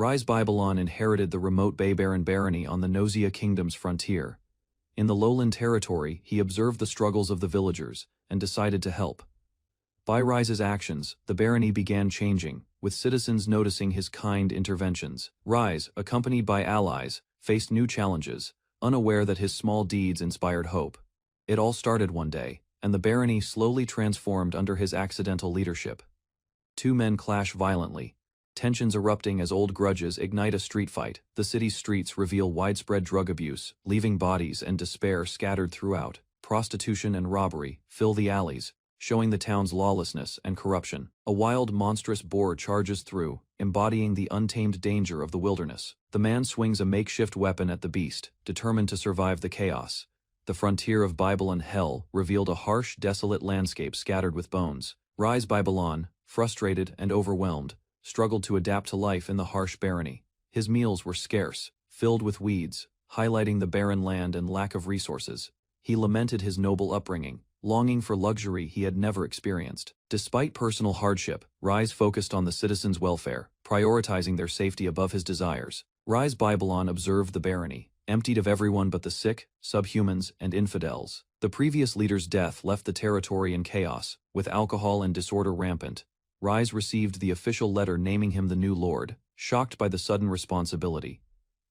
Rise Babylon inherited the remote Baybarin barony on the Nosea Kingdom's frontier. In the lowland territory, he observed the struggles of the villagers and decided to help. By Rise's actions, the barony began changing, with citizens noticing his kind interventions. Rise, accompanied by allies, faced new challenges, unaware that his small deeds inspired hope. It all started one day, and the barony slowly transformed under his accidental leadership. Two men clash violently, tensions erupting as old grudges ignite a street fight. The city's streets reveal widespread drug abuse, leaving bodies and despair scattered throughout. Prostitution and robbery fill the alleys, showing the town's lawlessness and corruption. A wild, monstrous boar charges through, embodying the untamed danger of the wilderness. The man swings a makeshift weapon at the beast, determined to survive the chaos. The frontier of Babylon Hell revealed a harsh, desolate landscape scattered with bones. Rise Babylon, frustrated and overwhelmed, struggled to adapt to life in the harsh barony. His meals were scarce, filled with weeds, highlighting the barren land and lack of resources. He lamented his noble upbringing, longing for luxury he had never experienced. Despite personal hardship, Rise focused on the citizens' welfare, prioritizing their safety above his desires. Rise Babylon observed the barony, emptied of everyone but the sick, subhumans, and infidels. The previous leader's death left the territory in chaos, with alcohol and disorder rampant. Rise received the official letter naming him the new lord, shocked by the sudden responsibility.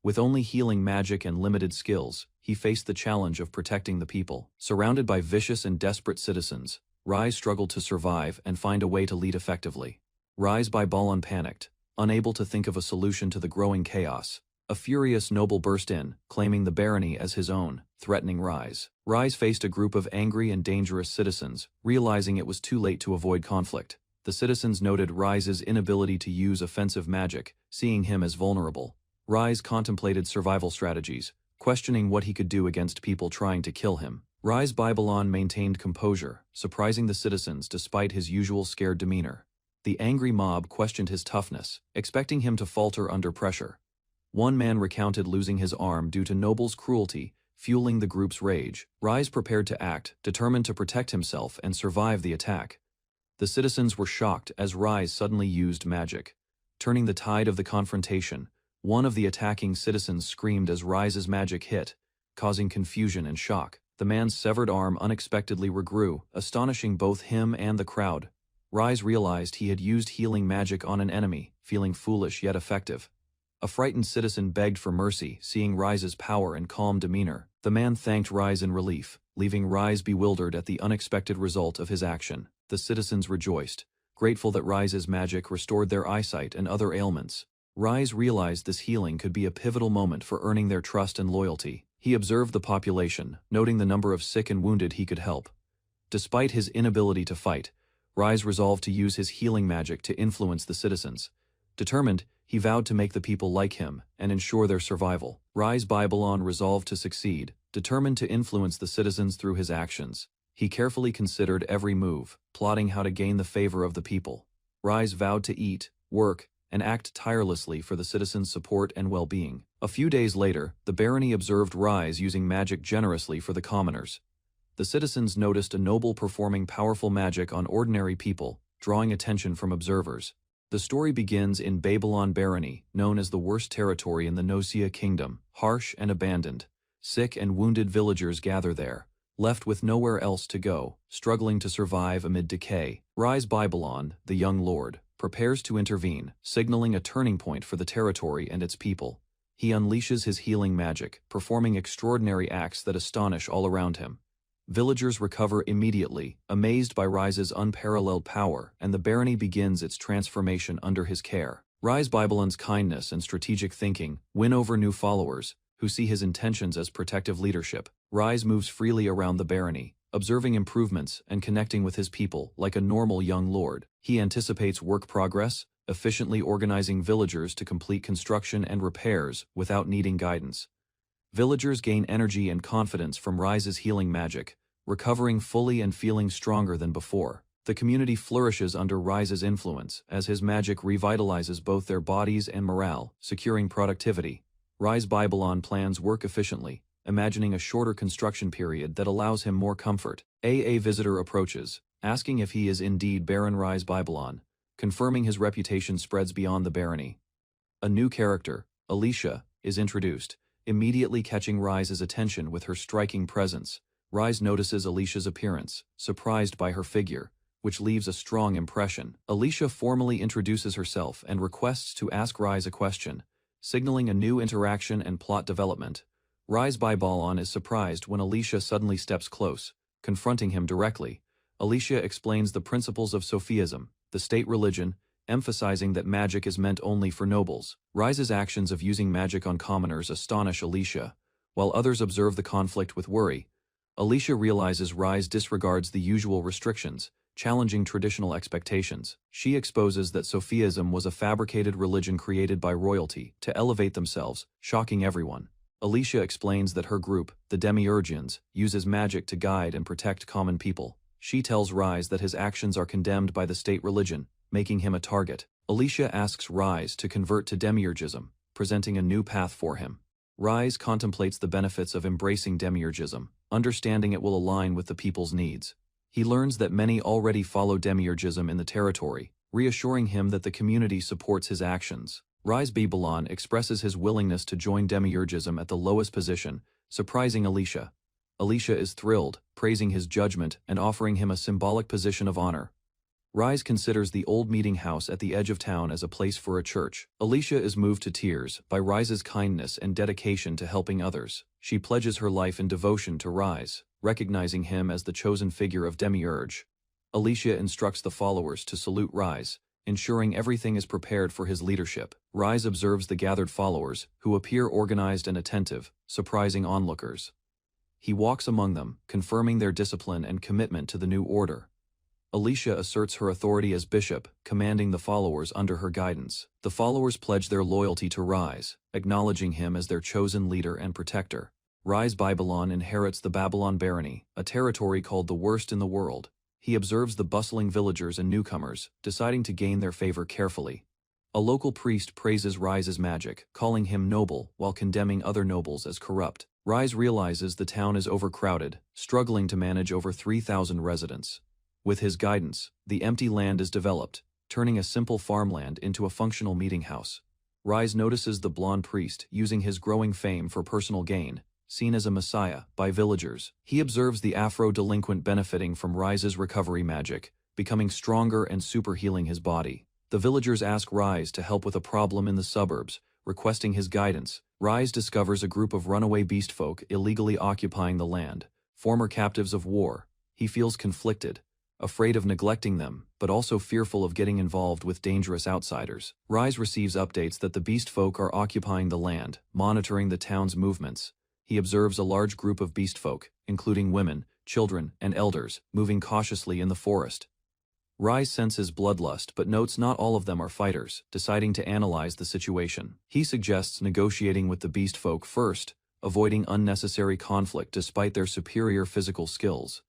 With only healing magic and limited skills, he faced the challenge of protecting the people. Surrounded by vicious and desperate citizens, Rise struggled to survive and find a way to lead effectively. Rise Babylon panicked, unable to think of a solution to the growing chaos. A furious noble burst in, claiming the barony as his own, threatening Rise. Rise faced a group of angry and dangerous citizens, realizing it was too late to avoid conflict. The citizens noted Rise's inability to use offensive magic, seeing him as vulnerable. Rise contemplated survival strategies, questioning what he could do against people trying to kill him. Rise Babylon maintained composure, surprising the citizens despite his usual scared demeanor. The angry mob questioned his toughness, expecting him to falter under pressure. One man recounted losing his arm due to nobles' cruelty, fueling the group's rage. Rise prepared to act, determined to protect himself and survive the attack. The citizens were shocked as Rise suddenly used magic, turning the tide of the confrontation. One of the attacking citizens screamed as Rise's magic hit, causing confusion and shock. The man's severed arm unexpectedly regrew, astonishing both him and the crowd. Rise realized he had used healing magic on an enemy, feeling foolish yet effective. A frightened citizen begged for mercy, seeing Rise's power and calm demeanor. The man thanked Rise in relief, leaving Rise bewildered at the unexpected result of his action. The citizens rejoiced, grateful that Rise's magic restored their eyesight and other ailments. Rise realized this healing could be a pivotal moment for earning their trust and loyalty. He observed the population, noting the number of sick and wounded he could help. Despite his inability to fight, Rise resolved to use his healing magic to influence the citizens. Determined, he vowed to make the people like him and ensure their survival. Rise Babylon resolved to succeed, determined to influence the citizens through his actions. He carefully considered every move, plotting how to gain the favor of the people. Rise vowed to eat, work, and act tirelessly for the citizens' support and well-being. A few days later, the barony observed Rise using magic generously for the commoners. The citizens noticed a noble performing powerful magic on ordinary people, drawing attention from observers. The story begins in Babylon Barony, known as the worst territory in the Nosea Kingdom. Harsh and abandoned, sick and wounded villagers gather there, left with nowhere else to go, struggling to survive amid decay. Rise Babylon, the young lord, prepares to intervene, signaling a turning point for the territory and its people. He unleashes his healing magic, performing extraordinary acts that astonish all around him. Villagers recover immediately, amazed by Rise's unparalleled power, and the barony begins its transformation under his care. Rise Babylon's kindness and strategic thinking win over new followers, who see his intentions as protective leadership. Rise moves freely around the barony, observing improvements and connecting with his people like a normal young lord. He anticipates work progress, efficiently organizing villagers to complete construction and repairs without needing guidance. Villagers gain energy and confidence from Rise's healing magic, recovering fully and feeling stronger than before. The community flourishes under Rise's influence as his magic revitalizes both their bodies and morale, securing productivity. Rise Babylon plans work efficiently, imagining a shorter construction period that allows him more comfort. A visitor approaches, asking if he is indeed Baron Rise Babylon, confirming his reputation spreads beyond the barony. A new character, Alicia, is introduced, immediately catching Rise's attention with her striking presence. Rise notices Alicia's appearance, surprised by her figure, which leaves a strong impression. Alicia formally introduces herself and requests to ask Rise a question, signaling a new interaction and plot development. Rise Ballon is surprised when Alicia suddenly steps close, confronting him directly. Alicia explains the principles of Sophism, the state religion, emphasizing that magic is meant only for nobles. Rise's actions of using magic on commoners astonish Alicia, while others observe the conflict with worry. Alicia realizes Rise disregards the usual restrictions, challenging traditional expectations. She exposes that Sophism was a fabricated religion created by royalty to elevate themselves, shocking everyone. Alicia explains that her group, the Demiurgians, uses magic to guide and protect common people. She tells Rise that his actions are condemned by the state religion, making him a target. Alicia asks Rise to convert to Demiurgism, presenting a new path for him. Rise contemplates the benefits of embracing Demiurgism, understanding it will align with the people's needs. He learns that many already follow Demiurgism in the territory, reassuring him that the community supports his actions. Rise Ballon expresses his willingness to join Demiurgism at the lowest position, surprising Alicia. Alicia is thrilled, praising his judgment and offering him a symbolic position of honor. Rise considers the old meeting house at the edge of town as a place for a church. Alicia is moved to tears by Rise's kindness and dedication to helping others. She pledges her life in devotion to Rise, recognizing him as the chosen figure of Demiurge. Alicia instructs the followers to salute Rise, ensuring everything is prepared for his leadership. Rise observes the gathered followers, who appear organized and attentive, surprising onlookers. He walks among them, confirming their discipline and commitment to the new order. Alicia asserts her authority as bishop, commanding the followers under her guidance. The followers pledge their loyalty to Rise, acknowledging him as their chosen leader and protector. Rise Ballon inherits the Babylon barony, a territory called the worst in the world. He observes the bustling villagers and newcomers, deciding to gain their favor carefully. A local priest praises Rise's magic, calling him noble while condemning other nobles as corrupt. Rise realizes the town is overcrowded, struggling to manage over 3,000 residents. With his guidance, the empty land is developed, turning a simple farmland into a functional meeting house. Rise notices the blonde priest using his growing fame for personal gain, seen as a messiah by villagers. He observes the Afro-delinquent benefiting from Rise's recovery magic, becoming stronger and super-healing his body. The villagers ask Rise to help with a problem in the suburbs, requesting his guidance. Rise discovers a group of runaway beast folk illegally occupying the land, former captives of war. He feels conflicted, afraid of neglecting them, but also fearful of getting involved with dangerous outsiders. Rise receives updates that the beast folk are occupying the land, monitoring the town's movements. He observes a large group of beast folk, including women, children, and elders, moving cautiously in the forest. Rise senses bloodlust but notes not all of them are fighters, deciding to analyze the situation. He suggests negotiating with the beast folk first, avoiding unnecessary conflict despite their superior physical skills.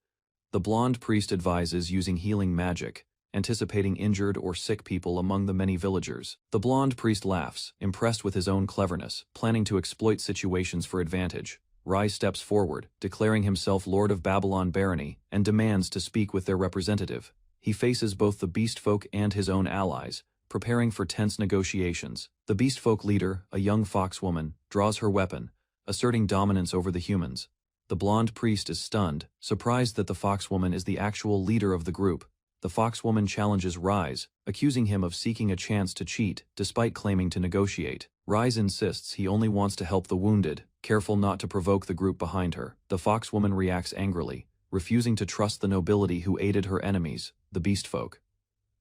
The blonde priest advises using healing magic, anticipating injured or sick people among the many villagers. The blonde priest laughs, impressed with his own cleverness, planning to exploit situations for advantage. Rise steps forward, declaring himself Lord of Babylon Barony, and demands to speak with their representative. He faces both the beast folk and his own allies, preparing for tense negotiations. The beast folk leader, a young fox woman, draws her weapon, asserting dominance over the humans. The blonde priest is stunned, surprised that the foxwoman is the actual leader of the group. The foxwoman challenges Rise, accusing him of seeking a chance to cheat, despite claiming to negotiate. Rise insists he only wants to help the wounded, careful not to provoke the group behind her. The foxwoman reacts angrily, refusing to trust the nobility who aided her enemies, the beast folk.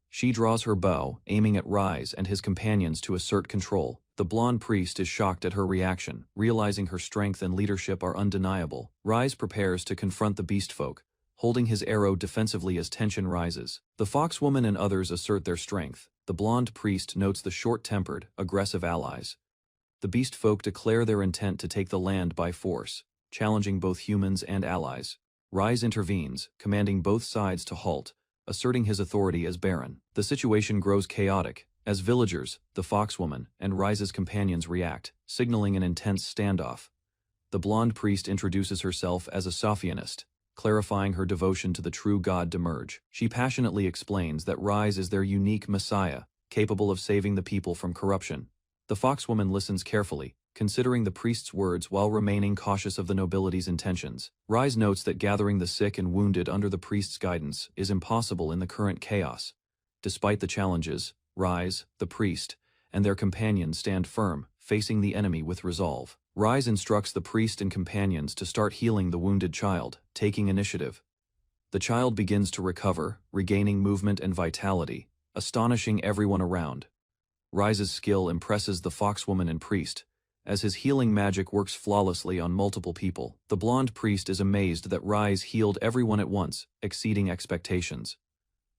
She draws her bow, aiming at Rise and his companions to assert control. The blonde priest is shocked at her reaction, realizing her strength and leadership are undeniable. Rise prepares to confront the beast folk, holding his arrow defensively as tension rises. The foxwoman and others assert their strength. The blonde priest notes the short-tempered, aggressive allies. The beast folk declare their intent to take the land by force, challenging both humans and allies. Rise intervenes, commanding both sides to halt, asserting his authority as Baron. The situation grows chaotic, as villagers, the foxwoman, and Rise's companions react, signaling an intense standoff. The blonde priest introduces herself as a Sophianist, clarifying her devotion to the true god Demiurge. She passionately explains that Rise is their unique messiah, capable of saving the people from corruption. The foxwoman listens carefully, considering the priest's words while remaining cautious of the nobility's intentions. Rise notes that gathering the sick and wounded under the priest's guidance is impossible in the current chaos. Despite the challenges, Rise, the priest, and their companions stand firm, facing the enemy with resolve. Rise instructs the priest and companions to start healing the wounded child, taking initiative. The child begins to recover, regaining movement and vitality, astonishing everyone around. Rise's skill impresses the foxwoman and priest, as his healing magic works flawlessly on multiple people. The blonde priest is amazed that Rise healed everyone at once, exceeding expectations.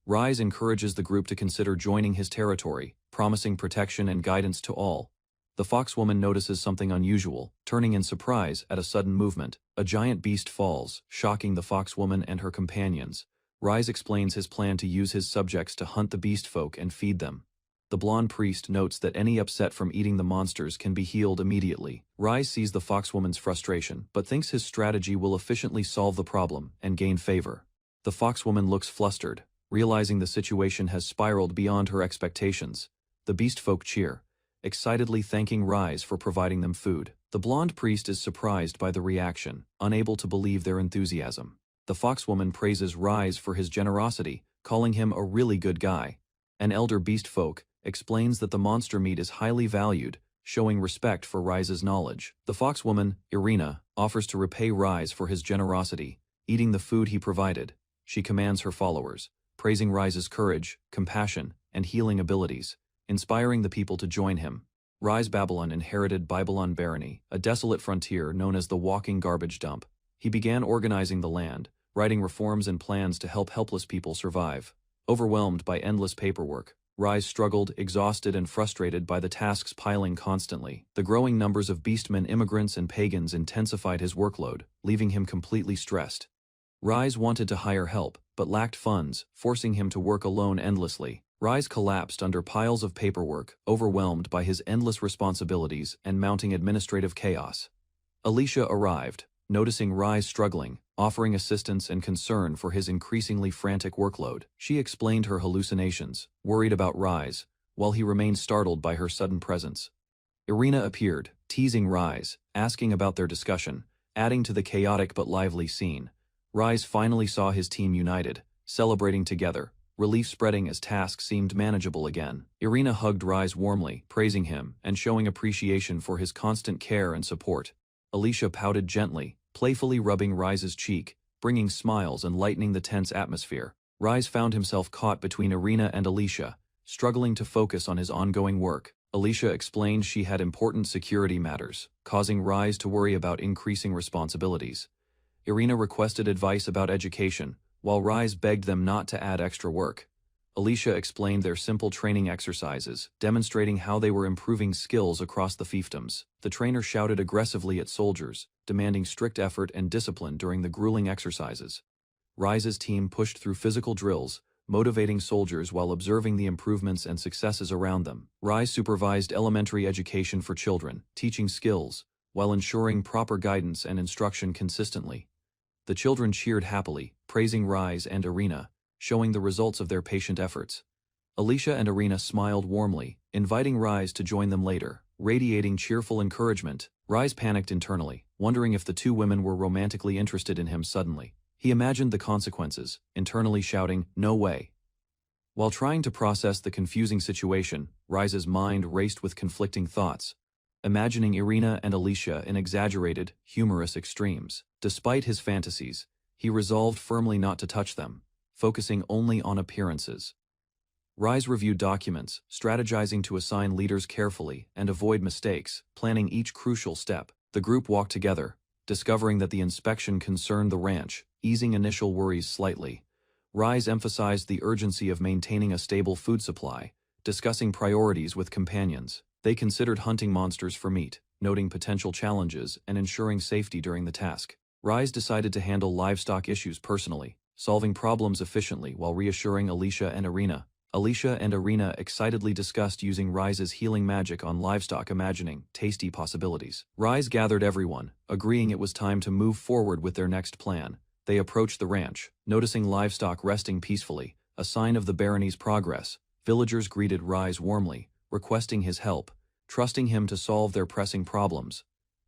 Rise encourages the group to consider joining his territory, promising protection and guidance to all. The foxwoman notices something unusual, turning in surprise at a sudden movement. A giant beast falls, shocking the foxwoman and her companions. Rise explains his plan to use his subjects to hunt the beast folk and feed them. The blonde priest notes that any upset from eating the monsters can be healed immediately. Rise sees the foxwoman's frustration, but thinks his strategy will efficiently solve the problem and gain favor. The foxwoman looks flustered, realizing the situation has spiraled beyond her expectations. The beast folk cheer, excitedly thanking Rise for providing them food. The blonde priest is surprised by the reaction, unable to believe their enthusiasm. The foxwoman praises Rise for his generosity, calling him a really good guy. An elder beast folk explains that the monster meat is highly valued, showing respect for Rise's knowledge. The foxwoman, Irina, offers to repay Rise for his generosity, eating the food he provided. She commands her followers, praising Rise's courage, compassion, and healing abilities, inspiring the people to join him. Rise Babylon inherited Babylon Barony, a desolate frontier known as the walking garbage dump. He began organizing the land, writing reforms and plans to help helpless people survive. Overwhelmed by endless paperwork, Rise struggled, exhausted and frustrated by the tasks piling constantly. The growing numbers of beastmen, immigrants, and pagans intensified his workload, leaving him completely stressed. Rise wanted to hire help, but lacked funds, forcing him to work alone endlessly. Rise collapsed under piles of paperwork, overwhelmed by his endless responsibilities and mounting administrative chaos. Alicia arrived, noticing Rise struggling, offering assistance and concern for his increasingly frantic workload. She explained her hallucinations, worried about Rise, while he remained startled by her sudden presence. Irina appeared, teasing Rise, asking about their discussion, adding to the chaotic but lively scene. Rise finally saw his team united, celebrating together, relief spreading as tasks seemed manageable again. Irina hugged Rise warmly, praising him and showing appreciation for his constant care and support. Alicia pouted gently, playfully rubbing Rise's cheek, bringing smiles and lightening the tense atmosphere. Rise found himself caught between Irina and Alicia, struggling to focus on his ongoing work. Alicia explained she had important security matters, causing Rise to worry about increasing responsibilities. Irina requested advice about education, while Rise begged them not to add extra work. Alicia explained their simple training exercises, demonstrating how they were improving skills across the fiefdoms. The trainer shouted aggressively at soldiers, demanding strict effort and discipline during the grueling exercises. Rise's team pushed through physical drills, motivating soldiers while observing the improvements and successes around them. Rise supervised elementary education for children, teaching skills, while ensuring proper guidance and instruction consistently. The children cheered happily, praising Rise and Irina, showing the results of their patient efforts. Alicia and Irina smiled warmly, inviting Rise to join them later, radiating cheerful encouragement. Rise panicked internally, wondering if the two women were romantically interested in him suddenly. He imagined the consequences, internally shouting, "No way." While trying to process the confusing situation, Rise's mind raced with conflicting thoughts, imagining Irina and Alicia in exaggerated, humorous extremes. Despite his fantasies, he resolved firmly not to touch them, focusing only on appearances. Rise reviewed documents, strategizing to assign leaders carefully and avoid mistakes, planning each crucial step. The group walked together, discovering that the inspection concerned the ranch, easing initial worries slightly. Rise emphasized the urgency of maintaining a stable food supply, discussing priorities with companions. They considered hunting monsters for meat, noting potential challenges and ensuring safety during the task. Rise decided to handle livestock issues personally, solving problems efficiently while reassuring Alicia and Irina. Alicia and Irina excitedly discussed using Rise's healing magic on livestock, imagining tasty possibilities. Rise gathered everyone, agreeing it was time to move forward with their next plan. They approached the ranch, noticing livestock resting peacefully, a sign of the barony's progress. Villagers greeted Rise warmly, requesting his help, trusting him to solve their pressing problems.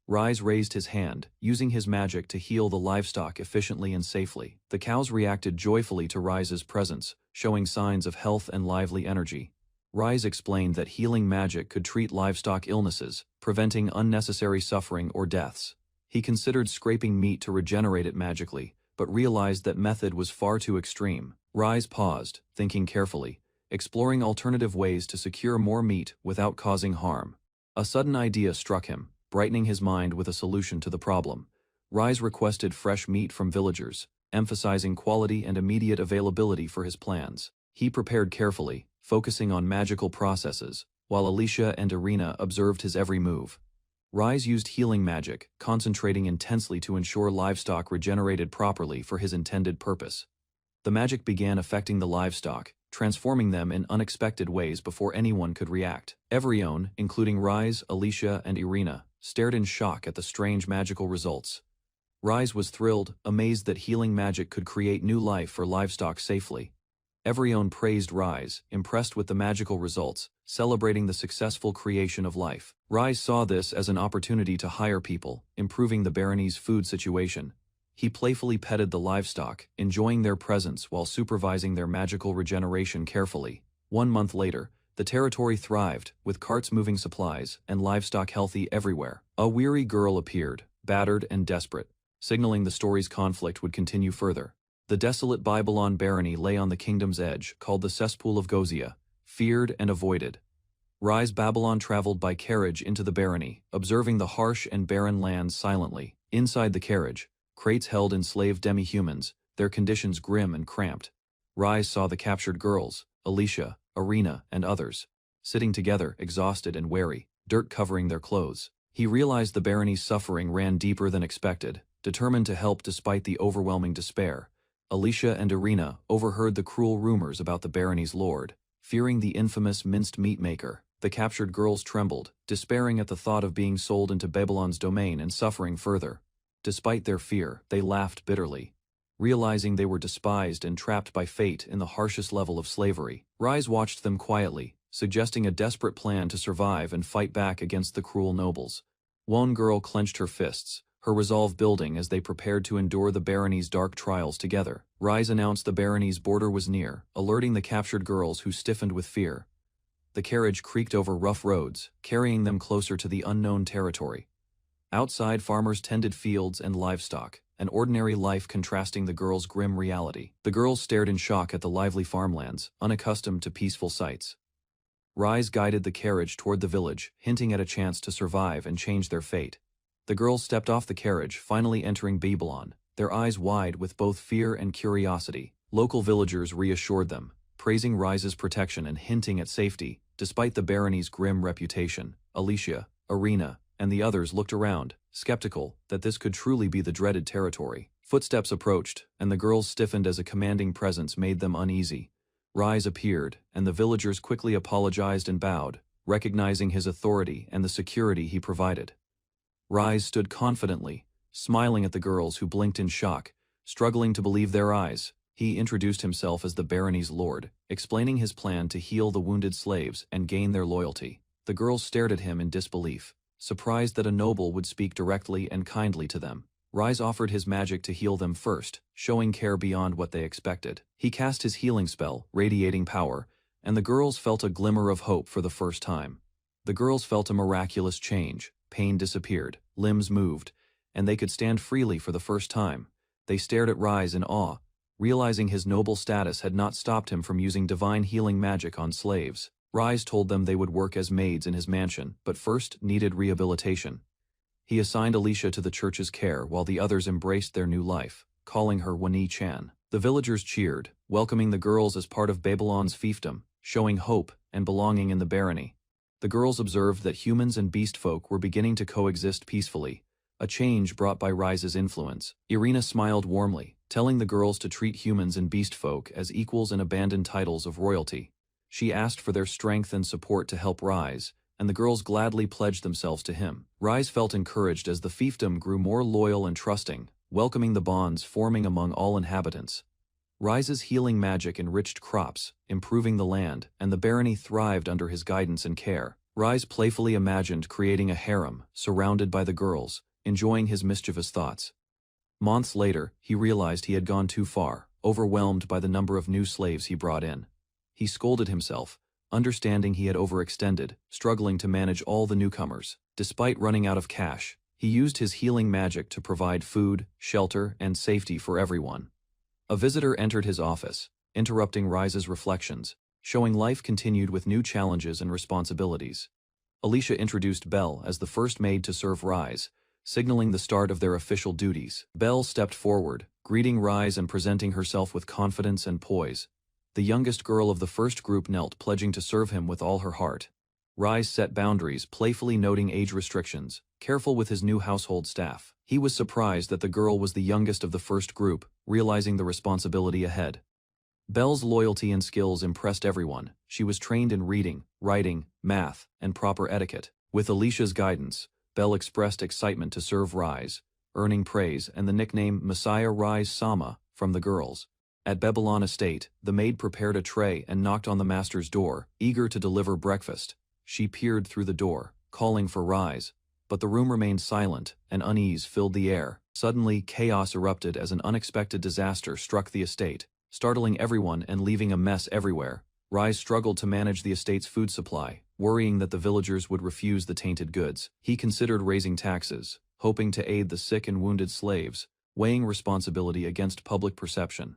Rise raised his hand, using his magic to heal the livestock efficiently and safely. The cows reacted joyfully to Rise's presence, showing signs of health and lively energy. Rise explained that healing magic could treat livestock illnesses, preventing unnecessary suffering or deaths. He considered scraping meat to regenerate it magically, but realized that method was far too extreme. Rise paused, thinking carefully, exploring alternative ways to secure more meat without causing harm. A sudden idea struck him, brightening his mind with a solution to the problem. Rise requested fresh meat from villagers, emphasizing quality and immediate availability for his plans. He prepared carefully, focusing on magical processes, while Alicia and Irina observed his every move. Rise used healing magic, concentrating intensely to ensure livestock regenerated properly for his intended purpose. The magic began affecting the livestock, transforming them in unexpected ways before anyone could react. Everyone, including Rise, Alicia, and Irina, stared in shock at the strange magical results. Rise was thrilled, amazed that healing magic could create new life for livestock safely. Everyone praised Rise, impressed with the magical results, celebrating the successful creation of life. Rise saw this as an opportunity to hire people, improving the barony's food situation. He playfully petted the livestock, enjoying their presence while supervising their magical regeneration carefully. 1 month later, the territory thrived, with carts moving supplies and livestock healthy everywhere. A weary girl appeared, battered and desperate, signaling the story's conflict would continue further. The desolate Babylon barony lay on the kingdom's edge, called the Cesspool of Gozia, feared and avoided. Rise Babylon traveled by carriage into the barony, observing the harsh and barren lands silently. Inside the carriage, crates held enslaved demi-humans, their conditions grim and cramped. Rise saw the captured girls, Alicia, Irina, and others, sitting together, exhausted and weary, dirt covering their clothes. He realized the barony's suffering ran deeper than expected, determined to help despite the overwhelming despair. Alicia and Irina overheard the cruel rumors about the barony's lord, fearing the infamous minced meat maker. The captured girls trembled, despairing at the thought of being sold into Babylon's domain and suffering further. Despite their fear, they laughed bitterly, realizing they were despised and trapped by fate in the harshest level of slavery. Rise watched them quietly, suggesting a desperate plan to survive and fight back against the cruel nobles. One girl clenched her fists, her resolve building as they prepared to endure the barony's dark trials together. Rise announced the barony's border was near, alerting the captured girls who stiffened with fear. The carriage creaked over rough roads, carrying them closer to the unknown territory. Outside, farmers tended fields and livestock, an ordinary life contrasting the girls' grim reality. The girls stared in shock at the lively farmlands, unaccustomed to peaceful sights. Rise guided the carriage toward the village, hinting at a chance to survive and change their fate. The girls stepped off the carriage, finally entering Babylon, their eyes wide with both fear and curiosity. Local villagers reassured them, praising Rise's protection and hinting at safety, despite the barony's grim reputation. Alicia, Irina, and the others looked around, skeptical that this could truly be the dreaded territory. Footsteps approached, and the girls stiffened as a commanding presence made them uneasy. Rise appeared, and the villagers quickly apologized and bowed, recognizing his authority and the security he provided. Rise stood confidently, smiling at the girls who blinked in shock, struggling to believe their eyes. He introduced himself as the barony's lord, explaining his plan to heal the wounded slaves and gain their loyalty. The girls stared at him in disbelief, surprised that a noble would speak directly and kindly to them. Rise offered his magic to heal them first, showing care beyond what they expected. He cast his healing spell, radiating power, and the girls felt a glimmer of hope for the first time. The girls felt a miraculous change. Pain disappeared, limbs moved, and they could stand freely for the first time. They stared at Rise in awe, realizing his noble status had not stopped him from using divine healing magic on slaves. Rise told them they would work as maids in his mansion, but first needed rehabilitation. He assigned Alicia to the church's care while the others embraced their new life, calling her Wani-chan. The villagers cheered, welcoming the girls as part of Babylon's fiefdom, showing hope and belonging in the barony. The girls observed that humans and beast folk were beginning to coexist peacefully, a change brought by Rise's influence. Irina smiled warmly, telling the girls to treat humans and beast folk as equals and abandon titles of royalty. She asked for their strength and support to help Rise, and the girls gladly pledged themselves to him. Rise felt encouraged as the fiefdom grew more loyal and trusting, welcoming the bonds forming among all inhabitants. Rise's healing magic enriched crops, improving the land, and the barony thrived under his guidance and care. Rise playfully imagined creating a harem, surrounded by the girls, enjoying his mischievous thoughts. Months later, he realized he had gone too far, overwhelmed by the number of new slaves he brought in. He scolded himself, understanding he had overextended, struggling to manage all the newcomers. Despite running out of cash, he used his healing magic to provide food, shelter, and safety for everyone. A visitor entered his office, interrupting Rise's reflections, showing life continued with new challenges and responsibilities. Alicia introduced Belle as the first maid to serve Rise, signaling the start of their official duties. Belle stepped forward, greeting Rise and presenting herself with confidence and poise. The youngest girl of the first group knelt, pledging to serve him with all her heart. Rise set boundaries, playfully noting age restrictions, careful with his new household staff. He was surprised that the girl was the youngest of the first group, realizing the responsibility ahead. Belle's loyalty and skills impressed everyone. She was trained in reading, writing, math, and proper etiquette. With Alicia's guidance, Belle expressed excitement to serve Rise, earning praise and the nickname Messiah Rise Sama from the girls. At Babylon Estate, the maid prepared a tray and knocked on the master's door, eager to deliver breakfast. She peered through the door, calling for Rise, but the room remained silent, and unease filled the air. Suddenly, chaos erupted as an unexpected disaster struck the estate, startling everyone and leaving a mess everywhere. Rise struggled to manage the estate's food supply, worrying that the villagers would refuse the tainted goods. He considered raising taxes, hoping to aid the sick and wounded slaves, weighing responsibility against public perception.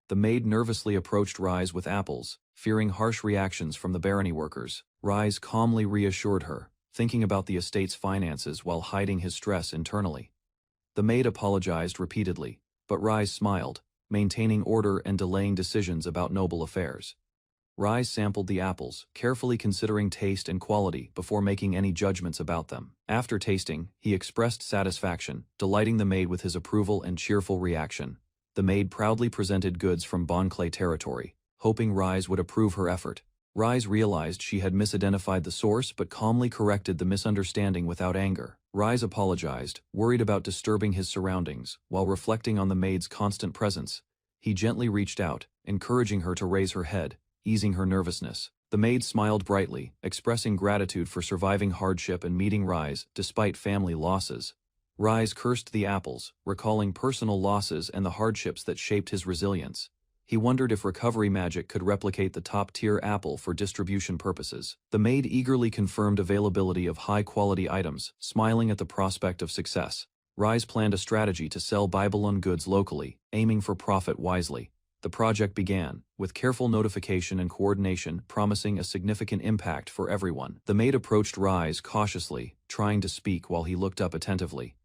The maid nervously approached Rise with apples, fearing harsh reactions from the barony workers. Rise calmly reassured her, thinking about the estate's finances while hiding his stress internally. The maid apologized repeatedly, but Rise smiled, maintaining order and delaying decisions about noble affairs. Rise sampled the apples, carefully considering taste and quality before making any judgments about them. After tasting, he expressed satisfaction, delighting the maid with his approval and cheerful reaction. The maid proudly presented goods from Bon Clay territory, hoping Rise would approve her effort. Rise realized she had misidentified the source but calmly corrected the misunderstanding without anger. Rise apologized, worried about disturbing his surroundings. While reflecting on the maid's constant presence, he gently reached out, encouraging her to raise her head, easing her nervousness. The maid smiled brightly, expressing gratitude for surviving hardship and meeting Rise despite family losses. Rise cursed the apples, recalling personal losses and the hardships that shaped his resilience. He wondered if recovery magic could replicate the top-tier apple for distribution purposes. The maid eagerly confirmed availability of high-quality items, smiling at the prospect of success. Rise planned a strategy to sell Babylon goods locally, aiming for profit wisely. The project began, with careful notification and coordination promising a significant impact for everyone. The maid approached Rise cautiously, trying to speak while he looked up attentively.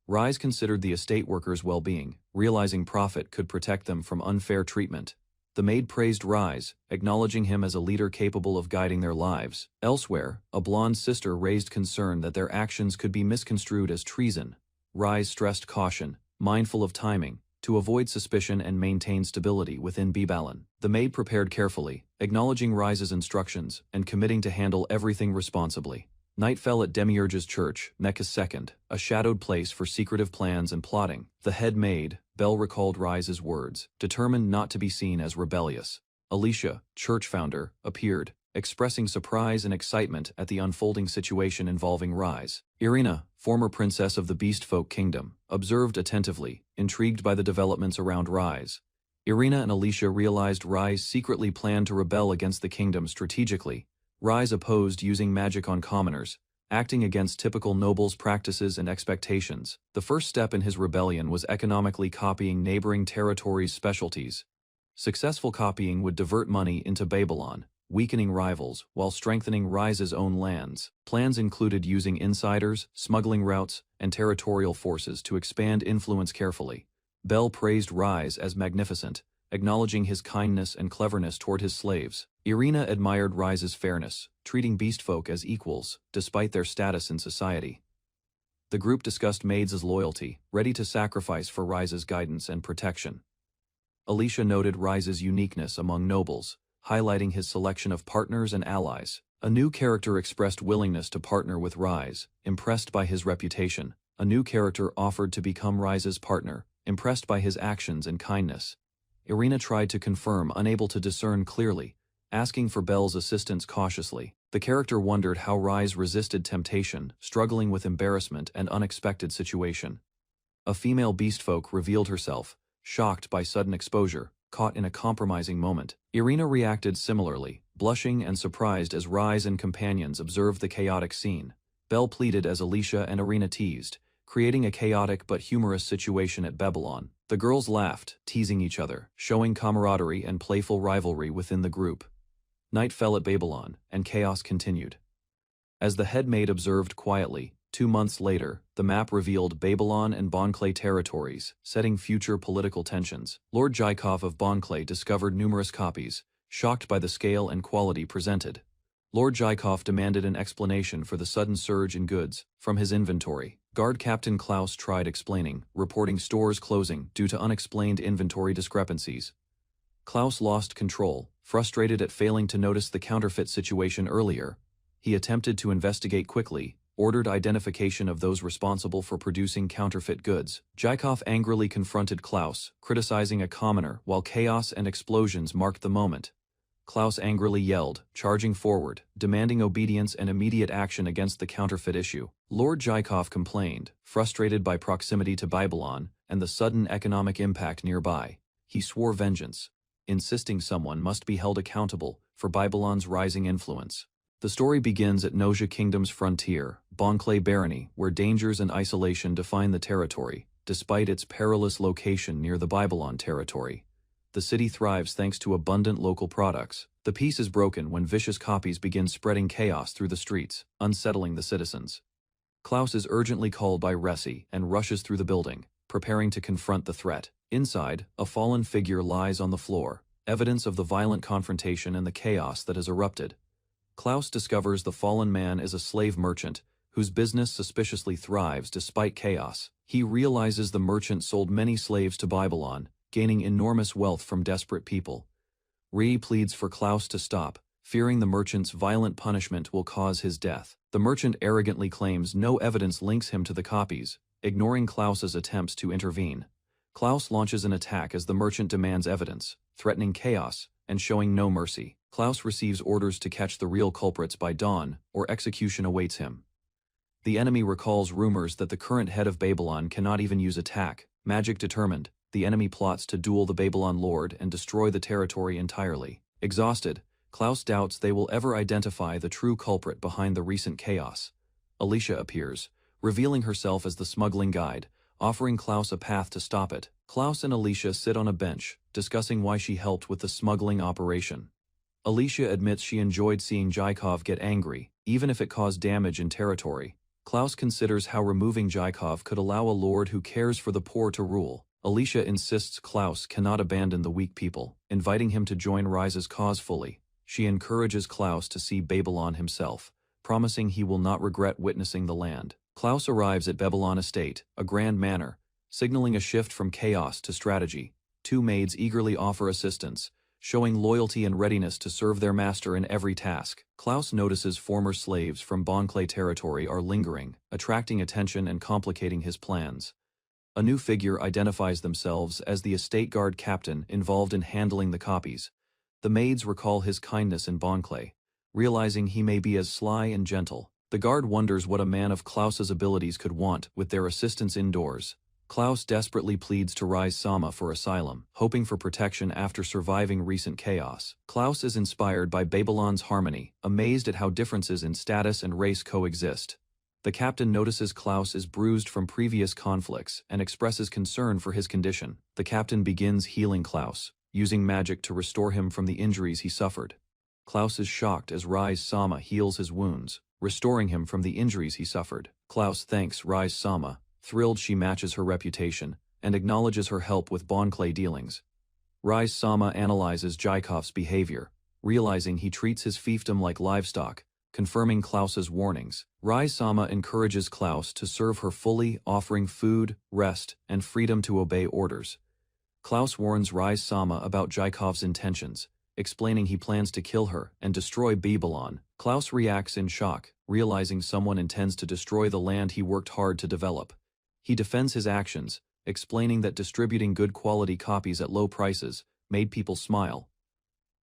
Rise considered the estate workers' well-being, realizing profit could protect them from unfair treatment. The maid praised Rise, acknowledging him as a leader capable of guiding their lives. Elsewhere, a blonde sister raised concern that their actions could be misconstrued as treason. Rise stressed caution, mindful of timing, to avoid suspicion and maintain stability within Babylon. The maid prepared carefully, acknowledging Rise's instructions and committing to handle everything responsibly. Night fell at Demiurge's church, Mecca's II, a shadowed place for secretive plans and plotting. The head maid, Belle, recalled Rise's words, determined not to be seen as rebellious. Alicia, church founder, appeared, expressing surprise and excitement at the unfolding situation involving Rise. Irina, former princess of the Beastfolk Kingdom, observed attentively, intrigued by the developments around Rise. Irina and Alicia realized Rise secretly planned to rebel against the kingdom strategically. Rise opposed using magic on commoners, acting against typical nobles' practices and expectations. The first step in his rebellion was economically copying neighboring territories' specialties. Successful copying would divert money into Babylon, weakening rivals while strengthening Rise's own lands. Plans included using insiders, smuggling routes, and territorial forces to expand influence carefully. Belle praised Rise as magnificent, acknowledging his kindness and cleverness toward his slaves. Irina admired Rise's fairness, treating beastfolk as equals, despite their status in society. The group discussed maids' loyalty, ready to sacrifice for Rise's guidance and protection. Alicia noted Rise's uniqueness among nobles, highlighting his selection of partners and allies. A new character expressed willingness to partner with Rise, impressed by his reputation. A new character offered to become Rise's partner, impressed by his actions and kindness. Irina tried to confirm, unable to discern clearly, asking for Belle's assistance cautiously. The character wondered how Rise resisted temptation, struggling with embarrassment and unexpected situation. A female beastfolk revealed herself, shocked by sudden exposure, caught in a compromising moment. Irina reacted similarly, blushing and surprised as Rise and companions observed the chaotic scene. Belle pleaded as Alicia and Irina teased, creating a chaotic but humorous situation at Babylon. The girls laughed, teasing each other, showing camaraderie and playful rivalry within the group. Night fell at Babylon, and chaos continued. As the head maid observed quietly, 2 months later, the map revealed Babylon and Bonclay territories, setting future political tensions. Lord Jaikov of Bonclay discovered numerous copies, shocked by the scale and quality presented. Lord Jaikov demanded an explanation for the sudden surge in goods from his inventory. Guard Captain Klaus tried explaining, reporting stores closing due to unexplained inventory discrepancies. Klaus lost control, frustrated at failing to notice the counterfeit situation earlier. He attempted to investigate quickly, ordered identification of those responsible for producing counterfeit goods. Jaikov angrily confronted Klaus, criticizing a commoner while chaos and explosions marked the moment. Klaus angrily yelled, charging forward, demanding obedience and immediate action against the counterfeit issue. Lord Jaikov complained, frustrated by proximity to Babylon and the sudden economic impact nearby. He swore vengeance, insisting someone must be held accountable for Babylon's rising influence. The story begins at Noja Kingdom's frontier, Bonclay Barony, where dangers and isolation define the territory, despite its perilous location near the Babylon territory. The city thrives thanks to abundant local products. The peace is broken when vicious copies begin spreading chaos through the streets, unsettling the citizens. Klaus is urgently called by Resi and rushes through the building, preparing to confront the threat. Inside, a fallen figure lies on the floor, evidence of the violent confrontation and the chaos that has erupted. Klaus discovers the fallen man is a slave merchant, whose business suspiciously thrives despite chaos. He realizes the merchant sold many slaves to Babylon, gaining enormous wealth from desperate people. Ree pleads for Klaus to stop, fearing the merchant's violent punishment will cause his death. The merchant arrogantly claims no evidence links him to the copies, ignoring Klaus's attempts to intervene. Klaus launches an attack as the merchant demands evidence, threatening chaos and showing no mercy. Klaus receives orders to catch the real culprits by dawn, or execution awaits him. The enemy recalls rumors that the current head of Babylon cannot even use attack. Magic determined, the enemy plots to duel the Babylon Lord and destroy the territory entirely. Exhausted, Klaus doubts they will ever identify the true culprit behind the recent chaos. Alicia appears, revealing herself as the smuggling guide, offering Klaus a path to stop it. Klaus and Alicia sit on a bench, discussing why she helped with the smuggling operation. Alicia admits she enjoyed seeing Jaikov get angry, even if it caused damage in territory. Klaus considers how removing Jaikov could allow a lord who cares for the poor to rule. Alicia insists Klaus cannot abandon the weak people, inviting him to join Rise's cause fully. She encourages Klaus to see Babylon himself, promising he will not regret witnessing the land. Klaus arrives at Babylon Estate, a grand manor, signaling a shift from chaos to strategy. Two maids eagerly offer assistance, showing loyalty and readiness to serve their master in every task. Klaus notices former slaves from Bonclay territory are lingering, attracting attention and complicating his plans. A new figure identifies themselves as the estate guard captain involved in handling the copies. The maids recall his kindness in Bonclay, realizing he may be as sly and gentle. The guard wonders what a man of Klaus's abilities could want with their assistance indoors. Klaus desperately pleads to Rise Sama for asylum, hoping for protection after surviving recent chaos. Klaus is inspired by Babylon's harmony, amazed at how differences in status and race coexist. The captain notices Klaus is bruised from previous conflicts and expresses concern for his condition. The captain begins healing Klaus, using magic to restore him from the injuries he suffered. Klaus is shocked as Rise Sama heals his wounds, restoring him from the injuries he suffered. Klaus thanks Rise Sama, thrilled she matches her reputation, and acknowledges her help with Bonclay dealings. Rise Sama analyzes Jaikov's behavior, realizing he treats his fiefdom like livestock, confirming Klaus's warnings. Rise Sama encourages Klaus to serve her fully, offering food, rest, and freedom to obey orders. Klaus warns Rise Sama about Jaikov's intentions, explaining he plans to kill her and destroy Babylon. Klaus reacts in shock, realizing someone intends to destroy the land he worked hard to develop. He defends his actions, explaining that distributing good quality copies at low prices made people smile.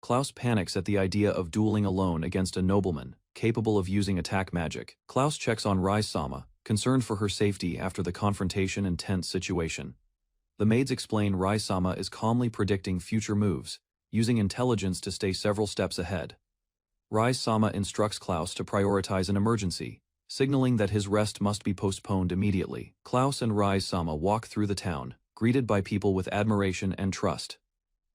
Klaus panics at the idea of dueling alone against a nobleman, capable of using attack magic. Klaus checks on Rise-sama, concerned for her safety after the confrontation and tense situation. The maids explain Rise-sama is calmly predicting future moves, using intelligence to stay several steps ahead. Rise-sama instructs Klaus to prioritize an emergency, signaling that his rest must be postponed immediately. Klaus and Rise-sama walk through the town, greeted by people with admiration and trust.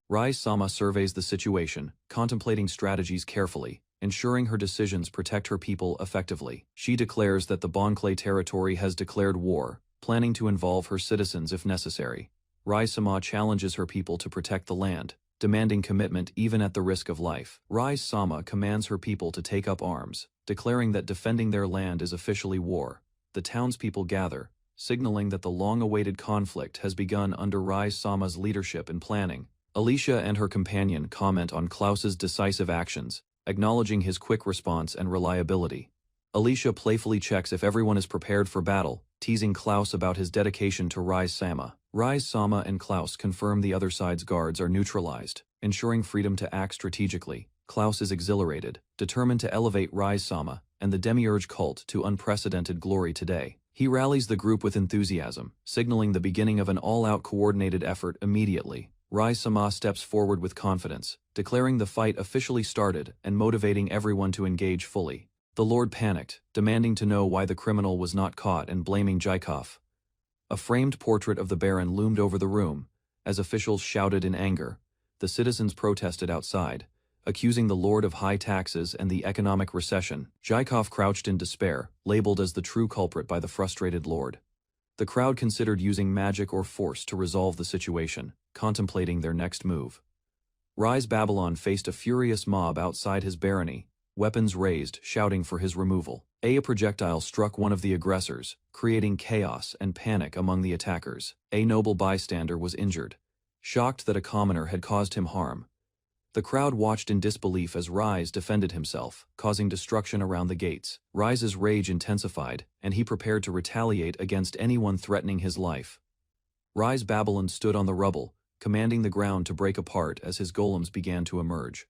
Rise-sama surveys the situation, contemplating strategies carefully, ensuring her decisions protect her people effectively. She declares that the Bonclay territory has declared war, planning to involve her citizens if necessary. Rise-sama challenges her people to protect the land, demanding commitment even at the risk of life. Rise-sama commands her people to take up arms, declaring that defending their land is officially war. The townspeople gather, signaling that the long-awaited conflict has begun under Rise-sama's leadership and planning. Alicia and her companion comment on Klaus's decisive actions, acknowledging his quick response and reliability. Alicia playfully checks if everyone is prepared for battle, teasing Klaus about his dedication to Rise-sama. Rise-sama and Klaus confirm the other side's guards are neutralized, ensuring freedom to act strategically. Klaus is exhilarated, determined to elevate Rise-sama and the Demiurge cult to unprecedented glory today. He rallies the group with enthusiasm, signaling the beginning of an all-out coordinated effort immediately. Rise-sama steps forward with confidence, declaring the fight officially started and motivating everyone to engage fully. The Lord panicked, demanding to know why the criminal was not caught and blaming Jaikov. A framed portrait of the Baron loomed over the room. As officials shouted in anger, the citizens protested outside, accusing the Lord of high taxes and the economic recession. Jaikov crouched in despair, labeled as the true culprit by the frustrated Lord. The crowd considered using magic or force to resolve the situation, contemplating their next move. Rise Babylon faced a furious mob outside his barony, weapons raised, shouting for his removal. A projectile struck one of the aggressors, creating chaos and panic among the attackers. A noble bystander was injured, shocked that a commoner had caused him harm. The crowd watched in disbelief as Rise defended himself, causing destruction around the gates. Rise's rage intensified, and he prepared to retaliate against anyone threatening his life. Rise Babylon stood on the rubble, commanding the ground to break apart as his golems began to emerge.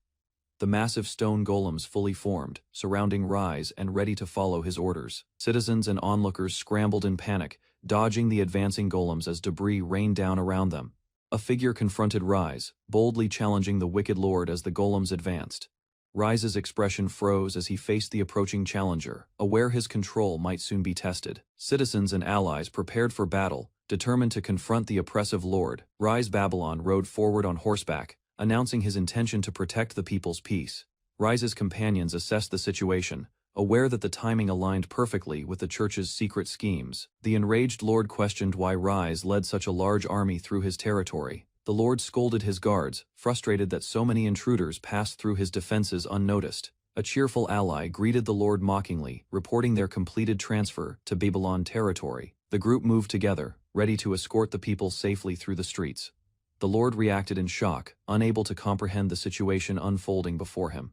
The massive stone golems fully formed, surrounding Rise and ready to follow his orders. Citizens and onlookers scrambled in panic, dodging the advancing golems as debris rained down around them. A figure confronted Rise, boldly challenging the wicked lord as the golems advanced. Rise's expression froze as he faced the approaching challenger, aware his control might soon be tested. Citizens and allies prepared for battle, determined to confront the oppressive lord. Rise Babylon rode forward on horseback, announcing his intention to protect the people's peace. Rise's companions assessed the situation, aware that the timing aligned perfectly with the church's secret schemes. The enraged lord questioned why Rise led such a large army through his territory. The lord scolded his guards, frustrated that so many intruders passed through his defenses unnoticed. A cheerful ally greeted the lord mockingly, reporting their completed transfer to Babylon territory. The group moved together, ready to escort the people safely through the streets. The lord reacted in shock, unable to comprehend the situation unfolding before him.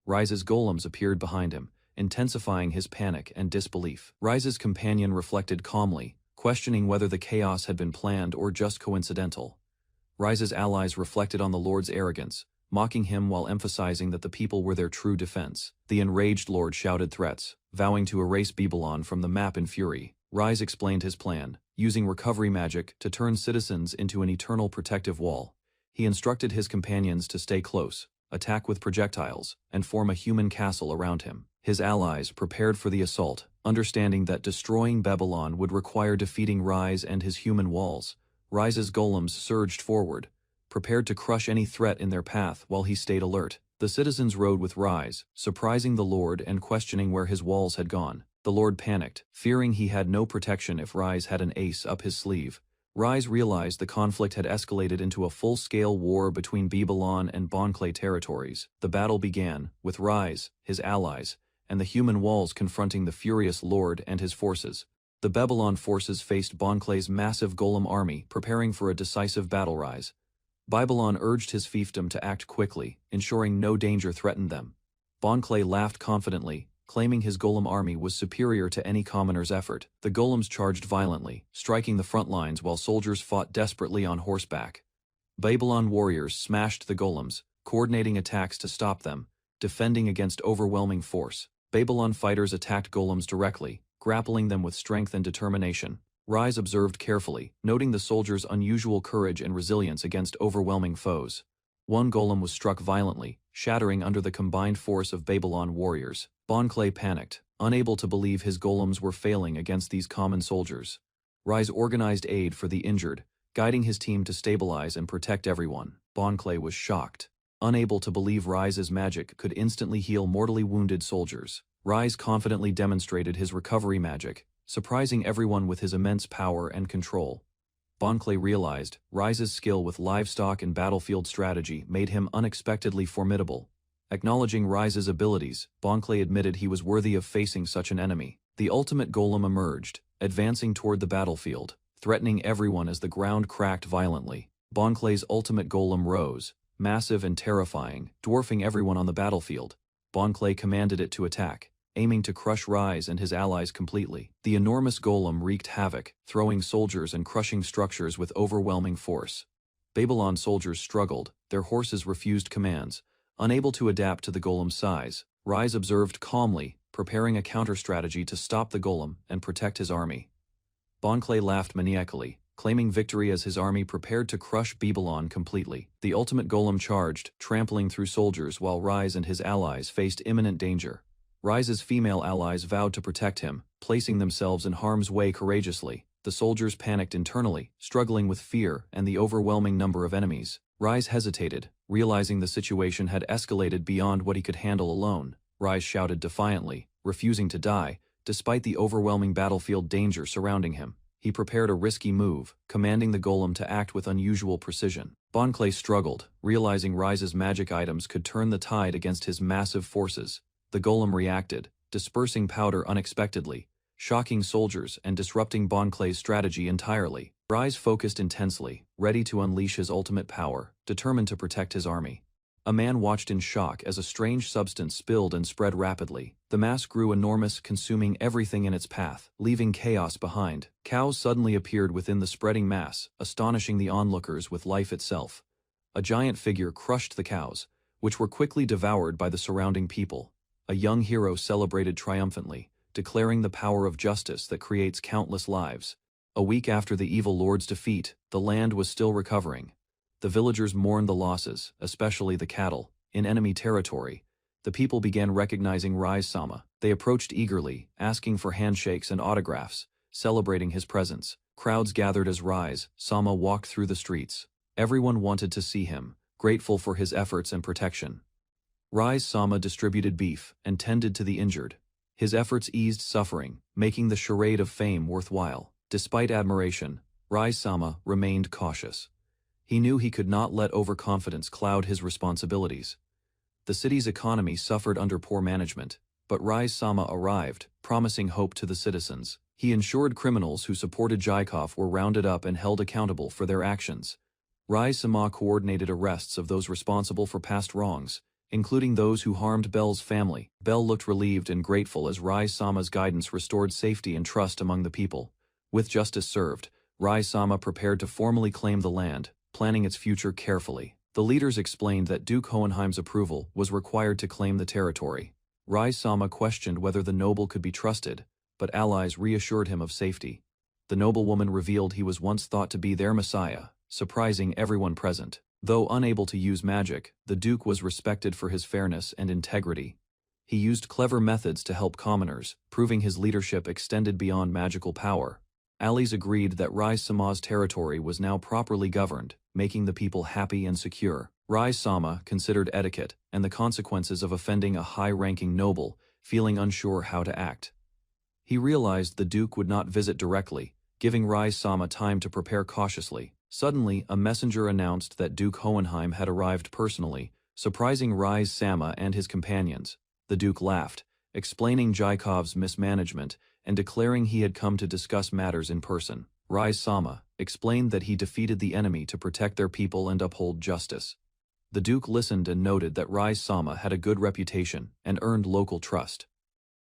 Rise's golems appeared behind him, intensifying his panic and disbelief. Rise's companion reflected calmly, questioning whether the chaos had been planned or just coincidental. Rise's allies reflected on the lord's arrogance, mocking him while emphasizing that the people were their true defense. The enraged lord shouted threats, vowing to erase Babylon from the map in fury. Rise explained his plan, using recovery magic to turn citizens into an eternal protective wall. He instructed his companions to stay close, attack with projectiles, and form a human castle around him. His allies prepared for the assault, understanding that destroying Babylon would require defeating Rise and his human walls. Rise's golems surged forward, prepared to crush any threat in their path while he stayed alert. The citizens rode with Rise, surprising the lord and questioning where his walls had gone. The lord panicked, fearing he had no protection if Rise had an ace up his sleeve. Rise realized the conflict had escalated into a full-scale war between Babylon and Bonclay territories. The battle began, with Rise, his allies, and the human walls confronting the furious lord and his forces. The Babylon forces faced Bonclay's massive golem army, preparing for a decisive battle. Rise Babylon urged his fiefdom to act quickly, ensuring no danger threatened them. Bonclay laughed confidently, claiming his golem army was superior to any commoner's effort. The golems charged violently, striking the front lines while soldiers fought desperately on horseback. Babylon warriors smashed the golems, coordinating attacks to stop them, defending against overwhelming force. Babylon fighters attacked golems directly, grappling them with strength and determination. Rise observed carefully, noting the soldiers' unusual courage and resilience against overwhelming foes. One golem was struck violently, shattering under the combined force of Babylon warriors. Bon Clay panicked, unable to believe his golems were failing against these common soldiers. Rise organized aid for the injured, guiding his team to stabilize and protect everyone. Bon Clay was shocked, unable to believe Rise's magic could instantly heal mortally wounded soldiers. Rise confidently demonstrated his recovery magic, surprising everyone with his immense power and control. Bon Clay realized Rise's skill with livestock and battlefield strategy made him unexpectedly formidable. Acknowledging Rise's abilities, Bon Clay admitted he was worthy of facing such an enemy. The ultimate golem emerged, advancing toward the battlefield, threatening everyone as the ground cracked violently. Bon Clay's ultimate golem rose, massive and terrifying, dwarfing everyone on the battlefield. Bon Clay commanded it to attack, aiming to crush Rise and his allies completely. The enormous golem wreaked havoc, throwing soldiers and crushing structures with overwhelming force. Babylon soldiers struggled, their horses refused commands, unable to adapt to the golem's size. Rise observed calmly, preparing a counter-strategy to stop the golem and protect his army. Bon Clay laughed maniacally, claiming victory as his army prepared to crush Babylon completely. The ultimate golem charged, trampling through soldiers while Rise and his allies faced imminent danger. Rise's female allies vowed to protect him, placing themselves in harm's way courageously. The soldiers panicked internally, struggling with fear and the overwhelming number of enemies. Rise hesitated, realizing the situation had escalated beyond what he could handle alone. Rise shouted defiantly, refusing to die, despite the overwhelming battlefield danger surrounding him. He prepared a risky move, commanding the golem to act with unusual precision. Bon Clay struggled, realizing Rise's magic items could turn the tide against his massive forces. The golem reacted, dispersing powder unexpectedly, shocking soldiers and disrupting Bon Clay's strategy entirely. Rise focused intensely, ready to unleash his ultimate power, determined to protect his army. A man watched in shock as a strange substance spilled and spread rapidly. The mass grew enormous, consuming everything in its path, leaving chaos behind. Cows suddenly appeared within the spreading mass, astonishing the onlookers with life itself. A giant figure crushed the cows, which were quickly devoured by the surrounding people. A young hero celebrated triumphantly, declaring the power of justice that creates countless lives. A week after the evil lord's defeat, the land was still recovering. The villagers mourned the losses, especially the cattle. In enemy territory, the people began recognizing Rise-sama. They approached eagerly, asking for handshakes and autographs, celebrating his presence. Crowds gathered as Rise-sama walked through the streets. Everyone wanted to see him, grateful for his efforts and protection. Rise-sama distributed beef and tended to the injured. His efforts eased suffering, making the charade of fame worthwhile. Despite admiration, Rise-sama remained cautious. He knew he could not let overconfidence cloud his responsibilities. The city's economy suffered under poor management, but Rise-sama arrived, promising hope to the citizens. He ensured criminals who supported Jaikov were rounded up and held accountable for their actions. Rise-sama coordinated arrests of those responsible for past wrongs, including those who harmed Belle's family. Belle looked relieved and grateful as Rise-sama's guidance restored safety and trust among the people. With justice served, Rise-sama prepared to formally claim the land, planning its future carefully. The leaders explained that Duke Hohenheim's approval was required to claim the territory. Rise-sama questioned whether the noble could be trusted, but allies reassured him of safety. The noblewoman revealed he was once thought to be their messiah, surprising everyone present. Though unable to use magic, the Duke was respected for his fairness and integrity. He used clever methods to help commoners, proving his leadership extended beyond magical power. Allies agreed that Rise-sama's territory was now properly governed, making the people happy and secure. Rise-sama considered etiquette and the consequences of offending a high-ranking noble, feeling unsure how to act. He realized the Duke would not visit directly, giving Rise-sama time to prepare cautiously. Suddenly, a messenger announced that Duke Hohenheim had arrived personally, surprising Rise-sama and his companions. The Duke laughed, explaining Jaikov's mismanagement and declaring he had come to discuss matters in person. Rise-sama explained that he defeated the enemy to protect their people and uphold justice. The Duke listened and noted that Rise-sama had a good reputation and earned local trust.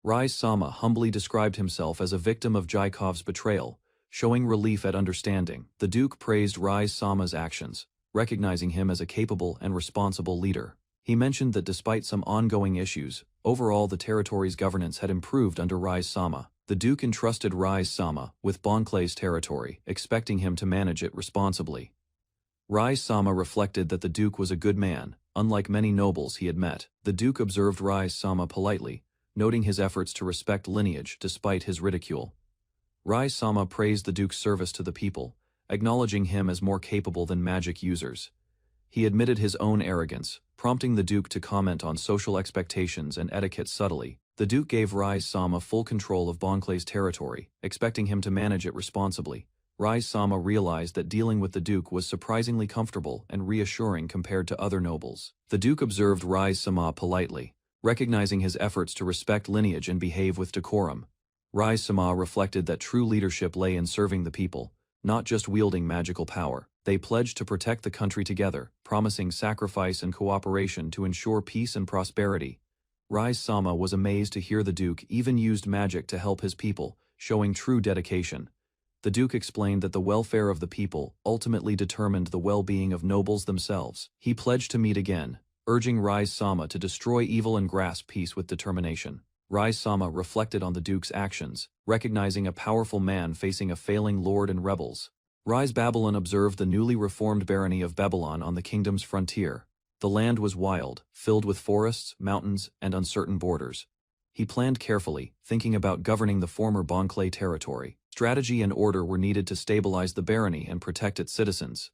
Rise-sama humbly described himself as a victim of Jaikov's betrayal, showing relief at understanding. The Duke praised Rise-sama's actions, recognizing him as a capable and responsible leader. He mentioned that despite some ongoing issues, overall the territory's governance had improved under Rise-sama. The Duke entrusted Rise-sama with Bonclay's territory, expecting him to manage it responsibly. Rise-sama reflected that the Duke was a good man, unlike many nobles he had met. The Duke observed Rise-sama politely, noting his efforts to respect lineage despite his ridicule. Rise-sama praised the Duke's service to the people, acknowledging him as more capable than magic users. He admitted his own arrogance, prompting the Duke to comment on social expectations and etiquette subtly. The Duke gave Rise-sama full control of Bonclay's territory, expecting him to manage it responsibly. Rise-sama realized that dealing with the Duke was surprisingly comfortable and reassuring compared to other nobles. The Duke observed Rise-sama politely, recognizing his efforts to respect lineage and behave with decorum. Rise-sama reflected that true leadership lay in serving the people, not just wielding magical power. They pledged to protect the country together, promising sacrifice and cooperation to ensure peace and prosperity. Rise-sama was amazed to hear the Duke even used magic to help his people, showing true dedication. The Duke explained that the welfare of the people ultimately determined the well-being of nobles themselves. He pledged to meet again, urging Rise-sama to destroy evil and grasp peace with determination. Rise-sama reflected on the Duke's actions, recognizing a powerful man facing a failing lord and rebels. Rise-Babylon observed the newly reformed barony of Babylon on the kingdom's frontier. The land was wild, filled with forests, mountains, and uncertain borders. He planned carefully, thinking about governing the former Bonclay territory. Strategy and order were needed to stabilize the barony and protect its citizens.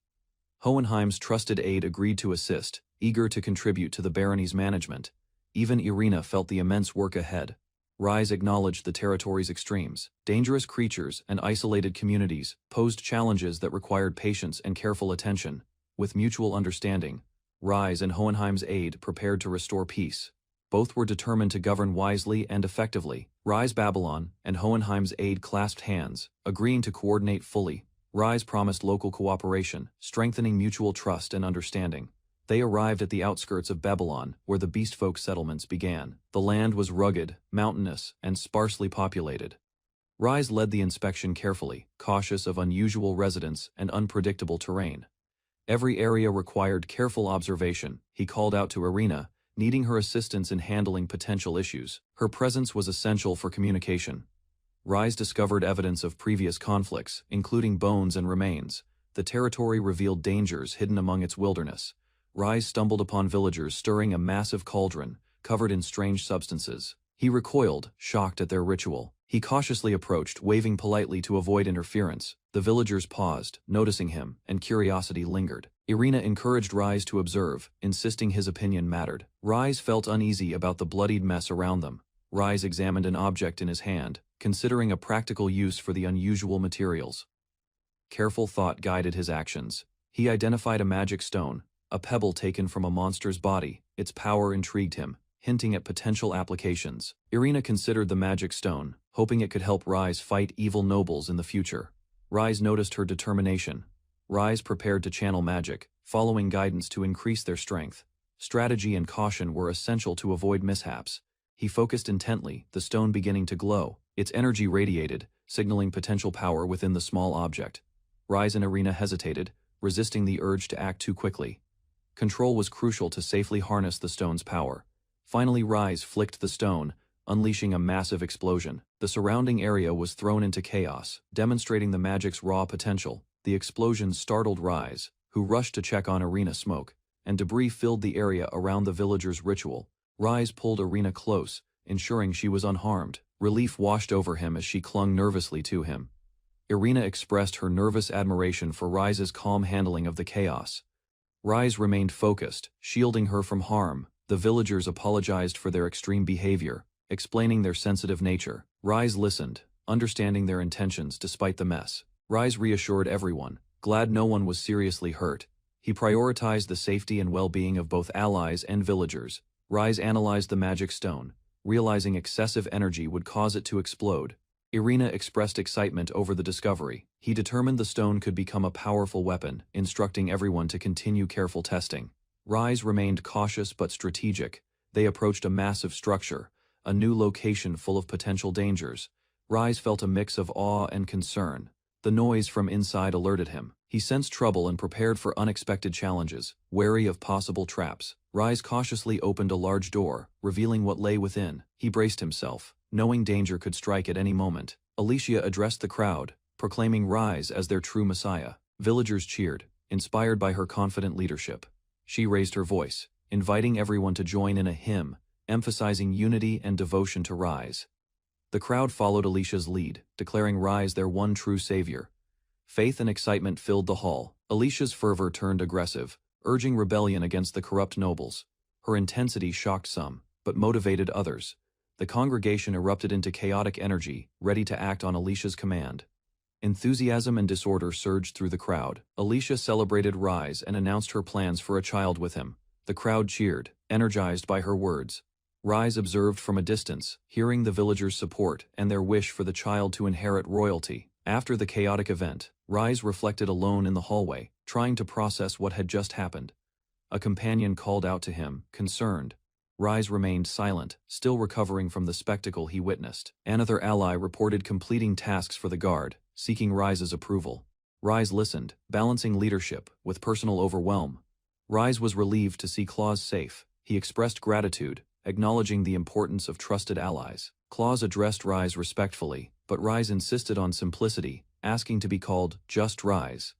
Hohenheim's trusted aide agreed to assist, eager to contribute to the barony's management. Even Irina felt the immense work ahead. Rise acknowledged the territory's extremes. Dangerous creatures and isolated communities posed challenges that required patience and careful attention. With mutual understanding, Rise and Hohenheim's aide prepared to restore peace. Both were determined to govern wisely and effectively. Rise Babylon and Hohenheim's aide clasped hands, agreeing to coordinate fully. Rise promised local cooperation, strengthening mutual trust and understanding. They arrived at the outskirts of Babylon, where the beastfolk settlements began. The land was rugged, mountainous, and sparsely populated. Rise led the inspection carefully, cautious of unusual residents and unpredictable terrain. Every area required careful observation. He called out to Irina, needing her assistance in handling potential issues. Her presence was essential for communication. Rise discovered evidence of previous conflicts, including bones and remains. The territory revealed dangers hidden among its wilderness. Rise stumbled upon villagers stirring a massive cauldron, covered in strange substances. He recoiled, shocked at their ritual. He cautiously approached, waving politely to avoid interference. The villagers paused, noticing him, and curiosity lingered. Irina encouraged Rise to observe, insisting his opinion mattered. Rise felt uneasy about the bloodied mess around them. Rise examined an object in his hand, considering a practical use for the unusual materials. Careful thought guided his actions. He identified a magic stone, a pebble taken from a monster's body. Its power intrigued him, hinting at potential applications. Irina considered the magic stone, hoping it could help Rise fight evil nobles in the future. Rise noticed her determination. Rise prepared to channel magic, following guidance to increase their strength. Strategy and caution were essential to avoid mishaps. He focused intently, the stone beginning to glow. Its energy radiated, signaling potential power within the small object. Rise and Irina hesitated, resisting the urge to act too quickly. Control was crucial to safely harness the stone's power. Finally, Rise flicked the stone, unleashing a massive explosion. The surrounding area was thrown into chaos, demonstrating the magic's raw potential. The explosion startled Rise, who rushed to check on Irina's smoke, and debris filled the area around the villagers' ritual. Rise pulled Irina close, ensuring she was unharmed. Relief washed over him as she clung nervously to him. Irina expressed her nervous admiration for Rise's calm handling of the chaos. Rise remained focused, shielding her from harm. The villagers apologized for their extreme behavior, explaining their sensitive nature. Rise listened, understanding their intentions despite the mess. Rise reassured everyone, glad no one was seriously hurt. He prioritized the safety and well-being of both allies and villagers. Rise analyzed the magic stone, realizing excessive energy would cause it to explode. Irina expressed excitement over the discovery. He determined the stone could become a powerful weapon, instructing everyone to continue careful testing. Rise remained cautious but strategic. They approached a massive structure, a new location full of potential dangers. Rise felt a mix of awe and concern. The noise from inside alerted him. He sensed trouble and prepared for unexpected challenges, wary of possible traps. Rise cautiously opened a large door, revealing what lay within. He braced himself, knowing danger could strike at any moment. Alicia addressed the crowd, proclaiming Rise as their true messiah. Villagers cheered, inspired by her confident leadership. She raised her voice, inviting everyone to join in a hymn, emphasizing unity and devotion to Rise. The crowd followed Alicia's lead, declaring Rise their one true savior. Faith and excitement filled the hall. Alicia's fervor turned aggressive, urging rebellion against the corrupt nobles. Her intensity shocked some, but motivated others. The congregation erupted into chaotic energy, ready to act on Alicia's command. Enthusiasm and disorder surged through the crowd. Alicia celebrated Rise and announced her plans for a child with him. The crowd cheered, energized by her words. Rise observed from a distance, hearing the villagers' support and their wish for the child to inherit royalty. After the chaotic event, Rise reflected alone in the hallway, trying to process what had just happened. A companion called out to him, concerned. Rise remained silent, still recovering from the spectacle he witnessed. Another ally reported completing tasks for the guard, seeking Rise's approval. Rise listened, balancing leadership with personal overwhelm. Rise was relieved to see Claus safe. He expressed gratitude, acknowledging the importance of trusted allies. Claus addressed Rise respectfully, but Rise insisted on simplicity, asking to be called just Rise.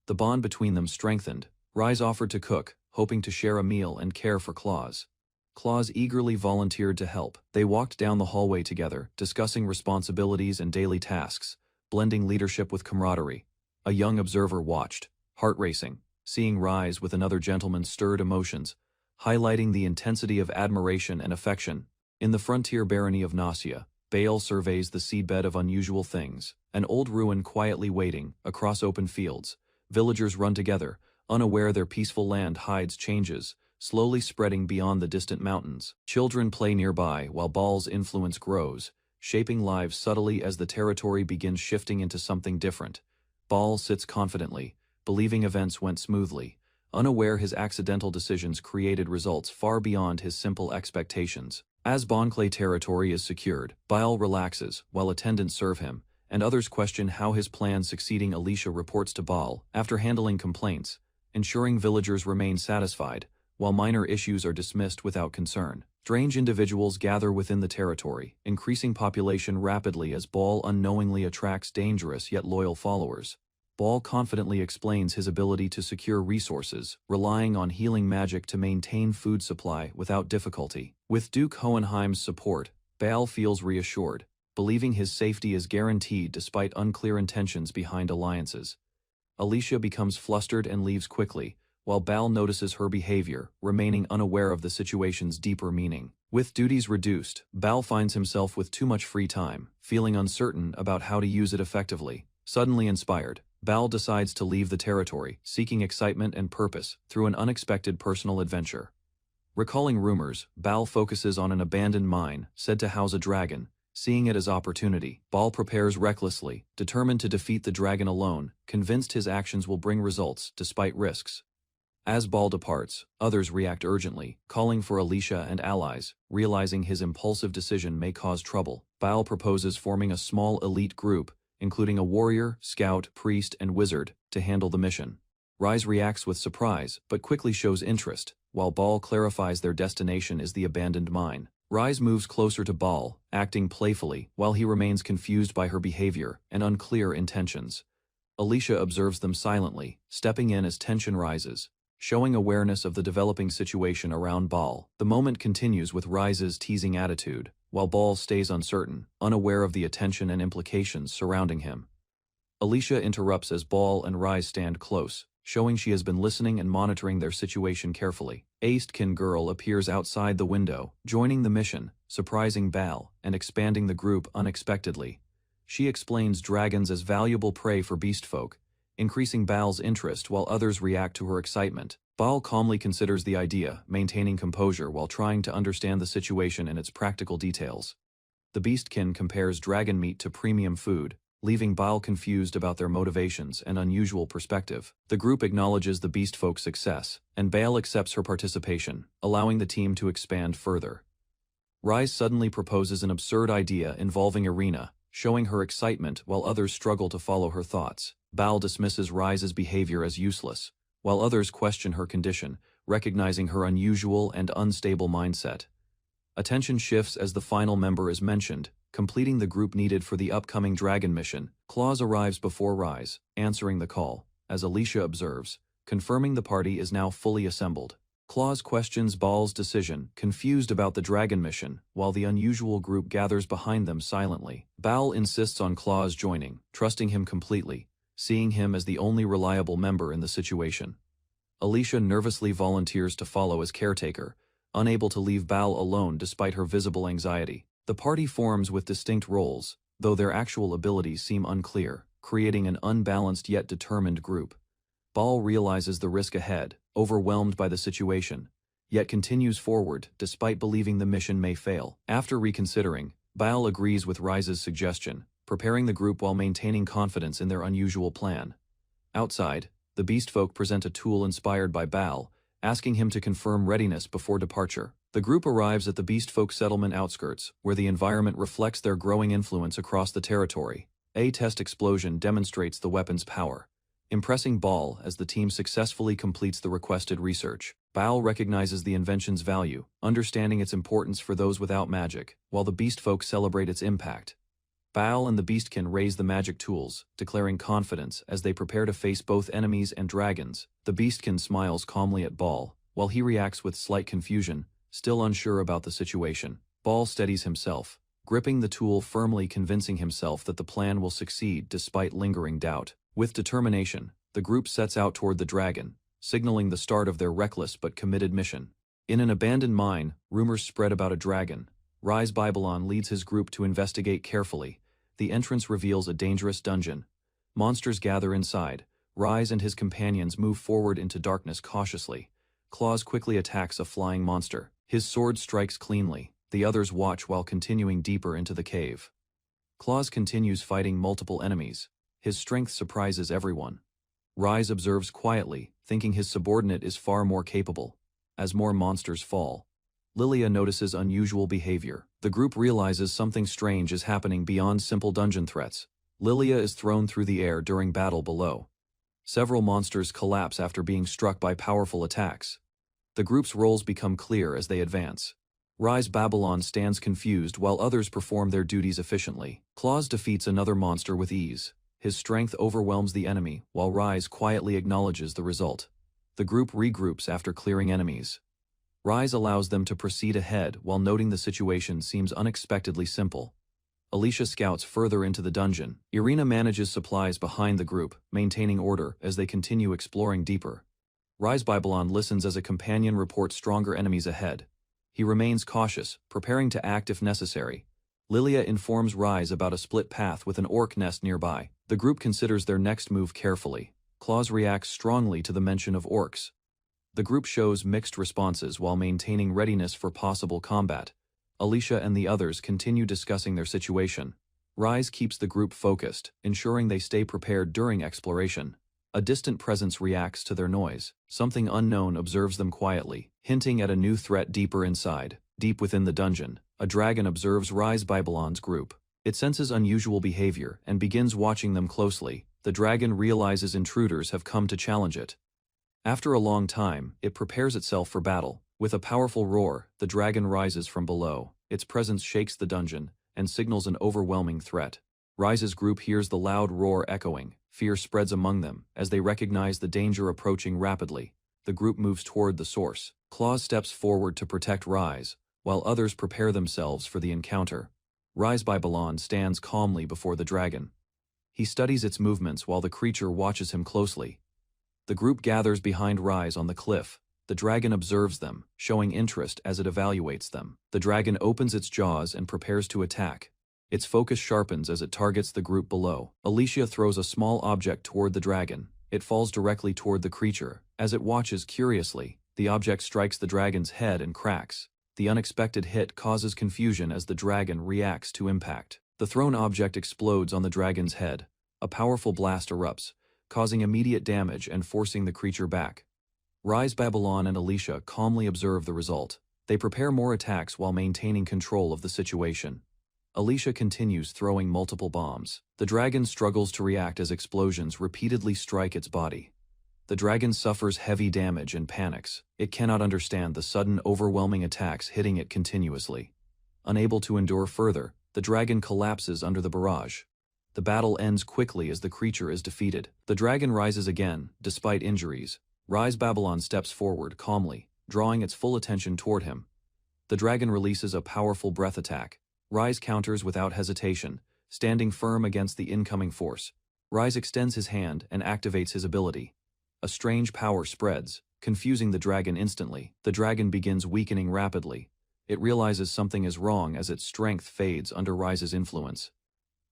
The bond between them strengthened. Rise offered to cook, hoping to share a meal and care for Claus. Claus eagerly volunteered to help. They walked down the hallway together, discussing responsibilities and daily tasks, blending leadership with camaraderie. A young observer watched, heart racing. Seeing Rise with another gentleman stirred emotions, highlighting the intensity of admiration and affection. In the frontier barony of Nausea, Baal surveys the seedbed of unusual things. An old ruin quietly waiting, across open fields. Villagers run together, unaware their peaceful land hides changes, slowly spreading beyond the distant mountains. Children play nearby while Baal's influence grows, shaping lives subtly as the territory begins shifting into something different. Baal sits confidently, believing events went smoothly, unaware his accidental decisions created results far beyond his simple expectations. As Bonclay territory is secured, Baal relaxes while attendants serve him, and others question how his plan succeeding. Alicia reports to Baal after handling complaints, ensuring villagers remain satisfied, while minor issues are dismissed without concern. Strange individuals gather within the territory, increasing population rapidly as Baal unknowingly attracts dangerous yet loyal followers. Baal confidently explains his ability to secure resources, relying on healing magic to maintain food supply without difficulty. With Duke Hohenheim's support, Baal feels reassured, believing his safety is guaranteed despite unclear intentions behind alliances. Alicia becomes flustered and leaves quickly, while Baal notices her behavior, remaining unaware of the situation's deeper meaning. With duties reduced, Baal finds himself with too much free time, feeling uncertain about how to use it effectively. Suddenly inspired, Baal decides to leave the territory, seeking excitement and purpose through an unexpected personal adventure. Recalling rumors, Baal focuses on an abandoned mine, said to house a dragon. Seeing it as opportunity, Baal prepares recklessly, determined to defeat the dragon alone, convinced his actions will bring results despite risks. As Baal departs, others react urgently, calling for Alicia and allies. Realizing his impulsive decision may cause trouble, Baal proposes forming a small elite group, including a warrior, scout, priest, and wizard, to handle the mission. Rise reacts with surprise, but quickly shows interest, while Baal clarifies their destination is the abandoned mine. Rise moves closer to Baal, acting playfully, while he remains confused by her behavior and unclear intentions. Alicia observes them silently, stepping in as tension rises, showing awareness of the developing situation around Baal. The moment continues with Rise's teasing attitude, while Baal stays uncertain, unaware of the attention and implications surrounding him. Alicia interrupts as Baal and Rise stand close, showing she has been listening and monitoring their situation carefully. Aistkin girl appears outside the window, joining the mission, surprising Baal and expanding the group unexpectedly. She explains dragons as valuable prey for beastfolk, increasing Baal's interest while others react to her excitement. Baal calmly considers the idea, maintaining composure while trying to understand the situation and its practical details. The Beastkin compares dragon meat to premium food, leaving Baal confused about their motivations and unusual perspective. The group acknowledges the beastfolk's success, and Baal accepts her participation, allowing the team to expand further. Rise suddenly proposes an absurd idea involving Irina, showing her excitement while others struggle to follow her thoughts. Bal dismisses Rise's behavior as useless, while others question her condition, recognizing her unusual and unstable mindset. Attention shifts as the final member is mentioned, completing the group needed for the upcoming dragon mission. Claus arrives before Rise, answering the call, as Alicia observes, confirming the party is now fully assembled. Claus questions Bal's decision, confused about the dragon mission, while the unusual group gathers behind them silently. Bal insists on Claus joining, trusting him completely, seeing him as the only reliable member in the situation. Alicia nervously volunteers to follow as caretaker, unable to leave Bal alone despite her visible anxiety. The party forms with distinct roles, though their actual abilities seem unclear, creating an unbalanced yet determined group. Bal realizes the risk ahead, overwhelmed by the situation, yet continues forward despite believing the mission may fail. After reconsidering, Bal agrees with Rise's suggestion, preparing the group while maintaining confidence in their unusual plan. Outside, the Beastfolk present a tool inspired by Bal, asking him to confirm readiness before departure. The group arrives at the Beastfolk settlement outskirts, where the environment reflects their growing influence across the territory. A test explosion demonstrates the weapon's power, impressing Bal as the team successfully completes the requested research. Bal recognizes the invention's value, understanding its importance for those without magic, while the Beastfolk celebrate its impact. Bal and the Beastkin raise the magic tools, declaring confidence as they prepare to face both enemies and dragons. The Beastkin smiles calmly at Bal, while he reacts with slight confusion, still unsure about the situation. Bal steadies himself, gripping the tool firmly, convincing himself that the plan will succeed despite lingering doubt. With determination, the group sets out toward the dragon, signaling the start of their reckless but committed mission. In an abandoned mine, rumors spread about a dragon. Rise Babylon leads his group to investigate carefully. The entrance reveals a dangerous dungeon. Monsters gather inside. Rise and his companions move forward into darkness cautiously. Claus quickly attacks a flying monster. His sword strikes cleanly. The others watch while continuing deeper into the cave. Claus continues fighting multiple enemies. His strength surprises everyone. Rise observes quietly, thinking his subordinate is far more capable. As more monsters fall, Lilia notices unusual behavior. The group realizes something strange is happening beyond simple dungeon threats. Lilia is thrown through the air during battle below. Several monsters collapse after being struck by powerful attacks. The group's roles become clear as they advance. Rise Babylon stands confused while others perform their duties efficiently. Claus defeats another monster with ease. His strength overwhelms the enemy, while Rise quietly acknowledges the result. The group regroups after clearing enemies. Rise allows them to proceed ahead while noting the situation seems unexpectedly simple. Alicia scouts further into the dungeon. Irina manages supplies behind the group, maintaining order as they continue exploring deeper. Rise Babylon listens as a companion reports stronger enemies ahead. He remains cautious, preparing to act if necessary. Lilia informs Rise about a split path with an orc nest nearby. The group considers their next move carefully. Claus reacts strongly to the mention of orcs. The group shows mixed responses while maintaining readiness for possible combat. Alicia and the others continue discussing their situation. Rise keeps the group focused, ensuring they stay prepared during exploration. A distant presence reacts to their noise. Something unknown observes them quietly, hinting at a new threat deeper inside. Deep within the dungeon, a dragon observes Rise Babylon's group. It senses unusual behavior and begins watching them closely. The dragon realizes intruders have come to challenge it. After a long time, it prepares itself for battle. With a powerful roar, the dragon rises from below. Its presence shakes the dungeon and signals an overwhelming threat. Rise's group hears the loud roar echoing. Fear spreads among them as they recognize the danger approaching rapidly. The group moves toward the source. Claus steps forward to protect Rise, while others prepare themselves for the encounter. Rise Babylon stands calmly before the dragon. He studies its movements while the creature watches him closely. The group gathers behind Rise on the cliff. The dragon observes them, showing interest as it evaluates them. The dragon opens its jaws and prepares to attack. Its focus sharpens as it targets the group below. Alicia throws a small object toward the dragon. It falls directly toward the creature. As it watches curiously, the object strikes the dragon's head and cracks. The unexpected hit causes confusion as the dragon reacts to impact. The thrown object explodes on the dragon's head. A powerful blast erupts, causing immediate damage and forcing the creature back. Rise Babylon and Alicia calmly observe the result. They prepare more attacks while maintaining control of the situation. Alicia continues throwing multiple bombs. The dragon struggles to react as explosions repeatedly strike its body. The dragon suffers heavy damage and panics. It cannot understand the sudden overwhelming attacks hitting it continuously. Unable to endure further, the dragon collapses under the barrage. The battle ends quickly as the creature is defeated. The dragon rises again, despite injuries. Rise Babylon steps forward calmly, drawing its full attention toward him. The dragon releases a powerful breath attack. Rise counters without hesitation, standing firm against the incoming force. Rise extends his hand and activates his ability. A strange power spreads, confusing the dragon instantly. The dragon begins weakening rapidly. It realizes something is wrong as its strength fades under Rise's influence.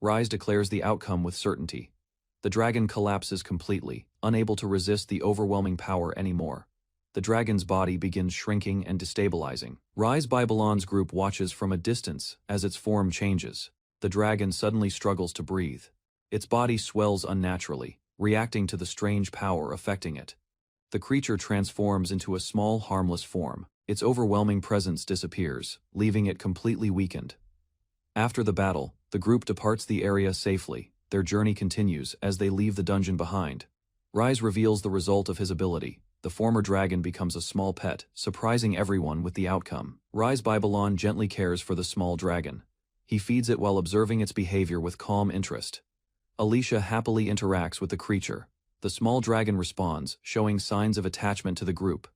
Rise declares the outcome with certainty. The dragon collapses completely, unable to resist the overwhelming power anymore. The dragon's body begins shrinking and destabilizing. Rise Babylon's group watches from a distance as its form changes. The dragon suddenly struggles to breathe. Its body swells unnaturally, reacting to the strange power affecting it. The creature transforms into a small, harmless form. Its overwhelming presence disappears, leaving it completely weakened. After the battle, the group departs the area safely. Their journey continues as they leave the dungeon behind. Rise reveals the result of his ability. The former dragon becomes a small pet, surprising everyone with the outcome. Rise Babylon gently cares for the small dragon. He feeds it while observing its behavior with calm interest. Alicia happily interacts with the creature. The small dragon responds, showing signs of attachment to the group.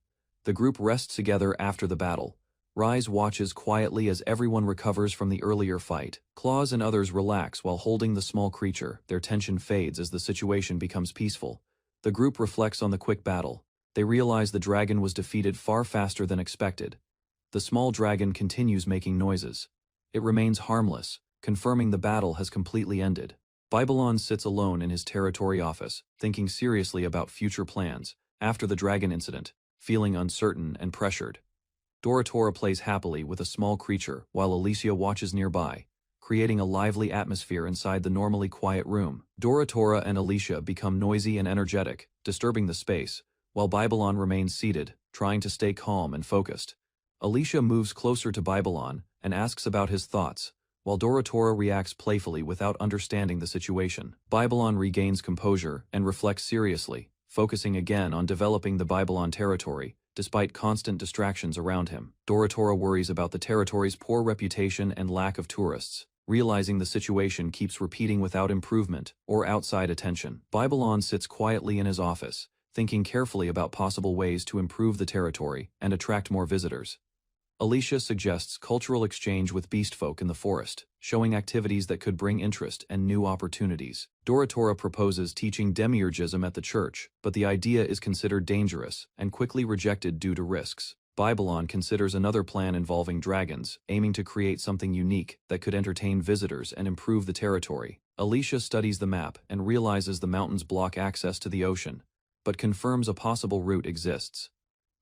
The group rests together after the battle. Rise watches quietly as everyone recovers from the earlier fight. Claws and others relax while holding the small creature. Their tension fades as the situation becomes peaceful. The group reflects on the quick battle. They realize the dragon was defeated far faster than expected. The small dragon continues making noises. It remains harmless, confirming the battle has completely ended. Babylon sits alone in his territory office, thinking seriously about future plans. After the dragon incident, feeling uncertain and pressured. Dorotora plays happily with a small creature while Alicia watches nearby, creating a lively atmosphere inside the normally quiet room. Dorotora and Alicia become noisy and energetic, disturbing the space, while Babylon remains seated, trying to stay calm and focused. Alicia moves closer to Babylon and asks about his thoughts, while Dorotora reacts playfully without understanding the situation. Babylon regains composure and reflects seriously, focusing again on developing the Babylon territory, despite constant distractions around him. Dorotora worries about the territory's poor reputation and lack of tourists, realizing the situation keeps repeating without improvement or outside attention. Babylon sits quietly in his office, thinking carefully about possible ways to improve the territory and attract more visitors. Alicia suggests cultural exchange with beastfolk in the forest, showing activities that could bring interest and new opportunities. Dorotora proposes teaching demiurgism at the church, but the idea is considered dangerous and quickly rejected due to risks. Babylon considers another plan involving dragons, aiming to create something unique that could entertain visitors and improve the territory. Alicia studies the map and realizes the mountains block access to the ocean, but confirms a possible route exists.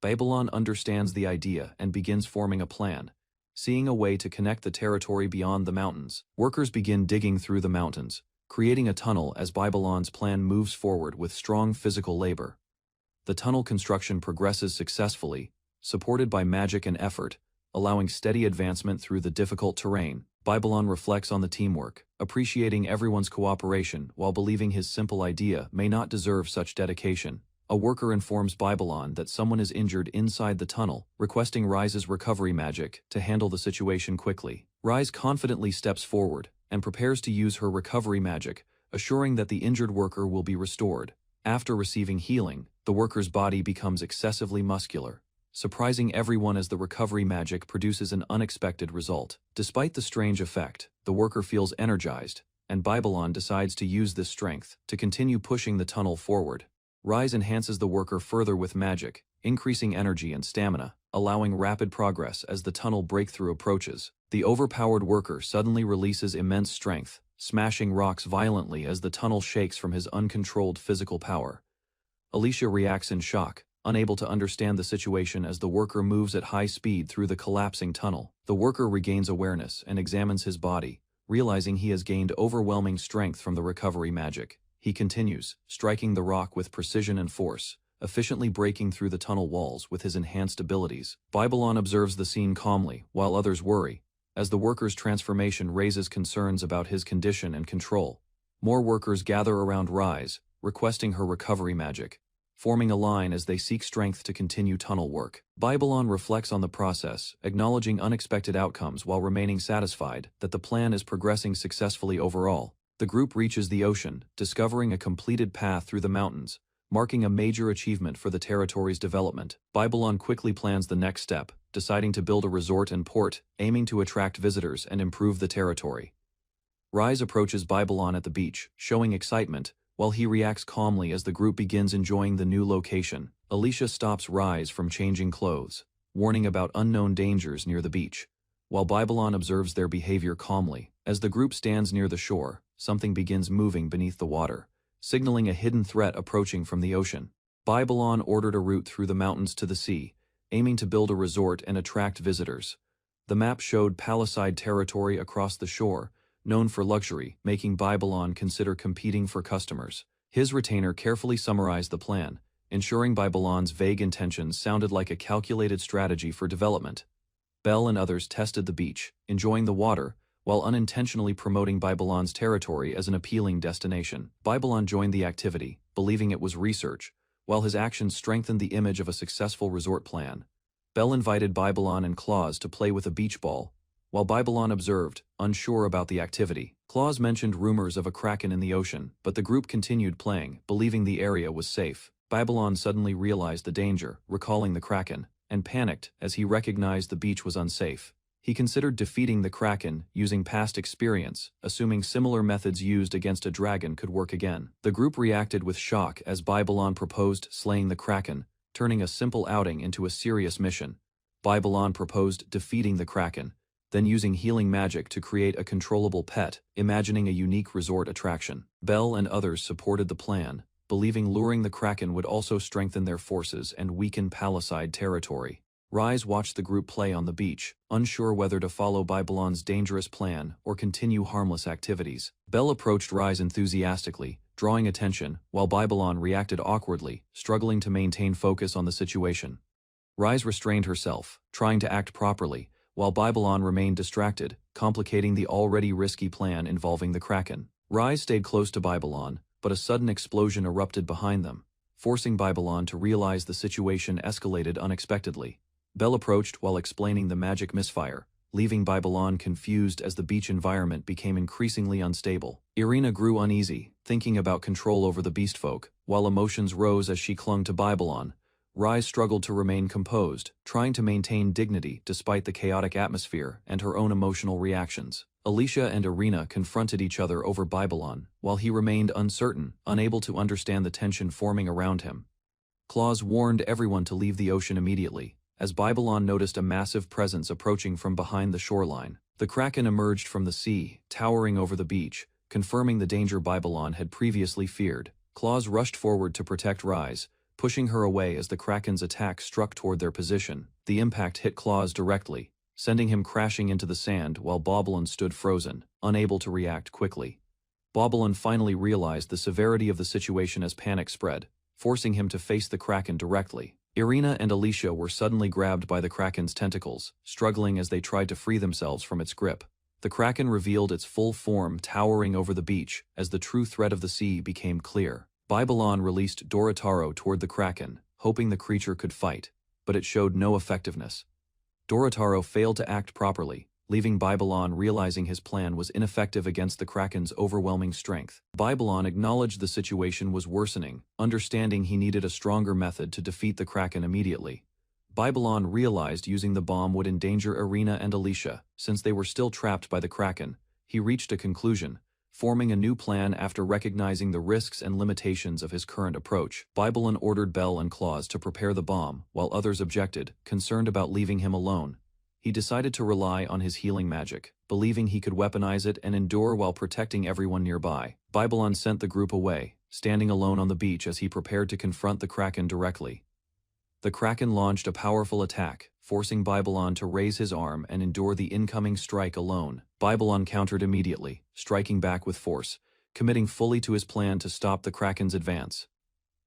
Babylon understands the idea and begins forming a plan, seeing a way to connect the territory beyond the mountains. Workers begin digging through the mountains, creating a tunnel as Babylon's plan moves forward with strong physical labor. The tunnel construction progresses successfully, supported by magic and effort, allowing steady advancement through the difficult terrain. Babylon reflects on the teamwork, appreciating everyone's cooperation while believing his simple idea may not deserve such dedication. A worker informs Babylon that someone is injured inside the tunnel, requesting Rise's recovery magic to handle the situation quickly. Rise confidently steps forward and prepares to use her recovery magic, assuring that the injured worker will be restored. After receiving healing, the worker's body becomes excessively muscular, surprising everyone as the recovery magic produces an unexpected result. Despite the strange effect, the worker feels energized, and Babylon decides to use this strength to continue pushing the tunnel forward. Rise enhances the worker further with magic, increasing energy and stamina, allowing rapid progress as the tunnel breakthrough approaches. The overpowered worker suddenly releases immense strength, smashing rocks violently as the tunnel shakes from his uncontrolled physical power. Alicia reacts in shock, unable to understand the situation as the worker moves at high speed through the collapsing tunnel. The worker regains awareness and examines his body, realizing he has gained overwhelming strength from the recovery magic. He continues, striking the rock with precision and force, efficiently breaking through the tunnel walls with his enhanced abilities. Babylon observes the scene calmly, while others worry, as the worker's transformation raises concerns about his condition and control. More workers gather around Rise, requesting her recovery magic, forming a line as they seek strength to continue tunnel work. Babylon reflects on the process, acknowledging unexpected outcomes while remaining satisfied that the plan is progressing successfully overall. The group reaches the ocean, discovering a completed path through the mountains, marking a major achievement for the territory's development. Babylon quickly plans the next step, deciding to build a resort and port, aiming to attract visitors and improve the territory. Rise approaches Babylon at the beach, showing excitement, while he reacts calmly as the group begins enjoying the new location. Alicia stops Rise from changing clothes, warning about unknown dangers near the beach, while Babylon observes their behavior calmly. As the group stands near the shore, something begins moving beneath the water, signaling a hidden threat approaching from the ocean. Babylon ordered a route through the mountains to the sea, aiming to build a resort and attract visitors. The map showed Palisade territory across the shore, known for luxury, making Babylon consider competing for customers. His retainer carefully summarized the plan, ensuring Babylon's vague intentions sounded like a calculated strategy for development. Belle and others tested the beach, enjoying the water, while unintentionally promoting Babylon's territory as an appealing destination. Babylon joined the activity, believing it was research, while his actions strengthened the image of a successful resort plan. Belle invited Babylon and Claus to play with a beach ball, while Babylon observed, unsure about the activity. Claus mentioned rumors of a kraken in the ocean, but the group continued playing, believing the area was safe. Babylon suddenly realized the danger, recalling the kraken, and panicked as he recognized the beach was unsafe. He considered defeating the kraken using past experience, assuming similar methods used against a dragon could work again. The group reacted with shock as Babylon proposed slaying the kraken, turning a simple outing into a serious mission. Babylon proposed defeating the kraken, then using healing magic to create a controllable pet, imagining a unique resort attraction. Belle and others supported the plan, believing luring the kraken would also strengthen their forces and weaken Palisade territory. Rise watched the group play on the beach, unsure whether to follow Babylon's dangerous plan or continue harmless activities. Belle approached Rise enthusiastically, drawing attention, while Babylon reacted awkwardly, struggling to maintain focus on the situation. Rise restrained herself, trying to act properly, while Babylon remained distracted, complicating the already risky plan involving the kraken. Rise stayed close to Babylon, but a sudden explosion erupted behind them, forcing Babylon to realize the situation escalated unexpectedly. Belle approached while explaining the magic misfire, leaving Babylon confused as the beach environment became increasingly unstable. Irina grew uneasy, thinking about control over the beastfolk, while emotions rose as she clung to Babylon. Rise struggled to remain composed, trying to maintain dignity despite the chaotic atmosphere and her own emotional reactions. Alicia and Irina confronted each other over Babylon, while he remained uncertain, unable to understand the tension forming around him. Claus warned everyone to leave the ocean immediately, as Babylon noticed a massive presence approaching from behind the shoreline. The kraken emerged from the sea, towering over the beach, confirming the danger Babylon had previously feared. Claus rushed forward to protect Rise, pushing her away as the kraken's attack struck toward their position. The impact hit Claus directly, sending him crashing into the sand while Babylon stood frozen, unable to react quickly. Babylon finally realized the severity of the situation as panic spread, forcing him to face the kraken directly. Irina and Alicia were suddenly grabbed by the kraken's tentacles, struggling as they tried to free themselves from its grip. The kraken revealed its full form towering over the beach as the true threat of the sea became clear. Babylon released Dorotaro toward the kraken, hoping the creature could fight, but it showed no effectiveness. Dorotaro failed to act properly, leaving Babylon realizing his plan was ineffective against the kraken's overwhelming strength. Babylon acknowledged the situation was worsening, understanding he needed a stronger method to defeat the kraken immediately. Babylon realized using the bomb would endanger Irina and Alicia, since they were still trapped by the kraken. He reached a conclusion, forming a new plan after recognizing the risks and limitations of his current approach. Babylon ordered Belle and Claus to prepare the bomb, while others objected, concerned about leaving him alone. He decided to rely on his healing magic, believing he could weaponize it and endure while protecting everyone nearby. Babylon sent the group away, standing alone on the beach as he prepared to confront the kraken directly. The kraken launched a powerful attack, forcing Babylon to raise his arm and endure the incoming strike alone. Babylon countered immediately, striking back with force, committing fully to his plan to stop the kraken's advance.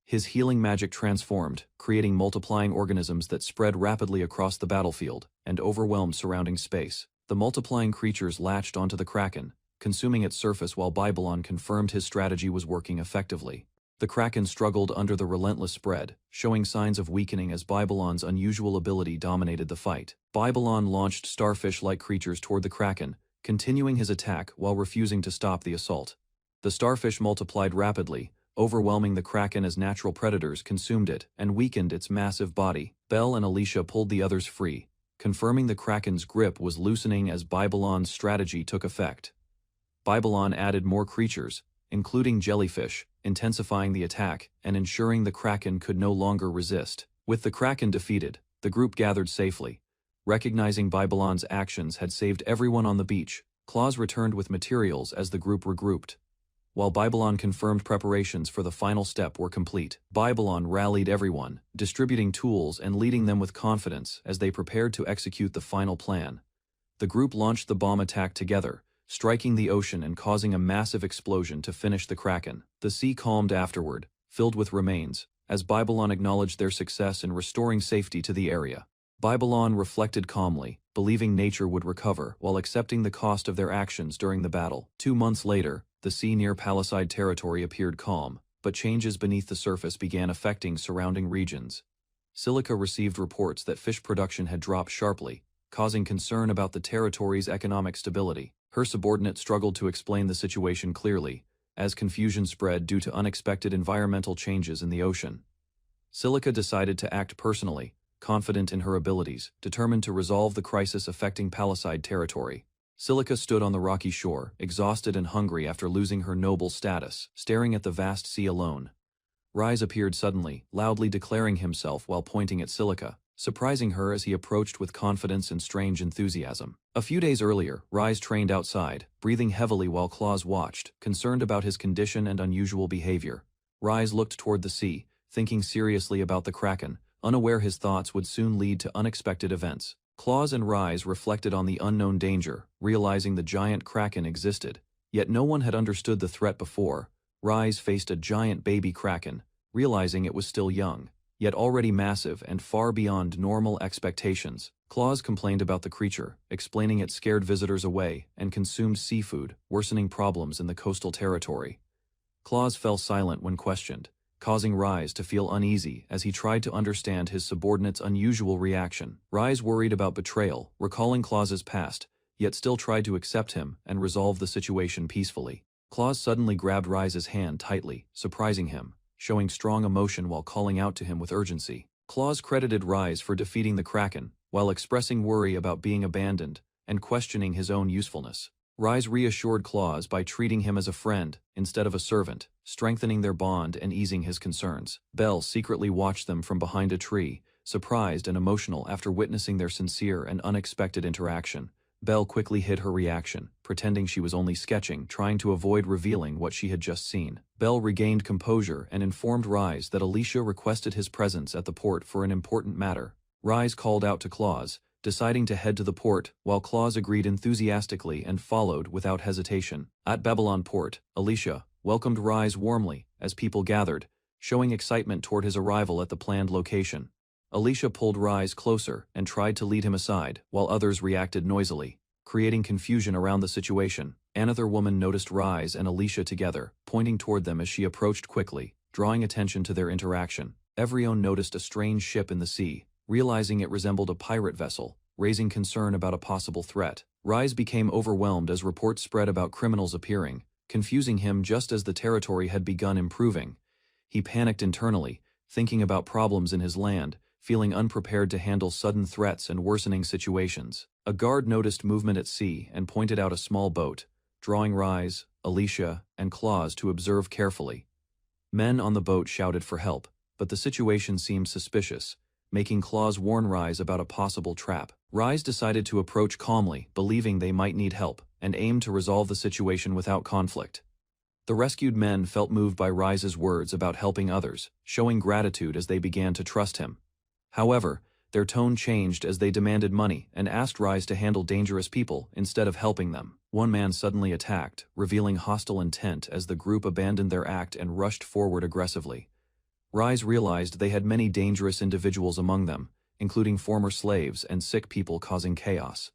His healing magic transformed, creating multiplying organisms that spread rapidly across the battlefield and overwhelmed surrounding space. The multiplying creatures latched onto the kraken, consuming its surface while Babylon confirmed his strategy was working effectively. The kraken struggled under the relentless spread, showing signs of weakening as Babylon's unusual ability dominated the fight. Babylon launched starfish-like creatures toward the kraken, continuing his attack while refusing to stop the assault. The starfish multiplied rapidly, overwhelming the kraken as natural predators consumed it and weakened its massive body. Belle and Alicia pulled the others free, confirming the kraken's grip was loosening as Babylon's strategy took effect. Babylon added more creatures, including jellyfish, intensifying the attack and ensuring the kraken could no longer resist. With the kraken defeated, the group gathered safely. Recognizing Babylon's actions had saved everyone on the beach, Claus returned with materials as the group regrouped. While Babylon confirmed preparations for the final step were complete, Babylon rallied everyone, distributing tools and leading them with confidence as they prepared to execute the final plan. The group launched the bomb attack together, striking the ocean and causing a massive explosion to finish the kraken. The sea calmed afterward, filled with remains, as Babylon acknowledged their success in restoring safety to the area. Babylon reflected calmly, believing nature would recover while accepting the cost of their actions during the battle. 2 months later, the sea near Palisade territory appeared calm, but changes beneath the surface began affecting surrounding regions. Silica received reports that fish production had dropped sharply, causing concern about the territory's economic stability. Her subordinate struggled to explain the situation clearly, as confusion spread due to unexpected environmental changes in the ocean. Silica decided to act personally, confident in her abilities, determined to resolve the crisis affecting Palisade territory. Silica stood on the rocky shore, exhausted and hungry after losing her noble status, staring at the vast sea alone. Rise appeared suddenly, loudly declaring himself while pointing at Silica, surprising her as he approached with confidence and strange enthusiasm. A few days earlier, Rise trained outside, breathing heavily while Claus watched, concerned about his condition and unusual behavior. Rise looked toward the sea, thinking seriously about the kraken, unaware his thoughts would soon lead to unexpected events. Claus and Rise reflected on the unknown danger, realizing the giant kraken existed. Yet no one had understood the threat before. Rise faced a giant baby kraken, realizing it was still young, yet already massive and far beyond normal expectations. Claus complained about the creature, explaining it scared visitors away and consumed seafood, worsening problems in the coastal territory. Claus fell silent when questioned, causing Rise to feel uneasy as he tried to understand his subordinate's unusual reaction. Rise worried about betrayal, recalling Claus's past, yet still tried to accept him and resolve the situation peacefully. Claus suddenly grabbed Rise's hand tightly, surprising him, showing strong emotion while calling out to him with urgency. Claus credited Rise for defeating the kraken, while expressing worry about being abandoned and questioning his own usefulness. Rise reassured Claus by treating him as a friend instead of a servant, strengthening their bond and easing his concerns. Belle secretly watched them from behind a tree, surprised and emotional after witnessing their sincere and unexpected interaction. Belle quickly hid her reaction, pretending she was only sketching, trying to avoid revealing what she had just seen. Belle regained composure and informed Rise that Alicia requested his presence at the port for an important matter. Rise called out to Claus, deciding to head to the port, while Claus agreed enthusiastically and followed without hesitation. At Babylon Port, Alicia welcomed Rise warmly as people gathered, showing excitement toward his arrival at the planned location. Alicia pulled Rise closer and tried to lead him aside, while others reacted noisily, creating confusion around the situation. Another woman noticed Rise and Alicia together, pointing toward them as she approached quickly, drawing attention to their interaction. Everyone noticed a strange ship in the sea, realizing it resembled a pirate vessel, raising concern about a possible threat. Rise became overwhelmed as reports spread about criminals appearing, confusing him just as the territory had begun improving. He panicked internally, thinking about problems in his land, feeling unprepared to handle sudden threats and worsening situations. A guard noticed movement at sea and pointed out a small boat, drawing Rise, Alicia, and Claus to observe carefully. Men on the boat shouted for help, but the situation seemed suspicious, making Claus warn Rise about a possible trap. Rise decided to approach calmly, believing they might need help, and aimed to resolve the situation without conflict. The rescued men felt moved by Rise's words about helping others, showing gratitude as they began to trust him. However, their tone changed as they demanded money and asked Rise to handle dangerous people instead of helping them. One man suddenly attacked, revealing hostile intent as the group abandoned their act and rushed forward aggressively. Rise realized they had many dangerous individuals among them, including former slaves and sick people causing chaos.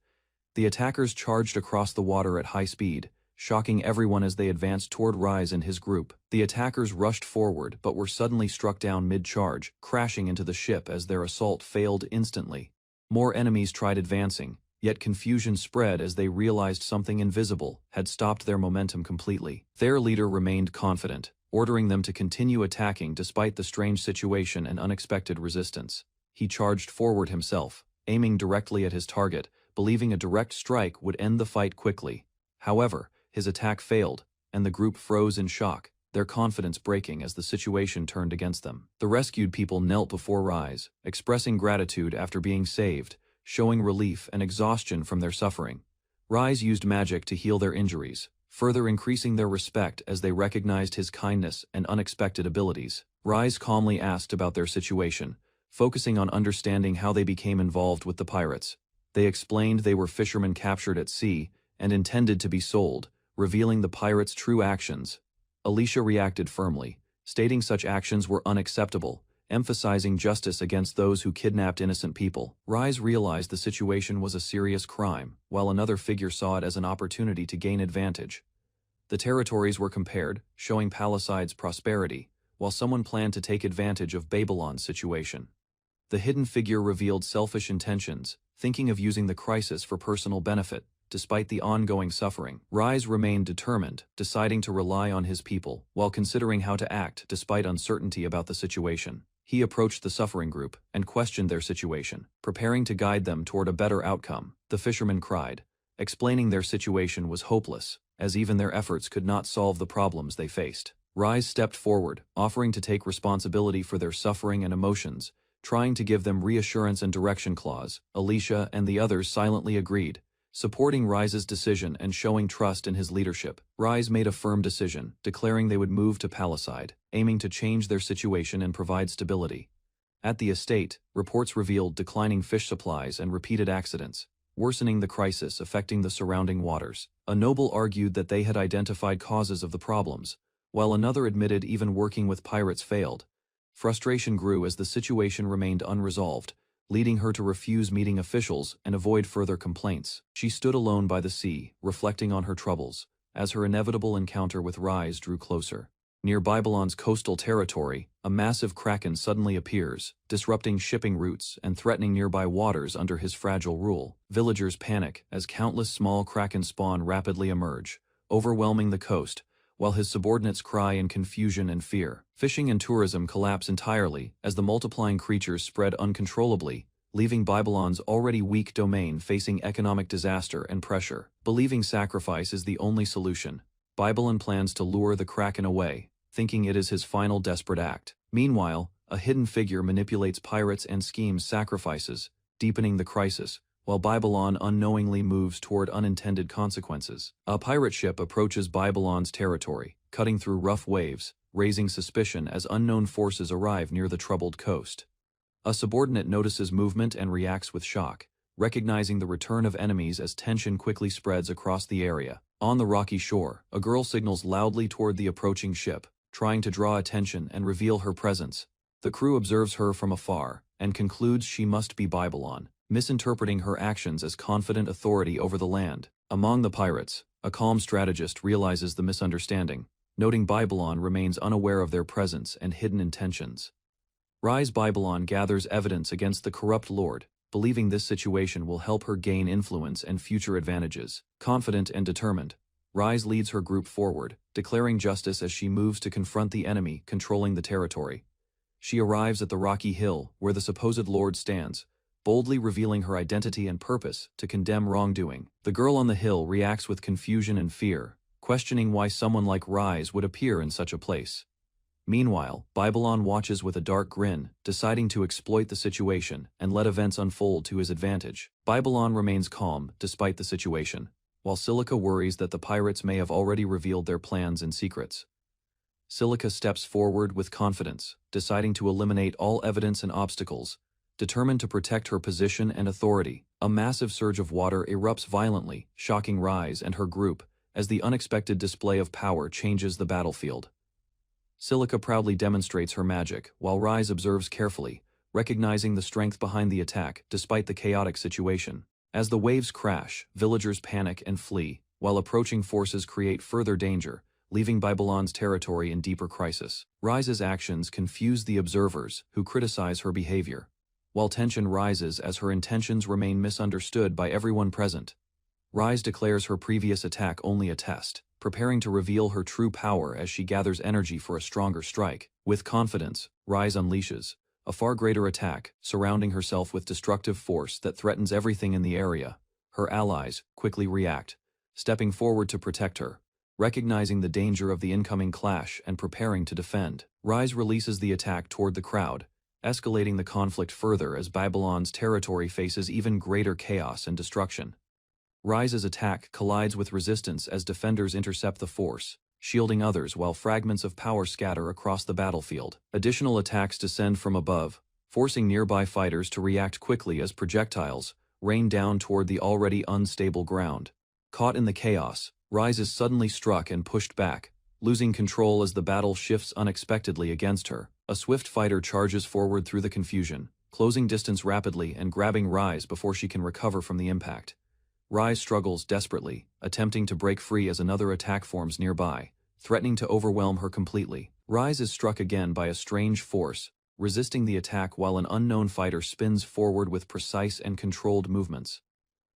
The attackers charged across the water at high speed, shocking everyone as they advanced toward Rise and his group. The attackers rushed forward but were suddenly struck down mid-charge, crashing into the ship as their assault failed instantly. More enemies tried advancing, yet confusion spread as they realized something invisible had stopped their momentum completely. Their leader remained confident, ordering them to continue attacking despite the strange situation and unexpected resistance. He charged forward himself, aiming directly at his target, believing a direct strike would end the fight quickly. However, his attack failed, and the group froze in shock, their confidence breaking as the situation turned against them. The rescued people knelt before Rise, expressing gratitude after being saved, showing relief and exhaustion from their suffering. Rise used magic to heal their injuries, further increasing their respect as they recognized his kindness and unexpected abilities. Rise calmly asked about their situation, focusing on understanding how they became involved with the pirates. They explained they were fishermen captured at sea and intended to be sold, revealing the pirates' true actions. Alicia reacted firmly, stating such actions were unacceptable, emphasizing justice against those who kidnapped innocent people. Rise realized the situation was a serious crime, while another figure saw it as an opportunity to gain advantage. The territories were compared, showing Palicide's prosperity, while someone planned to take advantage of Babylon's situation. The hidden figure revealed selfish intentions, thinking of using the crisis for personal benefit. Despite the ongoing suffering, Rise remained determined, deciding to rely on his people, while considering how to act despite uncertainty about the situation. He approached the suffering group and questioned their situation, preparing to guide them toward a better outcome. The fishermen cried, explaining their situation was hopeless, as even their efforts could not solve the problems they faced. Rise stepped forward, offering to take responsibility for their suffering and emotions, trying to give them reassurance and direction. Alicia and the others silently agreed, supporting Rise's decision and showing trust in his leadership. Rise made a firm decision, declaring they would move to Palicide, aiming to change their situation and provide stability. At the estate, reports revealed declining fish supplies and repeated accidents, worsening the crisis affecting the surrounding waters. A noble argued that they had identified causes of the problems, while another admitted even working with pirates failed. Frustration grew as the situation remained unresolved, leading her to refuse meeting officials and avoid further complaints. She stood alone by the sea, reflecting on her troubles, as her inevitable encounter with Rise drew closer. Near Babylon's coastal territory, a massive kraken suddenly appears, disrupting shipping routes and threatening nearby waters under his fragile rule. Villagers panic as countless small kraken spawn rapidly emerge, overwhelming the coast, while his subordinates cry in confusion and fear. Fishing and tourism collapse entirely as the multiplying creatures spread uncontrollably, leaving Babylon's already weak domain facing economic disaster and pressure. Believing sacrifice is the only solution, Babylon plans to lure the Kraken away, thinking it is his final desperate act. Meanwhile, a hidden figure manipulates pirates and schemes sacrifices, deepening the crisis, while Babylon unknowingly moves toward unintended consequences. A pirate ship approaches Babylon's territory, cutting through rough waves, raising suspicion as unknown forces arrive near the troubled coast. A subordinate notices movement and reacts with shock, recognizing the return of enemies as tension quickly spreads across the area. On the rocky shore, a girl signals loudly toward the approaching ship, trying to draw attention and reveal her presence. The crew observes her from afar and concludes she must be Babylon, misinterpreting her actions as confident authority over the land. Among the pirates, a calm strategist realizes the misunderstanding, noting Babylon remains unaware of their presence and hidden intentions. Rise Babylon gathers evidence against the corrupt lord, believing this situation will help her gain influence and future advantages. Confident and determined, Rise leads her group forward, declaring justice as she moves to confront the enemy controlling the territory. She arrives at the rocky hill where the supposed lord stands, boldly revealing her identity and purpose to condemn wrongdoing. The girl on the hill reacts with confusion and fear, questioning why someone like Rise would appear in such a place. Meanwhile, Babylon watches with a dark grin, deciding to exploit the situation and let events unfold to his advantage. Babylon remains calm despite the situation, while Silica worries that the pirates may have already revealed their plans and secrets. Silica steps forward with confidence, deciding to eliminate all evidence and obstacles, determined to protect her position and authority. A massive surge of water erupts violently, shocking Rise and her group, as the unexpected display of power changes the battlefield. Silica proudly demonstrates her magic, while Rise observes carefully, recognizing the strength behind the attack despite the chaotic situation. As the waves crash, villagers panic and flee, while approaching forces create further danger, leaving Babylon's territory in deeper crisis. Rise's actions confuse the observers, who criticize her behavior, while tension rises as her intentions remain misunderstood by everyone present. Rise declares her previous attack only a test, preparing to reveal her true power as she gathers energy for a stronger strike. With confidence, Rise unleashes a far greater attack, surrounding herself with destructive force that threatens everything in the area. Her allies quickly react, stepping forward to protect her, recognizing the danger of the incoming clash and preparing to defend. Rise releases the attack toward the crowd, escalating the conflict further as Babylon's territory faces even greater chaos and destruction. Rise's attack collides with resistance as defenders intercept the force, shielding others while fragments of power scatter across the battlefield. Additional attacks descend from above, forcing nearby fighters to react quickly as projectiles rain down toward the already unstable ground. Caught in the chaos, Rise is suddenly struck and pushed back, losing control as the battle shifts unexpectedly against her. A swift fighter charges forward through the confusion, closing distance rapidly and grabbing Rise before she can recover from the impact. Rise struggles desperately, attempting to break free as another attack forms nearby, threatening to overwhelm her completely. Rise is struck again by a strange force, resisting the attack while an unknown fighter spins forward with precise and controlled movements.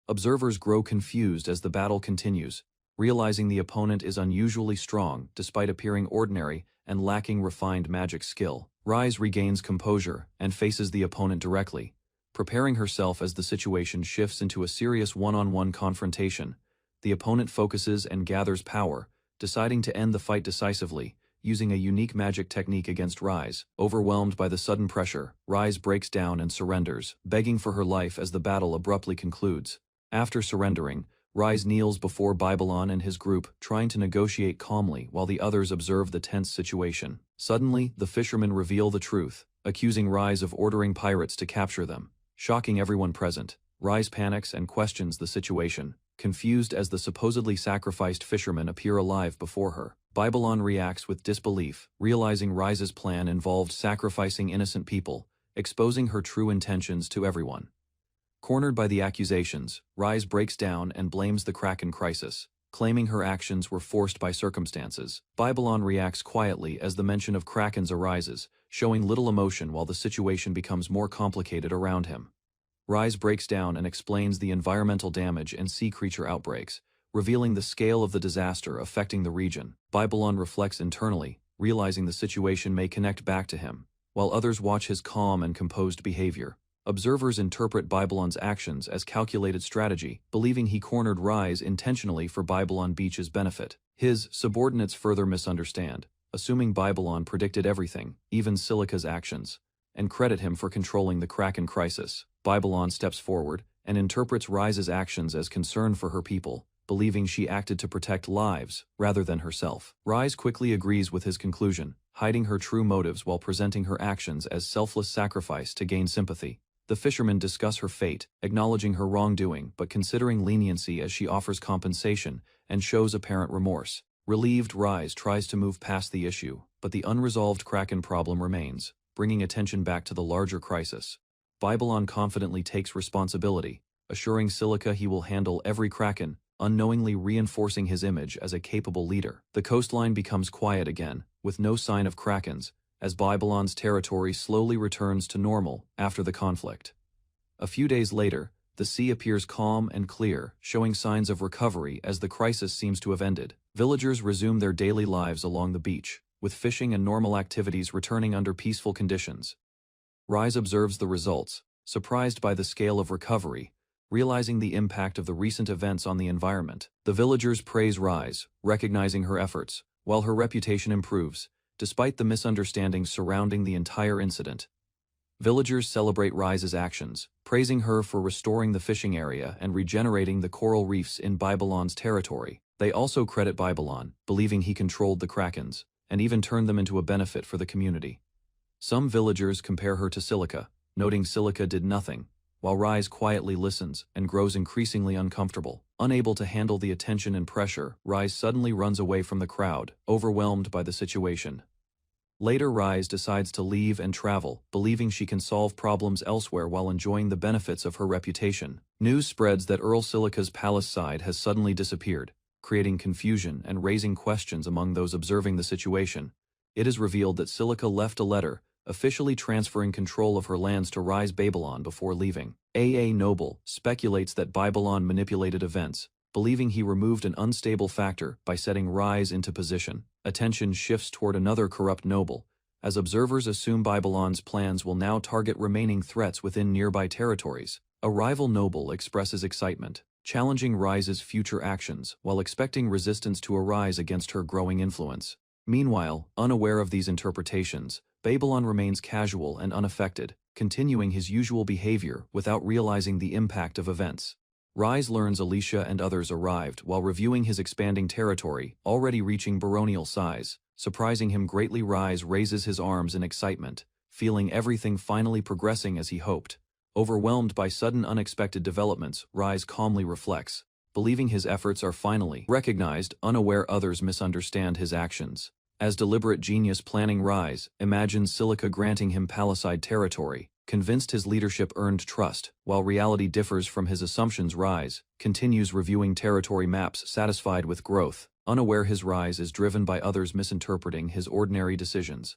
Observers grow confused as the battle continues, realizing the opponent is unusually strong despite appearing ordinary and lacking refined magic skill. Rise regains composure and faces the opponent directly, preparing herself as the situation shifts into a serious one-on-one confrontation. The opponent focuses and gathers power, deciding to end the fight decisively, using a unique magic technique against Rise. Overwhelmed by the sudden pressure, Rise breaks down and surrenders, begging for her life as the battle abruptly concludes. After surrendering, Rise kneels before Babylon and his group, trying to negotiate calmly while the others observe the tense situation. Suddenly, the fishermen reveal the truth, accusing Rise of ordering pirates to capture them. Shocking everyone present, Rise panics and questions the situation, confused as the supposedly sacrificed fishermen appear alive before her. Babylon reacts with disbelief, realizing Rise's plan involved sacrificing innocent people, exposing her true intentions to everyone. Cornered by the accusations, Rise breaks down and blames the Kraken crisis, claiming her actions were forced by circumstances. Babylon reacts quietly as the mention of Krakens arises, showing little emotion while the situation becomes more complicated around him. Rise breaks down and explains the environmental damage and sea creature outbreaks, revealing the scale of the disaster affecting the region. Babylon reflects internally, realizing the situation may connect back to him, while others watch his calm and composed behavior. Observers interpret Babylon's actions as calculated strategy, believing he cornered Rise intentionally for Babylon Beach's benefit. His subordinates further misunderstand, assuming Babylon predicted everything, even Silica's actions, and credit him for controlling the Kraken crisis. Babylon steps forward and interprets Rise's actions as concern for her people, believing she acted to protect lives rather than herself. Rise quickly agrees with his conclusion, hiding her true motives while presenting her actions as selfless sacrifice to gain sympathy. The fishermen discuss her fate, acknowledging her wrongdoing but considering leniency as she offers compensation and shows apparent remorse. Relieved, Rise tries to move past the issue, but the unresolved Kraken problem remains, bringing attention back to the larger crisis. Babylon confidently takes responsibility, assuring Silica he will handle every Kraken, unknowingly reinforcing his image as a capable leader. The coastline becomes quiet again, with no sign of Krakens, as Babylon's territory slowly returns to normal after the conflict. A few days later, the sea appears calm and clear, showing signs of recovery as the crisis seems to have ended. Villagers resume their daily lives along the beach, with fishing and normal activities returning under peaceful conditions. Rise observes the results, surprised by the scale of recovery, realizing the impact of the recent events on the environment. The villagers praise Rise, recognizing her efforts, while her reputation improves, despite the misunderstandings surrounding the entire incident. Villagers celebrate Rise's actions, praising her for restoring the fishing area and regenerating the coral reefs in Babylon's territory. They also credit Babylon, believing he controlled the Krakens, and even turned them into a benefit for the community. Some villagers compare her to Silica, noting Silica did nothing, while Rise quietly listens and grows increasingly uncomfortable. Unable to handle the attention and pressure, Rise suddenly runs away from the crowd, overwhelmed by the situation. Later Rise decides to leave and travel, believing she can solve problems elsewhere while enjoying the benefits of her reputation. News spreads that Earl Silica's palace side has suddenly disappeared, creating confusion and raising questions among those observing the situation. It is revealed that Silica left a letter, officially transferring control of her lands to Rise Babylon before leaving. A Noble speculates that Babylon manipulated events, believing he removed an unstable factor by setting Rise into position. Attention shifts toward another corrupt noble, as observers assume Babylon's plans will now target remaining threats within nearby territories. A rival noble expresses excitement, challenging Rise's future actions while expecting resistance to arise against her growing influence. Meanwhile, unaware of these interpretations, Babylon remains casual and unaffected, continuing his usual behavior without realizing the impact of events. Rise learns Alicia and others arrived while reviewing his expanding territory, already reaching baronial size. Surprising him greatly, Rise raises his arms in excitement, feeling everything finally progressing as he hoped. Overwhelmed by sudden unexpected developments, Rise calmly reflects, believing his efforts are finally recognized, unaware others misunderstand his actions. As deliberate genius planning, Rise imagines Silica granting him palisade territory, convinced his leadership earned trust. While reality differs from his assumptions, Rise continues reviewing territory maps, satisfied with growth, unaware his rise is driven by others misinterpreting his ordinary decisions.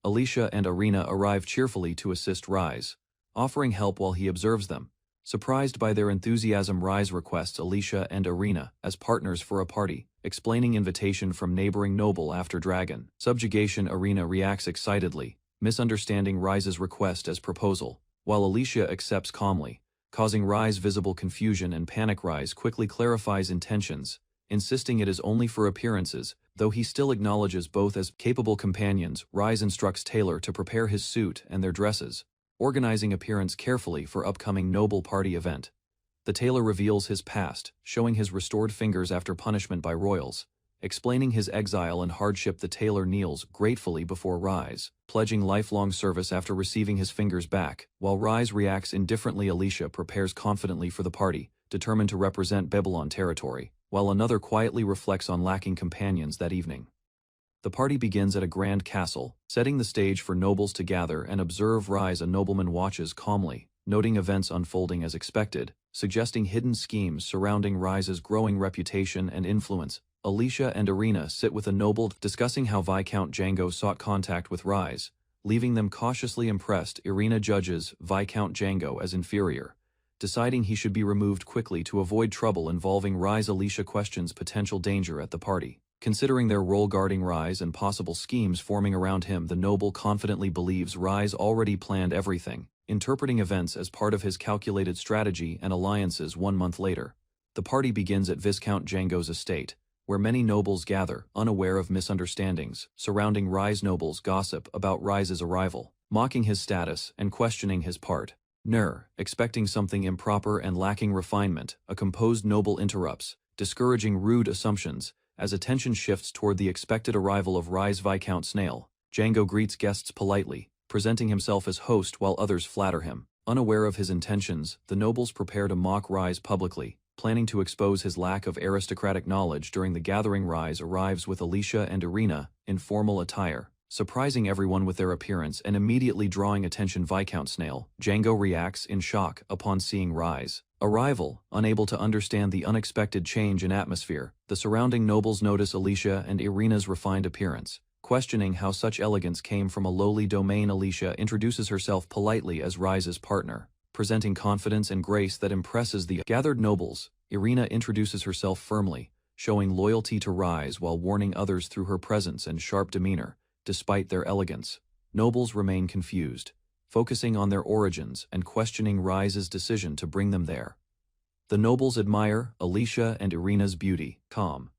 Alicia and Irina arrive cheerfully to assist Rise, offering help while he observes them. Surprised by their enthusiasm, Rise requests Alicia and Irina as partners for a party, explaining invitation from neighboring noble after dragon subjugation. Irina reacts excitedly, misunderstanding Rise's request as proposal, while Alicia accepts calmly, causing Rise visible confusion and panic. Rise quickly clarifies intentions, insisting it is only for appearances, though he still acknowledges both as capable companions. Rise instructs Taylor to prepare his suit and their dresses, organizing appearance carefully for upcoming noble party event. The tailor reveals his past, showing his restored fingers after punishment by royals. Explaining his exile and hardship, the tailor kneels gratefully before Rise, pledging lifelong service after receiving his fingers back. While Rise reacts indifferently, Alicia prepares confidently for the party, determined to represent Babylon territory, while another quietly reflects on lacking companions that evening. The party begins at a grand castle, setting the stage for nobles to gather and observe Rise. A nobleman watches calmly, noting events unfolding as expected, suggesting hidden schemes surrounding Rise's growing reputation and influence. Alicia and Irina sit with a noble, discussing how Viscount Django sought contact with Rise, leaving them cautiously impressed. Irina judges Viscount Django as inferior, deciding he should be removed quickly to avoid trouble involving Rise. Alicia questions potential danger at the party. Considering their role guarding Rise and possible schemes forming around him, the noble confidently believes Rise already planned everything, interpreting events as part of his calculated strategy and alliances. 1 month later, the party begins at Viscount Django's estate, where many nobles gather, unaware of misunderstandings surrounding Rise. Nobles gossip about Rise's arrival, mocking his status and questioning his part. Expecting something improper and lacking refinement, a composed noble interrupts, discouraging rude assumptions. As attention shifts toward the expected arrival of Rise Viscount Snail, Django greets guests politely, presenting himself as host while others flatter him. Unaware of his intentions, the nobles prepare to mock Rise publicly, planning to expose his lack of aristocratic knowledge. During the gathering, Rise arrives with Alicia and Irina in formal attire, surprising everyone with their appearance and immediately drawing attention. Viscount Snail, Django reacts in shock upon seeing Rise arrival, unable to understand the unexpected change in atmosphere. The surrounding nobles notice Alicia and Irina's refined appearance, questioning how such elegance came from a lowly domain. Alicia introduces herself politely as Rise's partner, presenting confidence and grace that impresses the gathered nobles. Irina introduces herself firmly, showing loyalty to Rise while warning others through her presence and sharp demeanor. Despite their elegance, nobles remain confused, focusing on their origins and questioning Rise's decision to bring them there. The nobles admire Alicia and Irina's beauty,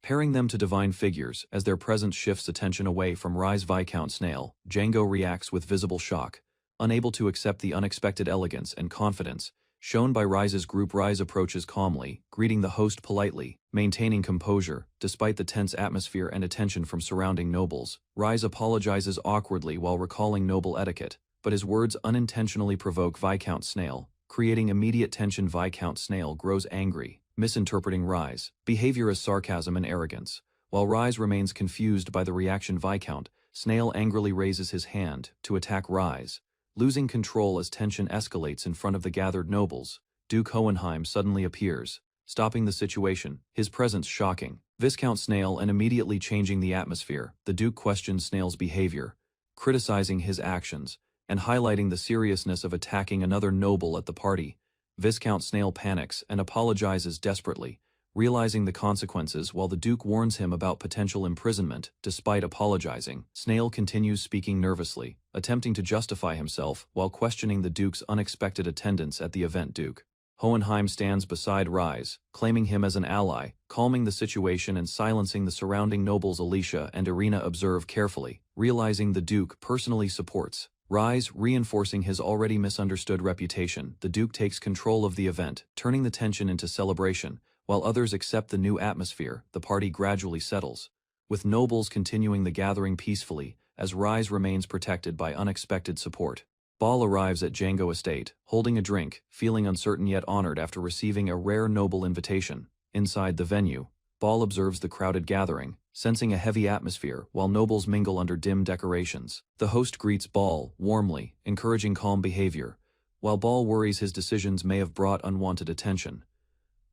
pairing them to divine figures. As their presence shifts attention away from Rise Viscount Snail, Django reacts with visible shock, unable to accept the unexpected elegance and confidence shown by Rise's group. Rise approaches calmly, greeting the host politely, maintaining composure despite the tense atmosphere and attention from surrounding nobles. Rise apologizes awkwardly while recalling noble etiquette, but his words unintentionally provoke Viscount Snail, creating immediate tension. Viscount Snail grows angry, misinterpreting Rise behavior as sarcasm and arrogance. While Rise remains confused by the reaction, Viscount Snail angrily raises his hand to attack Rise. Losing control as tension escalates in front of the gathered nobles, Duke Hohenheim suddenly appears, stopping the situation, his presence shocking Viscount Snail and immediately changing the atmosphere. The Duke questions Snail's behavior, criticizing his actions, and highlighting the seriousness of attacking another noble at the party. Viscount Snail panics and apologizes desperately, realizing the consequences while the Duke warns him about potential imprisonment. Despite apologizing, Snail continues speaking nervously, attempting to justify himself while questioning the Duke's unexpected attendance at the event. Duke Hohenheim stands beside Rise, claiming him as an ally, calming the situation and silencing the surrounding nobles. Alicia and Irina observe carefully, realizing the Duke personally supports Rise, reinforcing his already misunderstood reputation. The Duke takes control of the event, turning the tension into celebration. While others accept the new atmosphere, the party gradually settles, with nobles continuing the gathering peacefully, as Rise remains protected by unexpected support. Ball arrives at Django Estate, holding a drink, feeling uncertain yet honored after receiving a rare noble invitation. Inside the venue, Ball observes the crowded gathering, sensing a heavy atmosphere while nobles mingle under dim decorations. The host greets Ball warmly, encouraging calm behavior, while Ball worries his decisions may have brought unwanted attention.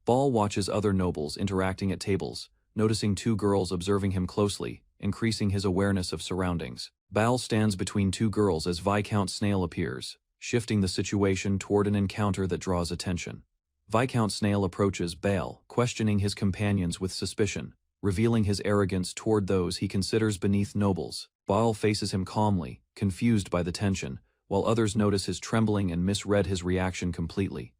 Ball watches other nobles interacting at tables, noticing two girls observing him closely, increasing his awareness of surroundings. Ball stands between two girls as Viscount Snail appears, shifting the situation toward an encounter that draws attention. Viscount Snail approaches Ball, questioning his companions with suspicion, revealing his arrogance toward those he considers beneath nobles. Ball faces him calmly, confused by the tension, while others notice his trembling and misread his reaction completely.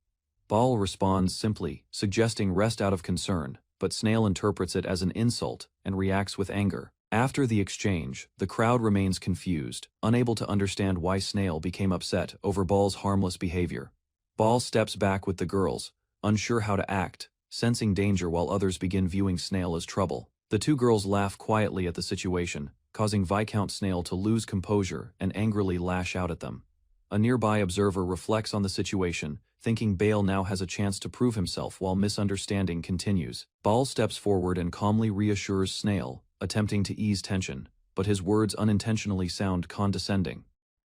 Ball responds simply, suggesting rest out of concern, but Snail interprets it as an insult and reacts with anger. After the exchange, the crowd remains confused, unable to understand why Snail became upset over Ball's harmless behavior. Ball steps back with the girls, unsure how to act, sensing danger while others begin viewing Snail as trouble. The two girls laugh quietly at the situation, causing Viscount Snail to lose composure and angrily lash out at them. A nearby observer reflects on the situation, thinking Bale now has a chance to prove himself while misunderstanding continues. Ball steps forward and calmly reassures Snail, attempting to ease tension, but his words unintentionally sound condescending.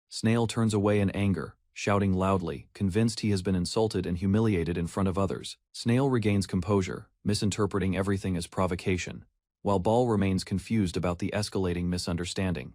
Snail turns away in anger, shouting loudly, convinced he has been insulted and humiliated in front of others. Snail regains composure, misinterpreting everything as provocation, while Ball remains confused about the escalating misunderstanding.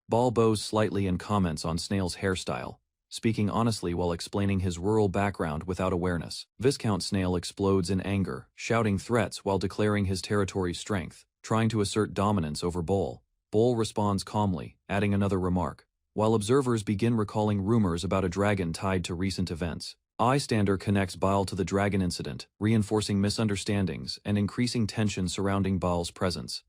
Ball bows slightly and comments on Snail's hairstyle, speaking honestly while explaining his rural background without awareness. Viscount Snail explodes in anger, shouting threats while declaring his territory's strength, trying to assert dominance over Ball. Ball responds calmly, adding another remark, while observers begin recalling rumors about a dragon tied to recent events. Eyestander connects Ball to the dragon incident, reinforcing misunderstandings and increasing tension surrounding Ball's presence.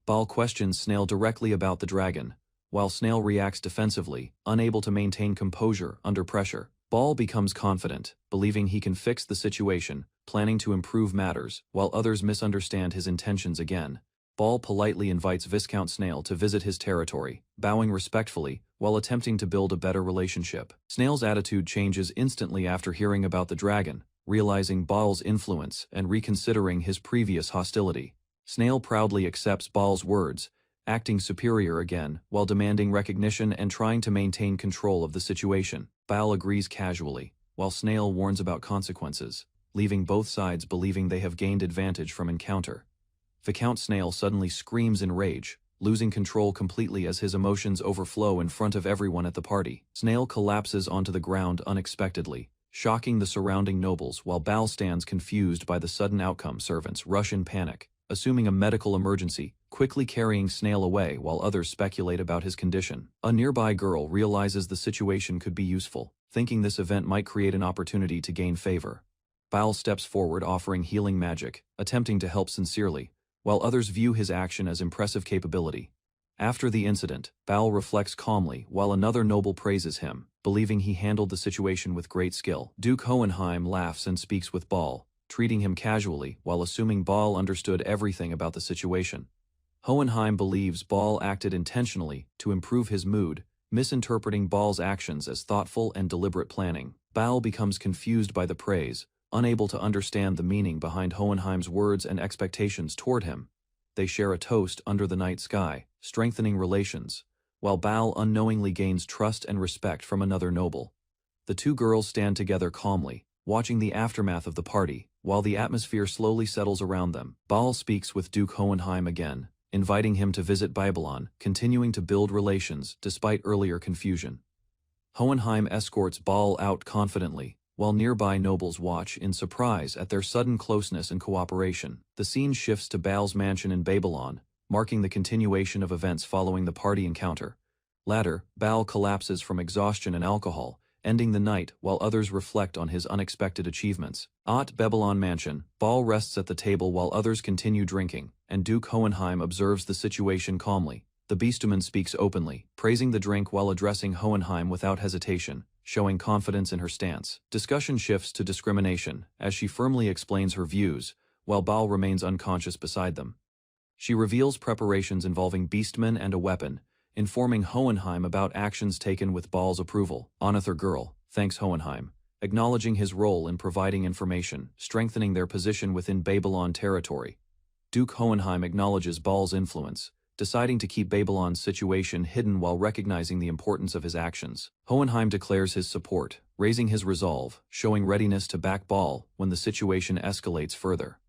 Ball questions Snail directly about the dragon, while Snail reacts defensively, unable to maintain composure under pressure. Ball becomes confident, believing he can fix the situation, planning to improve matters, while others misunderstand his intentions again. Ball politely invites Viscount Snail to visit his territory, bowing respectfully, while attempting to build a better relationship. Snail's attitude changes instantly after hearing about the dragon, realizing Ball's influence and reconsidering his previous hostility. Snail proudly accepts Ball's words, acting superior again, while demanding recognition and trying to maintain control of the situation. Ball agrees casually, while Snail warns about consequences, leaving both sides believing they have gained advantage from encounter. Viscount Snail suddenly screams in rage, losing control completely as his emotions overflow in front of everyone at the party. Snail collapses onto the ground unexpectedly, shocking the surrounding nobles while Ball stands confused by the sudden outcome. Servants rush in panic, assuming a medical emergency, quickly carrying Snail away while others speculate about his condition. A nearby girl realizes the situation could be useful, thinking this event might create an opportunity to gain favor. Ball steps forward offering healing magic, attempting to help sincerely, while others view his action as impressive capability. After the incident, Ball reflects calmly while another noble praises him, believing he handled the situation with great skill. Duke Hohenheim laughs and speaks with Ball, treating him casually while assuming Ball understood everything about the situation. Hohenheim believes Ball acted intentionally to improve his mood, misinterpreting Ball's actions as thoughtful and deliberate planning. Ball becomes confused by the praise, unable to understand the meaning behind Hohenheim's words and expectations toward him. They share a toast under the night sky, strengthening relations, while Baal unknowingly gains trust and respect from another noble. The two girls stand together calmly, watching the aftermath of the party, while the atmosphere slowly settles around them. Baal speaks with Duke Hohenheim again, inviting him to visit Babylon, continuing to build relations despite earlier confusion. Hohenheim escorts Baal out confidently, while nearby nobles watch in surprise at their sudden closeness and cooperation. The scene shifts to Baal's mansion in Babylon, marking the continuation of events following the party encounter. Later, Baal collapses from exhaustion and alcohol, ending the night while others reflect on his unexpected achievements. At Babylon Mansion, Baal rests at the table while others continue drinking, and Duke Hohenheim observes the situation calmly. The beastman speaks openly, praising the drink while addressing Hohenheim without hesitation, showing confidence in her stance. Discussion shifts to discrimination, as she firmly explains her views, while Baal remains unconscious beside them. She reveals preparations involving beastmen and a weapon, informing Hohenheim about actions taken with Baal's approval. Another girl thanks Hohenheim, acknowledging his role in providing information, strengthening their position within Babylon territory. Duke Hohenheim acknowledges Baal's influence, deciding to keep Babylon's situation hidden while recognizing the importance of his actions. Hohenheim declares his support, raising his resolve, showing readiness to back Baal when the situation escalates further.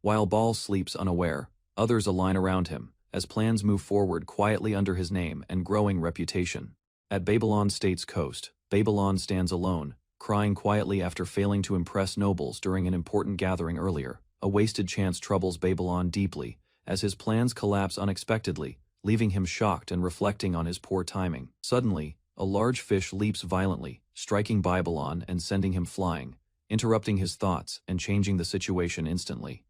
While Baal sleeps unaware, others align around him, as plans move forward quietly under his name and growing reputation. At Babylon State's coast, Babylon stands alone, crying quietly after failing to impress nobles during an important gathering earlier. A wasted chance troubles Babylon deeply, as his plans collapse unexpectedly, leaving him shocked and reflecting on his poor timing. Suddenly, a large fish leaps violently, striking Babylon and sending him flying, interrupting his thoughts and changing the situation instantly.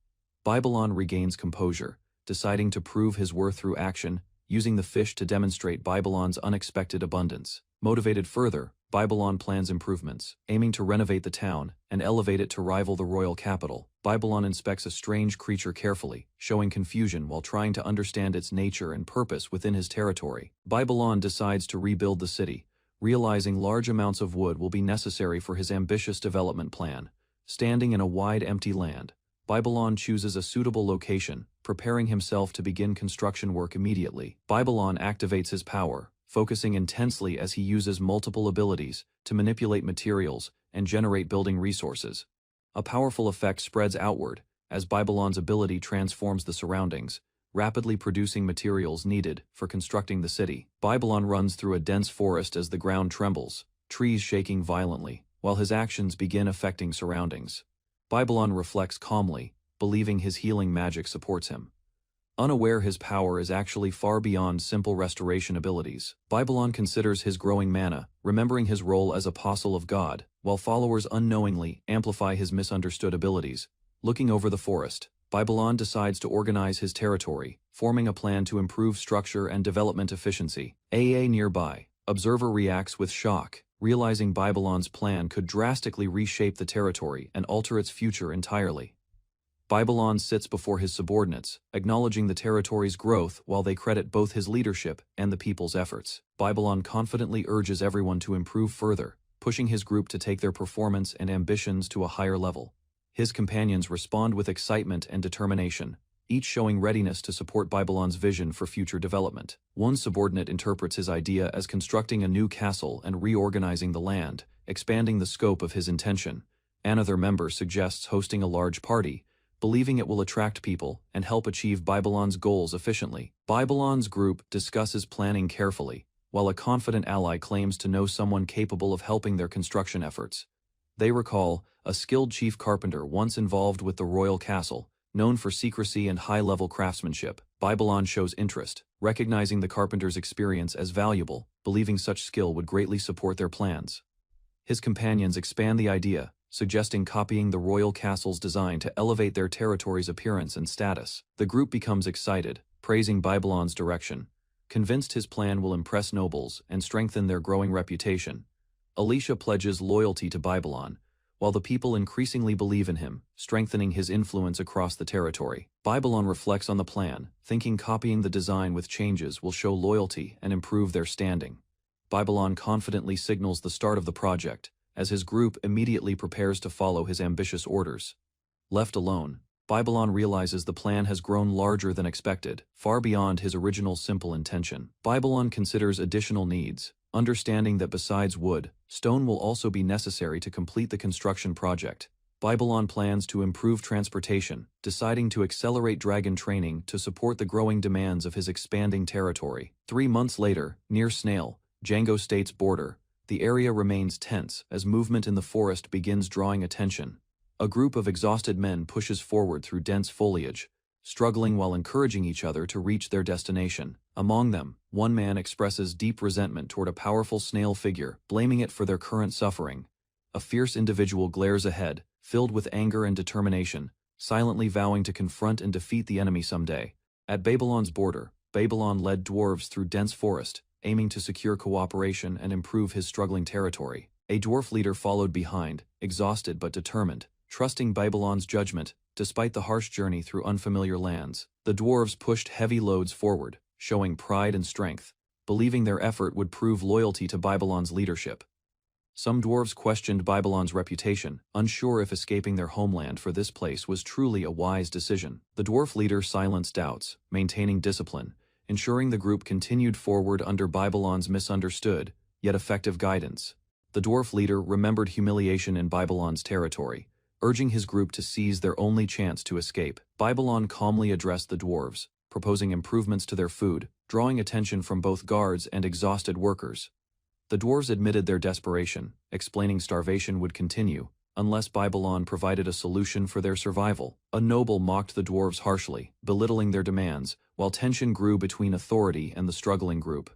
Babylon regains composure, deciding to prove his worth through action, using the fish to demonstrate Babylon's unexpected abundance. Motivated further, Babylon plans improvements, aiming to renovate the town and elevate it to rival the royal capital. Babylon inspects a strange creature carefully, showing confusion while trying to understand its nature and purpose within his territory. Babylon decides to rebuild the city, realizing large amounts of wood will be necessary for his ambitious development plan. Standing in a wide empty land, Babylon chooses a suitable location, preparing himself to begin construction work immediately. Babylon activates his power, focusing intensely as he uses multiple abilities to manipulate materials and generate building resources. A powerful effect spreads outward, as Babylon's ability transforms the surroundings, rapidly producing materials needed for constructing the city. Babylon runs through a dense forest as the ground trembles, trees shaking violently, while his actions begin affecting surroundings. Babylon reflects calmly, believing his healing magic supports him. Unaware his power is actually far beyond simple restoration abilities. Babylon considers his growing mana, remembering his role as apostle of God, while followers unknowingly amplify his misunderstood abilities. Looking over the forest, Babylon decides to organize his territory, forming a plan to improve structure and development efficiency. Nearby, observer reacts with shock, realizing Babylon's plan could drastically reshape the territory and alter its future entirely. Babylon sits before his subordinates, acknowledging the territory's growth while they credit both his leadership and the people's efforts. Babylon confidently urges everyone to improve further, pushing his group to take their performance and ambitions to a higher level. His companions respond with excitement and determination, each showing readiness to support Babylon's vision for future development. One subordinate interprets his idea as constructing a new castle and reorganizing the land, expanding the scope of his intention. Another member suggests hosting a large party, believing it will attract people and help achieve Babylon's goals efficiently. Babylon's group discusses planning carefully, while a confident ally claims to know someone capable of helping their construction efforts. They recall a skilled chief carpenter once involved with the royal castle, known for secrecy and high-level craftsmanship. Babylon shows interest, recognizing the carpenter's experience as valuable, believing such skill would greatly support their plans. His companions expand the idea, suggesting copying the royal castle's design to elevate their territory's appearance and status. The group becomes excited, praising Babylon's direction, convinced his plan will impress nobles and strengthen their growing reputation. Alicia pledges loyalty to Babylon, while the people increasingly believe in him, strengthening his influence across the territory. Babylon reflects on the plan, thinking copying the design with changes will show loyalty and improve their standing. Babylon confidently signals the start of the project, as his group immediately prepares to follow his ambitious orders. Left alone, Babylon realizes the plan has grown larger than expected, far beyond his original simple intention. Babylon considers additional needs, understanding that besides wood, stone will also be necessary to complete the construction project. Babylon plans to improve transportation, deciding to accelerate dragon training to support the growing demands of his expanding territory. 3 months later, near Snail, Django State's border, the area remains tense as movement in the forest begins drawing attention. A group of exhausted men pushes forward through dense foliage, struggling while encouraging each other to reach their destination. Among them, one man expresses deep resentment toward a powerful snail figure, blaming it for their current suffering. A fierce individual glares ahead, filled with anger and determination, silently vowing to confront and defeat the enemy someday. At Babylon's border, Babylon led dwarves through dense forest, aiming to secure cooperation and improve his struggling territory. A dwarf leader followed behind, exhausted but determined, trusting Babylon's judgment. Despite the harsh journey through unfamiliar lands, the dwarves pushed heavy loads forward, showing pride and strength, believing their effort would prove loyalty to Babylon's leadership. Some dwarves questioned Babylon's reputation, unsure if escaping their homeland for this place was truly a wise decision. The dwarf leader silenced doubts, maintaining discipline, ensuring the group continued forward under Babylon's misunderstood, yet effective guidance. The dwarf leader remembered humiliation in Babylon's territory, urging his group to seize their only chance to escape. Babylon calmly addressed the dwarves, proposing improvements to their food, drawing attention from both guards and exhausted workers. The dwarves admitted their desperation, explaining starvation would continue unless Babylon provided a solution for their survival. A noble mocked the dwarves harshly, belittling their demands, while tension grew between authority and the struggling group.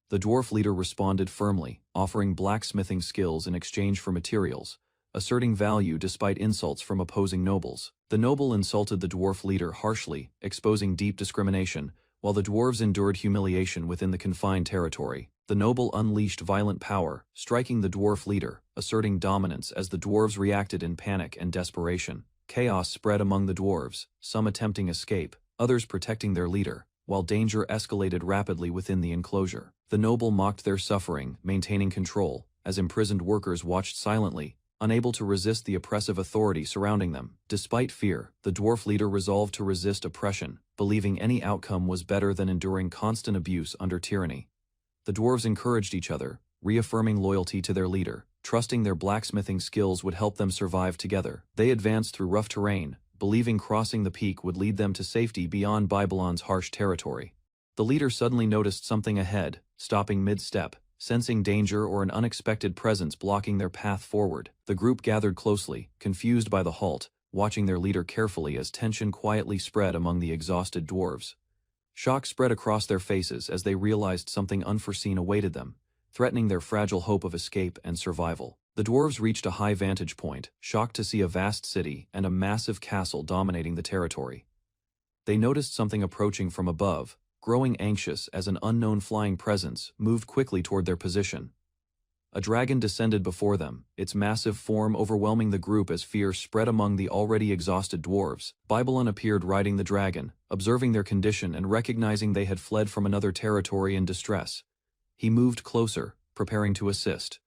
The dwarf leader responded firmly, offering blacksmithing skills in exchange for materials, asserting value despite insults from opposing nobles. The noble insulted the dwarf leader harshly, exposing deep discrimination, while the dwarves endured humiliation within the confined territory. The noble unleashed violent power, striking the dwarf leader, asserting dominance as the dwarves reacted in panic and desperation. Chaos spread among the dwarves, some attempting escape, others protecting their leader, while danger escalated rapidly within the enclosure. The noble mocked their suffering, maintaining control, as imprisoned workers watched silently, unable to resist the oppressive authority surrounding them. Despite fear, the dwarf leader resolved to resist oppression, believing any outcome was better than enduring constant abuse under tyranny. The dwarves encouraged each other, reaffirming loyalty to their leader, trusting their blacksmithing skills would help them survive together. They advanced through rough terrain, believing crossing the peak would lead them to safety beyond Babylon's harsh territory. The leader suddenly noticed something ahead, stopping mid-step, sensing danger or an unexpected presence blocking their path forward. The group gathered closely, confused by the halt, watching their leader carefully as tension quietly spread among the exhausted dwarves. Shock spread across their faces as they realized something unforeseen awaited them, threatening their fragile hope of escape and survival. The dwarves reached a high vantage point, shocked to see a vast city and a massive castle dominating the territory. They noticed something approaching from above, growing anxious as an unknown flying presence moved quickly toward their position. A dragon descended before them, its massive form overwhelming the group as fear spread among the already exhausted dwarves. Babylon appeared riding the dragon, observing their condition and recognizing they had fled from another territory in distress. He moved closer, preparing to assist,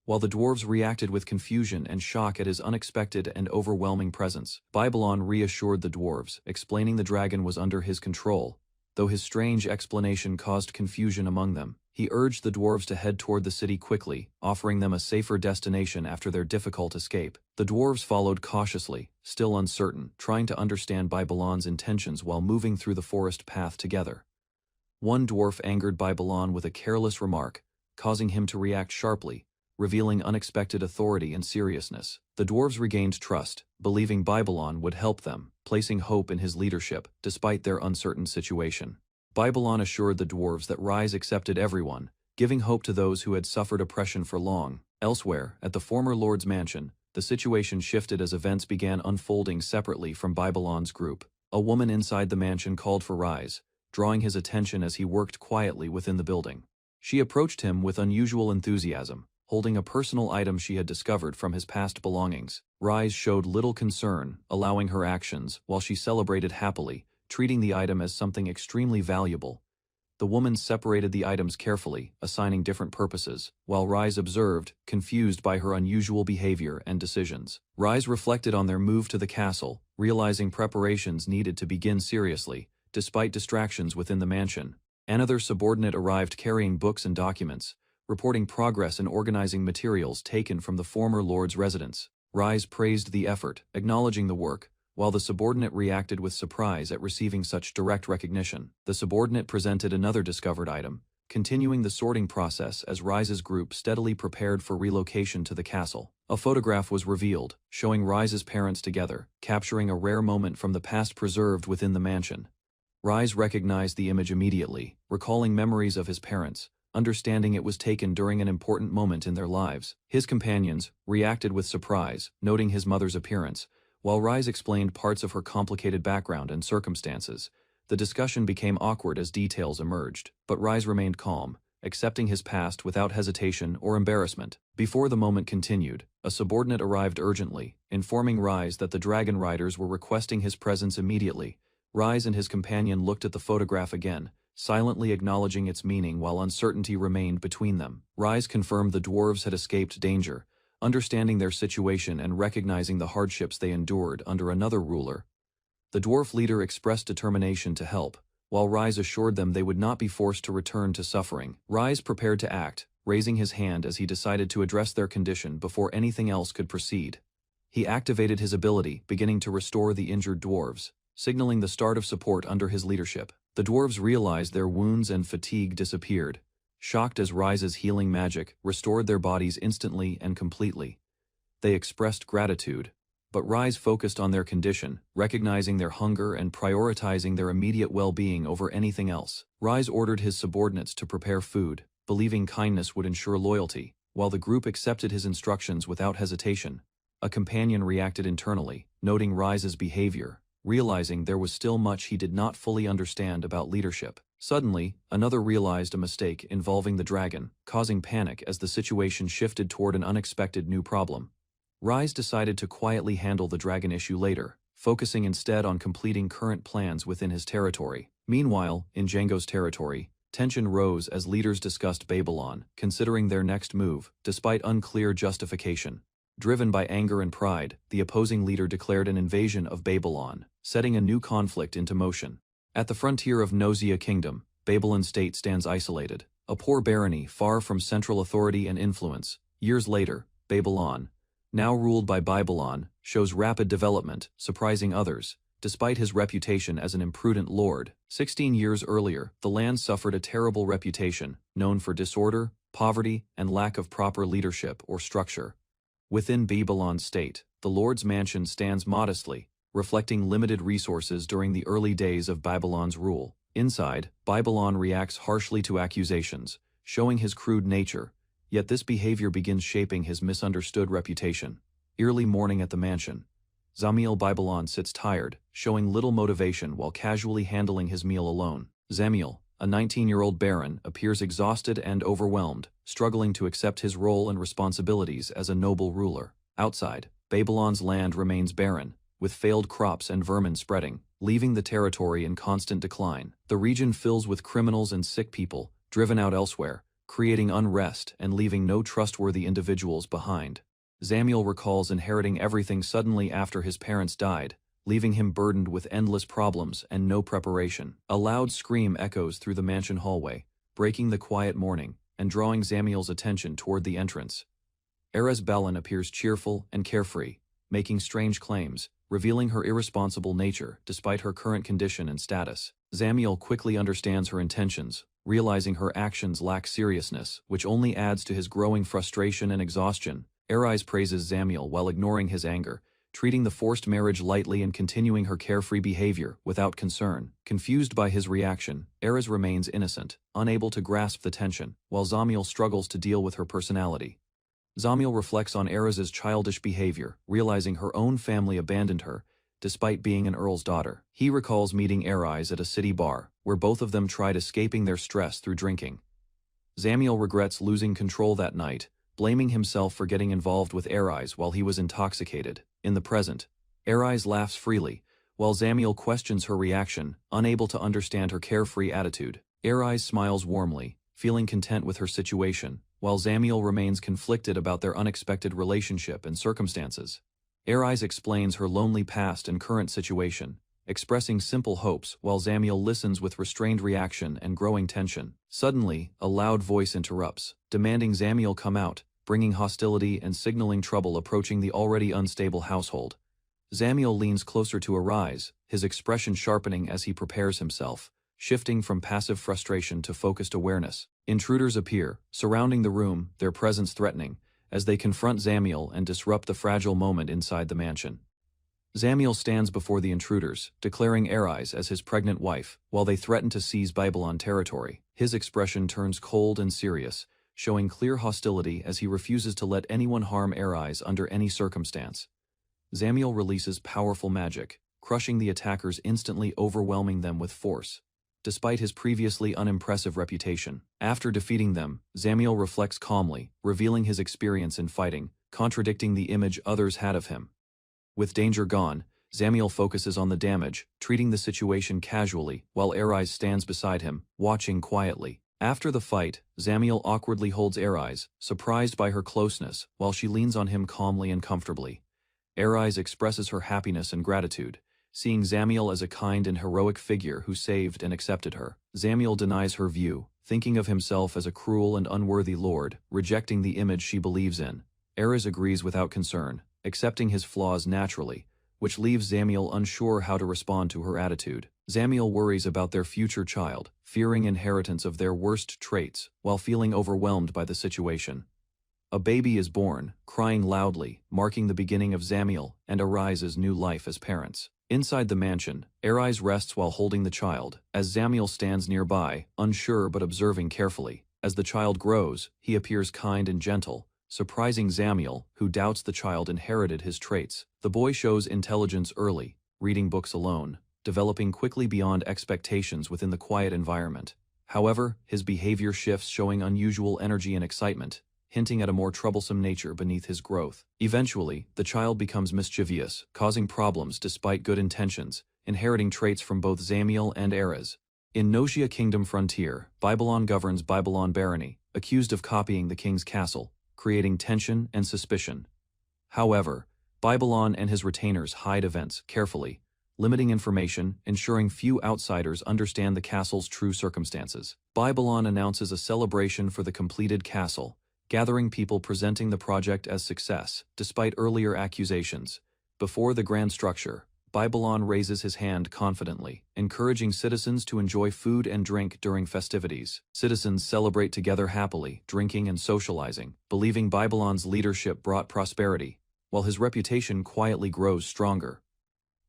while the dwarves reacted with confusion and shock at his unexpected and overwhelming presence. Babylon reassured the dwarves, explaining the dragon was under his control, though his strange explanation caused confusion among them. He urged the dwarves to head toward the city quickly, offering them a safer destination after their difficult escape. The dwarves followed cautiously, still uncertain, trying to understand Babylon's intentions while moving through the forest path together. One dwarf angered Babylon with a careless remark, causing him to react sharply, revealing unexpected authority and seriousness. The dwarves regained trust, believing Babylon would help them, placing hope in his leadership despite their uncertain situation. Babylon assured the dwarves that Rise accepted everyone, giving hope to those who had suffered oppression for long. Elsewhere, at the former lord's mansion, the situation shifted as events began unfolding separately from Babylon's group. A woman inside the mansion called for Rise, drawing his attention as he worked quietly within the building. She approached him with unusual enthusiasm, holding a personal item she had discovered from his past belongings. Rise showed little concern, allowing her actions, while she celebrated happily, treating the item as something extremely valuable. The woman separated the items carefully, assigning different purposes, while Rise observed, confused by her unusual behavior and decisions. Rise reflected on their move to the castle, realizing preparations needed to begin seriously, despite distractions within the mansion. Another subordinate arrived carrying books and documents, reporting progress in organizing materials taken from the former lord's residence. Rise praised the effort, acknowledging the work, while the subordinate reacted with surprise at receiving such direct recognition. The subordinate presented another discovered item, continuing the sorting process as Rise's group steadily prepared for relocation to the castle. A photograph was revealed, showing Rise's parents together, capturing a rare moment from the past preserved within the mansion. Rise recognized the image immediately, recalling memories of his parents, understanding it was taken during an important moment in their lives. His companions reacted with surprise, noting his mother's appearance, while Rise explained parts of her complicated background and circumstances. The discussion became awkward as details emerged, but Rise remained calm, accepting his past without hesitation or embarrassment. Before the moment continued, a subordinate arrived urgently, informing Rise that the dragon riders were requesting his presence immediately. Rise and his companion looked at the photograph again, silently acknowledging its meaning while uncertainty remained between them. Rise confirmed the dwarves had escaped danger, understanding their situation and recognizing the hardships they endured under another ruler. The dwarf leader expressed determination to help, while Rise assured them they would not be forced to return to suffering. Rise prepared to act, raising his hand as he decided to address their condition before anything else could proceed. He activated his ability, beginning to restore the injured dwarves, signaling the start of support under his leadership. The dwarves realized their wounds and fatigue disappeared, shocked as Rise's healing magic restored their bodies instantly and completely. They expressed gratitude, but Rise focused on their condition, recognizing their hunger and prioritizing their immediate well-being over anything else. Rise ordered his subordinates to prepare food, believing kindness would ensure loyalty. While the group accepted his instructions without hesitation, a companion reacted internally, noting Rise's behavior, realizing there was still much he did not fully understand about leadership. Suddenly, another realized a mistake involving the dragon, causing panic as the situation shifted toward an unexpected new problem. Rise decided to quietly handle the dragon issue later, focusing instead on completing current plans within his territory. Meanwhile, in Django's territory, tension rose as leaders discussed Babylon, considering their next move, despite unclear justification. Driven by anger and pride, the opposing leader declared an invasion of Babylon, setting a new conflict into motion. At the frontier of Nozia Kingdom, Babylon State stands isolated, a poor barony far from central authority and influence. Years later, Babylon, now ruled by Babylon, shows rapid development, surprising others. Despite his reputation as an imprudent lord, 16 years earlier, the land suffered a terrible reputation, known for disorder, poverty, and lack of proper leadership or structure. Within Babylon State, the Lord's mansion stands modestly, reflecting limited resources during the early days of Babylon's rule. Inside, Babylon reacts harshly to accusations, showing his crude nature, yet this behavior begins shaping his misunderstood reputation. Early morning at the mansion. Zamiel Babylon sits tired, showing little motivation while casually handling his meal alone. Zamiel, a 19-year-old baron, appears exhausted and overwhelmed, struggling to accept his role and responsibilities as a noble ruler. Outside, Babylon's land remains barren, with failed crops and vermin spreading, leaving the territory in constant decline. The region fills with criminals and sick people, driven out elsewhere, creating unrest and leaving no trustworthy individuals behind. Zamiel recalls inheriting everything suddenly after his parents died, leaving him burdened with endless problems and no preparation. A loud scream echoes through the mansion hallway, breaking the quiet morning and drawing Zamiel's attention toward the entrance. Erez Balin appears cheerful and carefree, making strange claims, revealing her irresponsible nature despite her current condition and status. Zamiel quickly understands her intentions, realizing her actions lack seriousness, which only adds to his growing frustration and exhaustion. Erez praises Zamiel while ignoring his anger, treating the forced marriage lightly and continuing her carefree behavior without concern. Confused by his reaction, Erez remains innocent, unable to grasp the tension, while Zamiel struggles to deal with her personality. Zamiel reflects on Erez's childish behavior, realizing her own family abandoned her, despite being an earl's daughter. He recalls meeting Erez at a city bar, where both of them tried escaping their stress through drinking. Zamiel regrets losing control that night, blaming himself for getting involved with Erez while he was intoxicated. In the present, Erez laughs freely, while Zamiel questions her reaction, unable to understand her carefree attitude. Arise smiles warmly, feeling content with her situation, while Zamiel remains conflicted about their unexpected relationship and circumstances. Arise explains her lonely past and current situation, expressing simple hopes while Zamiel listens with restrained reaction and growing tension. Suddenly, a loud voice interrupts, demanding Zamiel come out, bringing hostility and signaling trouble approaching the already unstable household. Zamiel leans closer to Arise, his expression sharpening as he prepares himself, shifting from passive frustration to focused awareness. Intruders appear, surrounding the room, their presence threatening, as they confront Zamiel and disrupt the fragile moment inside the mansion. Zamiel stands before the intruders, declaring Arise as his pregnant wife, while they threaten to seize Babylon territory. His expression turns cold and serious, showing clear hostility as he refuses to let anyone harm Arise under any circumstance. Zamiel releases powerful magic, crushing the attackers, instantly overwhelming them with force, despite his previously unimpressive reputation. After defeating them, Zamiel reflects calmly, revealing his experience in fighting, contradicting the image others had of him. With danger gone, Zamiel focuses on the damage, treating the situation casually, while Arise stands beside him, watching quietly. After the fight, Zamiel awkwardly holds Arise, surprised by her closeness, while she leans on him calmly and comfortably. Arise expresses her happiness and gratitude, seeing Zamiel as a kind and heroic figure who saved and accepted her. Zamiel denies her view, thinking of himself as a cruel and unworthy lord, rejecting the image she believes in. Arise agrees without concern, accepting his flaws naturally, which leaves Zamiel unsure how to respond to her attitude. Zamiel worries about their future child, fearing inheritance of their worst traits, while feeling overwhelmed by the situation. A baby is born, crying loudly, marking the beginning of Zamiel and Arise's new life as parents. Inside the mansion, Arise rests while holding the child, as Zamiel stands nearby, unsure but observing carefully. As the child grows, he appears kind and gentle, surprising Zamiel, who doubts the child inherited his traits. The boy shows intelligence early, reading books alone, developing quickly beyond expectations within the quiet environment. However, his behavior shifts, showing unusual energy and excitement, hinting at a more troublesome nature beneath his growth. Eventually, the child becomes mischievous, causing problems despite good intentions, inheriting traits from both Zamiel and Arise. In Nosia Kingdom Frontier, Babylon governs Babylon Barony, accused of copying the king's castle, creating tension and suspicion. However, Babylon and his retainers hide events carefully, limiting information, ensuring few outsiders understand the castle's true circumstances. Babylon announces a celebration for the completed castle, gathering people presenting the project as success, despite earlier accusations. Before the grand structure, Babylon raises his hand confidently, encouraging citizens to enjoy food and drink during festivities. Citizens celebrate together happily, drinking and socializing, believing Babylon's leadership brought prosperity, while his reputation quietly grows stronger.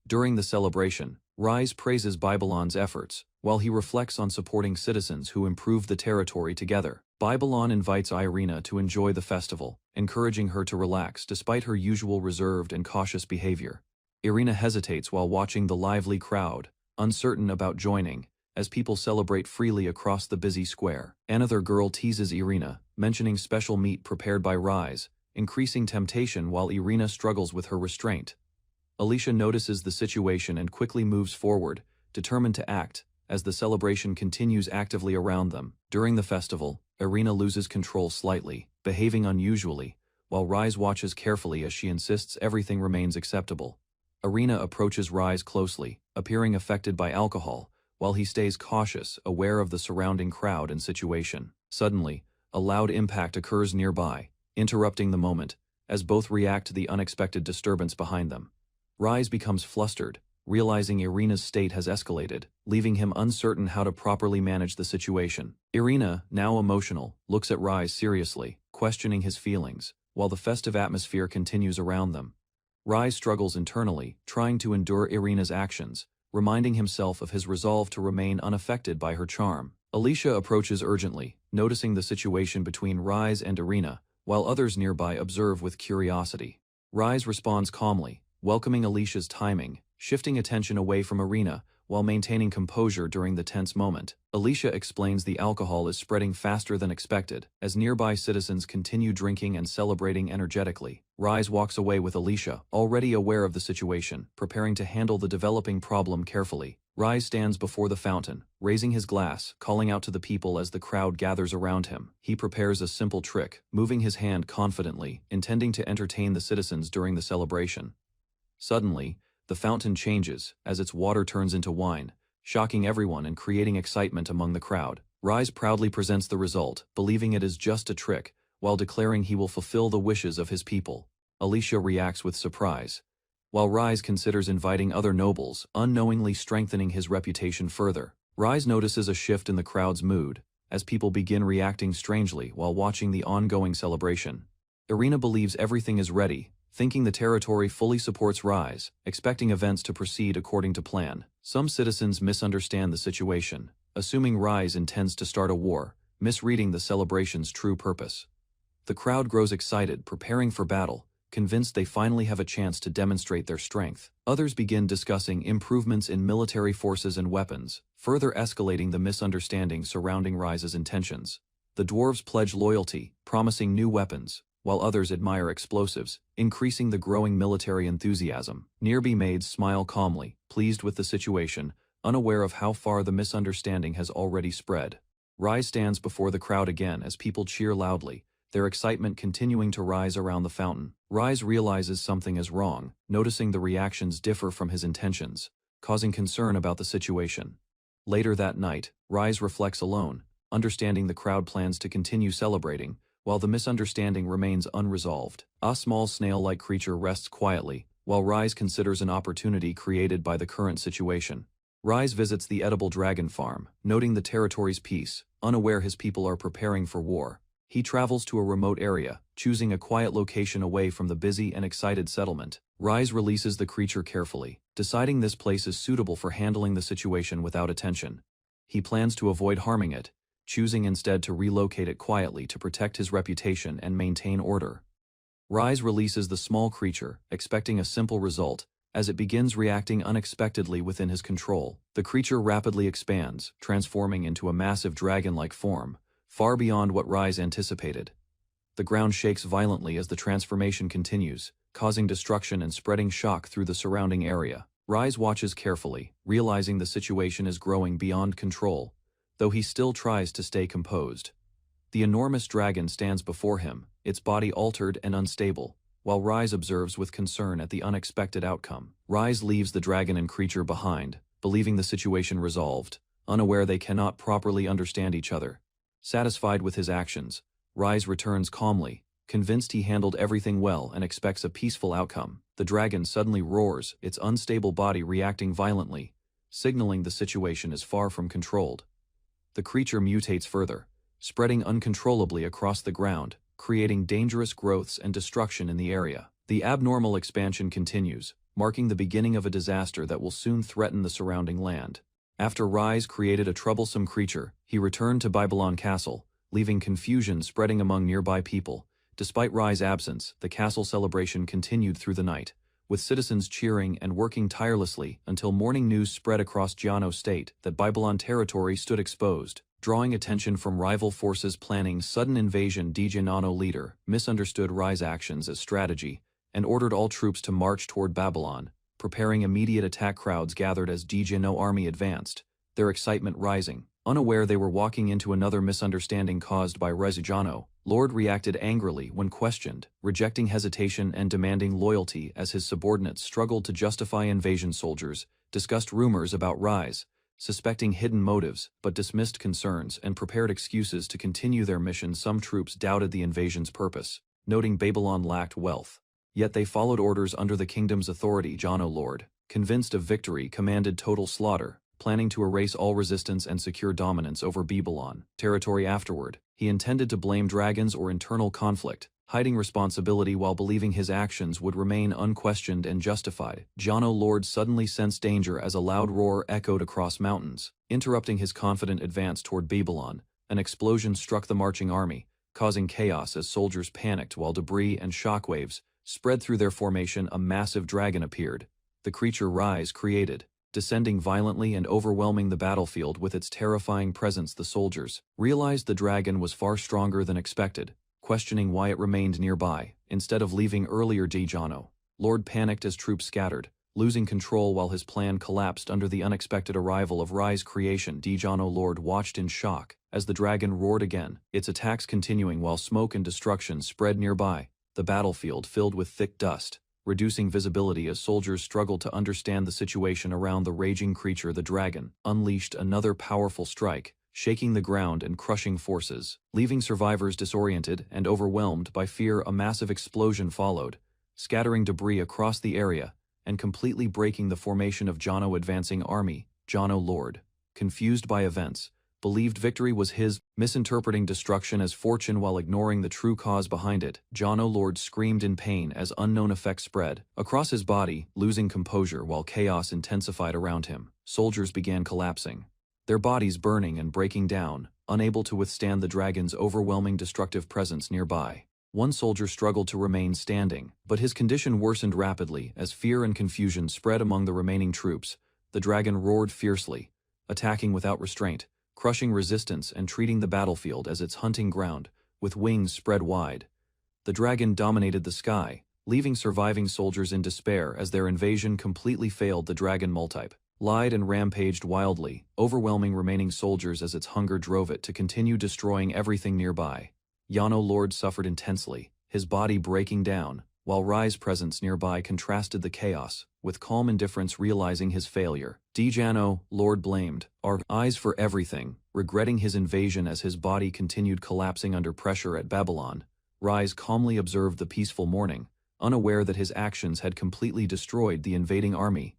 During the celebration, Rise praises Babylon's efforts, while he reflects on supporting citizens who improve the territory together. Babylon invites Irina to enjoy the festival, encouraging her to relax despite her usual reserved and cautious behavior. Irina hesitates while watching the lively crowd, uncertain about joining, as people celebrate freely across the busy square. Another girl teases Irina, mentioning special meat prepared by Rise, increasing temptation while Irina struggles with her restraint. Alicia notices the situation and quickly moves forward, determined to act, as the celebration continues actively around them. During the festival, Irina loses control slightly, behaving unusually, while Rise watches carefully as she insists everything remains acceptable. Irina approaches Rise closely, appearing affected by alcohol, while he stays cautious, aware of the surrounding crowd and situation. Suddenly, a loud impact occurs nearby, interrupting the moment, as both react to the unexpected disturbance behind them. Rise becomes flustered, realizing Irina's state has escalated, leaving him uncertain how to properly manage the situation. Irina, now emotional, looks at Rise seriously, questioning his feelings, while the festive atmosphere continues around them. Rise struggles internally, trying to endure Irina's actions, reminding himself of his resolve to remain unaffected by her charm. Alicia approaches urgently, noticing the situation between Rise and Irina, while others nearby observe with curiosity. Rise responds calmly, welcoming Alicia's timing, shifting attention away from Irina while maintaining composure during the tense moment. Alicia explains the alcohol is spreading faster than expected, as nearby citizens continue drinking and celebrating energetically. Rise walks away with Alicia, already aware of the situation, preparing to handle the developing problem carefully. Rise stands before the fountain, raising his glass, calling out to the people as the crowd gathers around him. He prepares a simple trick, moving his hand confidently, intending to entertain the citizens during the celebration. Suddenly, the fountain changes, as its water turns into wine, shocking everyone and creating excitement among the crowd. Rise proudly presents the result, believing it is just a trick, while declaring he will fulfill the wishes of his people. Alicia reacts with surprise, while Rise considers inviting other nobles, unknowingly strengthening his reputation further. Rise notices a shift in the crowd's mood, as people begin reacting strangely while watching the ongoing celebration. Irina believes everything is ready, thinking the territory fully supports Rise, expecting events to proceed according to plan. Some citizens misunderstand the situation, assuming Rise intends to start a war, misreading the celebration's true purpose. The crowd grows excited, preparing for battle, convinced they finally have a chance to demonstrate their strength. Others begin discussing improvements in military forces and weapons, further escalating the misunderstanding surrounding Rise's intentions. The dwarves pledge loyalty, promising new weapons, while others admire explosives, increasing the growing military enthusiasm. Nearby maids smile calmly, pleased with the situation, unaware of how far the misunderstanding has already spread. Rise stands before the crowd again as people cheer loudly, their excitement continuing to rise around the fountain. Rise realizes something is wrong, noticing the reactions differ from his intentions, causing concern about the situation. Later that night, Rise reflects alone, understanding the crowd plans to continue celebrating, while the misunderstanding remains unresolved. A small snail-like creature rests quietly, while Rise considers an opportunity created by the current situation. Rise visits the edible dragon farm, noting the territory's peace, unaware his people are preparing for war. He travels to a remote area, choosing a quiet location away from the busy and excited settlement. Rise releases the creature carefully, deciding this place is suitable for handling the situation without attention. He plans to avoid harming it, choosing instead to relocate it quietly to protect his reputation and maintain order. Rise releases the small creature, expecting a simple result, as it begins reacting unexpectedly within his control. The creature rapidly expands, transforming into a massive dragon-like form, far beyond what Rise anticipated. The ground shakes violently as the transformation continues, causing destruction and spreading shock through the surrounding area. Rise watches carefully, realizing the situation is growing beyond control, though he still tries to stay composed. The enormous dragon stands before him, its body altered and unstable, while Rise observes with concern at the unexpected outcome. Rise leaves the dragon and creature behind, believing the situation resolved, unaware they cannot properly understand each other. Satisfied with his actions, Rise returns calmly, convinced he handled everything well and expects a peaceful outcome. The dragon suddenly roars, its unstable body reacting violently, signaling the situation is far from controlled. The creature mutates further, spreading uncontrollably across the ground, creating dangerous growths and destruction in the area. The abnormal expansion continues, marking the beginning of a disaster that will soon threaten the surrounding land. After Rise created a troublesome creature, he returned to Babylon Castle, leaving confusion spreading among nearby people. Despite Rise's absence, the castle celebration continued through the night, with citizens cheering and working tirelessly until morning news spread across Giano State that Babylon territory stood exposed, drawing attention from rival forces planning sudden invasion. Giano leader misunderstood Rise's actions as strategy and ordered all troops to march toward Babylon, preparing immediate attack. Crowds gathered as Giano army advanced, their excitement rising. Unaware they were walking into another misunderstanding caused by Giano, Lord reacted angrily when questioned, rejecting hesitation and demanding loyalty as his subordinates struggled to justify invasion. Soldiers discussed rumors about Rise, suspecting hidden motives, but dismissed concerns and prepared excuses to continue their mission. Some troops doubted the invasion's purpose, noting Babylon lacked wealth. Yet they followed orders under the kingdom's authority. Giano Lord, convinced of victory, commanded total slaughter, planning to erase all resistance and secure dominance over Babylon territory. Afterward, he intended to blame dragons or internal conflict, hiding responsibility while believing his actions would remain unquestioned and justified. Giano Lord suddenly sensed danger as a loud roar echoed across mountains, interrupting his confident advance toward Babylon. An explosion struck the marching army, causing chaos as soldiers panicked while debris and shockwaves spread through their formation. A massive dragon appeared, the creature Rise created, descending violently and overwhelming the battlefield with its terrifying presence. The soldiers realized the dragon was far stronger than expected, questioning why it remained nearby, instead of leaving earlier. Giano Lord panicked as troops scattered, losing control while his plan collapsed under the unexpected arrival of Rai's creation. Dejano Lord watched in shock as the dragon roared again, its attacks continuing while smoke and destruction spread nearby, the battlefield filled with thick dust, reducing visibility as soldiers struggled to understand the situation around the raging creature. The dragon unleashed another powerful strike, shaking the ground and crushing forces, leaving survivors disoriented and overwhelmed by fear. A massive explosion followed, scattering debris across the area and completely breaking the formation of Jano advancing army. Jano Lord, confused by events, believed victory was his, misinterpreting destruction as fortune while ignoring the true cause behind it. Jano Lord screamed in pain as unknown effects spread across his body, losing composure while chaos intensified around him. Soldiers began collapsing, their bodies burning and breaking down, unable to withstand the dragon's overwhelming destructive presence nearby. One soldier struggled to remain standing, but his condition worsened rapidly as fear and confusion spread among the remaining troops. The dragon roared fiercely, attacking without restraint, crushing resistance and treating the battlefield as its hunting ground, with wings spread wide. The dragon dominated the sky, leaving surviving soldiers in despair as their invasion completely failed. The dragon multiple lied and rampaged wildly, overwhelming remaining soldiers as its hunger drove it to continue destroying everything nearby. Jano Lord suffered intensely, his body breaking down, while Rai's presence nearby contrasted the chaos, with calm indifference realizing his failure. Dejano Lord blamed our eyes for everything, regretting his invasion as his body continued collapsing under pressure at Babylon. Rise calmly observed the peaceful morning, unaware that his actions had completely destroyed the invading army.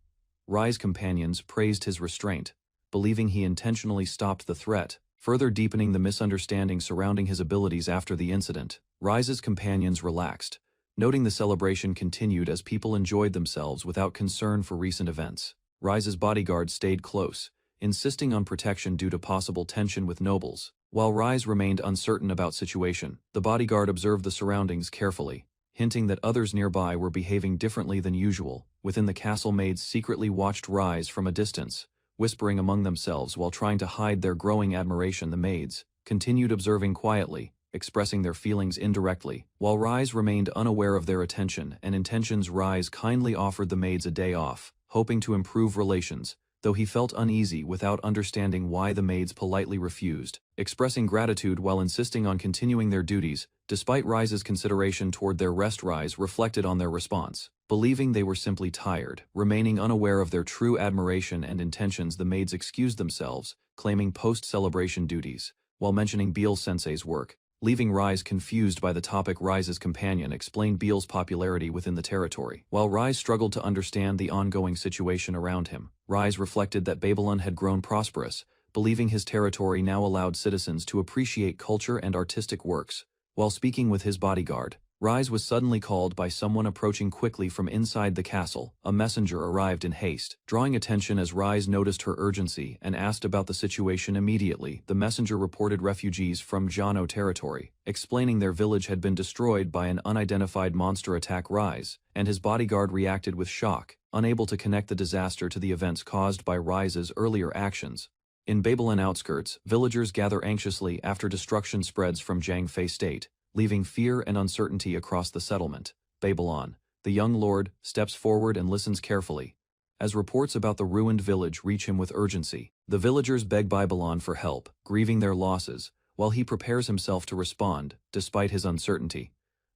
Rai's companions praised his restraint, believing he intentionally stopped the threat, further deepening the misunderstanding surrounding his abilities after the incident. Rai's companions relaxed, noting the celebration continued as people enjoyed themselves without concern for recent events. Rai's bodyguard stayed close, insisting on protection due to possible tension with nobles. While Rise remained uncertain about situation, the bodyguard observed the surroundings carefully, hinting that others nearby were behaving differently than usual. Within the castle, maids secretly watched Rise from a distance, whispering among themselves while trying to hide their growing admiration. The maids continued observing quietly, expressing their feelings indirectly, while Rise remained unaware of their attention and intentions. Rise kindly offered the maids a day off, hoping to improve relations, though he felt uneasy without understanding why the maids politely refused, expressing gratitude while insisting on continuing their duties. Despite Rise's consideration toward their rest, Rise reflected on their response, believing they were simply tired. Remaining unaware of their true admiration and intentions, the maids excused themselves, claiming post-celebration duties, while mentioning Beal-sensei's work, leaving Rise confused by the topic. Rise's companion explained Beal's popularity within the territory. While Rise struggled to understand the ongoing situation around him, Rise reflected that Babylon had grown prosperous, believing his territory now allowed citizens to appreciate culture and artistic works. While speaking with his bodyguard, Rise was suddenly called by someone approaching quickly from inside the castle. A messenger arrived in haste, drawing attention as Rise noticed her urgency and asked about the situation immediately. The messenger reported refugees from Jano territory, explaining their village had been destroyed by an unidentified monster attack. Rise and his bodyguard reacted with shock, unable to connect the disaster to the events caused by Rise's earlier actions. In Babylon outskirts, villagers gather anxiously after destruction spreads from Jiangfei state, leaving fear and uncertainty across the settlement. Babylon, the young lord, steps forward and listens carefully. As reports about the ruined village reach him with urgency, the villagers beg Babylon for help, grieving their losses, while he prepares himself to respond, despite his uncertainty.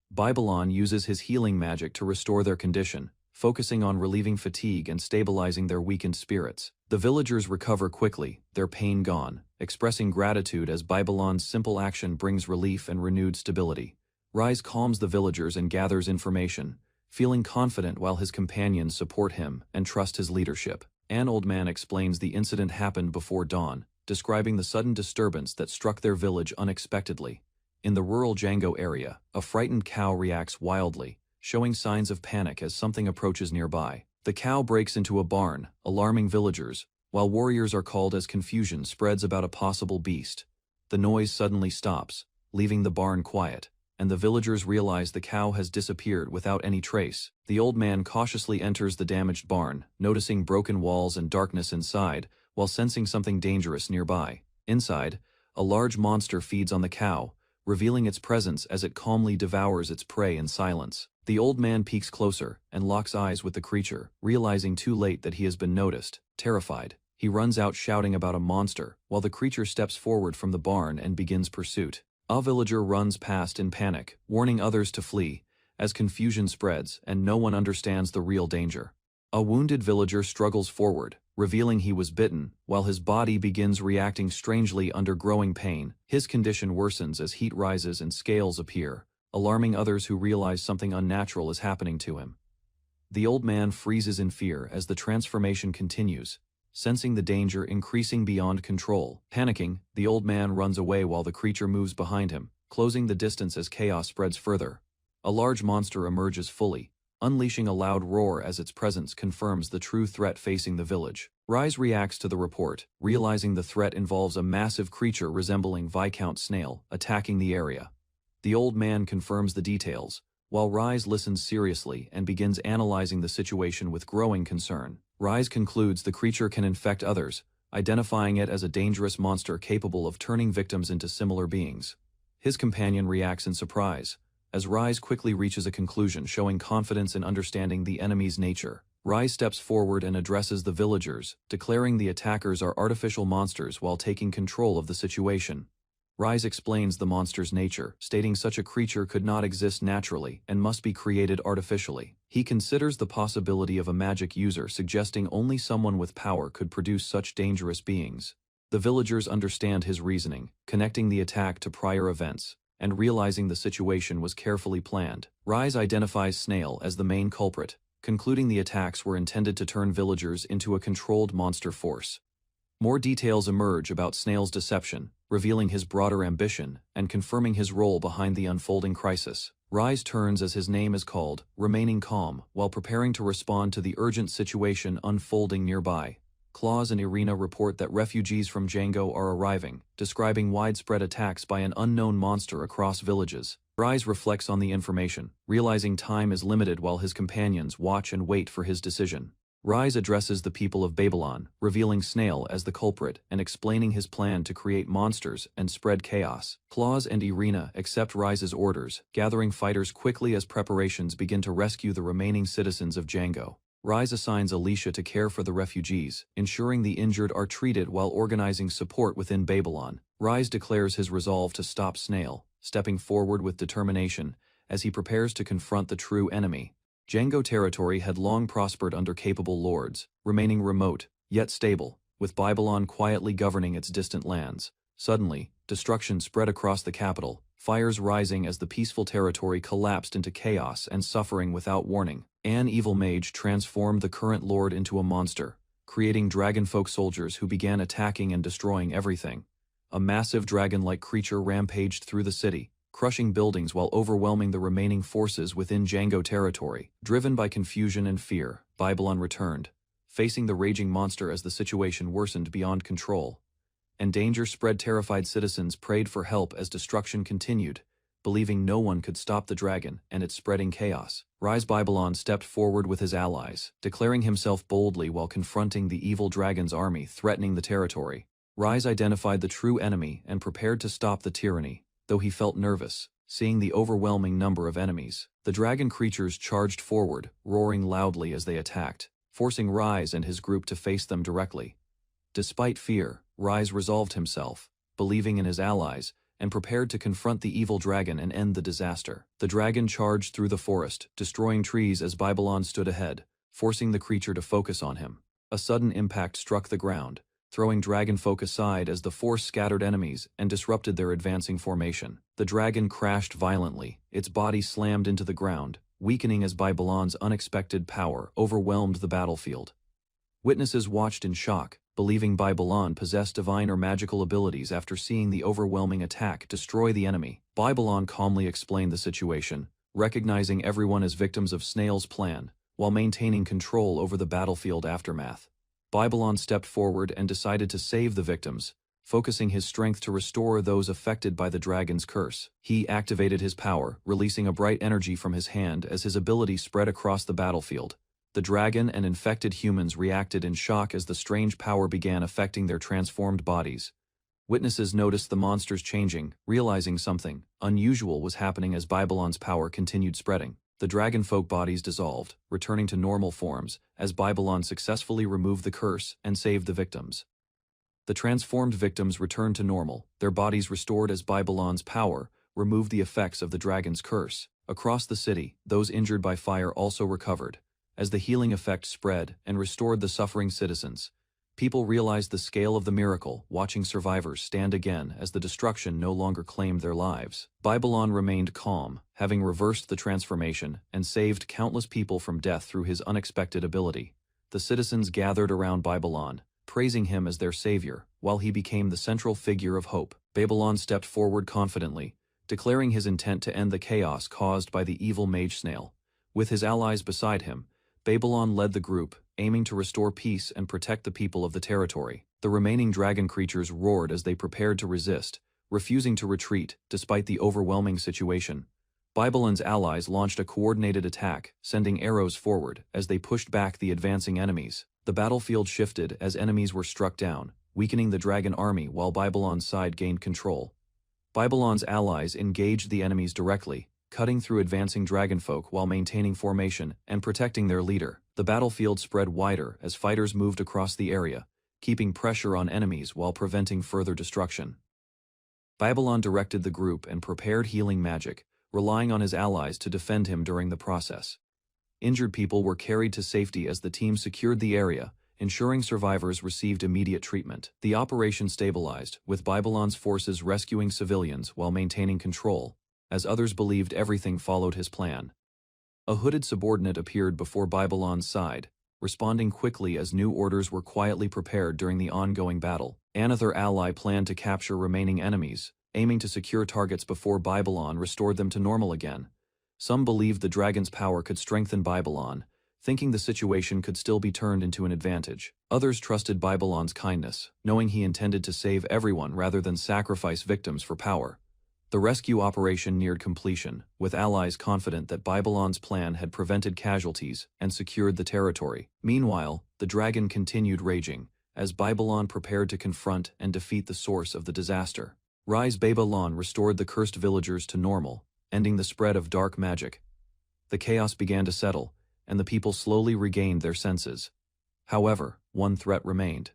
Babylon uses his healing magic to restore their condition, focusing on relieving fatigue and stabilizing their weakened spirits. The villagers recover quickly, their pain gone, expressing gratitude as Babylon's simple action brings relief and renewed stability. Rise calms the villagers and gathers information, feeling confident while his companions support him and trust his leadership. An old man explains the incident happened before dawn, describing the sudden disturbance that struck their village unexpectedly. In the rural Django area, a frightened cow reacts wildly, showing signs of panic as something approaches nearby. The cow breaks into a barn, alarming villagers, while warriors are called as confusion spreads about a possible beast. The noise suddenly stops, leaving the barn quiet, and the villagers realize the cow has disappeared without any trace. The old man cautiously enters the damaged barn, noticing broken walls and darkness inside, while sensing something dangerous nearby. Inside, a large monster feeds on the cow, revealing its presence as it calmly devours its prey in silence. The old man peeks closer and locks eyes with the creature, realizing too late that he has been noticed. Terrified, he runs out shouting about a monster, while the creature steps forward from the barn and begins pursuit. A villager runs past in panic, warning others to flee, as confusion spreads and no one understands the real danger. A wounded villager struggles forward, revealing he was bitten, while his body begins reacting strangely under growing pain. His condition worsens as heat rises and scales appear, alarming others who realize something unnatural is happening to him. The old man freezes in fear as the transformation continues, sensing the danger increasing beyond control. Panicking, the old man runs away while the creature moves behind him, closing the distance as chaos spreads further. A large monster emerges fully, unleashing a loud roar as its presence confirms the true threat facing the village. Rise reacts to the report, realizing the threat involves a massive creature resembling Viscount Snail attacking the area. The old man confirms the details, while Rise listens seriously and begins analyzing the situation with growing concern. Rise concludes the creature can infect others, identifying it as a dangerous monster capable of turning victims into similar beings. His companion reacts in surprise, as Rise quickly reaches a conclusion showing confidence in understanding the enemy's nature. Rise steps forward and addresses the villagers, declaring the attackers are artificial monsters while taking control of the situation. Rise explains the monster's nature, stating such a creature could not exist naturally and must be created artificially. He considers the possibility of a magic user, suggesting only someone with power could produce such dangerous beings. The villagers understand his reasoning, connecting the attack to prior events, and realizing the situation was carefully planned. Rise identifies Snail as the main culprit, concluding the attacks were intended to turn villagers into a controlled monster force. More details emerge about Snail's deception, revealing his broader ambition and confirming his role behind the unfolding crisis. Rise turns as his name is called, remaining calm while preparing to respond to the urgent situation unfolding nearby. Claus and Irina report that refugees from Django are arriving, describing widespread attacks by an unknown monster across villages. Rise reflects on the information, realizing time is limited while his companions watch and wait for his decision. Rise addresses the people of Babylon, revealing Snail as the culprit and explaining his plan to create monsters and spread chaos. Claus and Irina accept Rise's orders, gathering fighters quickly as preparations begin to rescue the remaining citizens of Django. Rise assigns Alicia to care for the refugees, ensuring the injured are treated while organizing support within Babylon. Rise declares his resolve to stop Snail, stepping forward with determination as he prepares to confront the true enemy. Django territory had long prospered under capable lords, remaining remote, yet stable, with Babylon quietly governing its distant lands. Suddenly, destruction spread across the capital, fires rising as the peaceful territory collapsed into chaos and suffering without warning. An evil mage transformed the current lord into a monster, creating dragonfolk soldiers who began attacking and destroying everything. A massive dragon-like creature rampaged through the city, crushing buildings while overwhelming the remaining forces within Django territory. Driven by confusion and fear, Babylon returned, facing the raging monster as the situation worsened beyond control. And danger spread. Terrified citizens prayed for help as destruction continued, believing no one could stop the dragon and its spreading chaos. Rise Babylon stepped forward with his allies, declaring himself boldly while confronting the evil dragon's army threatening the territory. Rise identified the true enemy and prepared to stop the tyranny, though he felt nervous, seeing the overwhelming number of enemies. The dragon creatures charged forward, roaring loudly as they attacked, forcing Rise and his group to face them directly. Despite fear, Rise resolved himself, believing in his allies, and prepared to confront the evil dragon and end the disaster. The dragon charged through the forest, destroying trees as Babylon stood ahead, forcing the creature to focus on him. A sudden impact struck the ground, throwing dragonfolk aside as the force scattered enemies and disrupted their advancing formation. The dragon crashed violently, its body slammed into the ground, weakening as Babylon's unexpected power overwhelmed the battlefield. Witnesses watched in shock, believing Babylon possessed divine or magical abilities after seeing the overwhelming attack destroy the enemy. Babylon calmly explained the situation, recognizing everyone as victims of Snail's plan, while maintaining control over the battlefield aftermath. Babylon stepped forward and decided to save the victims, focusing his strength to restore those affected by the dragon's curse. He activated his power, releasing a bright energy from his hand as his ability spread across the battlefield. The dragon and infected humans reacted in shock as the strange power began affecting their transformed bodies. Witnesses noticed the monsters changing, realizing something unusual was happening as Babylon's power continued spreading. The dragon folk bodies dissolved, returning to normal forms, as Babylon successfully removed the curse and saved the victims. The transformed victims returned to normal, their bodies restored as Babylon's power removed the effects of the dragon's curse. Across the city, those injured by fire also recovered. As the healing effect spread and restored the suffering citizens, people realized the scale of the miracle, watching survivors stand again as the destruction no longer claimed their lives. Babylon remained calm, having reversed the transformation and saved countless people from death through his unexpected ability. The citizens gathered around Babylon, praising him as their savior, while he became the central figure of hope. Babylon stepped forward confidently, declaring his intent to end the chaos caused by the evil mage snail. With his allies beside him, Babylon led the group, aiming to restore peace and protect the people of the territory. The remaining dragon creatures roared as they prepared to resist, refusing to retreat despite the overwhelming situation. Babylon's allies launched a coordinated attack, sending arrows forward as they pushed back the advancing enemies. The battlefield shifted as enemies were struck down, weakening the dragon army while Babylon's side gained control. Babylon's allies engaged the enemies directly, cutting through advancing dragonfolk while maintaining formation and protecting their leader. The battlefield spread wider as fighters moved across the area, keeping pressure on enemies while preventing further destruction. Babylon directed the group and prepared healing magic, relying on his allies to defend him during the process. Injured people were carried to safety as the team secured the area, ensuring survivors received immediate treatment. The operation stabilized, with Babylon's forces rescuing civilians while maintaining control, as others believed everything followed his plan. A hooded subordinate appeared before Babylon's side, responding quickly as new orders were quietly prepared during the ongoing battle. Another ally planned to capture remaining enemies, aiming to secure targets before Babylon restored them to normal again. Some believed the dragon's power could strengthen Babylon, thinking the situation could still be turned into an advantage. Others trusted Babylon's kindness, knowing he intended to save everyone rather than sacrifice victims for power. The rescue operation neared completion, with allies confident that Babylon's plan had prevented casualties and secured the territory. Meanwhile, the dragon continued raging, as Babylon prepared to confront and defeat the source of the disaster. Rise Babylon restored the cursed villagers to normal, ending the spread of dark magic. The chaos began to settle, and the people slowly regained their senses. However, one threat remained.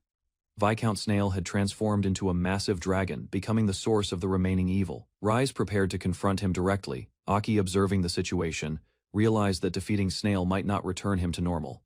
Viscount Snail had transformed into a massive dragon, becoming the source of the remaining evil. Rise prepared to confront him directly. Aki, observing the situation, realized that defeating Snail might not return him to normal.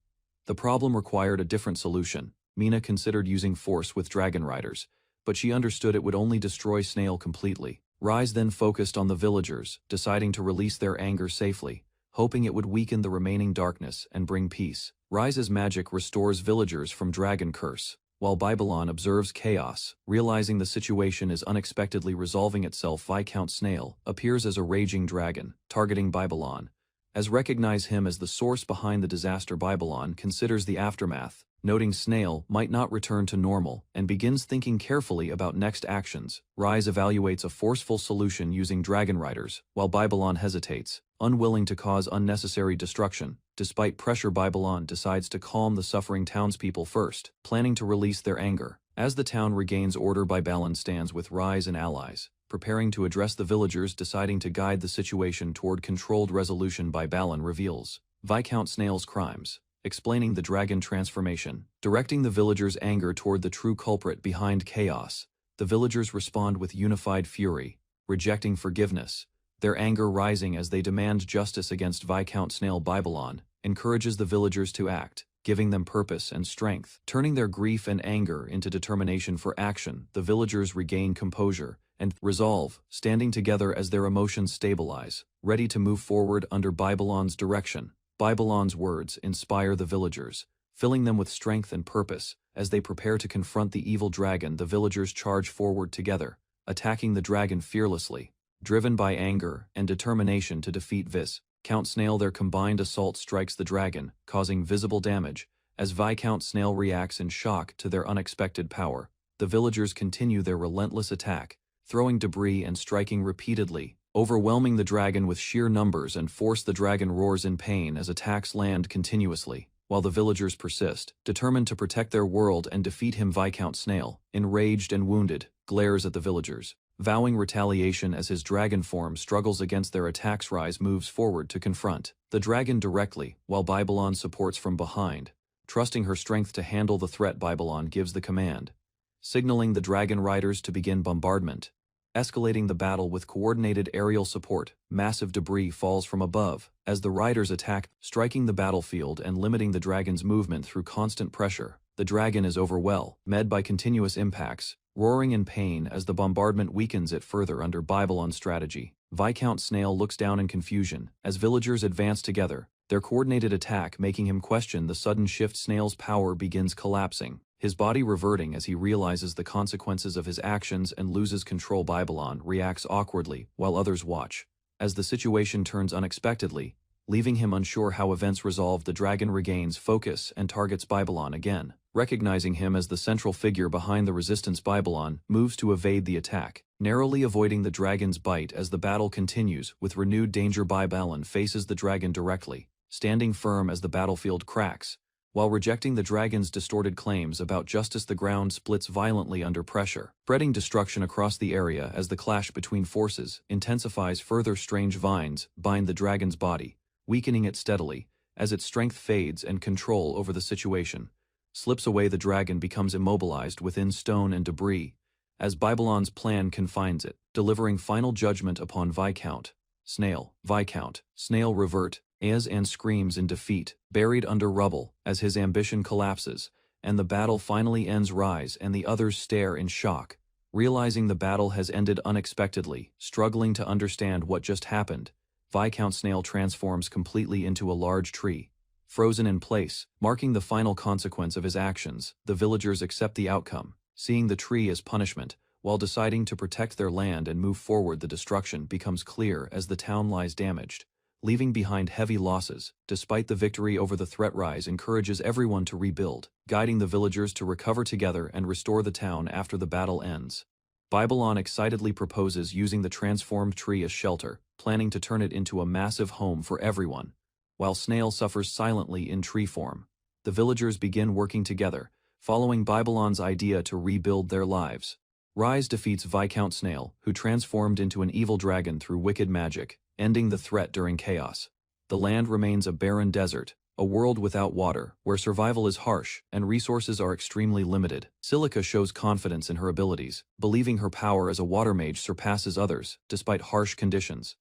The problem required a different solution. Mina considered using force with dragon riders, but she understood it would only destroy Snail completely. Rise then focused on the villagers, deciding to release their anger safely, hoping it would weaken the remaining darkness and bring peace. Rise's magic restores villagers from dragon curse, while Babylon observes chaos. Realizing the situation is unexpectedly resolving itself, Viscount Snail appears as a raging dragon, targeting Babylon. As recognize him as the source behind the disaster, Babylon considers the aftermath, noting Snail might not return to normal, and begins thinking carefully about next actions. Rise evaluates a forceful solution using dragon riders, while Babylon hesitates, unwilling to cause unnecessary destruction. Despite pressure, Babylon decides to calm the suffering townspeople first, planning to release their anger. As the town regains order, Babylon stands with Rise and allies, preparing to address the villagers, deciding to guide the situation toward controlled resolution. Babylon reveals Viscount Snail's crimes, explaining the dragon transformation, directing the villagers' anger toward the true culprit behind chaos. The villagers respond with unified fury, rejecting forgiveness, their anger rising as they demand justice against Viscount Snail. Babylon encourages the villagers to act, giving them purpose and strength. Turning their grief and anger into determination for action, the villagers regain composure and resolve, standing together as their emotions stabilize, ready to move forward under Babylon's direction. Babylon's words inspire the villagers, filling them with strength and purpose. As they prepare to confront the evil dragon, the villagers charge forward together, attacking the dragon fearlessly. Driven by anger and determination to defeat Viscount Snail, their combined assault strikes the dragon, causing visible damage. As Viscount Snail reacts in shock to their unexpected power, the villagers continue their relentless attack, throwing debris and striking repeatedly, overwhelming the dragon with sheer numbers and force. The dragon roars in pain as attacks land continuously, while the villagers persist, determined to protect their world and defeat him. Viscount Snail, enraged and wounded, glares at the villagers. vowing retaliation as his dragon form struggles against their attacks. Rise moves forward to confront the dragon directly, while Babylon supports from behind. Trusting her strength to handle the threat, Babylon gives the command, signaling the dragon riders to begin bombardment. Escalating the battle with coordinated aerial support, massive debris falls from above as the riders attack, striking the battlefield and limiting the dragon's movement through constant pressure. The dragon is overwhelmed by continuous impacts, roaring in pain as the bombardment weakens it further under Babylon's strategy. Viscount Snail looks down in confusion as villagers advance together, their coordinated attack making him question the sudden shift. Snail's power begins collapsing, his body reverting as he realizes the consequences of his actions and loses control. Babylon reacts awkwardly while others watch, as the situation turns unexpectedly, leaving him unsure how events resolve. The dragon regains focus and targets Babylon again. Recognizing him as the central figure behind the resistance, Babylon moves to evade the attack, narrowly avoiding the dragon's bite. As the battle continues with renewed danger, Babylon faces the dragon directly, standing firm as the battlefield cracks. While rejecting the dragon's distorted claims about justice, the ground splits violently under pressure, spreading destruction across the area as the clash between forces intensifies further. Strange vines bind the dragon's body, weakening it steadily. As its strength fades and control over the situation slips away, the dragon becomes immobilized within stone and debris, as Babylon's plan confines it, delivering final judgment upon Viscount Snail. Viscount Snail revert and screams in defeat, buried under rubble as his ambition collapses, and the battle finally ends. Rise and the others stare in shock, realizing the battle has ended unexpectedly. Struggling to understand what just happened, Viscount Snail transforms completely into a large tree, frozen in place, marking the final consequence of his actions. The villagers accept the outcome, seeing the tree as punishment, while deciding to protect their land and move forward. The destruction becomes clear as the town lies damaged, leaving behind heavy losses. Despite the victory over the threat, Rise encourages everyone to rebuild, guiding the villagers to recover together and restore the town after the battle ends. Babylon excitedly proposes using the transformed tree as shelter, planning to turn it into a massive home for everyone. While Snail suffers silently in tree form, the villagers begin working together, following Babylon's idea to rebuild their lives. Rise defeats Viscount Snail, who transformed into an evil dragon through wicked magic, ending the threat during chaos. The land remains a barren desert, a world without water, where survival is harsh and resources are extremely limited. Silica shows confidence in her abilities, believing her power as a water mage surpasses others, despite harsh conditions.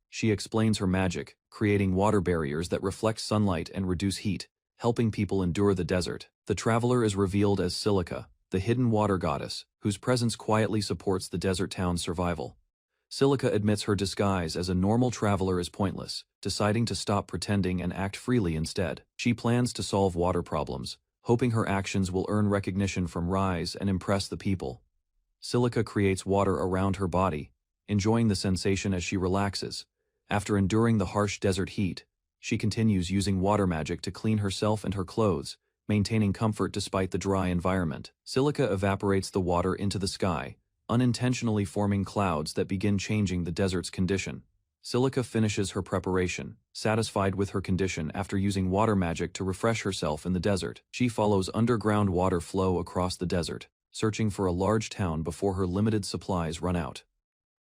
She explains her magic, creating water barriers that reflect sunlight and reduce heat, helping people endure the desert. The traveler is revealed as Silica, the hidden water goddess, whose presence quietly supports the desert town's survival. Silica admits her disguise as a normal traveler is pointless, deciding to stop pretending and act freely instead. She plans to solve water problems, hoping her actions will earn recognition from Rise and impress the people. Silica creates water around her body, enjoying the sensation as she relaxes. After enduring the harsh desert heat, she continues using water magic to clean herself and her clothes, maintaining comfort despite the dry environment. Silica evaporates the water into the sky, unintentionally forming clouds that begin changing the desert's condition. Silica finishes her preparation, satisfied with her condition after using water magic to refresh herself in the desert. She follows underground water flow across the desert, searching for a large town before her limited supplies run out.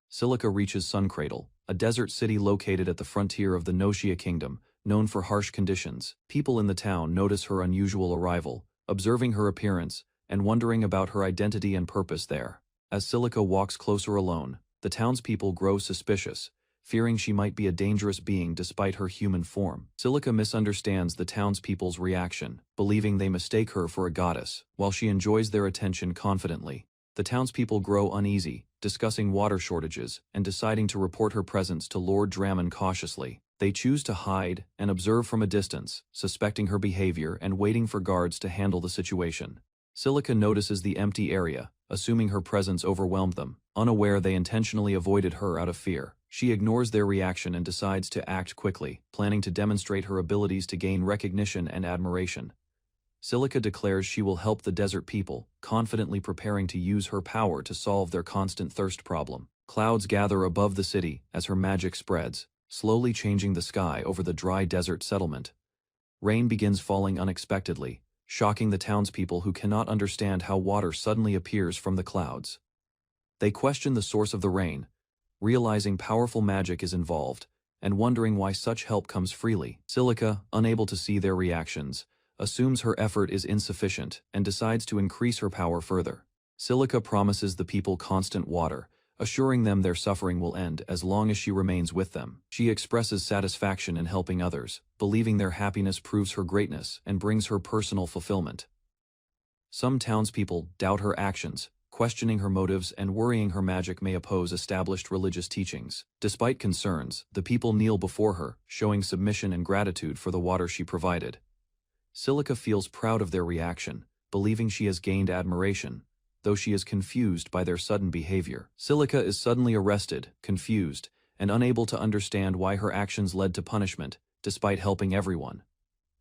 Silica reaches Suncradle, a desert city located at the frontier of the Noshia Kingdom, known for harsh conditions. People in the town notice her unusual arrival, observing her appearance, and wondering about her identity and purpose there. As Silica walks closer alone, the townspeople grow suspicious, fearing she might be a dangerous being despite her human form. Silica misunderstands the townspeople's reaction, believing they mistake her for a goddess, while she enjoys their attention confidently. The townspeople grow uneasy, discussing water shortages and deciding to report her presence to Lord Dramon cautiously. They choose to hide and observe from a distance, suspecting her behavior and waiting for guards to handle the situation. Silica notices the empty area, assuming her presence overwhelmed them. Unaware they intentionally avoided her out of fear, she ignores their reaction and decides to act quickly, planning to demonstrate her abilities to gain recognition and admiration. Silica declares she will help the desert people, confidently preparing to use her power to solve their constant thirst problem. Clouds gather above the city as her magic spreads, slowly changing the sky over the dry desert settlement. Rain begins falling unexpectedly, shocking the townspeople who cannot understand how water suddenly appears from the clouds. They question the source of the rain, realizing powerful magic is involved, and wondering why such help comes freely. Silica, unable to see their reactions, assumes her effort is insufficient and decides to increase her power further. Silica promises the people constant water, assuring them their suffering will end as long as she remains with them. She expresses satisfaction in helping others, believing their happiness proves her greatness and brings her personal fulfillment. Some townspeople doubt her actions, questioning her motives and worrying her magic may oppose established religious teachings. Despite concerns, the people kneel before her, showing submission and gratitude for the water she provided. Silica feels proud of their reaction, believing she has gained admiration, though she is confused by their sudden behavior. Silica is suddenly arrested, confused, and unable to understand why her actions led to punishment, despite helping everyone.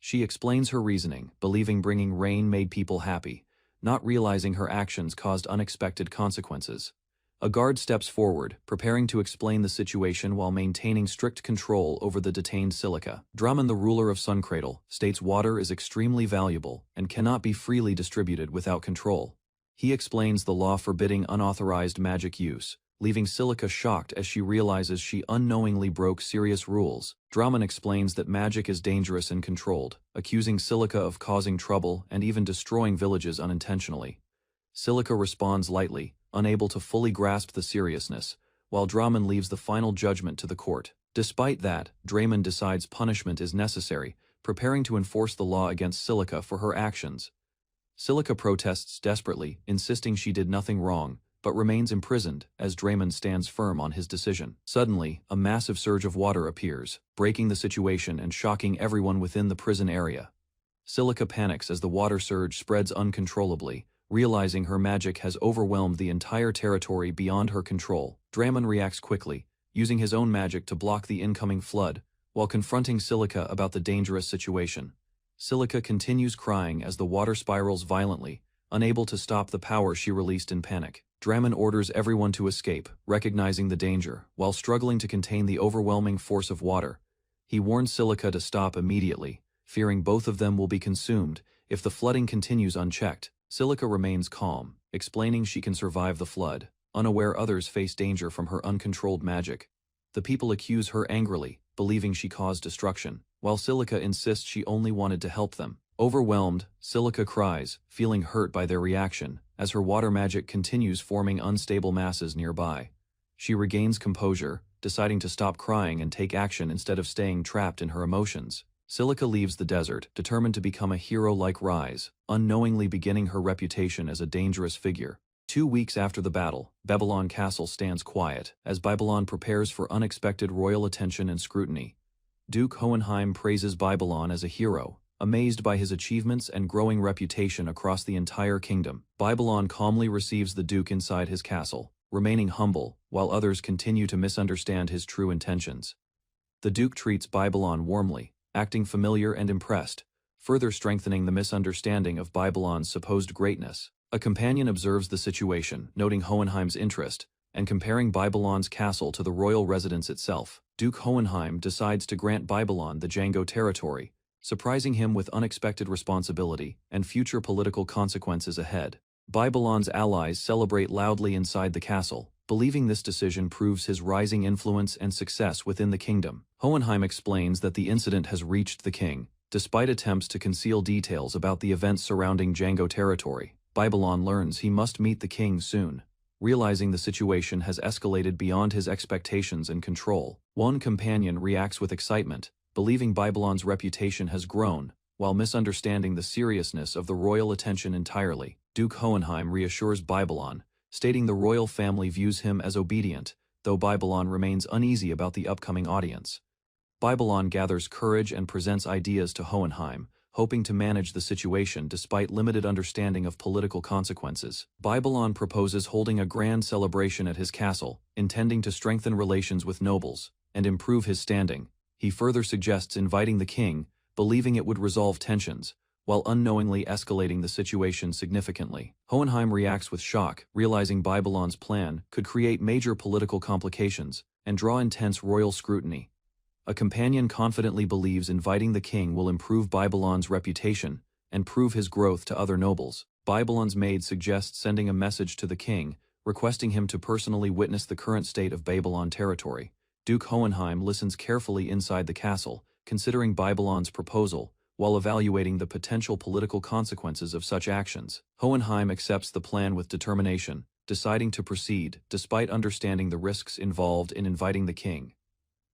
She explains her reasoning, believing bringing rain made people happy, not realizing her actions caused unexpected consequences. A guard steps forward, preparing to explain the situation while maintaining strict control over the detained Silica. Drummond, the ruler of Suncradle, states water is extremely valuable and cannot be freely distributed without control. He explains the law forbidding unauthorized magic use, leaving Silica shocked as she realizes she unknowingly broke serious rules. Drummond explains that magic is dangerous and controlled, accusing Silica of causing trouble and even destroying villages unintentionally. Silica responds lightly, unable to fully grasp the seriousness, while Drummond leaves the final judgment to the court. Despite that, Draymond decides punishment is necessary, preparing to enforce the law against Silica for her actions. Silica protests desperately, insisting she did nothing wrong, but remains imprisoned as Draymond stands firm on his decision. Suddenly, a massive surge of water appears, breaking the situation and shocking everyone within the prison area. Silica panics as the water surge spreads uncontrollably, realizing her magic has overwhelmed the entire territory beyond her control. Draymond reacts quickly, using his own magic to block the incoming flood, while confronting Silica about the dangerous situation. Silica continues crying as the water spirals violently, unable to stop the power she released in panic. Draymond orders everyone to escape, recognizing the danger, while struggling to contain the overwhelming force of water. He warns Silica to stop immediately, fearing both of them will be consumed if the flooding continues unchecked. Silica remains calm, explaining she can survive the flood, unaware others face danger from her uncontrolled magic. The people accuse her angrily, believing she caused destruction, while Silica insists she only wanted to help them. Overwhelmed, Silica cries, feeling hurt by their reaction, as her water magic continues forming unstable masses nearby. She regains composure, deciding to stop crying and take action instead of staying trapped in her emotions. Silica leaves the desert, determined to become a hero like Rise, unknowingly beginning her reputation as a dangerous figure. 2 weeks after the battle, Babylon Castle stands quiet, as Babylon prepares for unexpected royal attention and scrutiny. Duke Hohenheim praises Babylon as a hero, amazed by his achievements and growing reputation across the entire kingdom. Babylon calmly receives the Duke inside his castle, remaining humble, while others continue to misunderstand his true intentions. The Duke treats Babylon warmly, acting familiar and impressed, further strengthening the misunderstanding of Babylon's supposed greatness. A companion observes the situation, noting Hohenheim's interest, and comparing Babylon's castle to the royal residence itself. Duke Hohenheim decides to grant Babylon the Django territory, surprising him with unexpected responsibility and future political consequences ahead. Babylon's allies celebrate loudly inside the castle, believing this decision proves his rising influence and success within the kingdom. Hohenheim explains that the incident has reached the king, despite attempts to conceal details about the events surrounding Django territory. Babylon learns he must meet the king soon, realizing the situation has escalated beyond his expectations and control. One companion reacts with excitement, believing Babylon's reputation has grown, while misunderstanding the seriousness of the royal attention entirely. Duke Hohenheim reassures Babylon, stating the royal family views him as obedient, though Babylon remains uneasy about the upcoming audience. Babylon gathers courage and presents ideas to Hohenheim, hoping to manage the situation despite limited understanding of political consequences. Babylon proposes holding a grand celebration at his castle, intending to strengthen relations with nobles and improve his standing. He further suggests inviting the king, believing it would resolve tensions, while unknowingly escalating the situation significantly. Hohenheim reacts with shock, realizing Babylon's plan could create major political complications and draw intense royal scrutiny. A companion confidently believes inviting the king will improve Babylon's reputation and prove his growth to other nobles. Babylon's maid suggests sending a message to the king, requesting him to personally witness the current state of Babylon territory. Duke Hohenheim listens carefully inside the castle, considering Babylon's proposal, while evaluating the potential political consequences of such actions. Hohenheim accepts the plan with determination, deciding to proceed despite understanding the risks involved in inviting the king.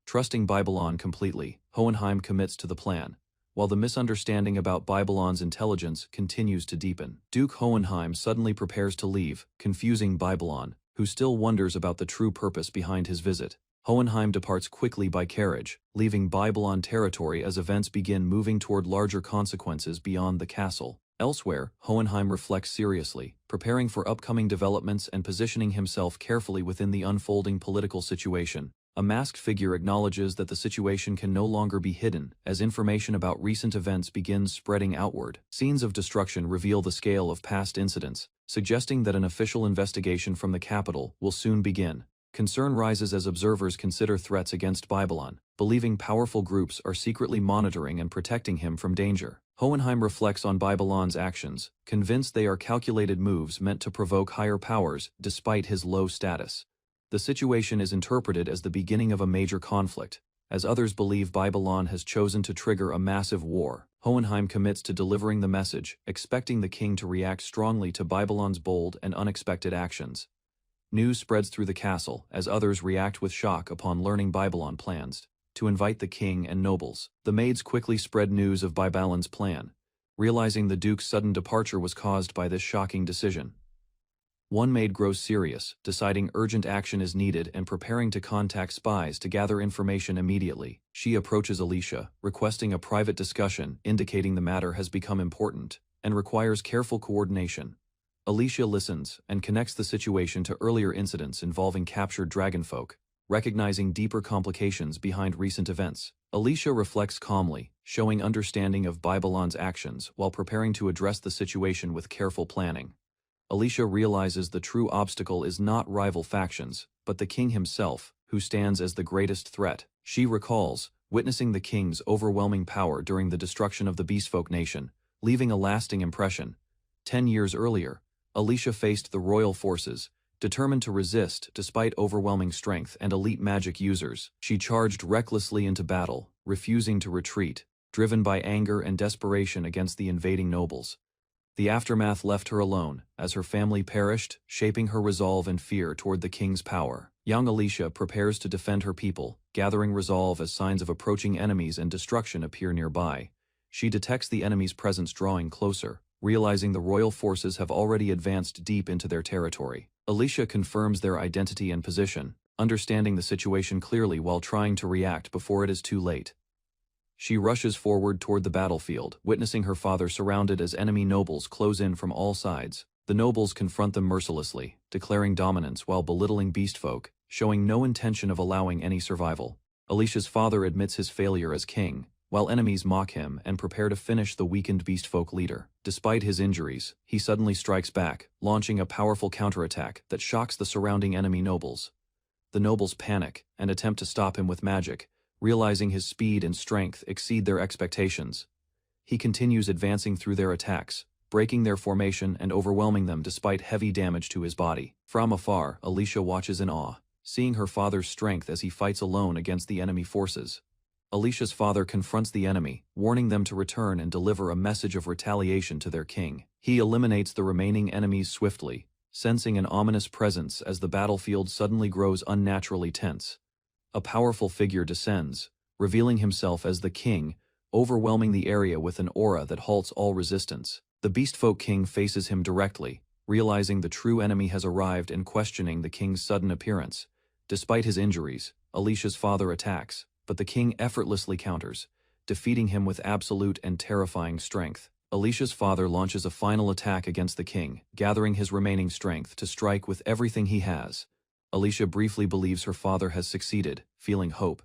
Trusting Babylon completely, Hohenheim commits to the plan, while the misunderstanding about Babylon's intelligence continues to deepen. Duke Hohenheim suddenly prepares to leave, confusing Babylon, who still wonders about the true purpose behind his visit. Hohenheim departs quickly by carriage, leaving Babylon territory as events begin moving toward larger consequences beyond the castle. Elsewhere, Hohenheim reflects seriously, preparing for upcoming developments and positioning himself carefully within the unfolding political situation. A masked figure acknowledges that the situation can no longer be hidden, as information about recent events begins spreading outward. Scenes of destruction reveal the scale of past incidents, suggesting that an official investigation from the capital will soon begin. Concern rises as observers consider threats against Babylon, believing powerful groups are secretly monitoring and protecting him from danger. Hohenheim reflects on Babylon's actions, convinced they are calculated moves meant to provoke higher powers despite his low status. The situation is interpreted as the beginning of a major conflict, as others believe Babylon has chosen to trigger a massive war. Hohenheim commits to delivering the message, expecting the king to react strongly to Babylon's bold and unexpected actions. News spreads through the castle as others react with shock upon learning Babylon plans to invite the king and nobles. The maids quickly spread news of Babylon's plan, realizing the duke's sudden departure was caused by this shocking decision. One maid grows serious, deciding urgent action is needed and preparing to contact spies to gather information immediately. She approaches Alicia, requesting a private discussion, indicating the matter has become important and requires careful coordination. Alicia listens and connects the situation to earlier incidents involving captured dragonfolk, recognizing deeper complications behind recent events. Alicia reflects calmly, showing understanding of Babylon's actions while preparing to address the situation with careful planning. Alicia realizes the true obstacle is not rival factions, but the king himself, who stands as the greatest threat. She recalls witnessing the king's overwhelming power during the destruction of the Beastfolk nation, leaving a lasting impression. 10 years earlier, Alicia faced the royal forces, determined to resist despite overwhelming strength and elite magic users. She charged recklessly into battle, refusing to retreat, driven by anger and desperation against the invading nobles. The aftermath left her alone, as her family perished, shaping her resolve and fear toward the king's power. Young Alicia prepares to defend her people, gathering resolve as signs of approaching enemies and destruction appear nearby. She detects the enemy's presence drawing closer, realizing the royal forces have already advanced deep into their territory. Alicia confirms their identity and position, understanding the situation clearly while trying to react before it is too late. She rushes forward toward the battlefield, witnessing her father surrounded as enemy nobles close in from all sides. The nobles confront them mercilessly, declaring dominance while belittling beastfolk, showing no intention of allowing any survival. Alicia's father admits his failure as king, while enemies mock him and prepare to finish the weakened beastfolk leader. Despite his injuries, he suddenly strikes back, launching a powerful counterattack that shocks the surrounding enemy nobles. The nobles panic and attempt to stop him with magic, realizing his speed and strength exceed their expectations. He continues advancing through their attacks, breaking their formation and overwhelming them despite heavy damage to his body. From afar, Alicia watches in awe, seeing her father's strength as he fights alone against the enemy forces. Alicia's father confronts the enemy, warning them to return and deliver a message of retaliation to their king. He eliminates the remaining enemies swiftly, sensing an ominous presence as the battlefield suddenly grows unnaturally tense. A powerful figure descends, revealing himself as the king, overwhelming the area with an aura that halts all resistance. The Beastfolk king faces him directly, realizing the true enemy has arrived and questioning the king's sudden appearance. Despite his injuries, Alicia's father attacks, but the king effortlessly counters, defeating him with absolute and terrifying strength. Alicia's father launches a final attack against the king, gathering his remaining strength to strike with everything he has. Alicia briefly believes her father has succeeded, feeling hope,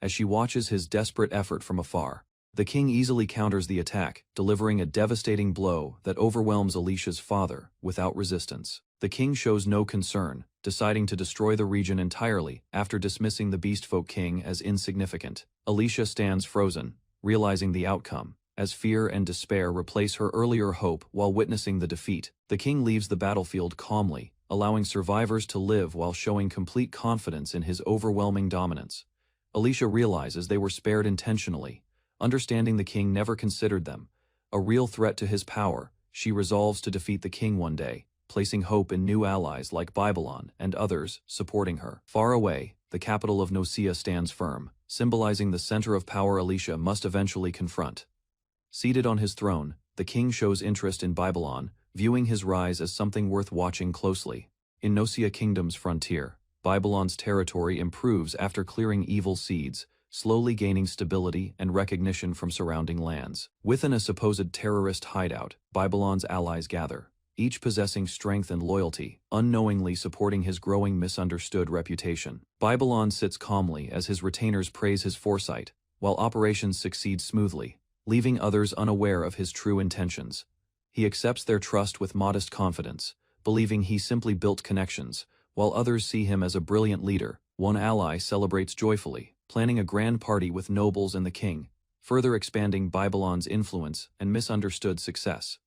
as she watches his desperate effort from afar. The king easily counters the attack, delivering a devastating blow that overwhelms Alicia's father without resistance. The king shows no concern, deciding to destroy the region entirely after dismissing the Beastfolk king as insignificant. Alicia stands frozen, realizing the outcome, as fear and despair replace her earlier hope while witnessing the defeat. The king leaves the battlefield calmly, allowing survivors to live while showing complete confidence in his overwhelming dominance. Alicia realizes they were spared intentionally. Understanding the king never considered them a real threat to his power, she resolves to defeat the king one day, placing hope in new allies like Babylon and others supporting her. Far away, the capital of Nosea stands firm, symbolizing the center of power Alicia must eventually confront. Seated on his throne, the king shows interest in Babylon, viewing his rise as something worth watching closely. In Nosea Kingdom's frontier, Babylon's territory improves after clearing evil seeds, slowly gaining stability and recognition from surrounding lands. Within a supposed terrorist hideout, Babylon's allies gather, each possessing strength and loyalty, unknowingly supporting his growing misunderstood reputation. Babylon sits calmly as his retainers praise his foresight, while operations succeed smoothly, leaving others unaware of his true intentions. He accepts their trust with modest confidence, believing he simply built connections, while others see him as a brilliant leader. One ally celebrates joyfully, planning a grand party with nobles and the king, further expanding Babylon's influence and misunderstood success.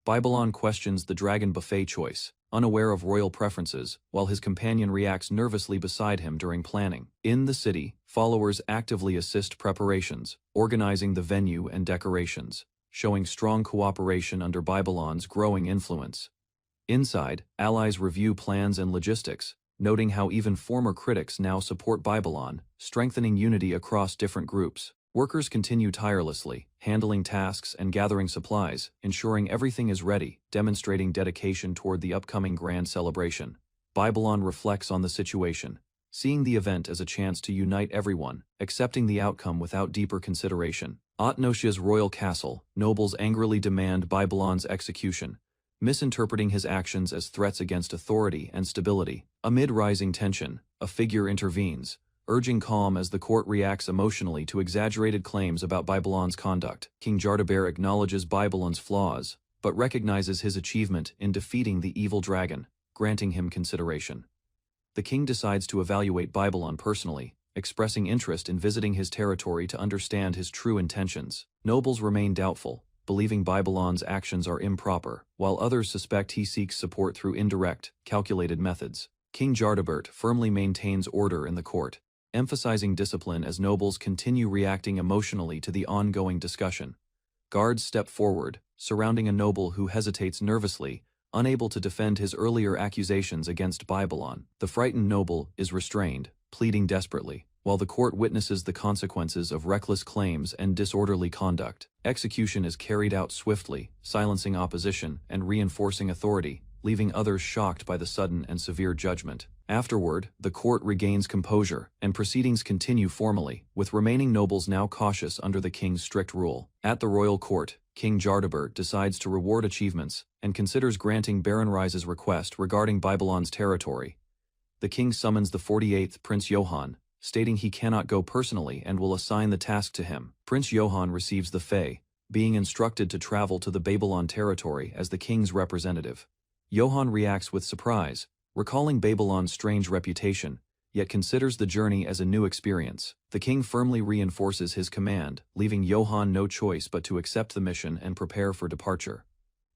Babylon questions the dragon buffet choice, unaware of royal preferences, while his companion reacts nervously beside him during planning. In the city, followers actively assist preparations, organizing the venue and decorations, showing strong cooperation under Babylon's growing influence. Inside, allies review plans and logistics, noting how even former critics now support Babylon, strengthening unity across different groups. Workers continue tirelessly, handling tasks and gathering supplies, ensuring everything is ready, demonstrating dedication toward the upcoming grand celebration. Babylon reflects on the situation, seeing the event as a chance to unite everyone, accepting the outcome without deeper consideration. At Nosea's royal castle, nobles angrily demand Babylon's execution, misinterpreting his actions as threats against authority and stability. Amid rising tension, a figure intervenes, urging calm as the court reacts emotionally to exaggerated claims about Babylon's conduct. King Jardaber acknowledges Babylon's flaws, but recognizes his achievement in defeating the evil dragon, granting him consideration. The king decides to evaluate Babylon personally, expressing interest in visiting his territory to understand his true intentions. Nobles remain doubtful, believing Babylon's actions are improper, while others suspect he seeks support through indirect, calculated methods. King Jardabert firmly maintains order in the court, emphasizing discipline as nobles continue reacting emotionally to the ongoing discussion. Guards step forward, surrounding a noble who hesitates nervously, unable to defend his earlier accusations against Babylon. The frightened noble is restrained, pleading desperately, while the court witnesses the consequences of reckless claims and disorderly conduct. Execution is carried out swiftly, silencing opposition and reinforcing authority, leaving others shocked by the sudden and severe judgment. Afterward, the court regains composure, and proceedings continue formally, with remaining nobles now cautious under the king's strict rule. At the royal court, King Jardabert decides to reward achievements, and considers granting Baron Rise's request regarding Babylon's territory. The king summons the 48th Prince Johann, stating he cannot go personally and will assign the task to him. Prince Johann receives the fey, being instructed to travel to the Babylon territory as the king's representative. Johann reacts with surprise, recalling Babylon's strange reputation, yet considers the journey as a new experience. The king firmly reinforces his command, leaving Johann no choice but to accept the mission and prepare for departure.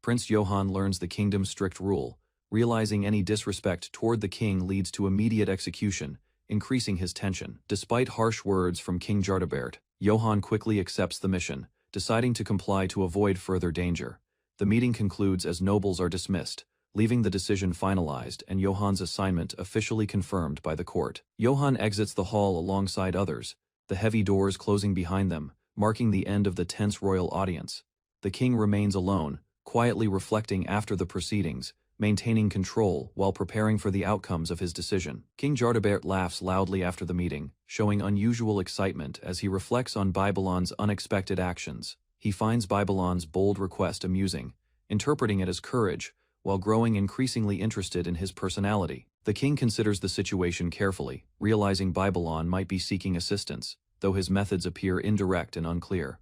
Prince Johann learns the kingdom's strict rule, realizing any disrespect toward the king leads to immediate execution, increasing his tension. Despite harsh words from King Jardabert, Johann quickly accepts the mission, deciding to comply to avoid further danger. The meeting concludes as nobles are dismissed, leaving the decision finalized and Johann's assignment officially confirmed by the court. Johann exits the hall alongside others, the heavy doors closing behind them, marking the end of the tense royal audience. The king remains alone, quietly reflecting after the proceedings, maintaining control while preparing for the outcomes of his decision. King Jardabert laughs loudly after the meeting, showing unusual excitement as he reflects on Babylon's unexpected actions. He finds Babylon's bold request amusing, interpreting it as courage, while growing increasingly interested in his personality. The king considers the situation carefully, realizing Babylon might be seeking assistance, though his methods appear indirect and unclear.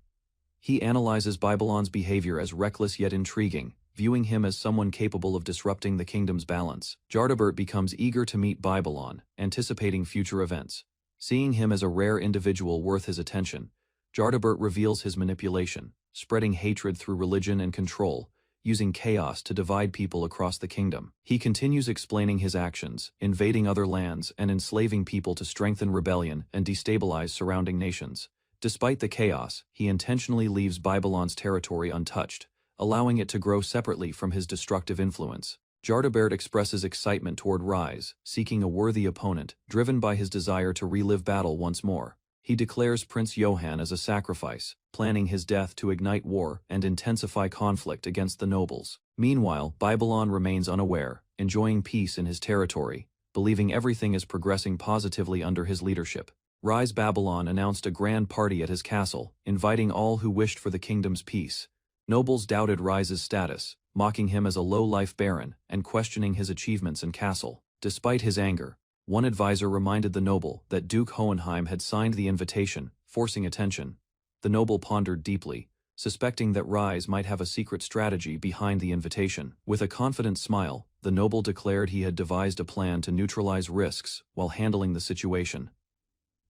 He analyzes Babylon's behavior as reckless yet intriguing, viewing him as someone capable of disrupting the kingdom's balance. Jardabert becomes eager to meet Babylon, anticipating future events. Seeing him as a rare individual worth his attention, Jardabert reveals his manipulation, spreading hatred through religion and control, using chaos to divide people across the kingdom. He continues explaining his actions, invading other lands and enslaving people to strengthen rebellion and destabilize surrounding nations. Despite the chaos, he intentionally leaves Babylon's territory untouched, allowing it to grow separately from his destructive influence. Jardabert expresses excitement toward Rise, seeking a worthy opponent, driven by his desire to relive battle once more. He declares Prince Johann as a sacrifice, planning his death to ignite war and intensify conflict against the nobles. Meanwhile, Babylon remains unaware, enjoying peace in his territory, believing everything is progressing positively under his leadership. Rise Babylon announced a grand party at his castle, inviting all who wished for the kingdom's peace. Nobles doubted Rise's status, mocking him as a low-life baron and questioning his achievements in castle. Despite his anger, one advisor reminded the noble that Duke Hohenheim had signed the invitation, forcing attention. The noble pondered deeply, suspecting that Rise might have a secret strategy behind the invitation. With a confident smile, the noble declared he had devised a plan to neutralize risks while handling the situation.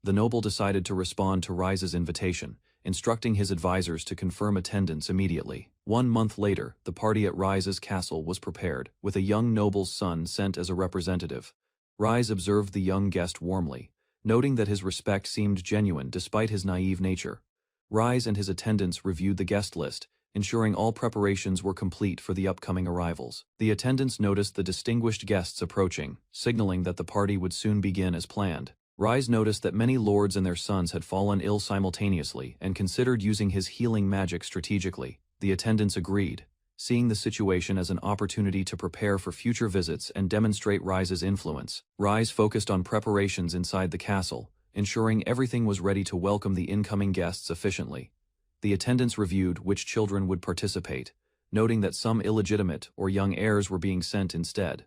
The noble decided to respond to Rise's invitation, instructing his advisors to confirm attendance immediately. 1 month later, the party at Rise's castle was prepared, with a young noble's son sent as a representative. Rise observed the young guest warmly, noting that his respect seemed genuine despite his naive nature. Rise and his attendants reviewed the guest list, ensuring all preparations were complete for the upcoming arrivals. The attendants noticed the distinguished guests approaching, signaling that the party would soon begin as planned. Rise noticed that many lords and their sons had fallen ill simultaneously and considered using his healing magic strategically. The attendants agreed, seeing the situation as an opportunity to prepare for future visits and demonstrate Rise's influence. Rise focused on preparations inside the castle, ensuring everything was ready to welcome the incoming guests efficiently. The attendants reviewed which children would participate, noting that some illegitimate or young heirs were being sent instead.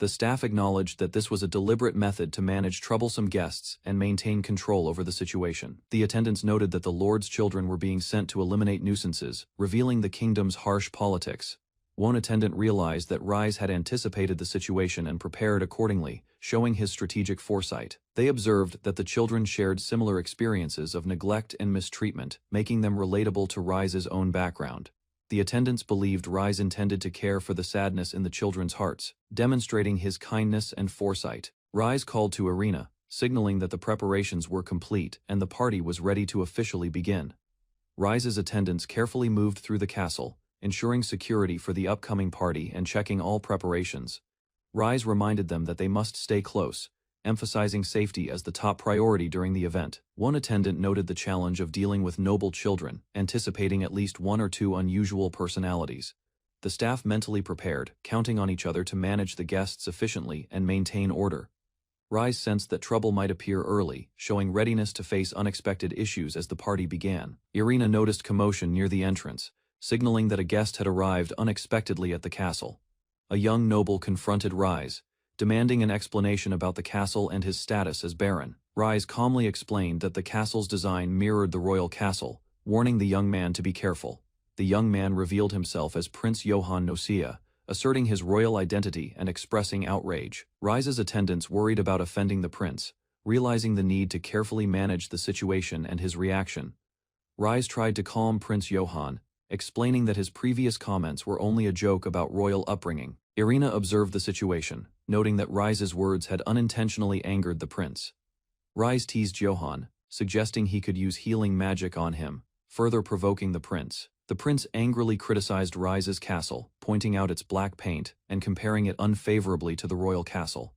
The staff acknowledged that this was a deliberate method to manage troublesome guests and maintain control over the situation. The attendants noted that the lord's children were being sent to eliminate nuisances, revealing the kingdom's harsh politics. One attendant realized that Rise had anticipated the situation and prepared accordingly, showing his strategic foresight. They observed that the children shared similar experiences of neglect and mistreatment, making them relatable to Rise's own background. The attendants believed Rise intended to care for the sadness in the children's hearts, demonstrating his kindness and foresight. Rise called to Irina, signaling that the preparations were complete and the party was ready to officially begin. Rise's attendants carefully moved through the castle, ensuring security for the upcoming party and checking all preparations. Rise reminded them that they must stay close, emphasizing safety as the top priority during the event. One attendant noted the challenge of dealing with noble children, anticipating at least 1 or 2 unusual personalities. The staff mentally prepared, counting on each other to manage the guests efficiently and maintain order. Rise sensed that trouble might appear early, showing readiness to face unexpected issues as the party began. Irina noticed commotion near the entrance, signaling that a guest had arrived unexpectedly at the castle. A young noble confronted Rise, demanding an explanation about the castle and his status as baron. Rise calmly explained that the castle's design mirrored the royal castle, warning the young man to be careful. The young man revealed himself as Prince Johann Nocia, asserting his royal identity and expressing outrage. Rise's attendants worried about offending the prince, realizing the need to carefully manage the situation and his reaction. Rise tried to calm Prince Johann, explaining that his previous comments were only a joke about royal upbringing. Irina observed the situation, noting that Rise's words had unintentionally angered the prince. Rise teased Johann, suggesting he could use healing magic on him, further provoking the prince. The prince angrily criticized Rise's castle, pointing out its black paint and comparing it unfavorably to the royal castle.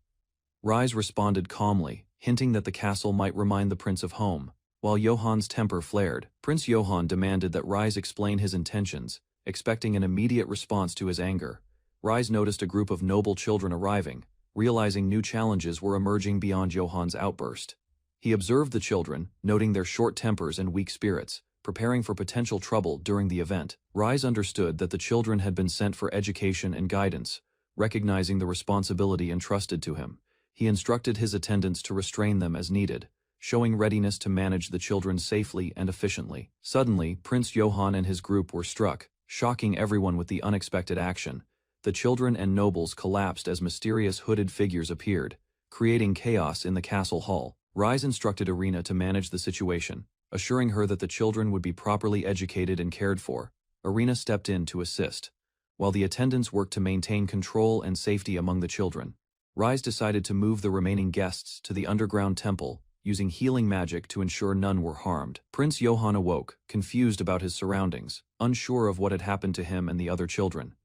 Rise responded calmly, hinting that the castle might remind the prince of home. While Johann's temper flared, Prince Johann demanded that Rise explain his intentions, expecting an immediate response to his anger. Rise noticed a group of noble children arriving, realizing new challenges were emerging beyond Johann's outburst. He observed the children, noting their short tempers and weak spirits, preparing for potential trouble during the event. Rise understood that the children had been sent for education and guidance, recognizing the responsibility entrusted to him. He instructed his attendants to restrain them as needed, showing readiness to manage the children safely and efficiently. Suddenly, Prince Johann and his group were struck, shocking everyone with the unexpected action. The children and nobles collapsed as mysterious hooded figures appeared, creating chaos in the castle hall. Rise instructed Irina to manage the situation, assuring her that the children would be properly educated and cared for. Irina stepped in to assist. while the attendants worked to maintain control and safety among the children. Rise decided to move the remaining guests to the underground temple, using healing magic to ensure none were harmed. Prince Johann awoke, confused about his surroundings, unsure of what had happened to him and the other children.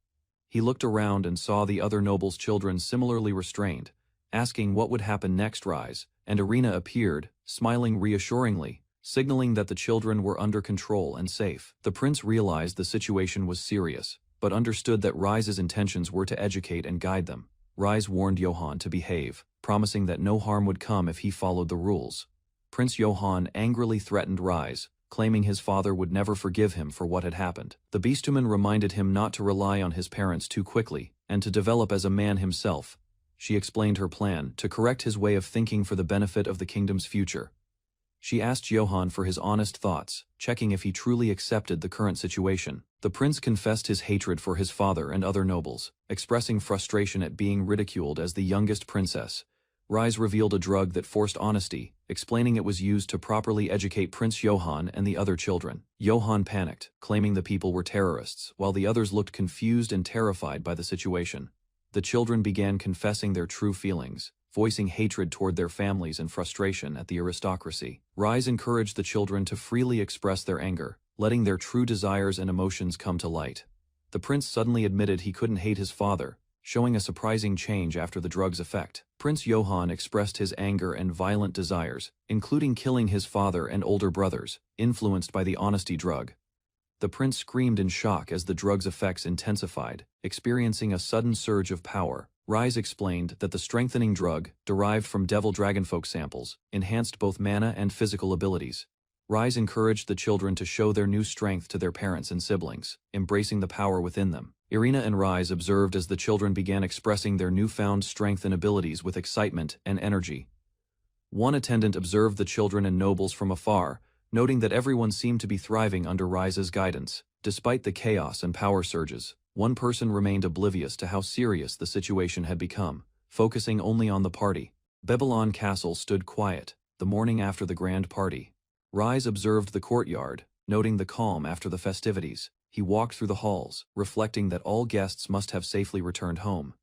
He looked around and saw the other nobles' children similarly restrained, asking what would happen next. Rise and Irina appeared, smiling reassuringly, signaling that the children were under control and safe. The prince realized the situation was serious, but understood that Rise's intentions were to educate and guide them. Rise warned Johann to behave, promising that no harm would come if he followed the rules. Prince Johann angrily threatened Rise, claiming his father would never forgive him for what had happened. The beastwoman reminded him not to rely on his parents too quickly, and to develop as a man himself. She explained her plan to correct his way of thinking for the benefit of the kingdom's future. She asked Johann for his honest thoughts, checking if he truly accepted the current situation. The prince confessed his hatred for his father and other nobles, expressing frustration at being ridiculed as the youngest princess. Rise revealed a drug that forced honesty, explaining it was used to properly educate Prince Johann and the other children. Johann panicked, claiming the people were terrorists, while the others looked confused and terrified by the situation. The children began confessing their true feelings, voicing hatred toward their families and frustration at the aristocracy. Rise encouraged the children to freely express their anger, letting their true desires and emotions come to light. The prince suddenly admitted he couldn't hate his father, showing a surprising change after the drug's effect. Prince Johann expressed his anger and violent desires, including killing his father and older brothers, influenced by the honesty drug. The prince screamed in shock as the drug's effects intensified, experiencing a sudden surge of power. Rise explained that the strengthening drug, derived from devil dragonfolk samples, enhanced both mana and physical abilities. Rise encouraged the children to show their new strength to their parents and siblings, embracing the power within them. Irina and Rise observed as the children began expressing their newfound strength and abilities with excitement and energy. One attendant observed the children and nobles from afar, noting that everyone seemed to be thriving under Rise's guidance. Despite the chaos and power surges, one person remained oblivious to how serious the situation had become, focusing only on the party. Babylon Castle stood quiet, the morning after the grand party. Rise observed the courtyard, noting the calm after the festivities. He walked through the halls, reflecting that all guests must have safely returned home.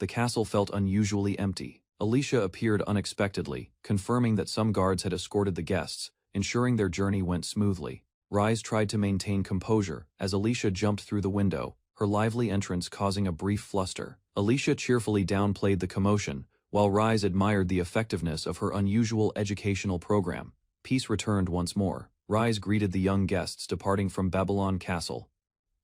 The castle felt unusually empty. Alicia appeared unexpectedly, confirming that some guards had escorted the guests, ensuring their journey went smoothly. Rise tried to maintain composure as Alicia jumped through the window, her lively entrance causing a brief fluster. Alicia cheerfully downplayed the commotion, while Rise admired the effectiveness of her unusual educational program. Peace returned once more. Rise greeted the young guests departing from Babylon Castle.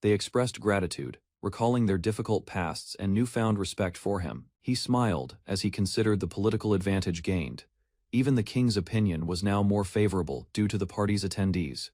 They expressed gratitude, recalling their difficult pasts and newfound respect for him. He smiled as he considered the political advantage gained. Even the king's opinion was now more favorable due to the party's attendees.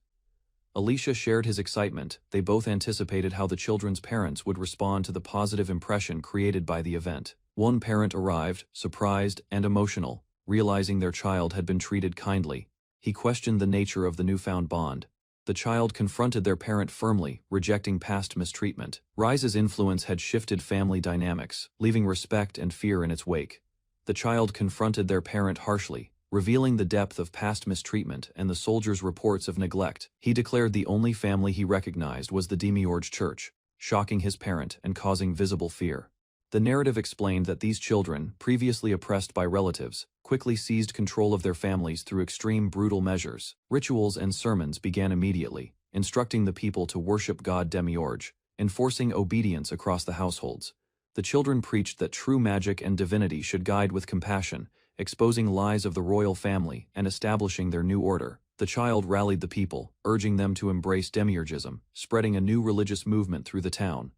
Alicia shared his excitement. They both anticipated how the children's parents would respond to the positive impression created by the event. One parent arrived, surprised and emotional, realizing their child had been treated kindly. He questioned the nature of the newfound bond. The child confronted their parent firmly, rejecting past mistreatment. Rise's influence had shifted family dynamics, leaving respect and fear in its wake. The child confronted their parent harshly, revealing the depth of past mistreatment and the soldiers' reports of neglect. He declared the only family he recognized was the Demiurge Church, shocking his parent and causing visible fear. The narrative explained that these children, previously oppressed by relatives, quickly seized control of their families through extreme brutal measures. Rituals and sermons began immediately, instructing the people to worship God Demiurge, enforcing obedience across the households. The children preached that true magic and divinity should guide with compassion, exposing lies of the royal family and establishing their new order. The child rallied the people, urging them to embrace demiurgism, spreading a new religious movement through the town.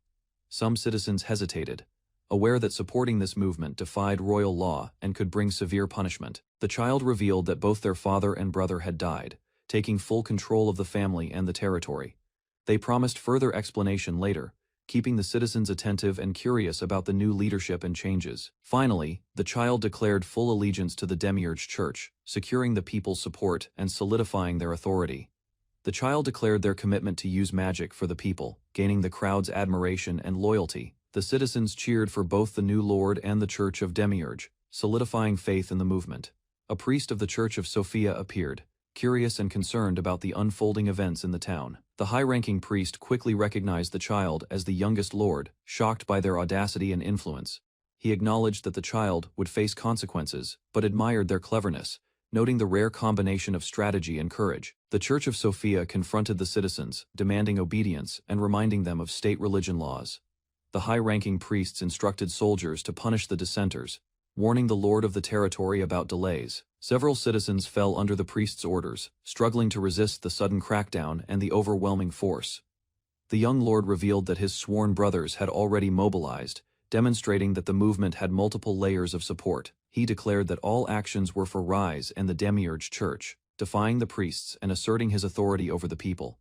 Some citizens hesitated, aware that supporting this movement defied royal law and could bring severe punishment. The child revealed that both their father and brother had died, taking full control of the family and the territory. They promised further explanation later, keeping the citizens attentive and curious about the new leadership and changes. Finally, the child declared full allegiance to the Demiurge Church, securing the people's support and solidifying their authority. The child declared their commitment to use magic for the people, gaining the crowd's admiration and loyalty. The citizens cheered for both the new lord and the Church of Demiurge, solidifying faith in the movement. A priest of the Church of Sophia appeared, curious and concerned about the unfolding events in the town. The high-ranking priest quickly recognized the child as the youngest lord, shocked by their audacity and influence. He acknowledged that the child would face consequences, but admired their cleverness, noting the rare combination of strategy and courage. The Church of Sophia confronted the citizens, demanding obedience and reminding them of state religion laws. The high-ranking priests instructed soldiers to punish the dissenters, warning the lord of the territory about delays. Several citizens fell under the priest's orders, struggling to resist the sudden crackdown and the overwhelming force. The young lord revealed that his sworn brothers had already mobilized, demonstrating that the movement had multiple layers of support. He declared that all actions were for Rise and the Demiurge Church, defying the priests and asserting his authority over the people.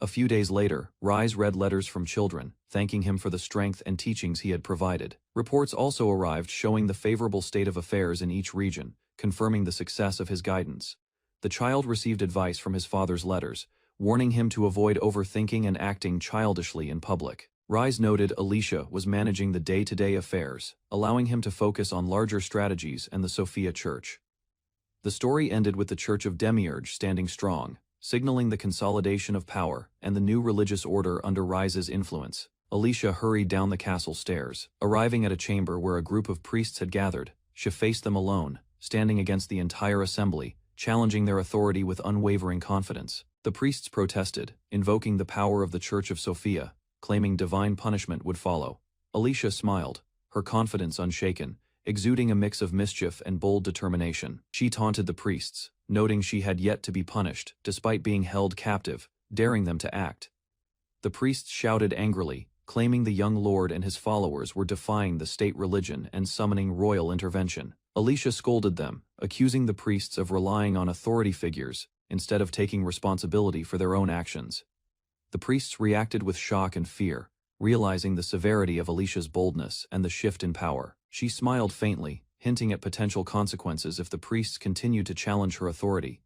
A few days later, Rise read letters from children, thanking him for the strength and teachings he had provided. Reports also arrived showing the favorable state of affairs in each region, confirming the success of his guidance. The child received advice from his father's letters, warning him to avoid overthinking and acting childishly in public. Rise noted Alicia was managing the day-to-day affairs, allowing him to focus on larger strategies and the Sophia Church. The story ended with the Church of Demiurge standing strong, signaling the consolidation of power and the new religious order under Rise's influence. Alicia hurried down the castle stairs. Arriving at a chamber where a group of priests had gathered, she faced them alone, standing against the entire assembly, challenging their authority with unwavering confidence. The priests protested, invoking the power of the Church of Sophia, claiming divine punishment would follow. Alicia smiled, her confidence unshaken, exuding a mix of mischief and bold determination. She taunted the priests, noting she had yet to be punished, despite being held captive, daring them to act. The priests shouted angrily, claiming the young lord and his followers were defying the state religion and summoning royal intervention. Alicia scolded them, accusing the priests of relying on authority figures, instead of taking responsibility for their own actions. The priests reacted with shock and fear, realizing the severity of Alicia's boldness and the shift in power. She smiled faintly, hinting at potential consequences if the priests continued to challenge her authority.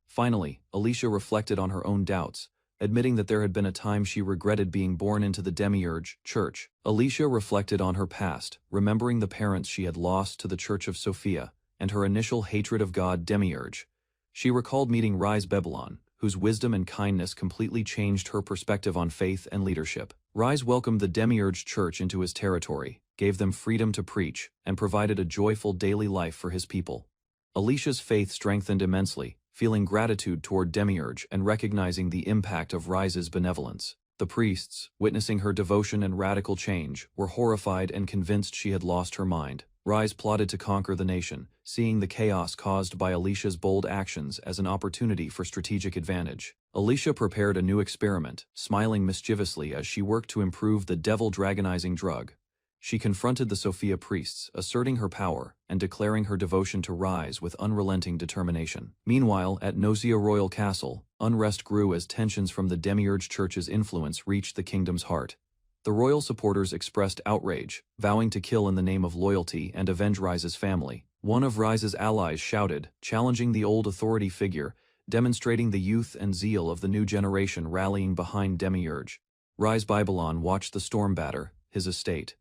Finally, Alicia reflected on her own doubts, admitting that there had been a time she regretted being born into the Demiurge Church. Alicia reflected on her past, remembering the parents she had lost to the Church of Sophia, and her initial hatred of God Demiurge. She recalled meeting Rise Babylon, whose wisdom and kindness completely changed her perspective on faith and leadership. Rise welcomed the Demiurge Church into his territory, gave them freedom to preach, and provided a joyful daily life for his people. Alicia's faith strengthened immensely, feeling gratitude toward Demiurge and recognizing the impact of Rise's benevolence. The priests, witnessing her devotion and radical change, were horrified and convinced she had lost her mind. Rise plotted to conquer the nation, seeing the chaos caused by Alicia's bold actions as an opportunity for strategic advantage. Alicia prepared a new experiment, smiling mischievously as she worked to improve the devil-dragonizing drug. She confronted the Sophia priests, asserting her power and declaring her devotion to Rise with unrelenting determination. Meanwhile, at Nozia Royal Castle, unrest grew as tensions from the Demiurge Church's influence reached the kingdom's heart. The royal supporters expressed outrage, vowing to kill in the name of loyalty and avenge Rise's family. One of Rise's allies shouted, challenging the old authority figure, demonstrating the youth and zeal of the new generation rallying behind Demiurge. Rise Babylon watched the storm batter his estate.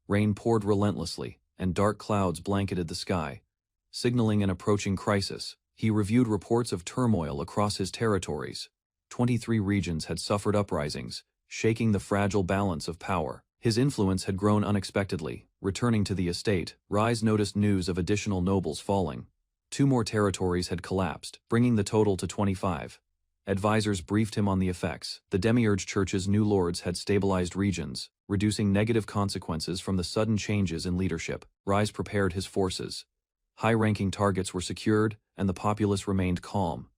Rain poured relentlessly, and dark clouds blanketed the sky, signaling an approaching crisis. He reviewed reports of turmoil across his territories. 23 regions had suffered uprisings, shaking the fragile balance of power. His influence had grown unexpectedly. Returning to the estate, Rise noticed news of additional nobles falling. 2 more territories had collapsed, bringing the total to 25. Advisors briefed him on the effects. The Demiurge Church's new lords had stabilized regions, reducing negative consequences from the sudden changes in leadership. Rise prepared his forces. High-ranking targets were secured, and the populace remained calm.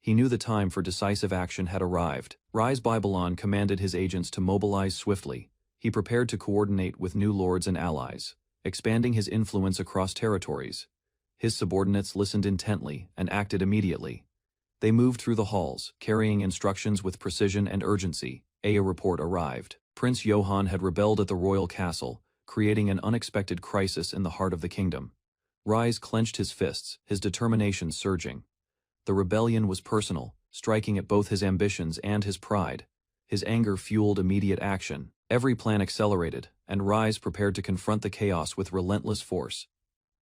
He knew the time for decisive action had arrived. Rise Babylon commanded his agents to mobilize swiftly. He prepared to coordinate with new lords and allies, expanding his influence across territories. His subordinates listened intently and acted immediately. They moved through the halls, carrying instructions with precision and urgency. A report arrived. Prince Johann had rebelled at the royal castle, creating an unexpected crisis in the heart of the kingdom. Rise clenched his fists, his determination surging. The rebellion was personal, striking at both his ambitions and his pride. His anger fueled immediate action. Every plan accelerated, and Rise prepared to confront the chaos with relentless force.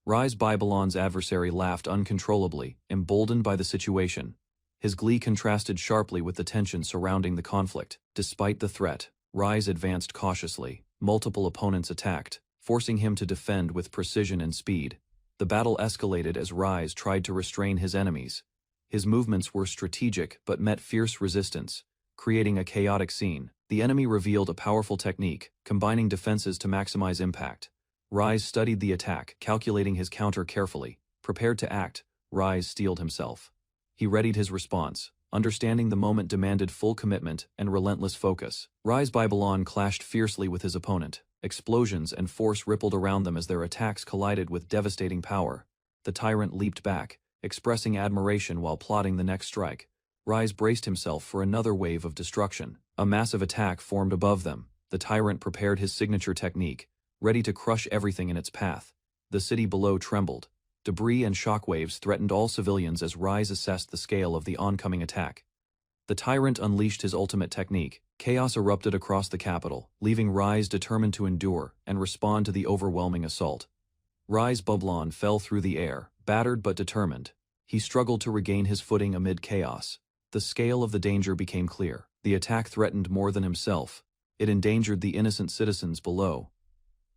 Rise Babylon's adversary laughed uncontrollably, emboldened by the situation. His glee contrasted sharply with the tension surrounding the conflict. Despite the threat, Rise advanced cautiously. Multiple opponents attacked, forcing him to defend with precision and speed. The battle escalated as Rise tried to restrain his enemies. His movements were strategic but met fierce resistance, creating a chaotic scene. The enemy revealed a powerful technique, combining defenses to maximize impact. Rise studied the attack, calculating his counter carefully. Prepared to act, Rise steeled himself. He readied his response, understanding the moment demanded full commitment and relentless focus. Rise Babylon clashed fiercely with his opponent. Explosions and force rippled around them as their attacks collided with devastating power. The tyrant leaped back, expressing admiration while plotting the next strike. Rise braced himself for another wave of destruction. A massive attack formed above them. The tyrant prepared his signature technique, ready to crush everything in its path. The city below trembled. Debris and shockwaves threatened all civilians as Rise assessed the scale of the oncoming attack. The tyrant unleashed his ultimate technique. Chaos erupted across the capital, leaving Rise determined to endure and respond to the overwhelming assault. Rise Babylon fell through the air, battered but determined. He struggled to regain his footing amid chaos. The scale of the danger became clear. The attack threatened more than himself. It endangered the innocent citizens below.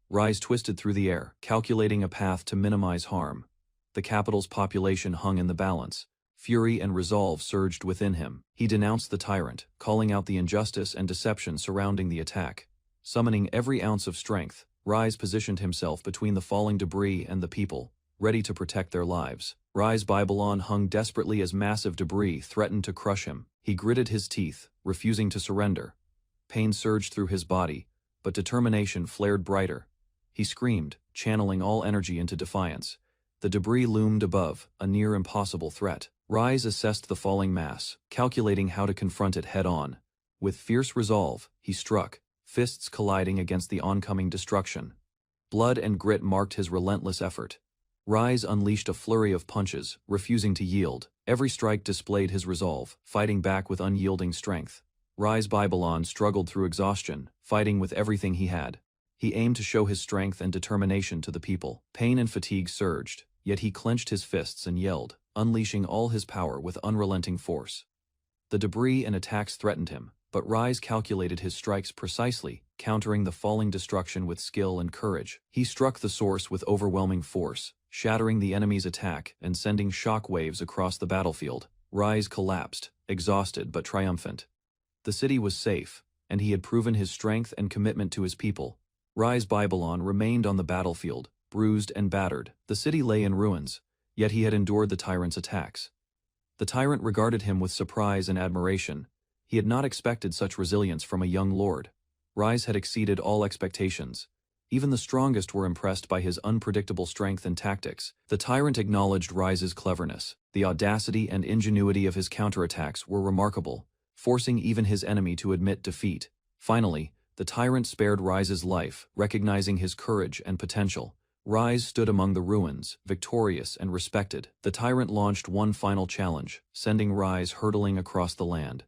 Rise twisted through the air, calculating a path to minimize harm. The capital's population hung in the balance. Fury and resolve surged within him. He denounced the tyrant, calling out the injustice and deception surrounding the attack. Summoning every ounce of strength, Rise positioned himself between the falling debris and the people, ready to protect their lives. Rise Babylon hung desperately as massive debris threatened to crush him. He gritted his teeth, refusing to surrender. Pain surged through his body, but determination flared brighter. He screamed, channeling all energy into defiance. The debris loomed above, a near impossible threat. Rise assessed the falling mass, calculating how to confront it head-on. With fierce resolve, he struck, fists colliding against the oncoming destruction. Blood and grit marked his relentless effort. Rise unleashed a flurry of punches, refusing to yield. Every strike displayed his resolve, fighting back with unyielding strength. Rise Babylon struggled through exhaustion, fighting with everything he had. He aimed to show his strength and determination to the people. Pain and fatigue surged, yet he clenched his fists and yelled, unleashing all his power with unrelenting force. The debris and attacks threatened him, but Rise calculated his strikes precisely, countering the falling destruction with skill and courage. He struck the source with overwhelming force, shattering the enemy's attack and sending shock waves across the battlefield. Rise collapsed, exhausted but triumphant. The city was safe, and he had proven his strength and commitment to his people. Rise Babylon remained on the battlefield, bruised and battered. The city lay in ruins, yet he had endured the tyrant's attacks. The tyrant regarded him with surprise and admiration. He had not expected such resilience from a young lord. Rise had exceeded all expectations. Even the strongest were impressed by his unpredictable strength and tactics. The tyrant acknowledged Rise's cleverness. The audacity and ingenuity of his counterattacks were remarkable, forcing even his enemy to admit defeat. Finally, the tyrant spared Rise's life, recognizing his courage and potential. Rise stood among the ruins, victorious and respected. The tyrant launched one final challenge, sending Rise hurtling across the land.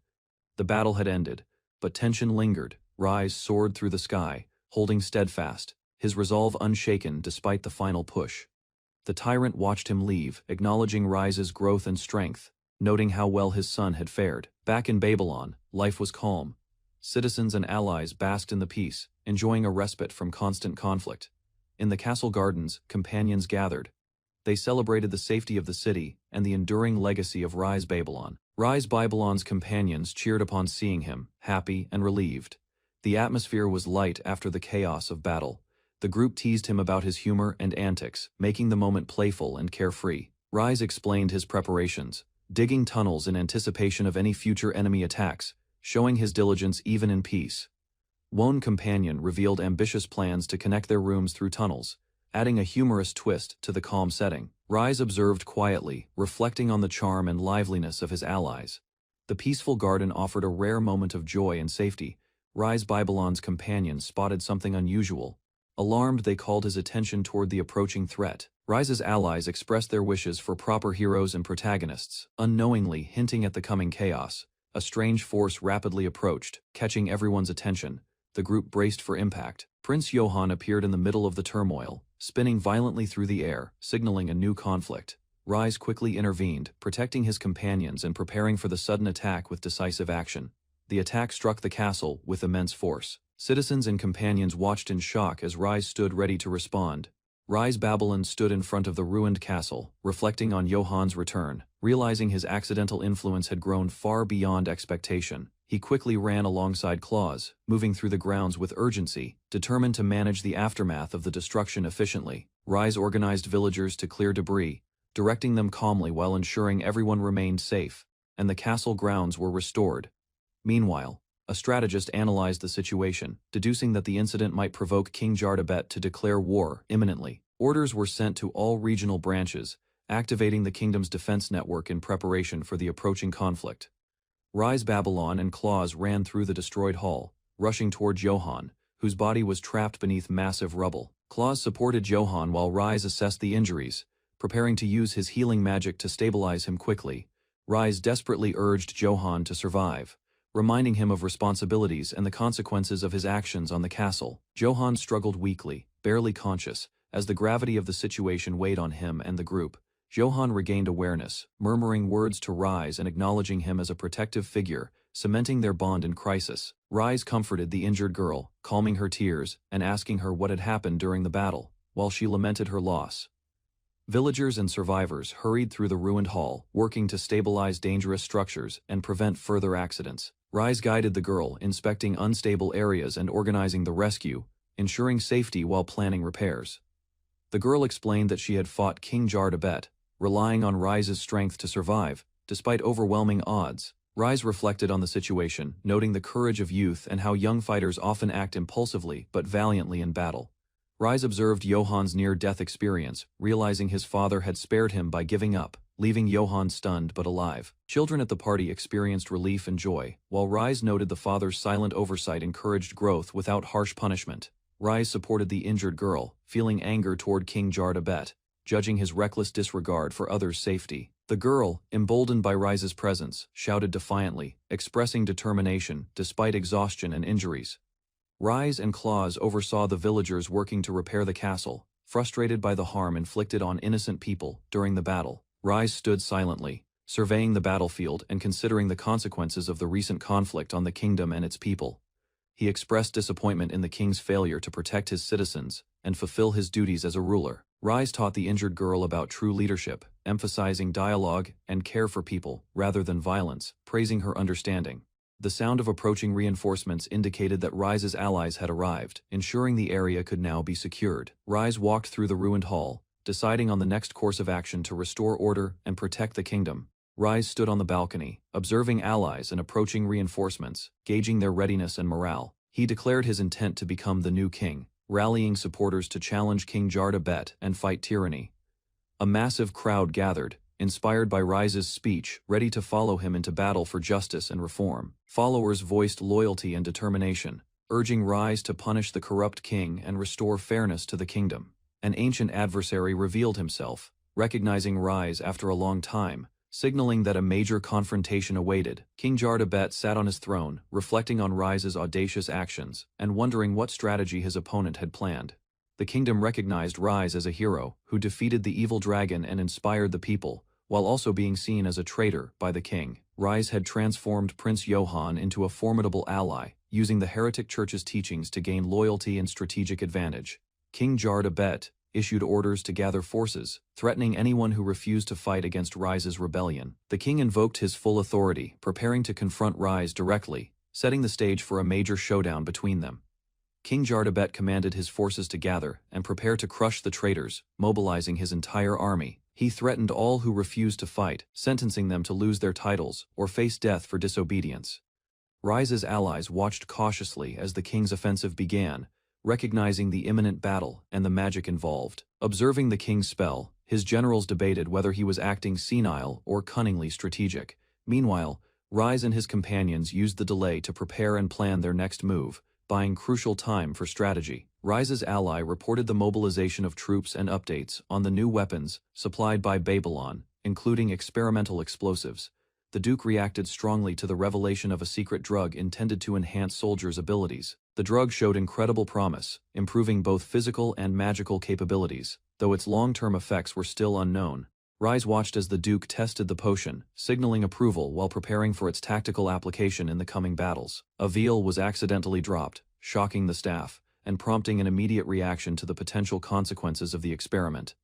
The battle had ended, but tension lingered. Rise soared through the sky, holding steadfast, his resolve unshaken despite the final push. The tyrant watched him leave, acknowledging Rise's growth and strength, noting how well his son had fared. Back in Babylon, life was calm. Citizens and allies basked in the peace, enjoying a respite from constant conflict. In the castle gardens, companions gathered. They celebrated the safety of the city and the enduring legacy of Rise Babylon. Rise Babylon's companions cheered upon seeing him, happy and relieved. The atmosphere was light after the chaos of battle. The group teased him about his humor and antics, making the moment playful and carefree. Rise explained his preparations, digging tunnels in anticipation of any future enemy attacks, showing his diligence even in peace. One companion revealed ambitious plans to connect their rooms through tunnels, adding a humorous twist to the calm setting. Rise observed quietly, reflecting on the charm and liveliness of his allies. The peaceful garden offered a rare moment of joy and safety. Rise Babylon's companions spotted something unusual. Alarmed, they called his attention toward the approaching threat. Rise's allies expressed their wishes for proper heroes and protagonists, unknowingly hinting at the coming chaos. A strange force rapidly approached, catching everyone's attention. The group braced for impact. Prince Johann appeared in the middle of the turmoil, spinning violently through the air, signaling a new conflict. Rise quickly intervened, protecting his companions and preparing for the sudden attack with decisive action. The attack struck the castle with immense force. Citizens and companions watched in shock as Rise stood ready to respond. Rise Babylon stood in front of the ruined castle, reflecting on Johann's return. Realizing his accidental influence had grown far beyond expectation, he quickly ran alongside Claus, moving through the grounds with urgency, determined to manage the aftermath of the destruction efficiently. Rise organized villagers to clear debris, directing them calmly while ensuring everyone remained safe, and the castle grounds were restored. Meanwhile, a strategist analyzed the situation, deducing that the incident might provoke King Jardabet to declare war imminently. Orders were sent to all regional branches, activating the kingdom's defense network in preparation for the approaching conflict. Rise Babylon and Claus ran through the destroyed hall, rushing toward Johann, whose body was trapped beneath massive rubble. Claus supported Johann while Rise assessed the injuries, preparing to use his healing magic to stabilize him quickly. Rise desperately urged Johann to survive, reminding him of responsibilities and the consequences of his actions on the castle. Johann struggled weakly, barely conscious, as the gravity of the situation weighed on him and the group. Johann regained awareness, murmuring words to Rise and acknowledging him as a protective figure, cementing their bond in crisis. Rise comforted the injured girl, calming her tears and asking her what had happened during the battle, while she lamented her loss. Villagers and survivors hurried through the ruined hall, working to stabilize dangerous structures and prevent further accidents. Rise guided the girl, inspecting unstable areas and organizing the rescue, ensuring safety while planning repairs. The girl explained that she had fought King Jardabet, relying on Rise's strength to survive, despite overwhelming odds. Rise reflected on the situation, noting the courage of youth and how young fighters often act impulsively but valiantly in battle. Rise observed Johann's near-death experience, realizing his father had spared him by giving up, leaving Johann stunned but alive. Children at the party experienced relief and joy, while Rise noted the father's silent oversight encouraged growth without harsh punishment. Rise supported the injured girl, feeling anger toward King Jardabet, judging his reckless disregard for others' safety. The girl, emboldened by Rise's presence, shouted defiantly, expressing determination despite exhaustion and injuries. Rise and Claus oversaw the villagers working to repair the castle, frustrated by the harm inflicted on innocent people during the battle. Rise stood silently, surveying the battlefield and considering the consequences of the recent conflict on the kingdom and its people. He expressed disappointment in the king's failure to protect his citizens and fulfill his duties as a ruler. Rise taught the injured girl about true leadership, emphasizing dialogue and care for people rather than violence, praising her understanding. The sound of approaching reinforcements indicated that Rise's allies had arrived, ensuring the area could now be secured. Rise walked through the ruined hall, deciding on the next course of action to restore order and protect the kingdom. Rise stood on the balcony, observing allies and approaching reinforcements, gauging their readiness and morale. He declared his intent to become the new king, rallying supporters to challenge King Jardabet and fight tyranny. A massive crowd gathered, inspired by Rise's speech, ready to follow him into battle for justice and reform. Followers voiced loyalty and determination, urging Rise to punish the corrupt king and restore fairness to the kingdom. An ancient adversary revealed himself, recognizing Rise after a long time, signaling that a major confrontation awaited. King Jardabet sat on his throne, reflecting on Rise's audacious actions and wondering what strategy his opponent had planned. The kingdom recognized Rise as a hero who defeated the evil dragon and inspired the people, while also being seen as a traitor by the king. Rise had transformed Prince Johann into a formidable ally, using the heretic church's teachings to gain loyalty and strategic advantage. King Jardabet issued orders to gather forces, threatening anyone who refused to fight against Rise's rebellion. The king invoked his full authority, preparing to confront Rise directly, setting the stage for a major showdown between them. King Jardabet commanded his forces to gather and prepare to crush the traitors, mobilizing his entire army. He threatened all who refused to fight, sentencing them to lose their titles or face death for disobedience. Rise's allies watched cautiously as the king's offensive began, recognizing the imminent battle and the magic involved. Observing the king's spell, his generals debated whether he was acting senile or cunningly strategic. Meanwhile, Rise and his companions used the delay to prepare and plan their next move, buying crucial time for strategy. Rise's ally reported the mobilization of troops and updates on the new weapons supplied by Babylon, including experimental explosives. The Duke reacted strongly to the revelation of a secret drug intended to enhance soldiers' abilities. The drug showed incredible promise, improving both physical and magical capabilities, though its long-term effects were still unknown. Rise watched as the Duke tested the potion, signaling approval while preparing for its tactical application in the coming battles. A veal was accidentally dropped, shocking the staff, and prompting an immediate reaction to the potential consequences of the experiment.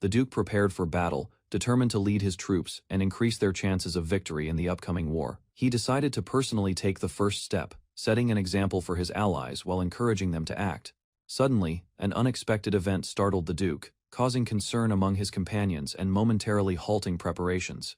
The Duke prepared for battle, determined to lead his troops and increase their chances of victory in the upcoming war. He decided to personally take the first step, setting an example for his allies while encouraging them to act. Suddenly, an unexpected event startled the Duke, causing concern among his companions and momentarily halting preparations.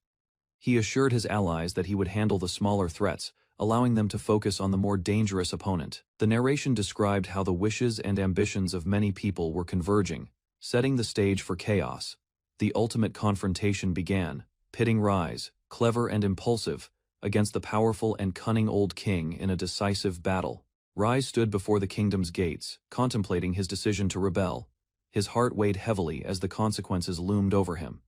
He assured his allies that he would handle the smaller threats, allowing them to focus on the more dangerous opponent. The narration described how the wishes and ambitions of many people were converging, setting the stage for chaos. The ultimate confrontation began, pitting Rise, clever and impulsive, against the powerful and cunning old king in a decisive battle. Rise stood before the kingdom's gates, contemplating his decision to rebel. His heart weighed heavily as the consequences loomed over him.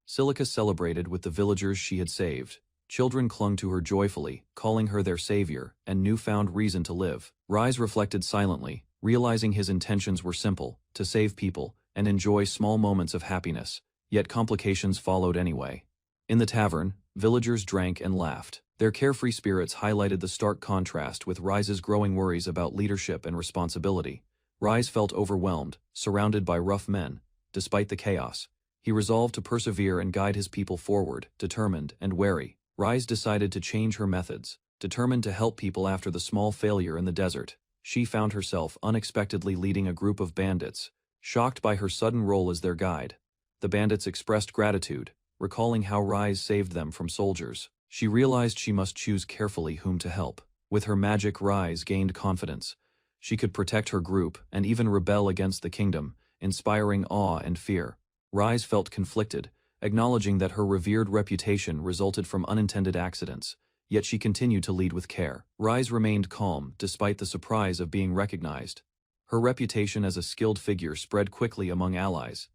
Silica celebrated with the villagers she had saved. Children clung to her joyfully, calling her their savior and newfound reason to live. Rise reflected silently, realizing his intentions were simple, to save people and enjoy small moments of happiness, yet complications followed anyway. In the tavern, villagers drank and laughed. Their carefree spirits highlighted the stark contrast with Rise's growing worries about leadership and responsibility. Rise felt overwhelmed, surrounded by rough men. Despite the chaos, he resolved to persevere and guide his people forward, determined and wary. Rise decided to change her methods, determined to help people after the small failure in the desert. She found herself unexpectedly leading a group of bandits, shocked by her sudden role as their guide. The bandits expressed gratitude, recalling how Rise saved them from soldiers. She realized she must choose carefully whom to help. With her magic, Rise gained confidence. She could protect her group and even rebel against the kingdom, inspiring awe and fear. Rise felt conflicted, acknowledging that her revered reputation resulted from unintended accidents, yet she continued to lead with care. Rise remained calm despite the surprise of being recognized. Her reputation as a skilled figure spread quickly among allies.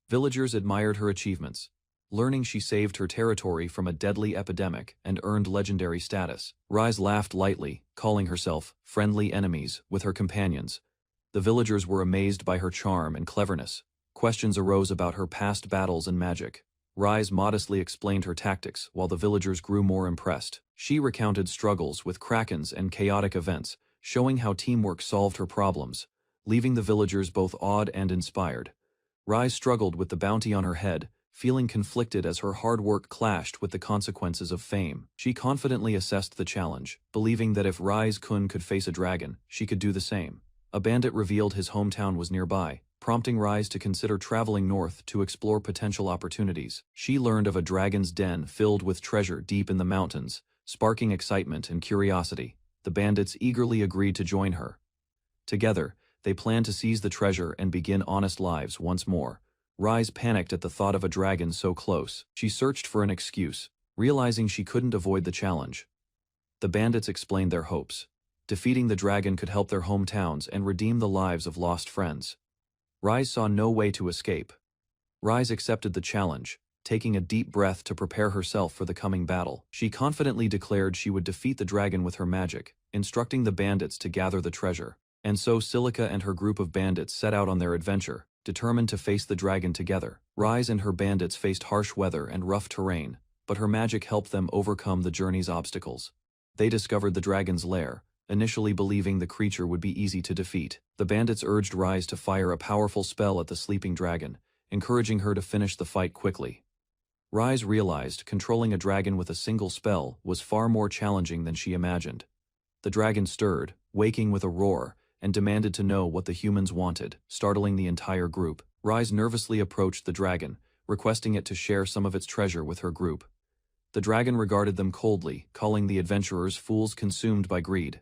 Villagers admired her achievements, learning she saved her territory from a deadly epidemic and earned legendary status. Rise laughed lightly, calling herself friendly enemies with her companions. The villagers were amazed by her charm and cleverness. Questions arose about her past battles and magic. Rise modestly explained her tactics while the villagers grew more impressed. She recounted struggles with krakens and chaotic events, showing how teamwork solved her problems, leaving the villagers both awed and inspired. Rise struggled with the bounty on her head, feeling conflicted as her hard work clashed with the consequences of fame. She confidently assessed the challenge, believing that if Rise-kun could face a dragon, she could do the same. A bandit revealed his hometown was nearby, prompting Rise to consider traveling north to explore potential opportunities. She learned of a dragon's den filled with treasure deep in the mountains, sparking excitement and curiosity. The bandits eagerly agreed to join her. Together, they planned to seize the treasure and begin honest lives once more. Rise panicked at the thought of a dragon so close. She searched for an excuse, realizing she couldn't avoid the challenge. The bandits explained their hopes. Defeating the dragon could help their hometowns and redeem the lives of lost friends. Rise saw no way to escape. Rise accepted the challenge, taking a deep breath to prepare herself for the coming battle. She confidently declared she would defeat the dragon with her magic, instructing the bandits to gather the treasure. And so Silica and her group of bandits set out on their adventure, determined to face the dragon together. Rise and her bandits faced harsh weather and rough terrain, but her magic helped them overcome the journey's obstacles. They discovered the dragon's lair, initially believing the creature would be easy to defeat. The bandits urged Rise to fire a powerful spell at the sleeping dragon, encouraging her to finish the fight quickly. Rise realized controlling a dragon with a single spell was far more challenging than she imagined. The dragon stirred, waking with a roar, and demanded to know what the humans wanted, startling the entire group. Rise nervously approached the dragon, requesting it to share some of its treasure with her group. The dragon regarded them coldly, calling the adventurers fools consumed by greed.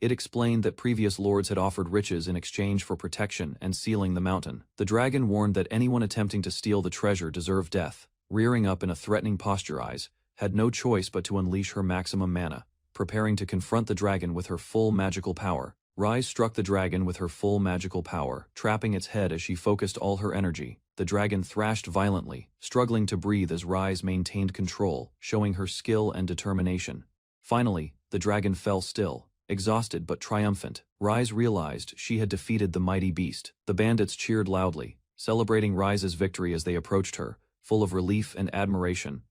It explained that previous lords had offered riches in exchange for protection and sealing the mountain. The dragon warned that anyone attempting to steal the treasure deserved death. Rearing up in a threatening posture, Rise had no choice but to unleash her maximum mana, preparing to confront the dragon with her full magical power. Rise struck the dragon with her full magical power, trapping its head as she focused all her energy. The dragon thrashed violently, struggling to breathe as Rise maintained control, showing her skill and determination. Finally, the dragon fell still, exhausted but triumphant. Rise realized she had defeated the mighty beast. The bandits cheered loudly, celebrating Rise's victory as they approached her, full of relief and admiration.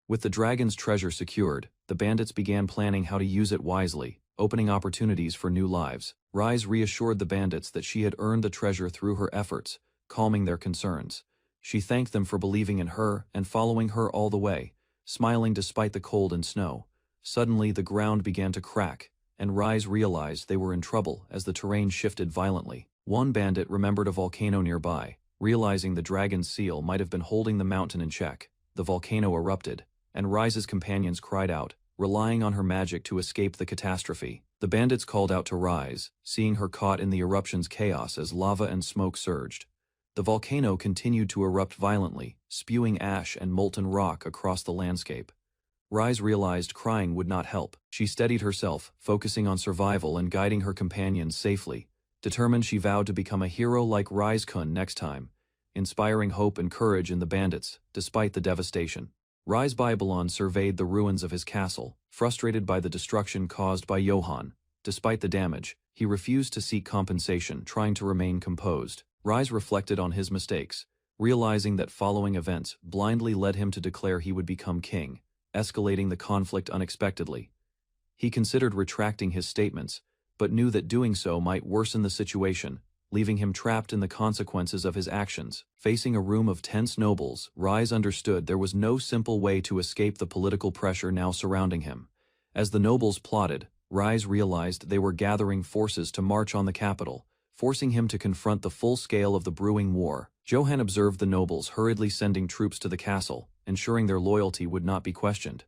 With the dragon's treasure secured, the bandits began planning how to use it wisely, opening opportunities for new lives. Rise reassured the bandits that she had earned the treasure through her efforts, calming their concerns. She thanked them for believing in her and following her all the way, smiling despite the cold and snow. Suddenly the ground began to crack, and Rise realized they were in trouble as the terrain shifted violently. One bandit remembered a volcano nearby, realizing the dragon's seal might have been holding the mountain in check. The volcano erupted, and Rise's companions cried out, relying on her magic to escape the catastrophe. The bandits called out to Rise, seeing her caught in the eruption's chaos as lava and smoke surged. The volcano continued to erupt violently, spewing ash and molten rock across the landscape. Rise realized crying would not help. She steadied herself, focusing on survival and guiding her companions safely. Determined, she vowed to become a hero like Rise-kun next time, inspiring hope and courage in the bandits, despite the devastation. Rise Babylon surveyed the ruins of his castle, frustrated by the destruction caused by Johann. Despite the damage, he refused to seek compensation, trying to remain composed. Rise reflected on his mistakes, realizing that following events blindly led him to declare he would become king, escalating the conflict unexpectedly. He considered retracting his statements, but knew that doing so might worsen the situation, leaving him trapped in the consequences of his actions. Facing a room of tense nobles, Rise understood there was no simple way to escape the political pressure now surrounding him. As the nobles plotted, Rise realized they were gathering forces to march on the capital, forcing him to confront the full scale of the brewing war. Johann observed the nobles hurriedly sending troops to the castle, ensuring their loyalty would not be questioned.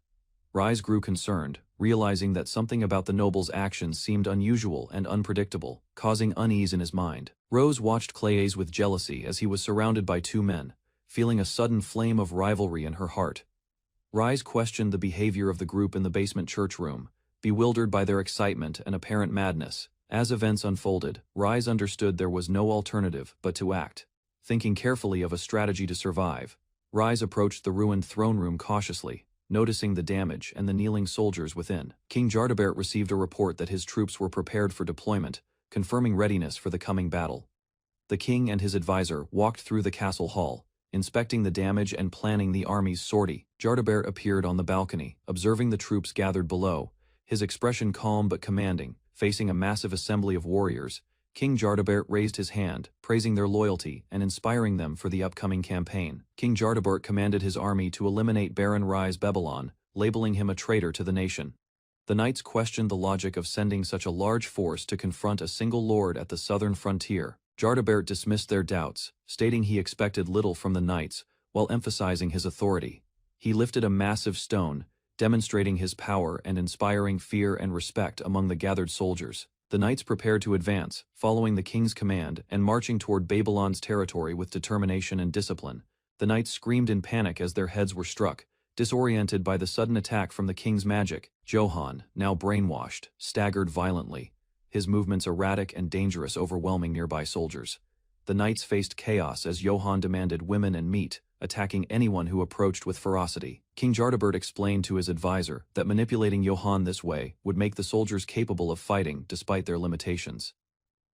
Rise grew concerned, realizing that something about the nobles' actions seemed unusual and unpredictable, causing unease in his mind. Rose watched Clayes with jealousy as he was surrounded by two men, feeling a sudden flame of rivalry in her heart. Rise questioned the behavior of the group in the basement church room, bewildered by their excitement and apparent madness. As events unfolded, Rise understood there was no alternative but to act. Thinking carefully of a strategy to survive, Rise approached the ruined throne room cautiously, noticing the damage and the kneeling soldiers within. King Jardabert received a report that his troops were prepared for deployment, confirming readiness for the coming battle. The king and his advisor walked through the castle hall, inspecting the damage and planning the army's sortie. Jardabert appeared on the balcony, observing the troops gathered below, his expression calm but commanding. Facing a massive assembly of warriors, King Jardabert raised his hand, praising their loyalty and inspiring them for the upcoming campaign. King Jardabert commanded his army to eliminate Baron Rise Babylon, labeling him a traitor to the nation. The knights questioned the logic of sending such a large force to confront a single lord at the southern frontier. Jardabert dismissed their doubts, stating he expected little from the knights, while emphasizing his authority. He lifted a massive stone, demonstrating his power and inspiring fear and respect among the gathered soldiers. The knights prepared to advance, following the king's command and marching toward Babylon's territory with determination and discipline. The knights screamed in panic as their heads were struck, disoriented by the sudden attack from the king's magic. Johann, now brainwashed, staggered violently, his movements erratic and dangerous, overwhelming nearby soldiers. The knights faced chaos as Johann demanded women and meat, attacking anyone who approached with ferocity. King Jardabert explained to his advisor that manipulating Johann this way would make the soldiers capable of fighting despite their limitations.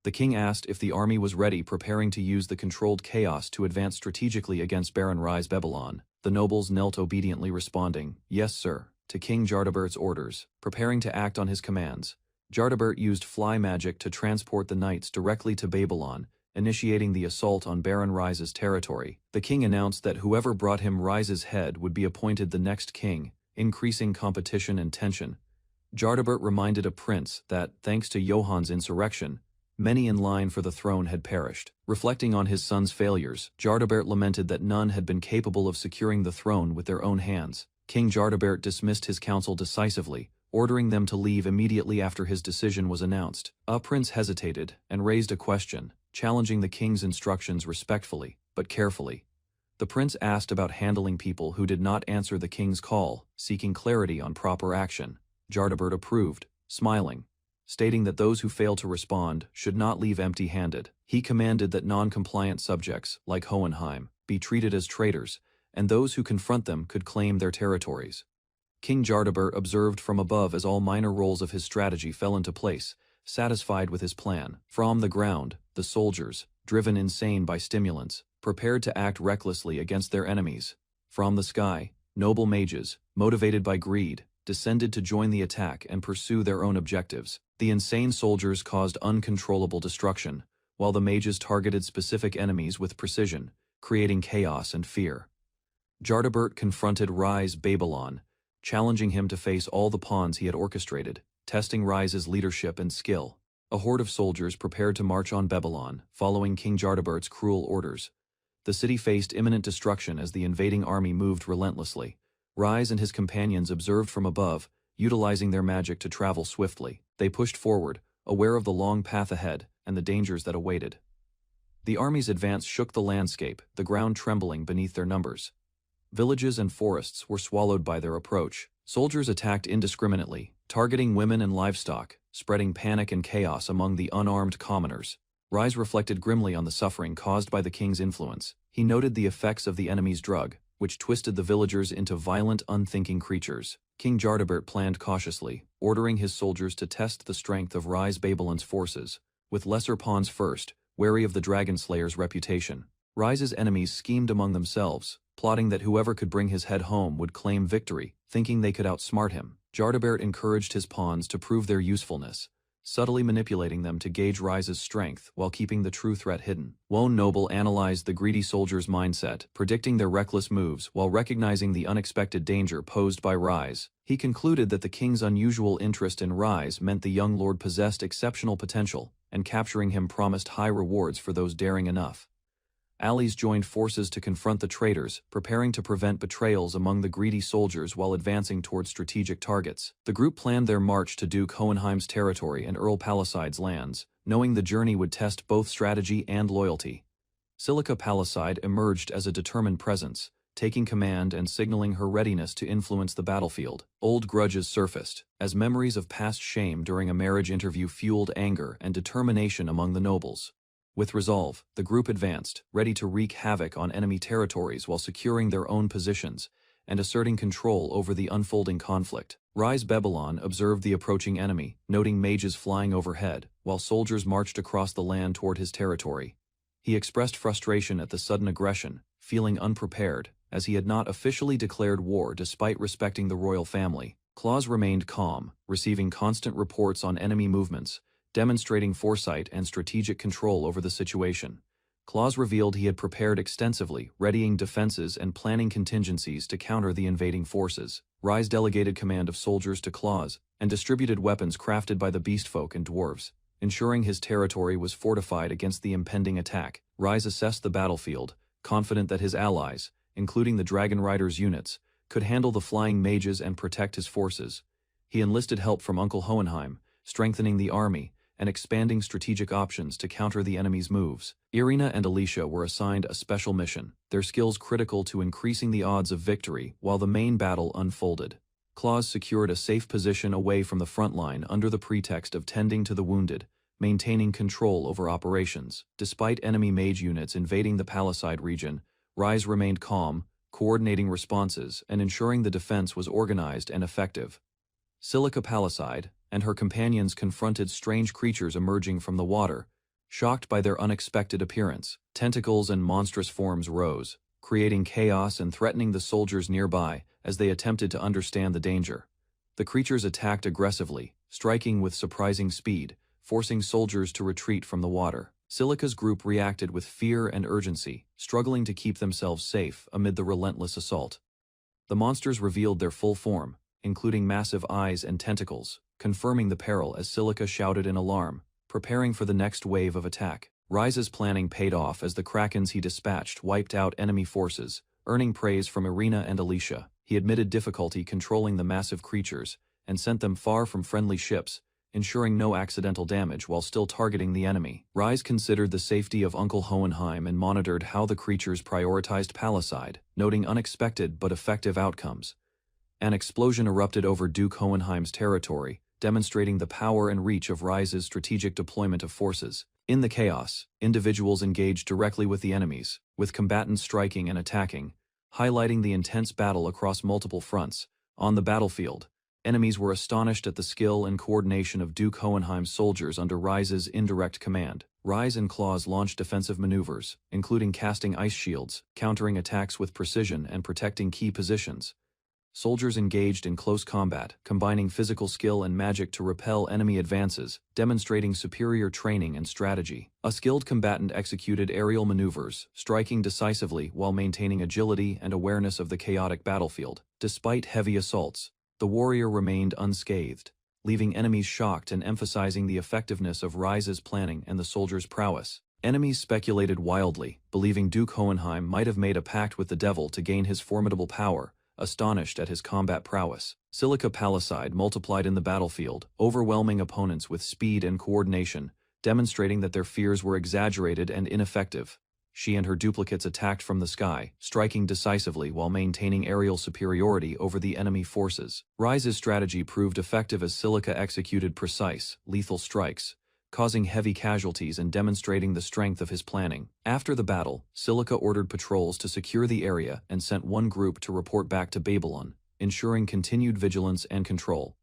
The king asked if the army was ready, preparing to use the controlled chaos to advance strategically against Baron Rise Babylon. The nobles knelt obediently, responding, "Yes, sir," to King Jardabert's orders, preparing to act on his commands. Jardabert used fly magic to transport the knights directly to Babylon, initiating the assault on Baron Rise's territory. The king announced that whoever brought him Rise's head would be appointed the next king, increasing competition and tension. Jardabert reminded a prince that, thanks to Johann's insurrection, many in line for the throne had perished. Reflecting on his son's failures, Jardabert lamented that none had been capable of securing the throne with their own hands. King Jardabert dismissed his council decisively, ordering them to leave immediately after his decision was announced. A prince hesitated and raised a question, challenging the king's instructions respectfully, but carefully. The prince asked about handling people who did not answer the king's call, seeking clarity on proper action. Jardabert approved, smiling, stating that those who fail to respond should not leave empty-handed. He commanded that non-compliant subjects, like Hohenheim, be treated as traitors, and those who confront them could claim their territories. King Jardabert observed from above as all minor roles of his strategy fell into place, satisfied with his plan. From the ground, the soldiers, driven insane by stimulants, prepared to act recklessly against their enemies. From the sky, noble mages, motivated by greed, descended to join the attack and pursue their own objectives. The insane soldiers caused uncontrollable destruction, while the mages targeted specific enemies with precision, creating chaos and fear. Jardabert confronted Rise Babylon, challenging him to face all the pawns he had orchestrated, testing Rise's leadership and skill. A horde of soldiers prepared to march on Babylon, following King Jardabert's cruel orders. The city faced imminent destruction as the invading army moved relentlessly. Rise and his companions observed from above, utilizing their magic to travel swiftly. They pushed forward, aware of the long path ahead and the dangers that awaited. The army's advance shook the landscape, the ground trembling beneath their numbers. Villages and forests were swallowed by their approach. Soldiers attacked indiscriminately, targeting women and livestock, spreading panic and chaos among the unarmed commoners. Rise reflected grimly on the suffering caused by the king's influence. He noted the effects of the enemy's drug, which twisted the villagers into violent, unthinking creatures. King Jardabert planned cautiously, ordering his soldiers to test the strength of Rise Babylon's forces, with lesser pawns first, wary of the Dragon Slayer's reputation. Rise's enemies schemed among themselves, plotting that whoever could bring his head home would claim victory, thinking they could outsmart him. Jardabert encouraged his pawns to prove their usefulness, subtly manipulating them to gauge Rise's strength while keeping the true threat hidden. Lone Noble analyzed the greedy soldiers' mindset, predicting their reckless moves while recognizing the unexpected danger posed by Rise. He concluded that the king's unusual interest in Rise meant the young lord possessed exceptional potential, and capturing him promised high rewards for those daring enough. Allies joined forces to confront the traitors, preparing to prevent betrayals among the greedy soldiers while advancing toward strategic targets. The group planned their march to Duke Hohenheim's territory and Earl Palicide's lands, knowing the journey would test both strategy and loyalty. Silica Palicide emerged as a determined presence, taking command and signaling her readiness to influence the battlefield. Old grudges surfaced, as memories of past shame during a marriage interview fueled anger and determination among the nobles. With resolve, the group advanced, ready to wreak havoc on enemy territories while securing their own positions and asserting control over the unfolding conflict. Rise Babylon observed the approaching enemy, noting mages flying overhead, while soldiers marched across the land toward his territory. He expressed frustration at the sudden aggression, feeling unprepared, as he had not officially declared war despite respecting the royal family. Claus remained calm, receiving constant reports on enemy movements, demonstrating foresight and strategic control over the situation. Claus revealed he had prepared extensively, readying defenses and planning contingencies to counter the invading forces. Rise delegated command of soldiers to Claus and distributed weapons crafted by the beastfolk and dwarves, ensuring his territory was fortified against the impending attack. Rise assessed the battlefield, confident that his allies, including the Dragon Riders' units, could handle the flying mages and protect his forces. He enlisted help from Uncle Hohenheim, strengthening the army and expanding strategic options to counter the enemy's moves. Irina and Alicia were assigned a special mission, their skills critical to increasing the odds of victory while the main battle unfolded. Claus secured a safe position away from the front line under the pretext of tending to the wounded, maintaining control over operations. Despite enemy mage units invading the Palicide region, Rise remained calm, coordinating responses and ensuring the defense was organized and effective. Silica Palicide and her companions confronted strange creatures emerging from the water, shocked by their unexpected appearance. Tentacles and monstrous forms rose, creating chaos and threatening the soldiers nearby as they attempted to understand the danger. The creatures attacked aggressively, striking with surprising speed, forcing soldiers to retreat from the water. Silica's group reacted with fear and urgency, struggling to keep themselves safe amid the relentless assault. The monsters revealed their full form, including massive eyes and tentacles, confirming the peril as Silica shouted in alarm, preparing for the next wave of attack. Rise's planning paid off as the krakens he dispatched wiped out enemy forces, earning praise from Irina and Alicia. He admitted difficulty controlling the massive creatures and sent them far from friendly ships, ensuring no accidental damage while still targeting the enemy. Rise considered the safety of Uncle Hohenheim and monitored how the creatures prioritized Palicide, noting unexpected but effective outcomes. An explosion erupted over Duke Hohenheim's territory, demonstrating the power and reach of Rise's strategic deployment of forces. In the chaos, individuals engaged directly with the enemies, with combatants striking and attacking, highlighting the intense battle across multiple fronts. On the battlefield, Enemies were astonished at the skill and coordination of Duke Hohenheim's soldiers under Rise's indirect command. Rise and Claws launched defensive maneuvers, including casting ice shields, countering attacks with precision and protecting key positions. Soldiers engaged in close combat, combining physical skill and magic to repel enemy advances, demonstrating superior training and strategy. A skilled combatant executed aerial maneuvers, striking decisively while maintaining agility and awareness of the chaotic battlefield. Despite heavy assaults, the warrior remained unscathed, leaving enemies shocked and emphasizing the effectiveness of Rise's planning and the soldier's prowess. Enemies speculated wildly, believing Duke Hohenheim might have made a pact with the devil to gain his formidable power, astonished at his combat prowess. Silica Palisade multiplied in the battlefield, overwhelming opponents with speed and coordination, demonstrating that their fears were exaggerated and ineffective. She and her duplicates attacked from the sky, striking decisively while maintaining aerial superiority over the enemy forces. Rise's strategy proved effective as Silica executed precise, lethal strikes, causing heavy casualties and demonstrating the strength of his planning. After the battle, Silica ordered patrols to secure the area and sent one group to report back to Babylon, ensuring continued vigilance and control.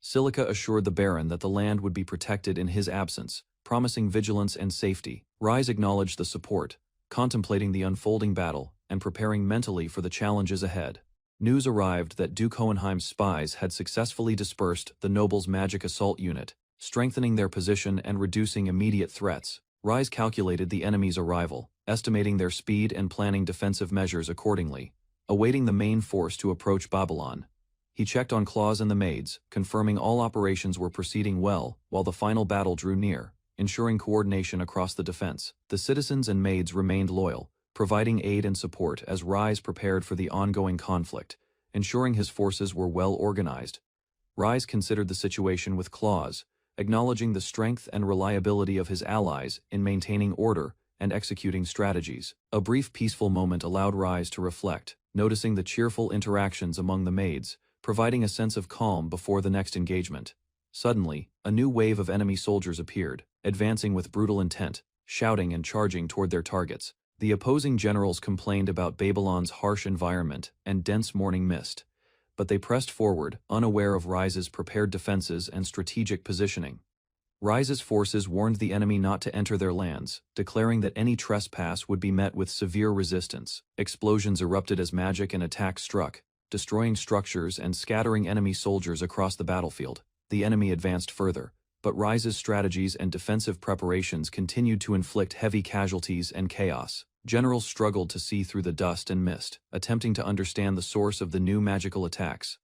Silica assured the Baron that the land would be protected in his absence, promising vigilance and safety. Rise acknowledged the support, contemplating the unfolding battle and preparing mentally for the challenges ahead. News arrived that Duke Hohenheim's spies had successfully dispersed the noble's magic assault unit, strengthening their position and reducing immediate threats. Rise calculated the enemy's arrival, estimating their speed and planning defensive measures accordingly, awaiting the main force to approach Babylon. He checked on Claws and the maids, confirming all operations were proceeding well while the final battle drew near, ensuring coordination across the defense. The citizens and maids remained loyal, providing aid and support as Rise prepared for the ongoing conflict, ensuring his forces were well organized. Rise considered the situation with Claws, acknowledging the strength and reliability of his allies in maintaining order and executing strategies. A brief peaceful moment allowed Rise to reflect, noticing the cheerful interactions among the maids, providing a sense of calm before the next engagement. Suddenly, a new wave of enemy soldiers appeared, advancing with brutal intent, shouting and charging toward their targets. The opposing generals complained about Babylon's harsh environment and dense morning mist, but they pressed forward, unaware of Rise's prepared defenses and strategic positioning. Rise's forces warned the enemy not to enter their lands, declaring that any trespass would be met with severe resistance. Explosions erupted as magic and attacks struck, destroying structures and scattering enemy soldiers across the battlefield. The enemy advanced further, but Rise's strategies and defensive preparations continued to inflict heavy casualties and chaos. Generals struggled to see through the dust and mist, attempting to understand the source of the new magical attacks.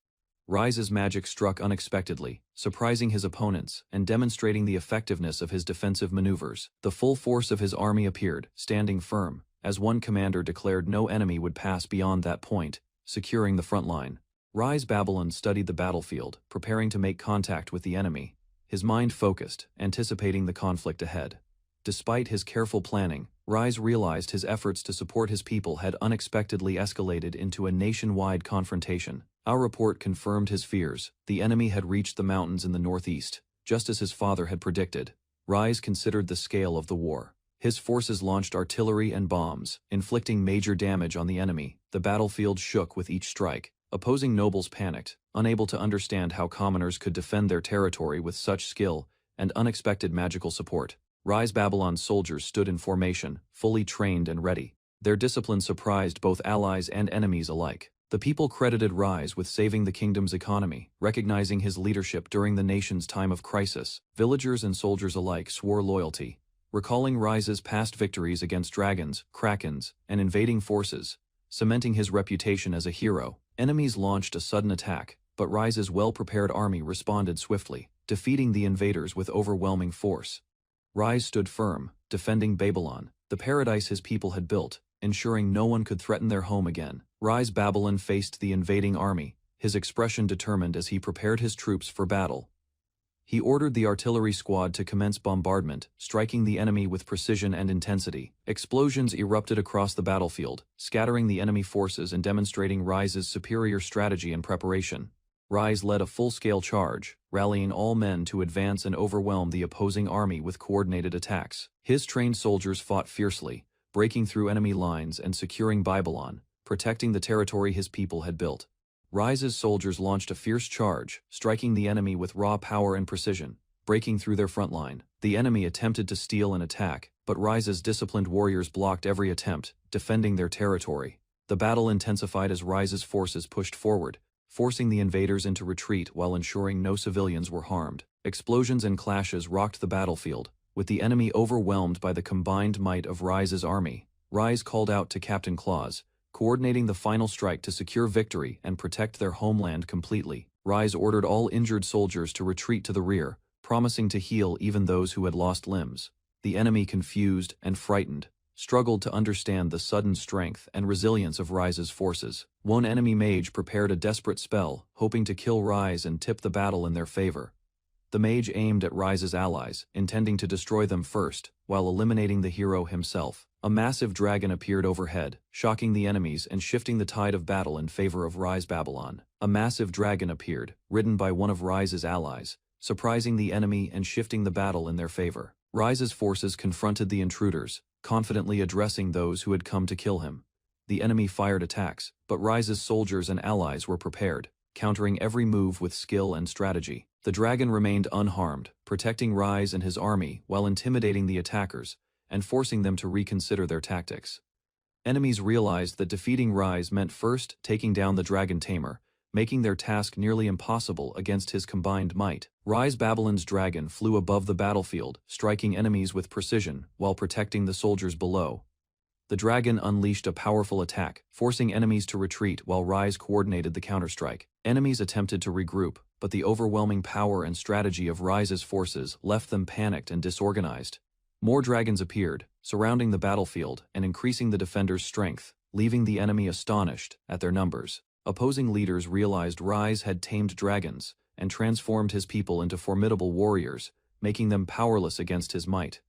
Rise's magic struck unexpectedly, surprising his opponents and demonstrating the effectiveness of his defensive maneuvers. The full force of his army appeared, standing firm, as one commander declared no enemy would pass beyond that point, securing the front line. Rise Babylon studied the battlefield, preparing to make contact with the enemy, his mind focused, anticipating the conflict ahead. Despite his careful planning, Rise realized his efforts to support his people had unexpectedly escalated into a nationwide confrontation. Our report confirmed his fears. The enemy had reached the mountains in the northeast, just as his father had predicted. Rise considered the scale of the war. His forces launched artillery and bombs, inflicting major damage on the enemy. The battlefield shook with each strike. Opposing nobles panicked, unable to understand how commoners could defend their territory with such skill and unexpected magical support. Rise Babylon's soldiers stood in formation, fully trained and ready. Their discipline surprised both allies and enemies alike. The people credited Rise with saving the kingdom's economy, recognizing his leadership during the nation's time of crisis. Villagers and soldiers alike swore loyalty, recalling Rise's past victories against dragons, krakens, and invading forces, cementing his reputation as a hero. Enemies launched a sudden attack, but Rise's well-prepared army responded swiftly, defeating the invaders with overwhelming force. Rise stood firm, defending Babylon, the paradise his people had built, ensuring no one could threaten their home again. Rise Babylon faced the invading army, his expression determined as he prepared his troops for battle. He ordered the artillery squad to commence bombardment, striking the enemy with precision and intensity. Explosions erupted across the battlefield, scattering the enemy forces and demonstrating Rise's superior strategy and preparation. Rise led a full-scale charge, rallying all men to advance and overwhelm the opposing army with coordinated attacks. His trained soldiers fought fiercely, breaking through enemy lines and securing Babylon, protecting the territory his people had built. Rise's soldiers launched a fierce charge, striking the enemy with raw power and precision, breaking through their front line. The enemy attempted to steal and attack, but Rise's disciplined warriors blocked every attempt, defending their territory. The battle intensified as Rise's forces pushed forward, forcing the invaders into retreat while ensuring no civilians were harmed. Explosions and clashes rocked the battlefield, with the enemy overwhelmed by the combined might of Rise's army. Rise called out to Captain Claus, coordinating the final strike to secure victory and protect their homeland completely. Rise ordered all injured soldiers to retreat to the rear, promising to heal even those who had lost limbs. The enemy, confused and frightened, struggled to understand the sudden strength and resilience of Rise's forces. One enemy mage prepared a desperate spell, hoping to kill Rise and tip the battle in their favor. The mage aimed at Rise's allies, intending to destroy them first, while eliminating the hero himself. A massive dragon appeared overhead, shocking the enemies and shifting the tide of battle in favor of Rise Babylon. A massive dragon appeared, ridden by one of Rise's allies, surprising the enemy and shifting the battle in their favor. Rise's forces confronted the intruders, confidently addressing those who had come to kill him. The enemy fired attacks, but Rise's soldiers and allies were prepared, countering every move with skill and strategy. The dragon remained unharmed, protecting Rise and his army while intimidating the attackers and forcing them to reconsider their tactics. Enemies realized that defeating Rise meant first taking down the dragon tamer, making their task nearly impossible against his combined might. Rise Babylon's dragon flew above the battlefield, striking enemies with precision while protecting the soldiers below. The dragon unleashed a powerful attack, forcing enemies to retreat while Rise coordinated the counterstrike. Enemies attempted to regroup, but the overwhelming power and strategy of Rise's forces left them panicked and disorganized. More dragons appeared, surrounding the battlefield and increasing the defenders' strength, leaving the enemy astonished at their numbers. Opposing leaders realized Rise had tamed dragons and transformed his people into formidable warriors, making them powerless against his might.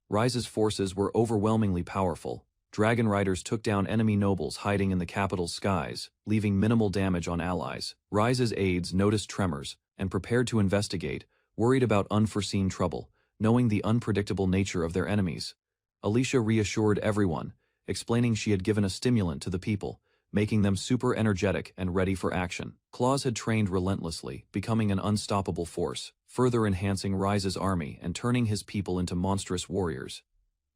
Rise's forces were overwhelmingly powerful. Dragon riders took down enemy nobles hiding in the capital's skies, leaving minimal damage on allies. Rise's aides noticed tremors and prepared to investigate, worried about unforeseen trouble, knowing the unpredictable nature of their enemies. Alicia reassured everyone, explaining she had given a stimulant to the people, making them super energetic and ready for action. Claus had trained relentlessly, becoming an unstoppable force, further enhancing Rise's army and turning his people into monstrous warriors.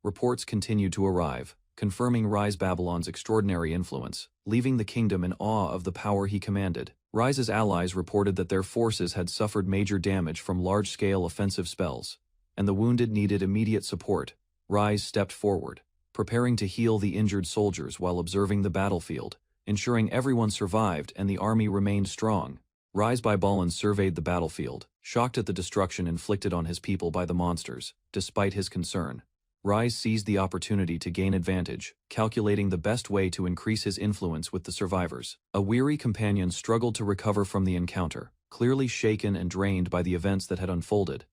Reports continued to arrive, confirming Rise Babylon's extraordinary influence, leaving the kingdom in awe of the power he commanded. Rise's allies reported that their forces had suffered major damage from large-scale offensive spells, and the wounded needed immediate support. Rise stepped forward, preparing to heal the injured soldiers while observing the battlefield, ensuring everyone survived and the army remained strong. Rise Babylon surveyed the battlefield, shocked at the destruction inflicted on his people by the monsters. Despite his concern, Rise seized the opportunity to gain advantage, calculating the best way to increase his influence with the survivors. A weary companion struggled to recover from the encounter, clearly shaken and drained by the events that had unfolded.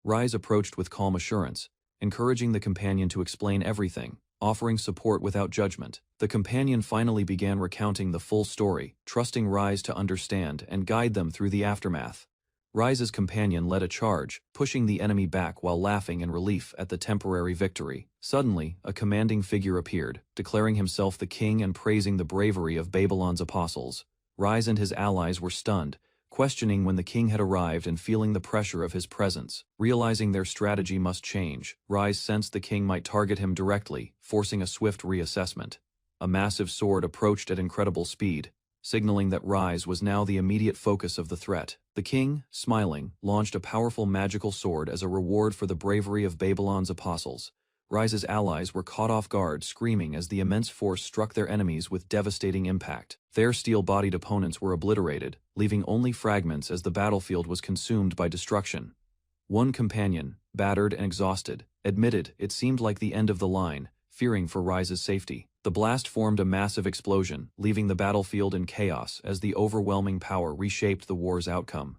Rise approached with calm assurance, encouraging the companion to explain everything, offering support without judgment. The companion finally began recounting the full story, trusting Rise to understand and guide them through the aftermath. Rise's companion led a charge, pushing the enemy back while laughing in relief at the temporary victory. Suddenly, a commanding figure appeared, declaring himself the king and praising the bravery of Babylon's apostles. Rise and his allies were stunned, questioning when the king had arrived and feeling the pressure of his presence. Realizing their strategy must change, Rise sensed the king might target him directly, forcing a swift reassessment. A massive sword approached at incredible speed, signaling that Rise was now the immediate focus of the threat. The king, smiling, launched a powerful magical sword as a reward for the bravery of Babylon's apostles. Rise's allies were caught off guard, screaming as the immense force struck their enemies with devastating impact. Their steel-bodied opponents were obliterated, leaving only fragments as the battlefield was consumed by destruction. One companion, battered and exhausted, admitted it seemed like the end of the line, fearing for Rise's safety. The blast formed a massive explosion, leaving the battlefield in chaos as the overwhelming power reshaped the war's outcome.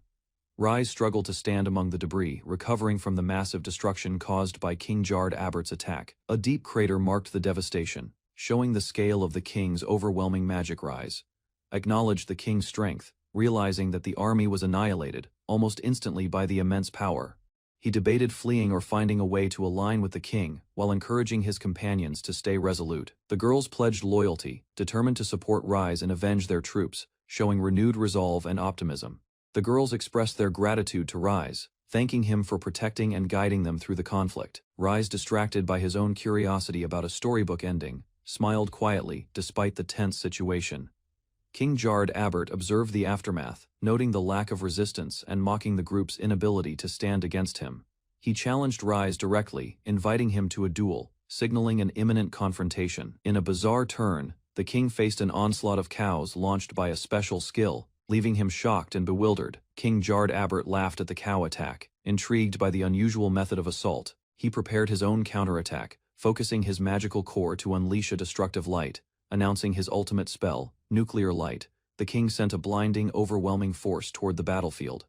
Rise struggled to stand among the debris, recovering from the massive destruction caused by King Jard Abert's attack. A deep crater marked the devastation, showing the scale of the king's overwhelming magic. Rise acknowledged the king's strength, realizing that the army was annihilated almost instantly by the immense power. He debated fleeing or finding a way to align with the king, while encouraging his companions to stay resolute. The girls pledged loyalty, determined to support Rise and avenge their troops, showing renewed resolve and optimism. The girls expressed their gratitude to Rise, thanking him for protecting and guiding them through the conflict. Rise, distracted by his own curiosity about a storybook ending, smiled quietly despite the tense situation. King Jard Abert observed the aftermath, noting the lack of resistance and mocking the group's inability to stand against him. He challenged Rise directly, inviting him to a duel, signaling an imminent confrontation. In a bizarre turn, the king faced an onslaught of cows launched by a special skill, leaving him shocked and bewildered. King Jard Abert laughed at the cow attack. Intrigued by the unusual method of assault, he prepared his own counterattack, focusing his magical core to unleash a destructive light. Announcing his ultimate spell, Nuclear Light, the king sent a blinding, overwhelming force toward the battlefield.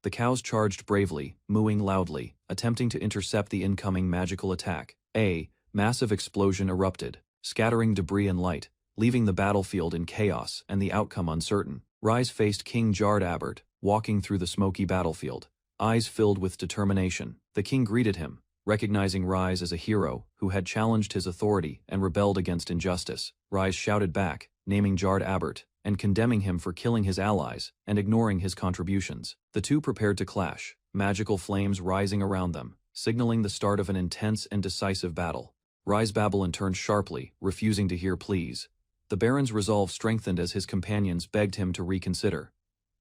The cows charged bravely, mooing loudly, attempting to intercept the incoming magical attack. A massive explosion erupted, scattering debris and light, leaving the battlefield in chaos and the outcome uncertain. Rise faced King Jard Abert, walking through the smoky battlefield, eyes filled with determination. The king greeted him, recognizing Rise as a hero who had challenged his authority and rebelled against injustice. Rise shouted back, naming Jard Abert and condemning him for killing his allies and ignoring his contributions. The two prepared to clash, magical flames rising around them, signaling the start of an intense and decisive battle. Rise Babylon turned sharply, refusing to hear pleas. The Baron's resolve strengthened as his companions begged him to reconsider.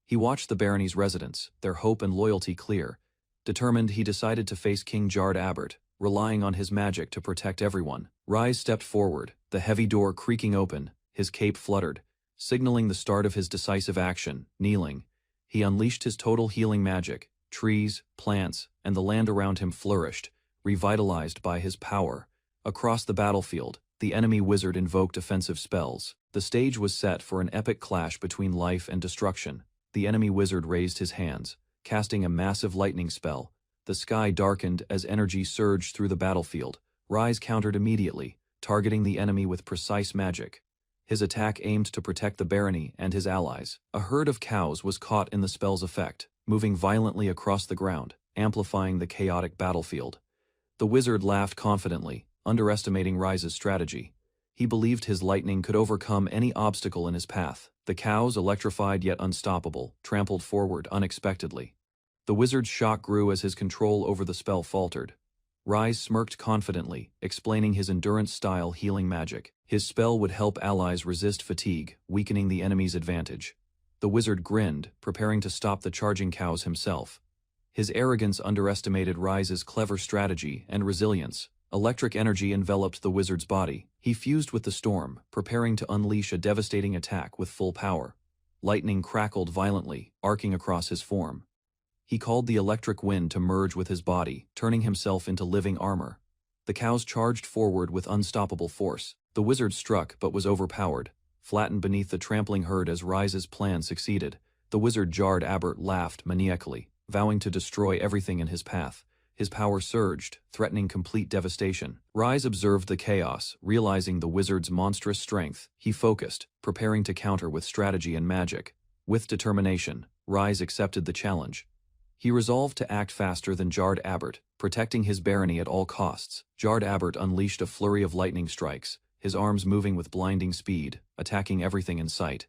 He watched the barony's residents, their hope and loyalty clear. Determined, he decided to face King Jard Abert, relying on his magic to protect everyone. Rise stepped forward, the heavy door creaking open, his cape fluttered, signaling the start of his decisive action. Kneeling, he unleashed his total healing magic. Trees, plants, and the land around him flourished, revitalized by his power. Across the battlefield, the enemy wizard invoked offensive spells. The stage was set for an epic clash between life and destruction. The enemy wizard raised his hands, casting a massive lightning spell. The sky darkened as energy surged through the battlefield. Rise countered immediately, targeting the enemy with precise magic. His attack aimed to protect the barony and his allies. A herd of cows was caught in the spell's effect, moving violently across the ground, amplifying the chaotic battlefield. The wizard laughed confidently, underestimating Rise's strategy. He believed his lightning could overcome any obstacle in his path. The cows, electrified yet unstoppable, trampled forward unexpectedly. The wizard's shock grew as his control over the spell faltered. Rise smirked confidently, explaining his endurance-style healing magic. His spell would help allies resist fatigue, weakening the enemy's advantage. The wizard grinned, preparing to stop the charging cows himself. His arrogance underestimated Rise's clever strategy and resilience. Electric energy enveloped the wizard's body. He fused with the storm, preparing to unleash a devastating attack with full power. Lightning crackled violently, arcing across his form. He called the electric wind to merge with his body, turning himself into living armor. The cows charged forward with unstoppable force. The wizard struck but was overpowered, flattened beneath the trampling herd as Rise's plan succeeded. The wizard Jard Abert laughed maniacally, vowing to destroy everything in his path. His power surged, threatening complete devastation. Rise observed the chaos, realizing the wizard's monstrous strength. He focused, preparing to counter with strategy and magic. With determination, Rise accepted the challenge. He resolved to act faster than Jard Abert, protecting his barony at all costs. Jard Abert unleashed a flurry of lightning strikes, his arms moving with blinding speed, attacking everything in sight.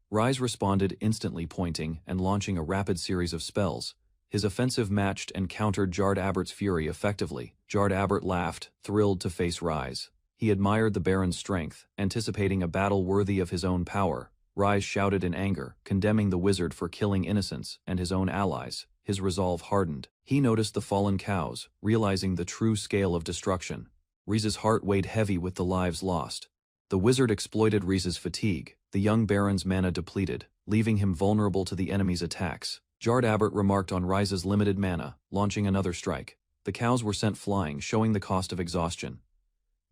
Rise responded, instantly pointing and launching a rapid series of spells. His offensive matched and countered Jard Abert's fury effectively. Jard Abert laughed, thrilled to face Rise. He admired the Baron's strength, anticipating a battle worthy of his own power. Rise shouted in anger, condemning the wizard for killing innocents and his own allies. His resolve hardened. He noticed the fallen cows, realizing the true scale of destruction. Rise's heart weighed heavy with the lives lost. The wizard exploited Rise's fatigue, the young Baron's mana depleted, leaving him vulnerable to the enemy's attacks. Jard Abert remarked on Rise's limited mana, launching another strike. The cows were sent flying, showing the cost of exhaustion.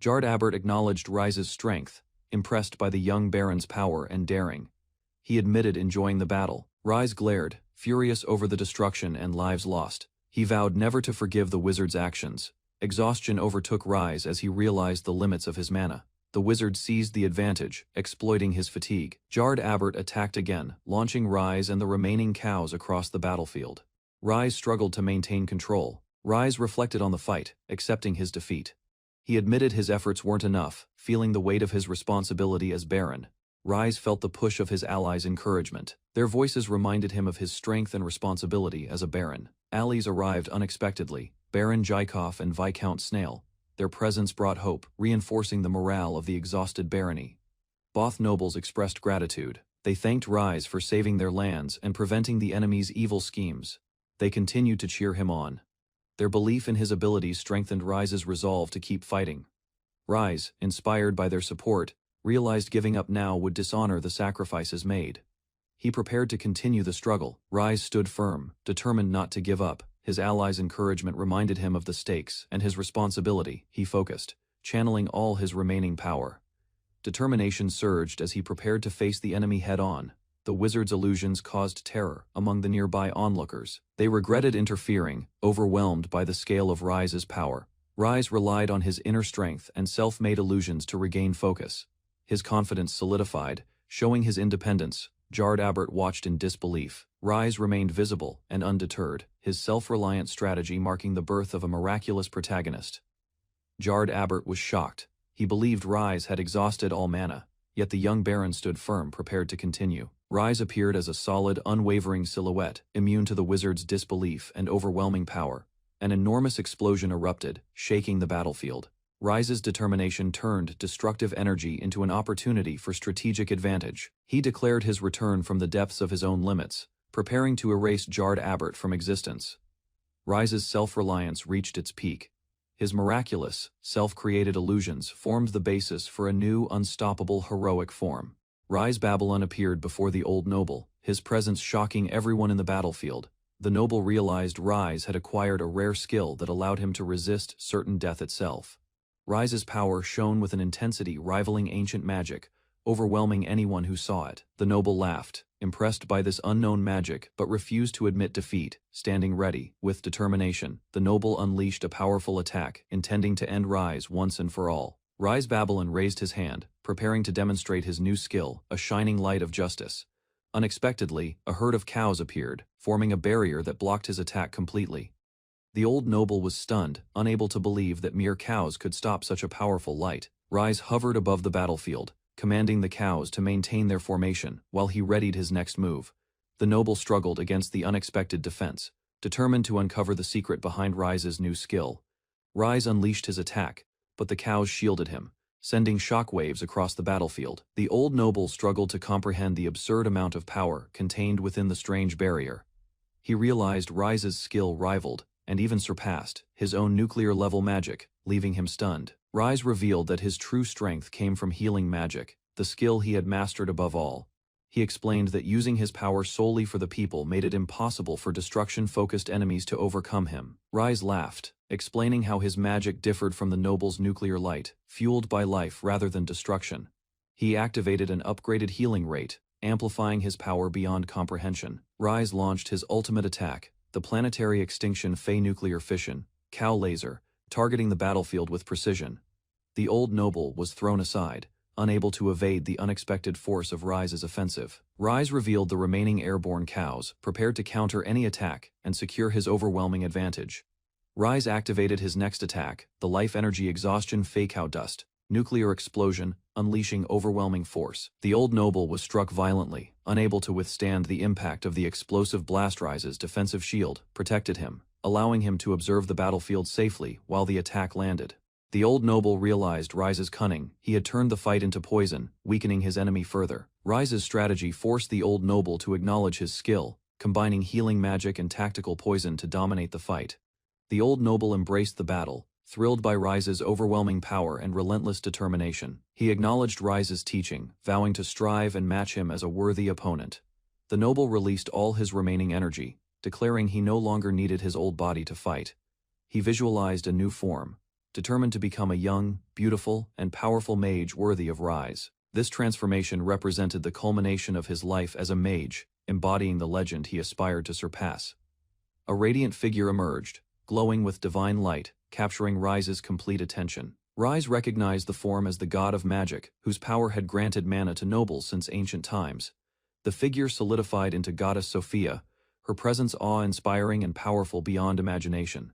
Jard Abert acknowledged Rise's strength, impressed by the young Baron's power and daring. He admitted enjoying the battle. Rise glared, furious over the destruction and lives lost. He vowed never to forgive the wizard's actions. Exhaustion overtook Rise as he realized the limits of his mana. The wizard seized the advantage, exploiting his fatigue. Jard Abert attacked again, launching Rise and the remaining cows across the battlefield. Rise struggled to maintain control. Rise reflected on the fight, accepting his defeat. He admitted his efforts weren't enough, feeling the weight of his responsibility as Baron. Rise felt the push of his allies' encouragement. Their voices reminded him of his strength and responsibility as a baron. Allies arrived unexpectedly, Baron Jykov and Viscount Snail. Their presence brought hope, reinforcing the morale of the exhausted barony. Both nobles expressed gratitude. They thanked Rise for saving their lands and preventing the enemy's evil schemes. They continued to cheer him on. Their belief in his abilities strengthened Rise's resolve to keep fighting. Rise, inspired by their support, realized giving up now would dishonor the sacrifices made. He prepared to continue the struggle. Rise stood firm, determined not to give up. His allies' encouragement reminded him of the stakes and his responsibility. He focused, channeling all his remaining power. Determination surged as he prepared to face the enemy head-on. The wizard's illusions caused terror among the nearby onlookers. They regretted interfering, overwhelmed by the scale of Rise's power. Rise relied on his inner strength and self-made illusions to regain focus. His confidence solidified, showing his independence. Jard Abbott watched in disbelief. Rise remained visible and undeterred, his self-reliant strategy marking the birth of a miraculous protagonist. Jard Abbott was shocked. He believed Rise had exhausted all mana, yet the young baron stood firm, prepared to continue. Rise appeared as a solid, unwavering silhouette, immune to the wizard's disbelief and overwhelming power. An enormous explosion erupted, shaking the battlefield. Rise's determination turned destructive energy into an opportunity for strategic advantage. He declared his return from the depths of his own limits, preparing to erase Jard Abbott from existence. Rise's self-reliance reached its peak. His miraculous, self-created illusions formed the basis for a new, unstoppable, heroic form. Rise Babylon appeared before the old noble, his presence shocking everyone in the battlefield. The noble realized Rise had acquired a rare skill that allowed him to resist certain death itself. Rise's power shone with an intensity rivaling ancient magic, overwhelming anyone who saw it. The noble laughed, impressed by this unknown magic, but refused to admit defeat. Standing ready, with determination, the noble unleashed a powerful attack, intending to end Rise once and for all. Rise Babylon raised his hand, preparing to demonstrate his new skill, a shining light of justice. Unexpectedly, a herd of cows appeared, forming a barrier that blocked his attack completely. The old noble was stunned, unable to believe that mere cows could stop such a powerful light. Rise hovered above the battlefield, commanding the cows to maintain their formation, while he readied his next move. The noble struggled against the unexpected defense, determined to uncover the secret behind Rise's new skill. Rise unleashed his attack, but the cows shielded him, sending shockwaves across the battlefield. The old noble struggled to comprehend the absurd amount of power contained within the strange barrier. He realized Rise's skill rivaled, and even surpassed, his own nuclear-level magic, leaving him stunned. Rise revealed that his true strength came from healing magic, the skill he had mastered above all. He explained that using his power solely for the people made it impossible for destruction-focused enemies to overcome him. Rise laughed, explaining how his magic differed from the noble's nuclear light, fueled by life rather than destruction. He activated an upgraded healing rate, amplifying his power beyond comprehension. Rise launched his ultimate attack, the planetary extinction Fey nuclear fission, cow laser, targeting the battlefield with precision. The old noble was thrown aside, unable to evade the unexpected force of Rise's offensive. Rise revealed the remaining airborne cows, prepared to counter any attack and secure his overwhelming advantage. Rise activated his next attack, the life energy exhaustion Fey cow dust, nuclear explosion, unleashing overwhelming force. The old noble was struck violently, unable to withstand the impact of the explosive blast. Rise's defensive shield protected him, allowing him to observe the battlefield safely while the attack landed. The old noble realized Rise's cunning. He had turned the fight into poison, weakening his enemy further. Rise's strategy forced the old noble to acknowledge his skill, combining healing magic and tactical poison to dominate the fight. The old noble embraced the battle, thrilled by Rise's overwhelming power and relentless determination. He acknowledged Rise's teaching, vowing to strive and match him as a worthy opponent. The noble released all his remaining energy, declaring he no longer needed his old body to fight. He visualized a new form, determined to become a young, beautiful, and powerful mage worthy of Rise. This transformation represented the culmination of his life as a mage, embodying the legend he aspired to surpass. A radiant figure emerged, glowing with divine light, capturing Rise's complete attention. Rise recognized the form as the god of magic, whose power had granted mana to nobles since ancient times. The figure solidified into goddess Sophia, her presence awe-inspiring and powerful beyond imagination.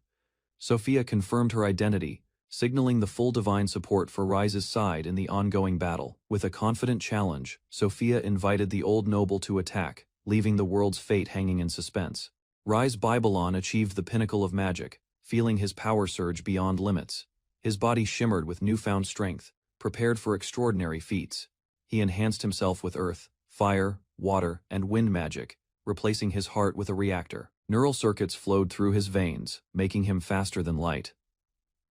Sophia confirmed her identity, signaling the full divine support for Rise's side in the ongoing battle. With a confident challenge, Sophia invited the old noble to attack, leaving the world's fate hanging in suspense. Rise Babylon achieved the pinnacle of magic, feeling his power surge beyond limits. His body shimmered with newfound strength, prepared for extraordinary feats. He enhanced himself with earth, fire, water, and wind magic, replacing his heart with a reactor. Neural circuits flowed through his veins, making him faster than light.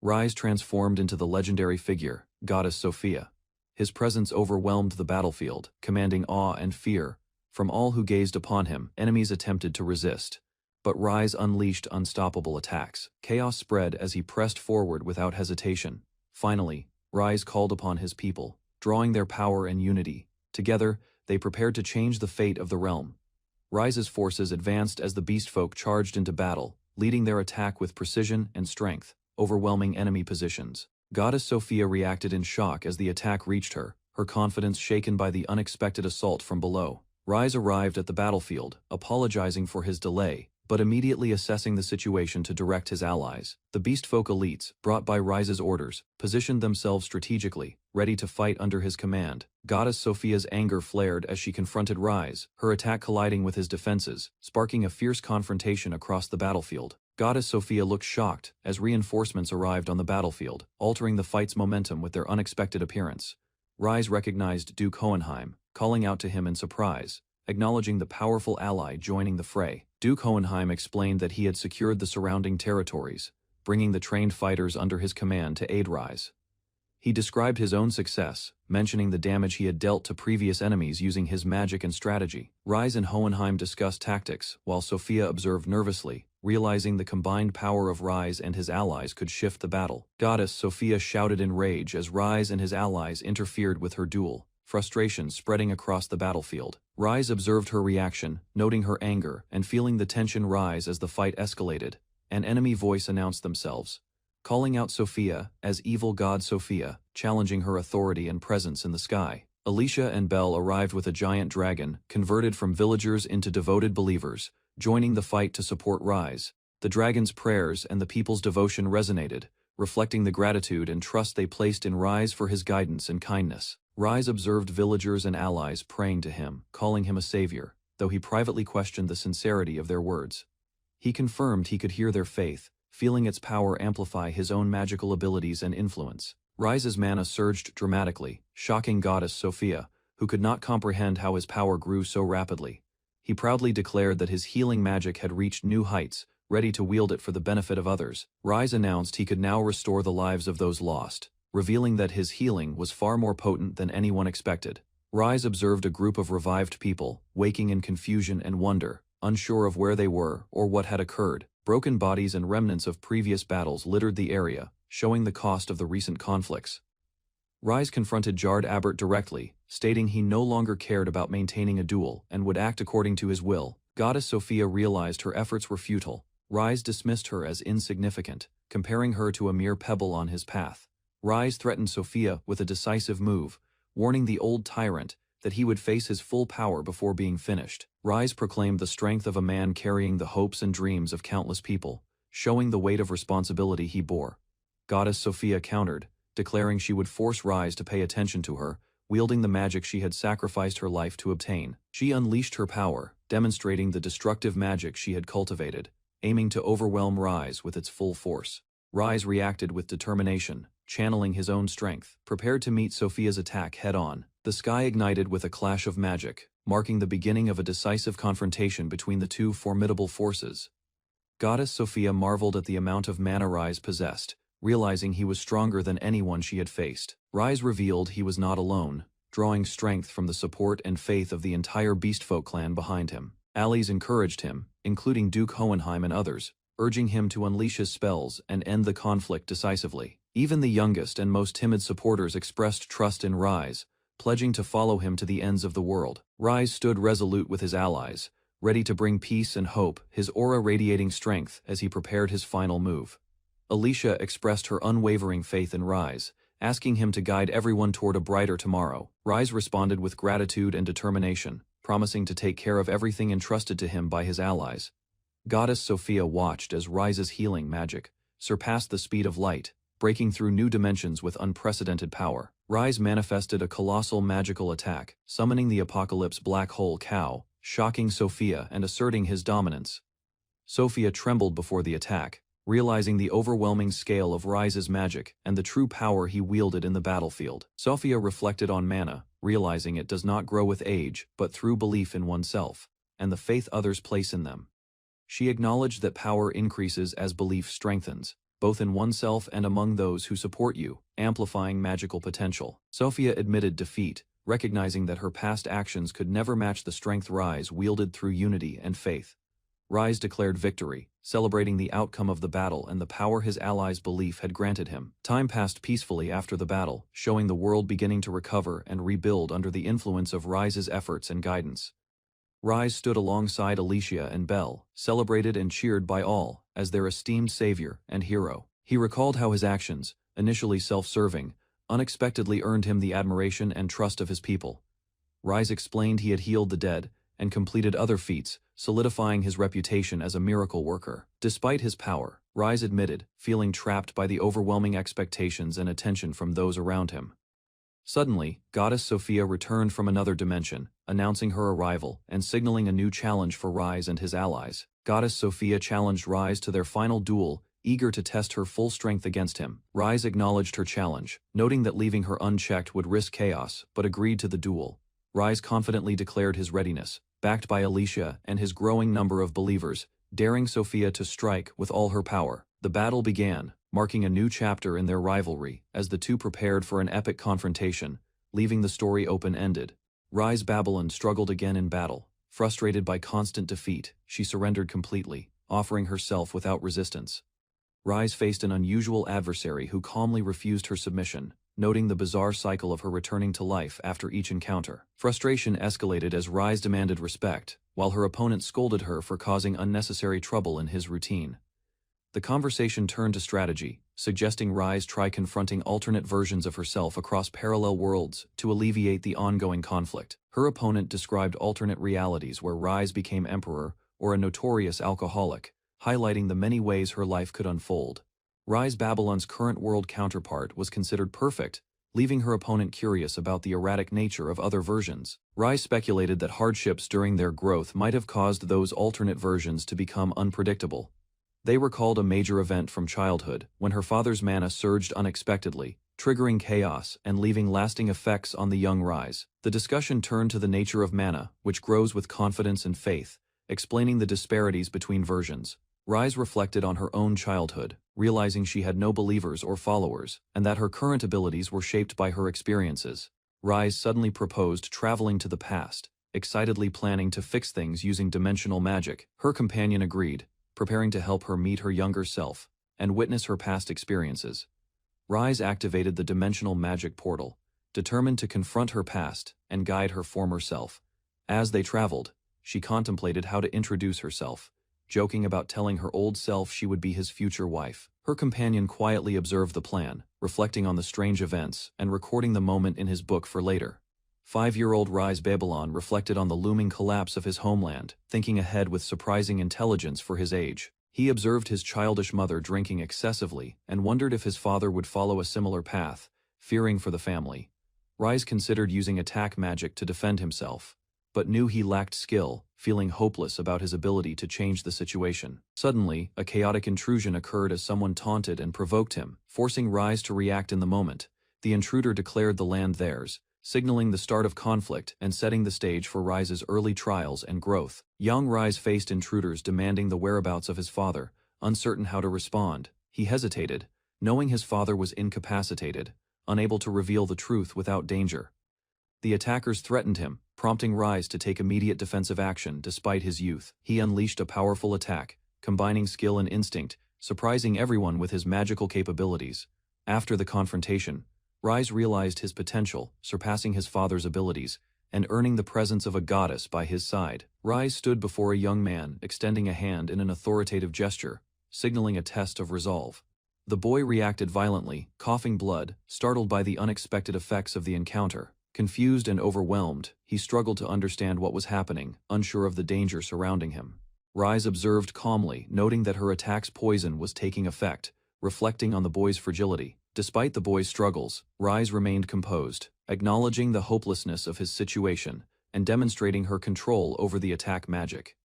Rise transformed into the legendary figure, Goddess Sophia. His presence overwhelmed the battlefield, commanding awe and fear. From all who gazed upon him, enemies attempted to resist. But Rise unleashed unstoppable attacks. Chaos spread as he pressed forward without hesitation. Finally, Rise called upon his people, drawing their power and unity. Together, they prepared to change the fate of the realm. Rise's forces advanced as the beastfolk charged into battle, leading their attack with precision and strength, overwhelming enemy positions. Goddess Sophia reacted in shock as the attack reached her, her confidence shaken by the unexpected assault from below. Rise arrived at the battlefield, apologizing for his delay, but immediately assessing the situation to direct his allies. The beastfolk elites, brought by Rise's orders, positioned themselves strategically, ready to fight under his command. Goddess Sophia's anger flared as she confronted Rise, her attack colliding with his defenses, sparking a fierce confrontation across the battlefield. Goddess Sophia looked shocked as reinforcements arrived on the battlefield, altering the fight's momentum with their unexpected appearance. Rise recognized Duke Hohenheim, calling out to him in surprise, acknowledging the powerful ally joining the fray. Duke Hohenheim explained that he had secured the surrounding territories, bringing the trained fighters under his command to aid Rise. He described his own success, mentioning the damage he had dealt to previous enemies using his magic and strategy. Rise and Hohenheim discussed tactics, while Sophia observed nervously, realizing the combined power of Rise and his allies could shift the battle. Goddess Sophia shouted in rage as Rise and his allies interfered with her duel, frustration spreading across the battlefield. Rise observed her reaction, noting her anger and feeling the tension rise as the fight escalated. An enemy voice announced themselves, calling out Sophia as Evil God Sophia, challenging her authority and presence in the sky. Alicia and Belle arrived with a giant dragon, converted from villagers into devoted believers, joining the fight to support Rise. The dragon's prayers and the people's devotion resonated, reflecting the gratitude and trust they placed in Rise for his guidance and kindness. Rise observed villagers and allies praying to him, calling him a savior, though he privately questioned the sincerity of their words. He confirmed he could hear their faith, feeling its power amplify his own magical abilities and influence. Rise's mana surged dramatically, shocking Goddess Sophia, who could not comprehend how his power grew so rapidly. He proudly declared that his healing magic had reached new heights, ready to wield it for the benefit of others. Rise announced he could now restore the lives of those lost, revealing that his healing was far more potent than anyone expected. Rise observed a group of revived people, waking in confusion and wonder, unsure of where they were or what had occurred. Broken bodies and remnants of previous battles littered the area, showing the cost of the recent conflicts. Rise confronted Jard Abbert directly, stating he no longer cared about maintaining a duel and would act according to his will. Goddess Sophia realized her efforts were futile. Rise dismissed her as insignificant, comparing her to a mere pebble on his path. Rise threatened Sophia with a decisive move, warning the old tyrant that he would face his full power before being finished. Rise proclaimed the strength of a man carrying the hopes and dreams of countless people, showing the weight of responsibility he bore. Goddess Sophia countered, declaring she would force Rise to pay attention to her, wielding the magic she had sacrificed her life to obtain. She unleashed her power, demonstrating the destructive magic she had cultivated, aiming to overwhelm Rise with its full force. Rise reacted with determination, channeling his own strength, prepared to meet Sophia's attack head-on. The sky ignited with a clash of magic, marking the beginning of a decisive confrontation between the two formidable forces. Goddess Sophia marveled at the amount of mana Rise possessed, realizing he was stronger than anyone she had faced. Rise revealed he was not alone, drawing strength from the support and faith of the entire Beastfolk clan behind him. Allies encouraged him, including Duke Hohenheim and others, urging him to unleash his spells and end the conflict decisively. Even the youngest and most timid supporters expressed trust in Rise, pledging to follow him to the ends of the world. Rise stood resolute with his allies, ready to bring peace and hope, his aura radiating strength as he prepared his final move. Alicia expressed her unwavering faith in Rise, asking him to guide everyone toward a brighter tomorrow. Rise responded with gratitude and determination, promising to take care of everything entrusted to him by his allies. Goddess Sophia watched as Rise's healing magic surpassed the speed of light, breaking through new dimensions with unprecedented power. Rise manifested a colossal magical attack, summoning the Apocalypse Black Hole Cow, shocking Sophia and asserting his dominance. Sophia trembled before the attack, realizing the overwhelming scale of Rise's magic and the true power he wielded in the battlefield. Sophia reflected on mana, realizing it does not grow with age but through belief in oneself, and the faith others place in them. She acknowledged that power increases as belief strengthens, both in oneself and among those who support you, amplifying magical potential. Sophia admitted defeat, recognizing that her past actions could never match the strength Rise wielded through unity and faith. Rise declared victory, celebrating the outcome of the battle and the power his allies' belief had granted him. Time passed peacefully after the battle, showing the world beginning to recover and rebuild under the influence of Rise's efforts and guidance. Rise stood alongside Alicia and Belle, celebrated and cheered by all as their esteemed savior and hero. He recalled how his actions, initially self-serving, unexpectedly earned him the admiration and trust of his people. Rise explained he had healed the dead and completed other feats, solidifying his reputation as a miracle worker. Despite his power, Rise admitted, feeling trapped by the overwhelming expectations and attention from those around him. Suddenly, Goddess Sophia returned from another dimension, announcing her arrival and signaling a new challenge for Rise and his allies. Goddess Sophia challenged Rise to their final duel, eager to test her full strength against him. Rise acknowledged her challenge, noting that leaving her unchecked would risk chaos, but agreed to the duel. Rise confidently declared his readiness, backed by Alicia and his growing number of believers, daring Sophia to strike with all her power. The battle began, marking a new chapter in their rivalry, as the two prepared for an epic confrontation, leaving the story open-ended. Rise Babylon struggled again in battle. Frustrated by constant defeat, she surrendered completely, offering herself without resistance. Rise faced an unusual adversary who calmly refused her submission, noting the bizarre cycle of her returning to life after each encounter. Frustration escalated as Rise demanded respect, while her opponent scolded her for causing unnecessary trouble in his routine. The conversation turned to strategy, suggesting Rise try confronting alternate versions of herself across parallel worlds to alleviate the ongoing conflict. Her opponent described alternate realities where Rise became emperor or a notorious alcoholic, highlighting the many ways her life could unfold. Rise Babylon's current world counterpart was considered perfect, leaving her opponent curious about the erratic nature of other versions. Rise speculated that hardships during their growth might have caused those alternate versions to become unpredictable. They recalled a major event from childhood, when her father's mana surged unexpectedly, triggering chaos and leaving lasting effects on the young Rise. The discussion turned to the nature of mana, which grows with confidence and faith, explaining the disparities between versions. Rise reflected on her own childhood, realizing she had no believers or followers, and that her current abilities were shaped by her experiences. Rise suddenly proposed traveling to the past, excitedly planning to fix things using dimensional magic. Her companion agreed, preparing to help her meet her younger self and witness her past experiences. Rise activated the dimensional magic portal, determined to confront her past and guide her former self. As they traveled, she contemplated how to introduce herself, joking about telling her old self she would be his future wife. Her companion quietly observed the plan, reflecting on the strange events and recording the moment in his book for later. 5-year-old Rise Babylon reflected on the looming collapse of his homeland, thinking ahead with surprising intelligence for his age. He observed his childish mother drinking excessively and wondered if his father would follow a similar path, fearing for the family. Rise considered using attack magic to defend himself, but knew he lacked skill, feeling hopeless about his ability to change the situation. Suddenly, a chaotic intrusion occurred as someone taunted and provoked him, forcing Rise to react in the moment. The intruder declared the land theirs, signaling the start of conflict and setting the stage for Rise's early trials and growth. Young Rise faced intruders demanding the whereabouts of his father, uncertain how to respond. He hesitated, knowing his father was incapacitated, unable to reveal the truth without danger. The attackers threatened him, prompting Rise to take immediate defensive action despite his youth. He unleashed a powerful attack, combining skill and instinct, surprising everyone with his magical capabilities. After the confrontation, Rise realized his potential, surpassing his father's abilities, and earning the presence of a goddess by his side. Rise stood before a young man, extending a hand in an authoritative gesture, signaling a test of resolve. The boy reacted violently, coughing blood, startled by the unexpected effects of the encounter. Confused and overwhelmed, he struggled to understand what was happening, unsure of the danger surrounding him. Rise observed calmly, noting that her attack's poison was taking effect, reflecting on the boy's fragility. Despite the boy's struggles, Rise remained composed, acknowledging the hopelessness of his situation and demonstrating her control over the attack magic.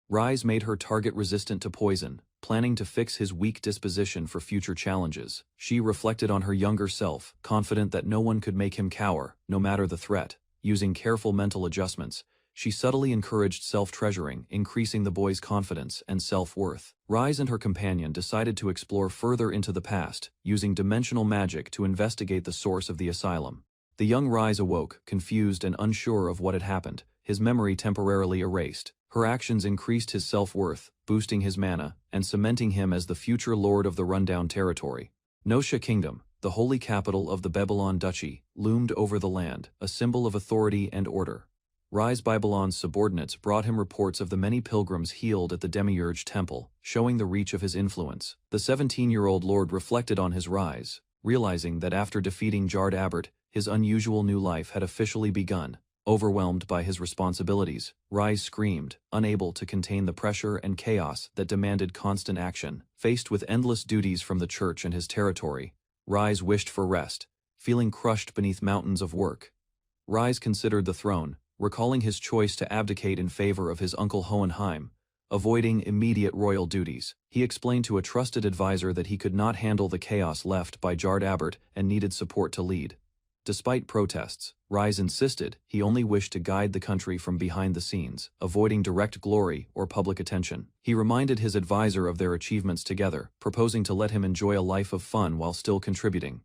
Rise made her target resistant to poison, planning to fix his weak disposition for future challenges. She reflected on her younger self, confident that no one could make him cower, no matter the threat. Using careful mental adjustments, she subtly encouraged self-treasuring, increasing the boy's confidence and self-worth. Rise and her companion decided to explore further into the past, using dimensional magic to investigate the source of the asylum. The young Rise awoke, confused and unsure of what had happened, his memory temporarily erased. Her actions increased his self-worth, boosting his mana, and cementing him as the future lord of the rundown territory. Nosha Kingdom, the holy capital of the Babylon Duchy, loomed over the land, a symbol of authority and order. Rise Babylon's subordinates brought him reports of the many pilgrims healed at the Demiurge Temple, showing the reach of his influence. The 17-year-old lord reflected on his rise, realizing that after defeating Jard Abert, his unusual new life had officially begun. Overwhelmed by his responsibilities, Rise screamed, unable to contain the pressure and chaos that demanded constant action. Faced with endless duties from the church and his territory, Rise wished for rest, feeling crushed beneath mountains of work. Rise considered the throne, recalling his choice to abdicate in favor of his uncle Hohenheim, avoiding immediate royal duties. He explained to a trusted advisor that he could not handle the chaos left by Jard Abert and needed support to lead. Despite protests, Rise insisted he only wished to guide the country from behind the scenes, avoiding direct glory or public attention. He reminded his advisor of their achievements together, proposing to let him enjoy a life of fun while still contributing.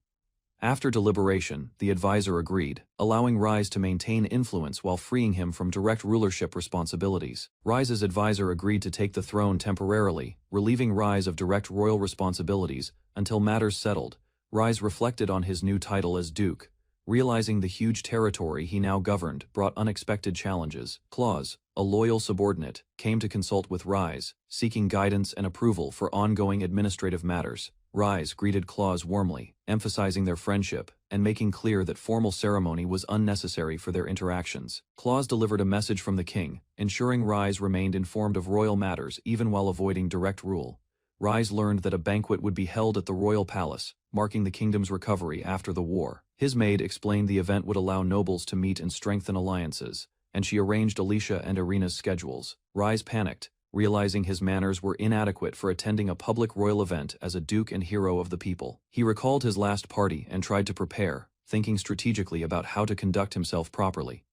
After deliberation, the advisor agreed, allowing Rise to maintain influence while freeing him from direct rulership responsibilities. Rise's advisor agreed to take the throne temporarily, relieving Rise of direct royal responsibilities until matters settled. Rise reflected on his new title as Duke, realizing the huge territory he now governed brought unexpected challenges. Claus, a loyal subordinate, came to consult with Rise, seeking guidance and approval for ongoing administrative matters. Rise greeted Claus warmly, emphasizing their friendship and making clear that formal ceremony was unnecessary for their interactions. Claus delivered a message from the king, ensuring Rise remained informed of royal matters even while avoiding direct rule. Rise learned that a banquet would be held at the royal palace, marking the kingdom's recovery after the war. His maid explained the event would allow nobles to meet and strengthen alliances, and she arranged Alicia and Irina's schedules. Rise panicked, realizing his manners were inadequate for attending a public royal event as a duke and hero of the people. He recalled his last party and tried to prepare, thinking strategically about how to conduct himself properly.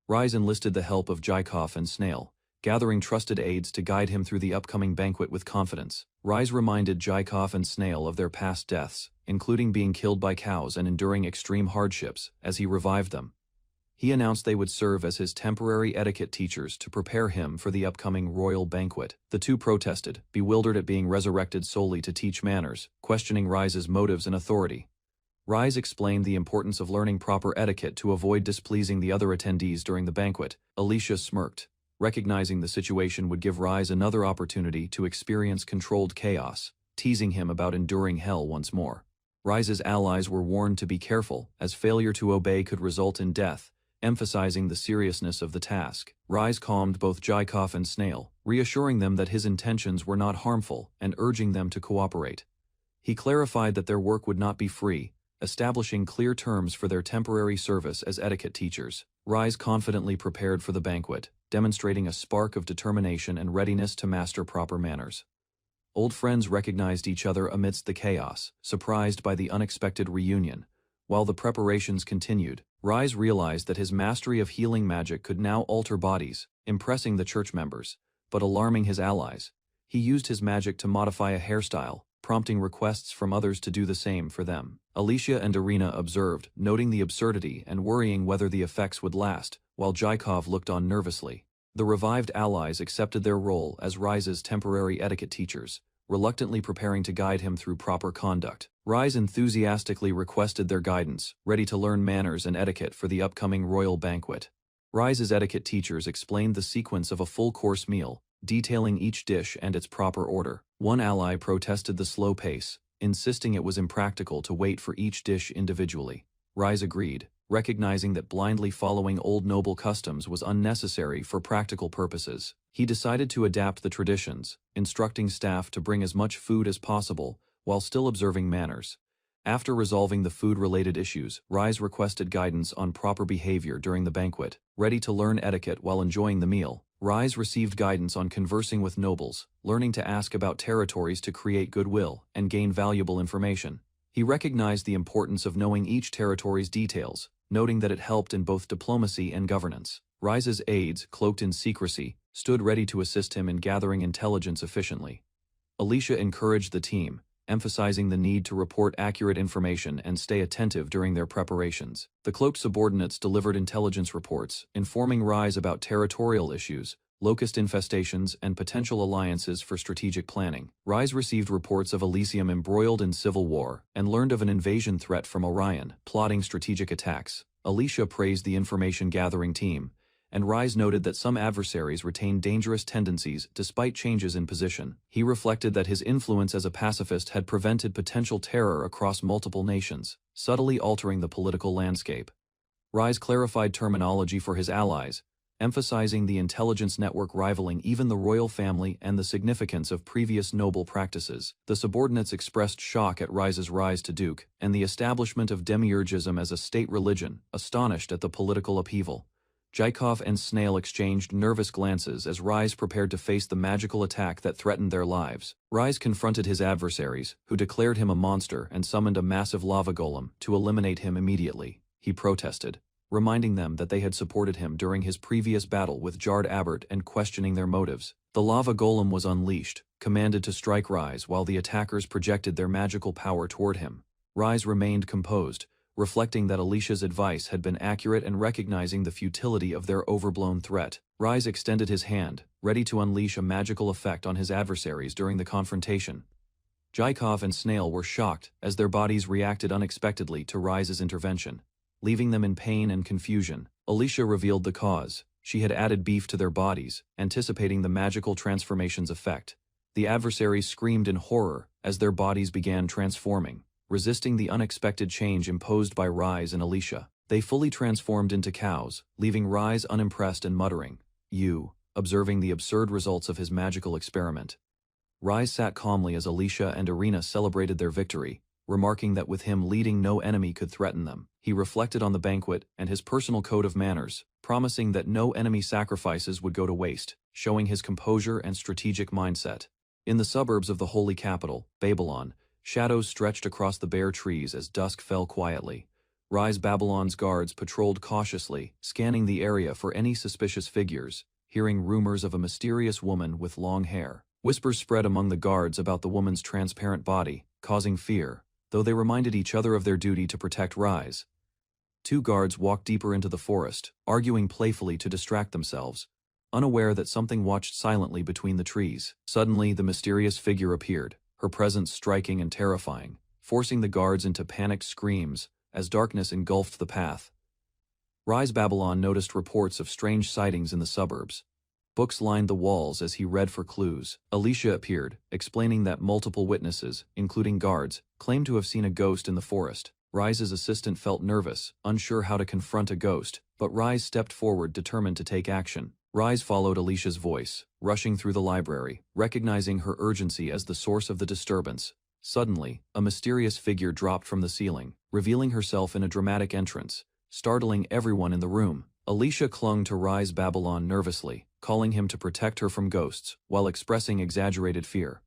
Rise enlisted the help of Jaikov and Snail, gathering trusted aides to guide him through the upcoming banquet with confidence. Rise reminded Jaikov and Snail of their past deaths, including being killed by cows and enduring extreme hardships, as he revived them. He announced they would serve as his temporary etiquette teachers to prepare him for the upcoming royal banquet. The two protested, bewildered at being resurrected solely to teach manners, questioning Rise's motives and authority. Rise explained the importance of learning proper etiquette to avoid displeasing the other attendees during the banquet. Alicia smirked, recognizing the situation would give Rise another opportunity to experience controlled chaos, teasing him about enduring hell once more. Rise's allies were warned to be careful, as failure to obey could result in death, emphasizing the seriousness of the task. Rise calmed both Jaikov and Snail, reassuring them that his intentions were not harmful and urging them to cooperate. He clarified that their work would not be free, establishing clear terms for their temporary service as etiquette teachers. Rise confidently prepared for the banquet, demonstrating a spark of determination and readiness to master proper manners. Old friends recognized each other amidst the chaos, surprised by the unexpected reunion. While the preparations continued, Rise realized that his mastery of healing magic could now alter bodies, impressing the church members, but alarming his allies. He used his magic to modify a hairstyle, prompting requests from others to do the same for them. Alicia and Irina observed, noting the absurdity and worrying whether the effects would last, while Jaikov looked on nervously. The revived allies accepted their role as Rise's temporary etiquette teachers, reluctantly preparing to guide him through proper conduct. Rise enthusiastically requested their guidance, ready to learn manners and etiquette for the upcoming royal banquet. Rise's etiquette teachers explained the sequence of a full-course meal, detailing each dish and its proper order. One ally protested the slow pace, insisting it was impractical to wait for each dish individually. Rise agreed, recognizing that blindly following old noble customs was unnecessary for practical purposes. He decided to adapt the traditions, instructing staff to bring as much food as possible, while still observing manners. After resolving the food-related issues, Rise requested guidance on proper behavior during the banquet. Ready to learn etiquette while enjoying the meal, Rise received guidance on conversing with nobles, learning to ask about territories to create goodwill and gain valuable information. He recognized the importance of knowing each territory's details, noting that it helped in both diplomacy and governance. Rise's aides, cloaked in secrecy, stood ready to assist him in gathering intelligence efficiently. Alicia encouraged the team, emphasizing the need to report accurate information and stay attentive during their preparations. The cloaked subordinates delivered intelligence reports, informing Rise about territorial issues, locust infestations, and potential alliances for strategic planning. Rise received reports of Elysium embroiled in civil war and learned of an invasion threat from Orion, plotting strategic attacks. Alicia praised the information-gathering team, and Rise noted that some adversaries retained dangerous tendencies despite changes in position. He reflected that his influence as a pacifist had prevented potential terror across multiple nations, subtly altering the political landscape. Rise clarified terminology for his allies, emphasizing the intelligence network rivaling even the royal family and the significance of previous noble practices. The subordinates expressed shock at Rise's rise to duke and the establishment of demiurgism as a state religion, astonished at the political upheaval. Jykov and Snail exchanged nervous glances as Rise prepared to face the magical attack that threatened their lives. Rise confronted his adversaries, who declared him a monster and summoned a massive lava golem to eliminate him immediately. He protested, reminding them that they had supported him during his previous battle with Jard Abert and questioning their motives. The lava golem was unleashed, commanded to strike Rise while the attackers projected their magical power toward him. Rise remained composed, reflecting that Alicia's advice had been accurate and recognizing the futility of their overblown threat. Rise extended his hand, ready to unleash a magical effect on his adversaries during the confrontation. Jykov and Snail were shocked as their bodies reacted unexpectedly to Rise's intervention, leaving them in pain and confusion. Alicia revealed the cause. She had added beef to their bodies, anticipating the magical transformation's effect. The adversaries screamed in horror as their bodies began transforming, resisting the unexpected change imposed by Rise and Alicia. They fully transformed into cows, leaving Rise unimpressed and muttering, "You," observing the absurd results of his magical experiment. Rise sat calmly as Alicia and Irina celebrated their victory, remarking that with him leading no enemy could threaten them. He reflected on the banquet and his personal code of manners, promising that no enemy sacrifices would go to waste, showing his composure and strategic mindset. In the suburbs of the holy capital, Babylon, shadows stretched across the bare trees as dusk fell quietly. Rise Babylon's guards patrolled cautiously, scanning the area for any suspicious figures, hearing rumors of a mysterious woman with long hair. Whispers spread among the guards about the woman's transparent body, causing fear, though they reminded each other of their duty to protect Rise. Two guards walked deeper into the forest, arguing playfully to distract themselves, unaware that something watched silently between the trees. Suddenly, the mysterious figure appeared, her presence striking and terrifying, forcing the guards into panicked screams as darkness engulfed the path. Rise Babylon noticed reports of strange sightings in the suburbs. Books lined the walls as he read for clues. Alicia appeared, explaining that multiple witnesses, including guards, claimed to have seen a ghost in the forest. Rise's assistant felt nervous, unsure how to confront a ghost, but Rise stepped forward determined to take action. Rise followed Alicia's voice, rushing through the library, recognizing her urgency as the source of the disturbance. Suddenly, a mysterious figure dropped from the ceiling, revealing herself in a dramatic entrance, startling everyone in the room. Alicia clung to Rise Babylon nervously, calling him to protect her from ghosts, while expressing exaggerated fear.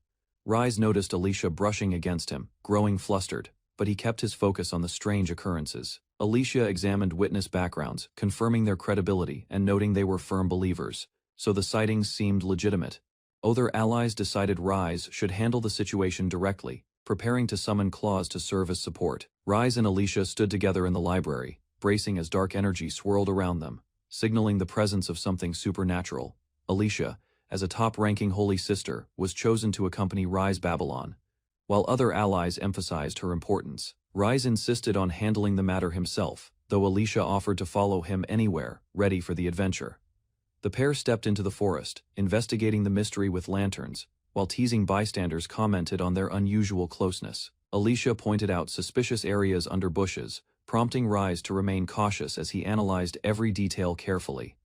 Rise noticed Alicia brushing against him, growing flustered, but he kept his focus on the strange occurrences. Alicia examined witness backgrounds, confirming their credibility and noting they were firm believers, so the sightings seemed legitimate. Other allies decided Rise should handle the situation directly, preparing to summon Claws to serve as support. Rise and Alicia stood together in the library, bracing as dark energy swirled around them, signaling the presence of something supernatural. Alicia, as a top-ranking holy sister, was chosen to accompany Rise Babylon, while other allies emphasized her importance. Rise insisted on handling the matter himself, though Alicia offered to follow him anywhere, ready for the adventure. The pair stepped into the forest, investigating the mystery with lanterns, while teasing bystanders commented on their unusual closeness. Alicia pointed out suspicious areas under bushes, prompting Rise to remain cautious as he analyzed every detail carefully.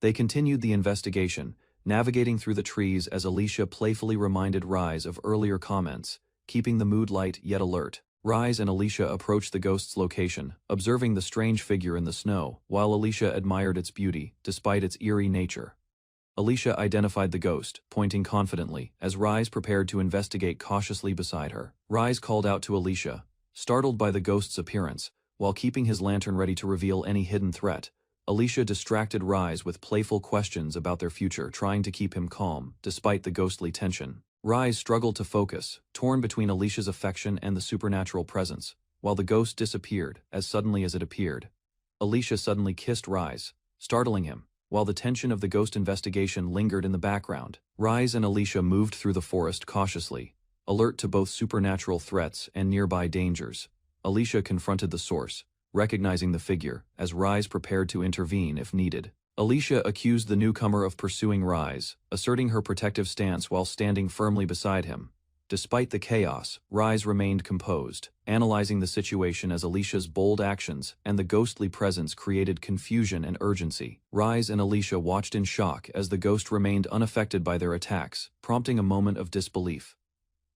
They continued the investigation, navigating through the trees as Alicia playfully reminded Rise of earlier comments, keeping the mood light yet alert. Rise and Alicia approached the ghost's location, observing the strange figure in the snow, while Alicia admired its beauty, despite its eerie nature. Alicia identified the ghost, pointing confidently, as Rise prepared to investigate cautiously beside her. Rise called out to Alicia, startled by the ghost's appearance, while keeping his lantern ready to reveal any hidden threat. Alicia distracted Rise with playful questions about their future, trying to keep him calm, despite the ghostly tension. Rise struggled to focus, torn between Alicia's affection and the supernatural presence, while the ghost disappeared as suddenly as it appeared. Alicia suddenly kissed Rise, startling him, while the tension of the ghost investigation lingered in the background. Rise and Alicia moved through the forest cautiously, alert to both supernatural threats and nearby dangers. Alicia confronted the source, recognizing the figure, as Rise prepared to intervene if needed. Alicia accused the newcomer of pursuing Rise, asserting her protective stance while standing firmly beside him. Despite the chaos, Rise remained composed, analyzing the situation as Alicia's bold actions and the ghostly presence created confusion and urgency. Rise and Alicia watched in shock as the ghost remained unaffected by their attacks, prompting a moment of disbelief.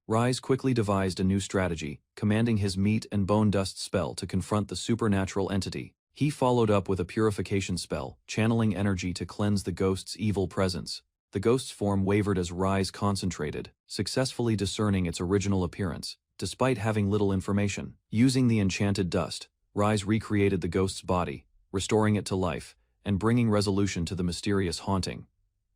Rise quickly devised a new strategy, commanding his meat and bone dust spell to confront the supernatural entity. He followed up with a purification spell, channeling energy to cleanse the ghost's evil presence. The ghost's form wavered as Rise concentrated, successfully discerning its original appearance, despite having little information. Using the enchanted dust, Rise recreated the ghost's body, restoring it to life, and bringing resolution to the mysterious haunting.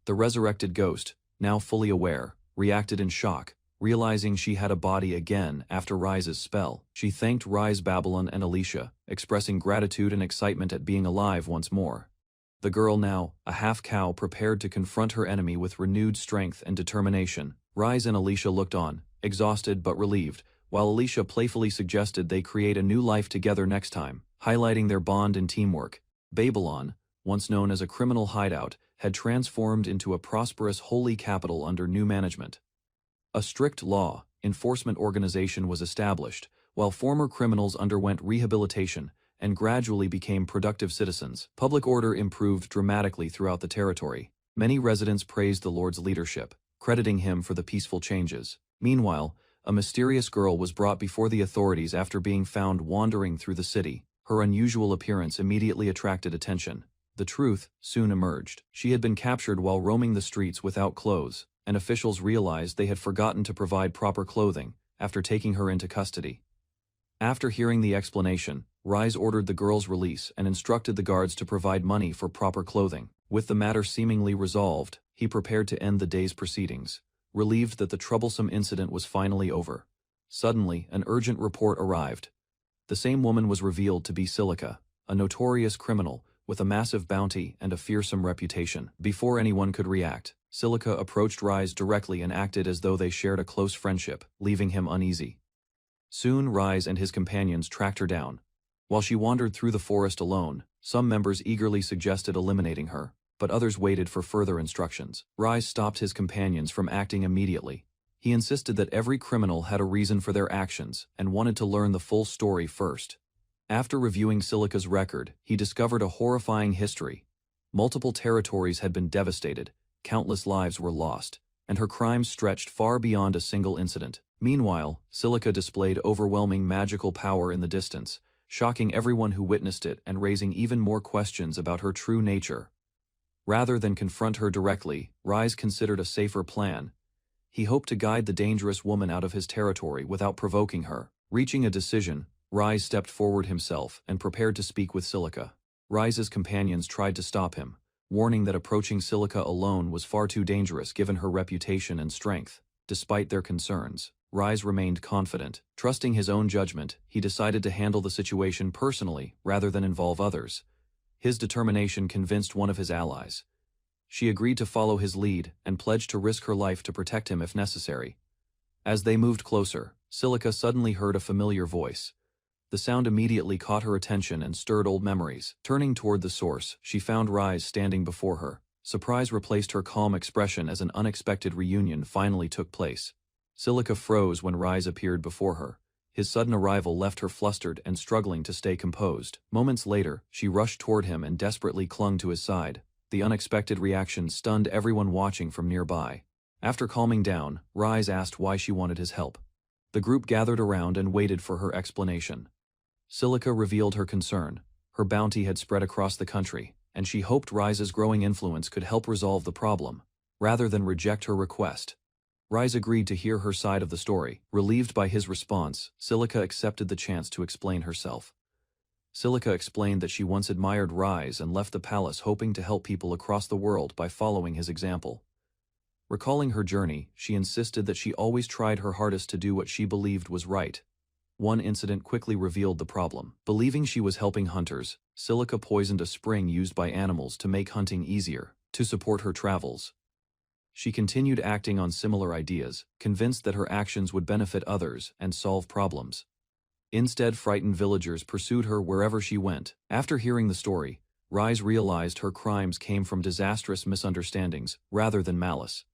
The resurrected ghost, now fully aware, reacted in shock, realizing she had a body again after Rise's spell. She thanked Rise, Babylon, and Alicia, expressing gratitude and excitement at being alive once more. The girl now, a half-cow, prepared to confront her enemy with renewed strength and determination. Rise and Alicia looked on, exhausted but relieved, while Alicia playfully suggested they create a new life together next time, highlighting their bond and teamwork. Babylon, once known as a criminal hideout, had transformed into a prosperous holy capital under new management. A strict law enforcement organization was established, while former criminals underwent rehabilitation and gradually became productive citizens. Public order improved dramatically throughout the territory. Many residents praised the Lord's leadership, crediting him for the peaceful changes. Meanwhile, a mysterious girl was brought before the authorities after being found wandering through the city. Her unusual appearance immediately attracted attention. The truth soon emerged. She had been captured while roaming the streets without clothes, and officials realized they had forgotten to provide proper clothing after taking her into custody. After hearing the explanation, Rise ordered the girl's release and instructed the guards to provide money for proper clothing. With the matter seemingly resolved, he prepared to end the day's proceedings, relieved that the troublesome incident was finally over. Suddenly, an urgent report arrived. The same woman was revealed to be Silica, a notorious criminal with a massive bounty and a fearsome reputation. Before anyone could react, Silica approached Rise directly and acted as though they shared a close friendship, leaving him uneasy. Soon Rise and his companions tracked her down. While she wandered through the forest alone, some members eagerly suggested eliminating her, but others waited for further instructions. Rise stopped his companions from acting immediately. He insisted that every criminal had a reason for their actions and wanted to learn the full story first. After reviewing Silica's record, he discovered a horrifying history. Multiple territories had been devastated, countless lives were lost, and her crimes stretched far beyond a single incident. Meanwhile, Silica displayed overwhelming magical power in the distance, shocking everyone who witnessed it and raising even more questions about her true nature. Rather than confront her directly, Rise considered a safer plan. He hoped to guide the dangerous woman out of his territory without provoking her. Reaching a decision, Rise stepped forward himself and prepared to speak with Silica. Rise's companions tried to stop him, warning that approaching Silica alone was far too dangerous given her reputation and strength. Despite their concerns, Rise remained confident. Trusting his own judgment, he decided to handle the situation personally rather than involve others. His determination convinced one of his allies. She agreed to follow his lead and pledged to risk her life to protect him if necessary. As they moved closer, Silica suddenly heard a familiar voice. The sound immediately caught her attention and stirred old memories. Turning toward the source, she found Rise standing before her. Surprise replaced her calm expression as an unexpected reunion finally took place. Silica froze when Rise appeared before her. His sudden arrival left her flustered and struggling to stay composed. Moments later, she rushed toward him and desperately clung to his side. The unexpected reaction stunned everyone watching from nearby. After calming down, Rise asked why she wanted his help. The group gathered around and waited for her explanation. Silica revealed her concern. Her bounty had spread across the country, and she hoped Rise's growing influence could help resolve the problem, rather than reject her request. Rise agreed to hear her side of the story. Relieved by his response, Silica accepted the chance to explain herself. Silica explained that she once admired Rise and left the palace hoping to help people across the world by following his example. Recalling her journey, she insisted that she always tried her hardest to do what she believed was right. One incident quickly revealed the problem. Believing she was helping hunters, Silica poisoned a spring used by animals to make hunting easier, to support her travels. She continued acting on similar ideas, convinced that her actions would benefit others and solve problems. Instead, frightened villagers pursued her wherever she went. After hearing the story, Rise realized her crimes came from disastrous misunderstandings rather than malice.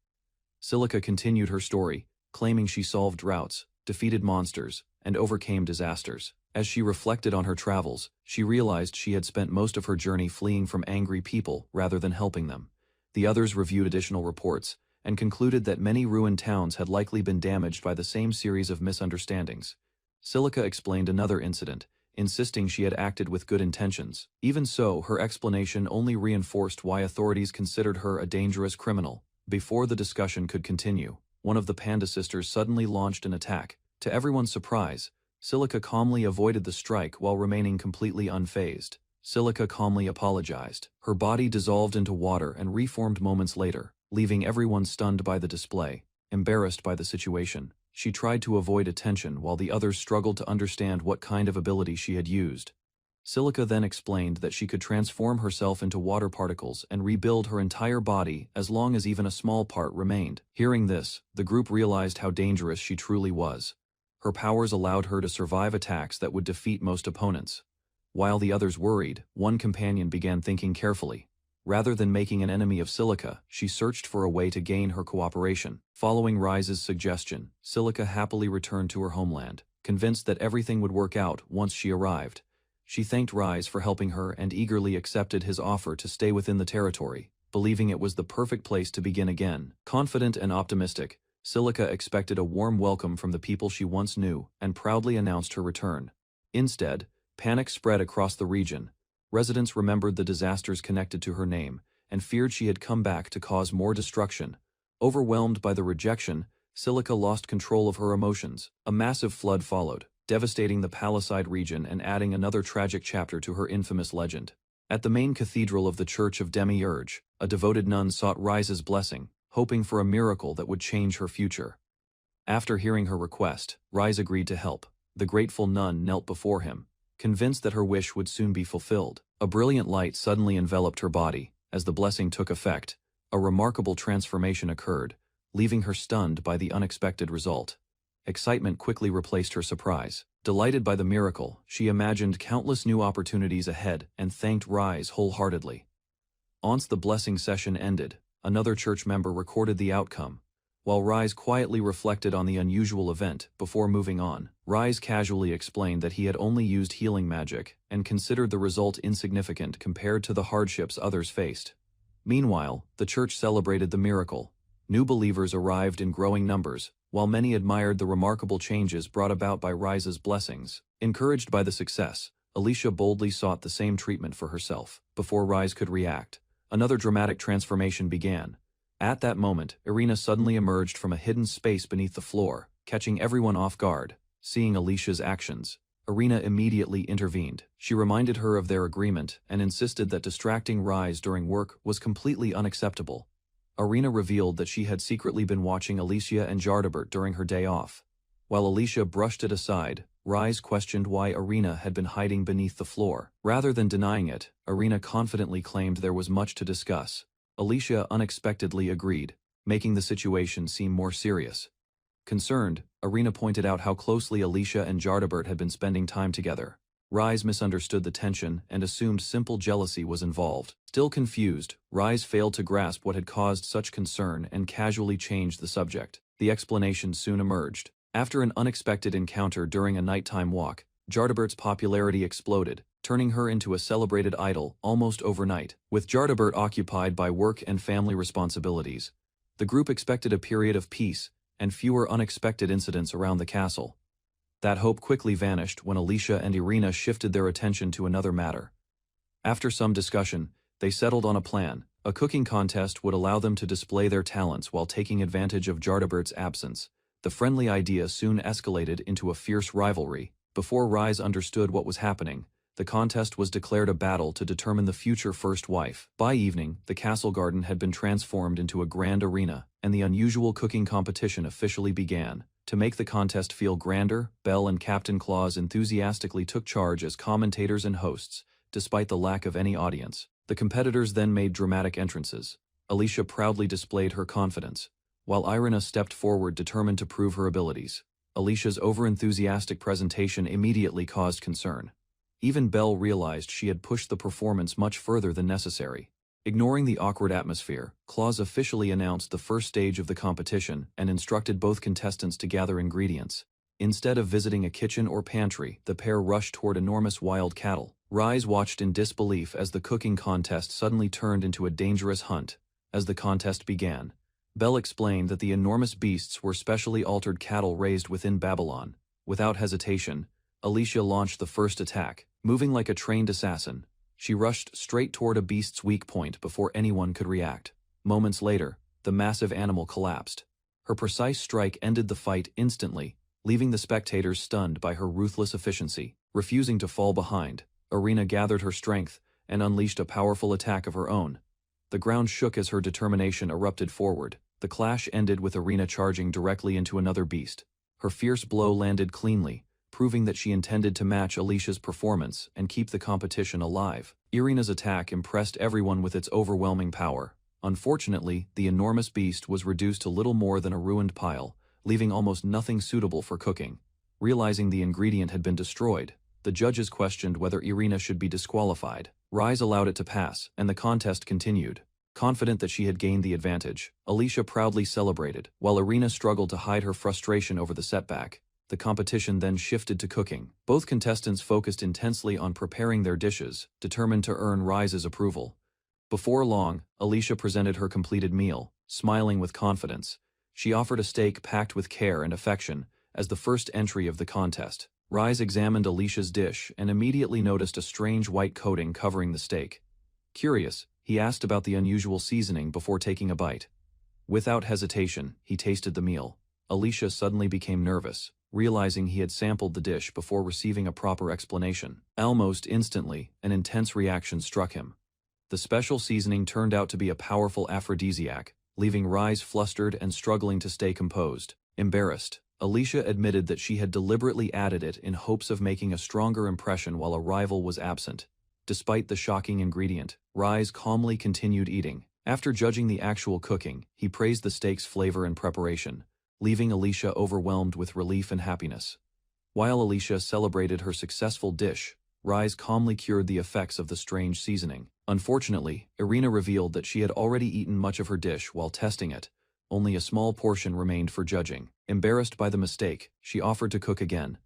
Silica continued her story, claiming she solved droughts, defeated monsters, and overcame disasters. As she reflected on her travels, she realized she had spent most of her journey fleeing from angry people rather than helping them. The others reviewed additional reports and concluded that many ruined towns had likely been damaged by the same series of misunderstandings. Silica explained another incident, insisting she had acted with good intentions. Even so, her explanation only reinforced why authorities considered her a dangerous criminal. Before the discussion could continue, one of the Panda sisters suddenly launched an attack. To everyone's surprise, Silica calmly avoided the strike while remaining completely unfazed. Silica calmly apologized. Her body dissolved into water and reformed moments later, leaving everyone stunned by the display. Embarrassed by the situation, she tried to avoid attention while the others struggled to understand what kind of ability she had used. Silica then explained that she could transform herself into water particles and rebuild her entire body as long as even a small part remained. Hearing this, the group realized how dangerous she truly was. Her powers allowed her to survive attacks that would defeat most opponents. While the others worried, one companion began thinking carefully. Rather than making an enemy of Silica, she searched for a way to gain her cooperation. Following Rise's suggestion, Silica happily returned to her homeland, convinced that everything would work out once she arrived. She thanked Rise for helping her and eagerly accepted his offer to stay within the territory, believing it was the perfect place to begin again. Confident and optimistic, Silica expected a warm welcome from the people she once knew and proudly announced her return. Instead, panic spread across the region. Residents remembered the disasters connected to her name and feared she had come back to cause more destruction. Overwhelmed by the rejection, Silica lost control of her emotions. A massive flood followed, devastating the Palisade region and adding another tragic chapter to her infamous legend. At the main cathedral of the Church of Demiurge, a devoted nun sought Rise's blessing, hoping for a miracle that would change her future. After hearing her request, Rise agreed to help. The grateful nun knelt before him, convinced that her wish would soon be fulfilled. A brilliant light suddenly enveloped her body. As the blessing took effect, a remarkable transformation occurred, leaving her stunned by the unexpected result. Excitement quickly replaced her surprise. Delighted by the miracle, she imagined countless new opportunities ahead and thanked Rise wholeheartedly. Once the blessing session ended, another church member recorded the outcome. While Rise quietly reflected on the unusual event before moving on, Rise casually explained that he had only used healing magic and considered the result insignificant compared to the hardships others faced. Meanwhile, the church celebrated the miracle. New believers arrived in growing numbers, while many admired the remarkable changes brought about by Rise's blessings. Encouraged by the success, Alicia boldly sought the same treatment for herself. Before Rise could react, another dramatic transformation began. At that moment, Irina suddenly emerged from a hidden space beneath the floor, catching everyone off guard. Seeing Alicia's actions, Irina immediately intervened. She reminded her of their agreement and insisted that distracting Rise during work was completely unacceptable. Irina revealed that she had secretly been watching Alicia and Jardabert during her day off. While Alicia brushed it aside, Rise questioned why Irina had been hiding beneath the floor. Rather than denying it, Irina confidently claimed there was much to discuss. Alicia unexpectedly agreed, making the situation seem more serious. Concerned, Irina pointed out how closely Alicia and Jardabert had been spending time together. Rise misunderstood the tension and assumed simple jealousy was involved. Still confused, Rise failed to grasp what had caused such concern and casually changed the subject. The explanation soon emerged. After an unexpected encounter during a nighttime walk, Jardabert's popularity exploded, turning her into a celebrated idol almost overnight. With Jardabert occupied by work and family responsibilities, the group expected a period of peace, and fewer unexpected incidents around the castle. That hope quickly vanished when Alicia and Irina shifted their attention to another matter. After some discussion, they settled on a plan. A cooking contest would allow them to display their talents while taking advantage of Jardabert's absence. The friendly idea soon escalated into a fierce rivalry. Before Rise understood what was happening, the contest was declared a battle to determine the future first wife. By evening, the castle garden had been transformed into a grand arena, and the unusual cooking competition officially began. To make the contest feel grander, Belle and Captain Claus enthusiastically took charge as commentators and hosts, despite the lack of any audience. The competitors then made dramatic entrances. Alicia proudly displayed her confidence, while Irina stepped forward determined to prove her abilities. Alicia's overenthusiastic presentation immediately caused concern. Even Belle realized she had pushed the performance much further than necessary. Ignoring the awkward atmosphere, Claus officially announced the first stage of the competition and instructed both contestants to gather ingredients. Instead of visiting a kitchen or pantry, the pair rushed toward enormous wild cattle. Rise watched in disbelief as the cooking contest suddenly turned into a dangerous hunt. As the contest began, Belle explained that the enormous beasts were specially altered cattle raised within Babylon. Without hesitation, Alicia launched the first attack. Moving like a trained assassin, she rushed straight toward a beast's weak point before anyone could react. Moments later, the massive animal collapsed. Her precise strike ended the fight instantly, leaving the spectators stunned by her ruthless efficiency. Refusing to fall behind, Irina gathered her strength and unleashed a powerful attack of her own. The ground shook as her determination erupted forward. The clash ended with Irina charging directly into another beast. Her fierce blow landed cleanly, proving that she intended to match Alicia's performance and keep the competition alive. Irina's attack impressed everyone with its overwhelming power. Unfortunately, the enormous beast was reduced to little more than a ruined pile, leaving almost nothing suitable for cooking. Realizing the ingredient had been destroyed, the judges questioned whether Irina should be disqualified. Rise allowed it to pass, and the contest continued. Confident that she had gained the advantage, Alicia proudly celebrated, while Irina struggled to hide her frustration over the setback. The competition then shifted to cooking. Both contestants focused intensely on preparing their dishes, determined to earn Rise's approval. Before long, Alicia presented her completed meal, smiling with confidence. She offered a steak packed with care and affection as the first entry of the contest. Rise examined Alicia's dish and immediately noticed a strange white coating covering the steak. Curious, he asked about the unusual seasoning before taking a bite. Without hesitation, he tasted the meal. Alicia suddenly became nervous, realizing he had sampled the dish before receiving a proper explanation. Almost instantly, an intense reaction struck him. The special seasoning turned out to be a powerful aphrodisiac, leaving Rise flustered and struggling to stay composed. Embarrassed, Alicia admitted that she had deliberately added it in hopes of making a stronger impression while a rival was absent. Despite the shocking ingredient, Rise calmly continued eating. After judging the actual cooking, he praised the steak's flavor and preparation, leaving Alicia overwhelmed with relief and happiness. While Alicia celebrated her successful dish, Rise calmly cured the effects of the strange seasoning. Unfortunately, Irina revealed that she had already eaten much of her dish while testing it. Only a small portion remained for judging. Embarrassed by the mistake, she offered to cook again.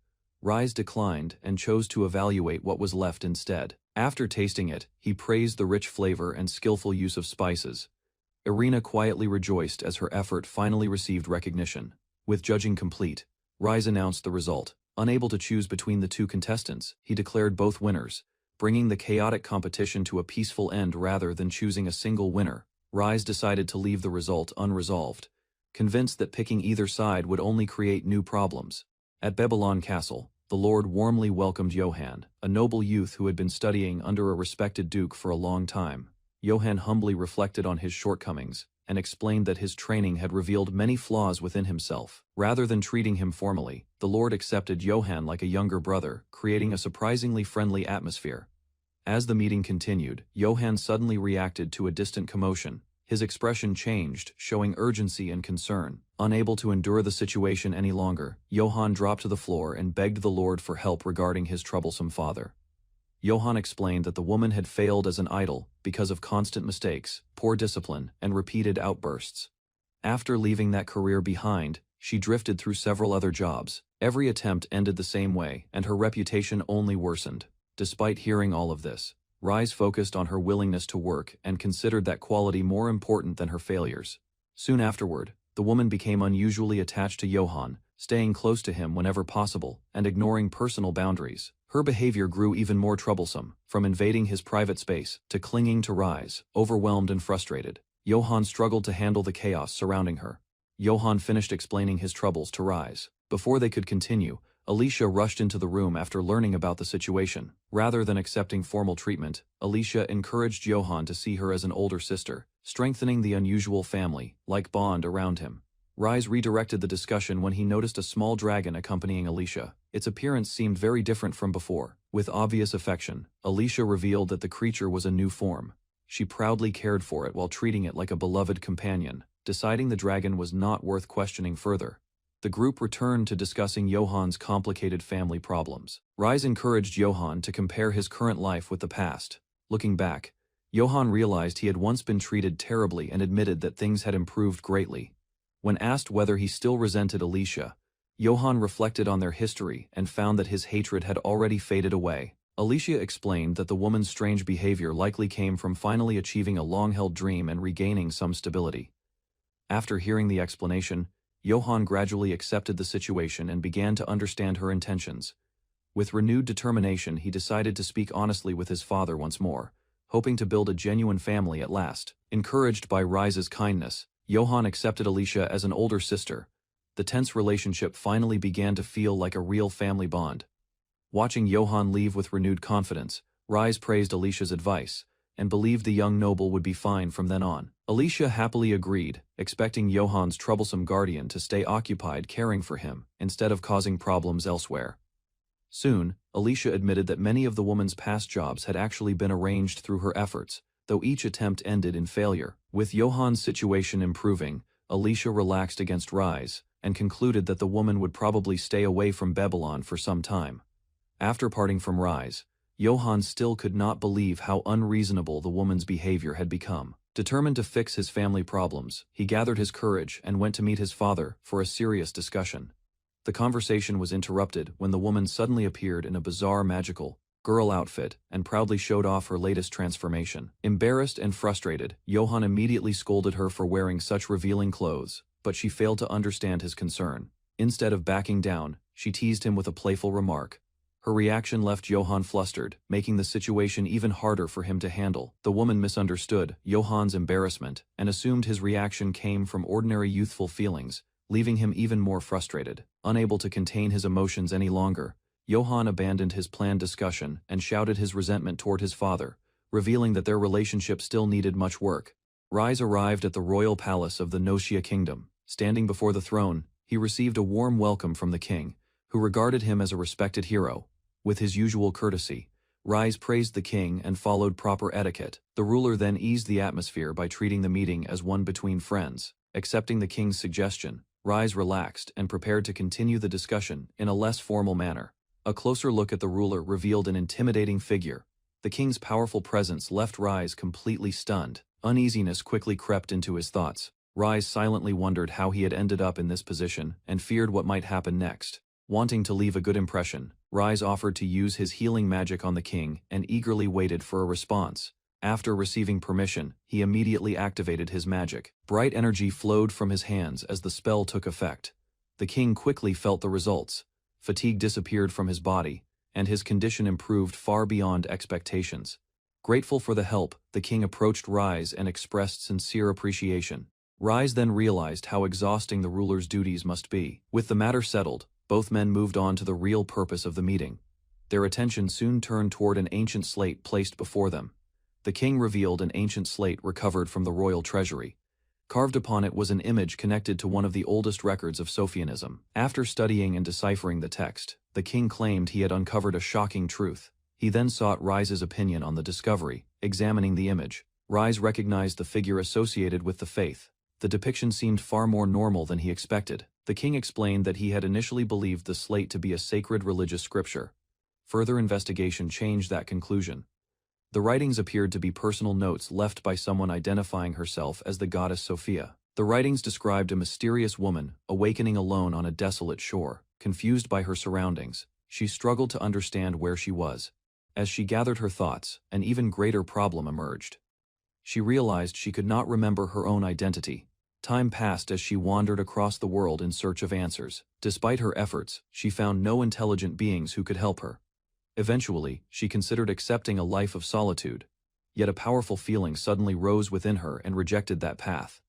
Rise declined and chose to evaluate what was left instead. After tasting it, he praised the rich flavor and skillful use of spices. Irina quietly rejoiced as her effort finally received recognition. With judging complete, Rise announced the result. Unable to choose between the two contestants, he declared both winners, bringing the chaotic competition to a peaceful end rather than choosing a single winner. Rise decided to leave the result unresolved, convinced that picking either side would only create new problems. At Babylon Castle, the Lord warmly welcomed Johann, a noble youth who had been studying under a respected duke for a long time. Johann humbly reflected on his shortcomings and explained that his training had revealed many flaws within himself. Rather than treating him formally, the Lord accepted Johann like a younger brother, creating a surprisingly friendly atmosphere. As the meeting continued, Johann suddenly reacted to a distant commotion. His expression changed, showing urgency and concern. Unable to endure the situation any longer, Johann dropped to the floor and begged the Lord for help regarding his troublesome father. Johann explained that the woman had failed as an idol because of constant mistakes, poor discipline, and repeated outbursts. After leaving that career behind, she drifted through several other jobs. Every attempt ended the same way, and her reputation only worsened. Despite hearing all of this, Rise focused on her willingness to work and considered that quality more important than her failures. Soon afterward, The woman became unusually attached to Johann, staying close to him whenever possible, and ignoring personal boundaries. Her behavior grew even more troublesome, from invading his private space to clinging to Rise, overwhelmed and frustrated. Johann struggled to handle the chaos surrounding her. Johann finished explaining his troubles to Rise. Before they could continue, Alicia rushed into the room after learning about the situation. Rather than accepting formal treatment, Alicia encouraged Johann to see her as an older sister, strengthening the unusual family-like bond around him. Rise redirected the discussion when he noticed a small dragon accompanying Alicia. Its appearance seemed very different from before. With obvious affection, Alicia revealed that the creature was a new form. She proudly cared for it while treating it like a beloved companion, deciding the dragon was not worth questioning further. The group returned to discussing Johann's complicated family problems. Rise encouraged Johann to compare his current life with the past. Looking back, Johann realized he had once been treated terribly and admitted that things had improved greatly. When asked whether he still resented Alicia, Johann reflected on their history and found that his hatred had already faded away. Alicia explained that the woman's strange behavior likely came from finally achieving a long-held dream and regaining some stability. After hearing the explanation, Johann gradually accepted the situation and began to understand her intentions. With renewed determination, he decided to speak honestly with his father once more, hoping to build a genuine family at last. Encouraged by Rise's kindness, Johann accepted Alicia as an older sister. The tense relationship finally began to feel like a real family bond. Watching Johann leave with renewed confidence, Rise praised Alicia's advice, and believed the young noble would be fine from then on. Alicia happily agreed, expecting Johann's troublesome guardian to stay occupied caring for him, instead of causing problems elsewhere. Soon, Alicia admitted that many of the woman's past jobs had actually been arranged through her efforts, though each attempt ended in failure. With Johann's situation improving, Alicia relaxed against Rise, and concluded that the woman would probably stay away from Babylon for some time. After parting from Rise, Johann still could not believe how unreasonable the woman's behavior had become. Determined to fix his family problems, he gathered his courage and went to meet his father for a serious discussion. The conversation was interrupted when the woman suddenly appeared in a bizarre magical girl outfit and proudly showed off her latest transformation. Embarrassed and frustrated, Johann immediately scolded her for wearing such revealing clothes, but she failed to understand his concern. Instead of backing down, she teased him with a playful remark. Her reaction left Johann flustered, making the situation even harder for him to handle. The woman misunderstood Johann's embarrassment and assumed his reaction came from ordinary youthful feelings, leaving him even more frustrated. Unable to contain his emotions any longer, Johann abandoned his planned discussion and shouted his resentment toward his father, revealing that their relationship still needed much work. Rise arrived at the royal palace of the Nocia kingdom. Standing before the throne, he received a warm welcome from the king, who regarded him as a respected hero. With his usual courtesy, Rise praised the king and followed proper etiquette. The ruler then eased the atmosphere by treating the meeting as one between friends. Accepting the king's suggestion, Rise relaxed and prepared to continue the discussion in a less formal manner. A closer look at the ruler revealed an intimidating figure. The king's powerful presence left Rise completely stunned. Uneasiness quickly crept into his thoughts. Rise silently wondered how he had ended up in this position and feared what might happen next. Wanting to leave a good impression, Rise offered to use his healing magic on the king and eagerly waited for a response. After receiving permission, he immediately activated his magic. Bright energy flowed from his hands as the spell took effect. The king quickly felt the results. Fatigue disappeared from his body, and his condition improved far beyond expectations. Grateful for the help, the king approached Rise and expressed sincere appreciation. Rise then realized how exhausting the ruler's duties must be. With the matter settled, both men moved on to the real purpose of the meeting. Their attention soon turned toward an ancient slate placed before them. The king revealed an ancient slate recovered from the royal treasury. Carved upon it was an image connected to one of the oldest records of Sophianism. After studying and deciphering the text, the king claimed he had uncovered a shocking truth. He then sought Rise's opinion on the discovery. Examining the image, Rise recognized the figure associated with the faith. The depiction seemed far more normal than he expected. The king explained that he had initially believed the slate to be a sacred religious scripture. Further investigation changed that conclusion. The writings appeared to be personal notes left by someone identifying herself as the goddess Sophia. The writings described a mysterious woman, awakening alone on a desolate shore. Confused by her surroundings, she struggled to understand where she was. As she gathered her thoughts, an even greater problem emerged. She realized she could not remember her own identity. Time passed as she wandered across the world in search of answers. Despite her efforts, she found no intelligent beings who could help her. Eventually, she considered accepting a life of solitude. Yet a powerful feeling suddenly rose within her and rejected that path.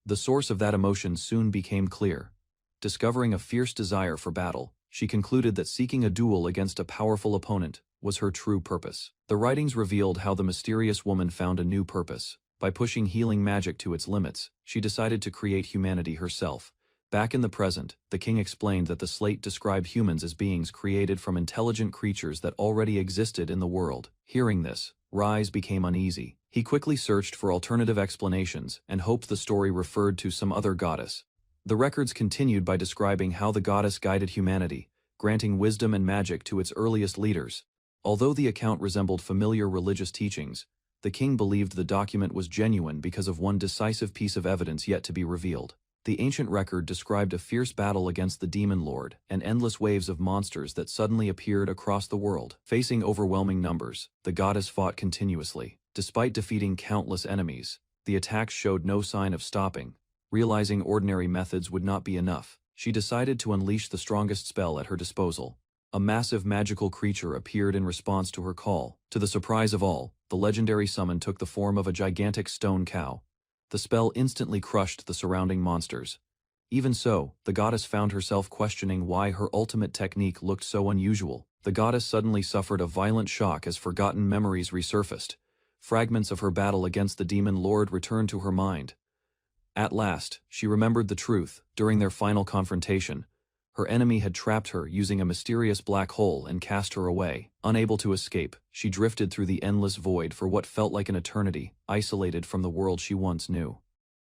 The source of that emotion soon became clear. Discovering a fierce desire for battle, she concluded that seeking a duel against a powerful opponent was her true purpose. The writings revealed how the mysterious woman found a new purpose. By pushing healing magic to its limits, she decided to create humanity herself. Back in the present, the king explained that the slate described humans as beings created from intelligent creatures that already existed in the world. Hearing this, Rise became uneasy. He quickly searched for alternative explanations and hoped the story referred to some other goddess. The records continued by describing how the goddess guided humanity, granting wisdom and magic to its earliest leaders. Although the account resembled familiar religious teachings, the king believed the document was genuine because of one decisive piece of evidence yet to be revealed. The ancient record described a fierce battle against the demon lord and endless waves of monsters that suddenly appeared across the world. Facing overwhelming numbers, the goddess fought continuously. Despite defeating countless enemies, the attacks showed no sign of stopping. Realizing ordinary methods would not be enough, she decided to unleash the strongest spell at her disposal. A massive magical creature appeared in response to her call. To the surprise of all, the legendary summon took the form of a gigantic stone cow. The spell instantly crushed the surrounding monsters. Even so, the goddess found herself questioning why her ultimate technique looked so unusual. The goddess suddenly suffered a violent shock as forgotten memories resurfaced. Fragments of her battle against the demon lord returned to her mind. At last, she remembered the truth. During their final confrontation, her enemy had trapped her using a mysterious black hole and cast her away. Unable to escape, she drifted through the endless void for what felt like an eternity, isolated from the world she once knew.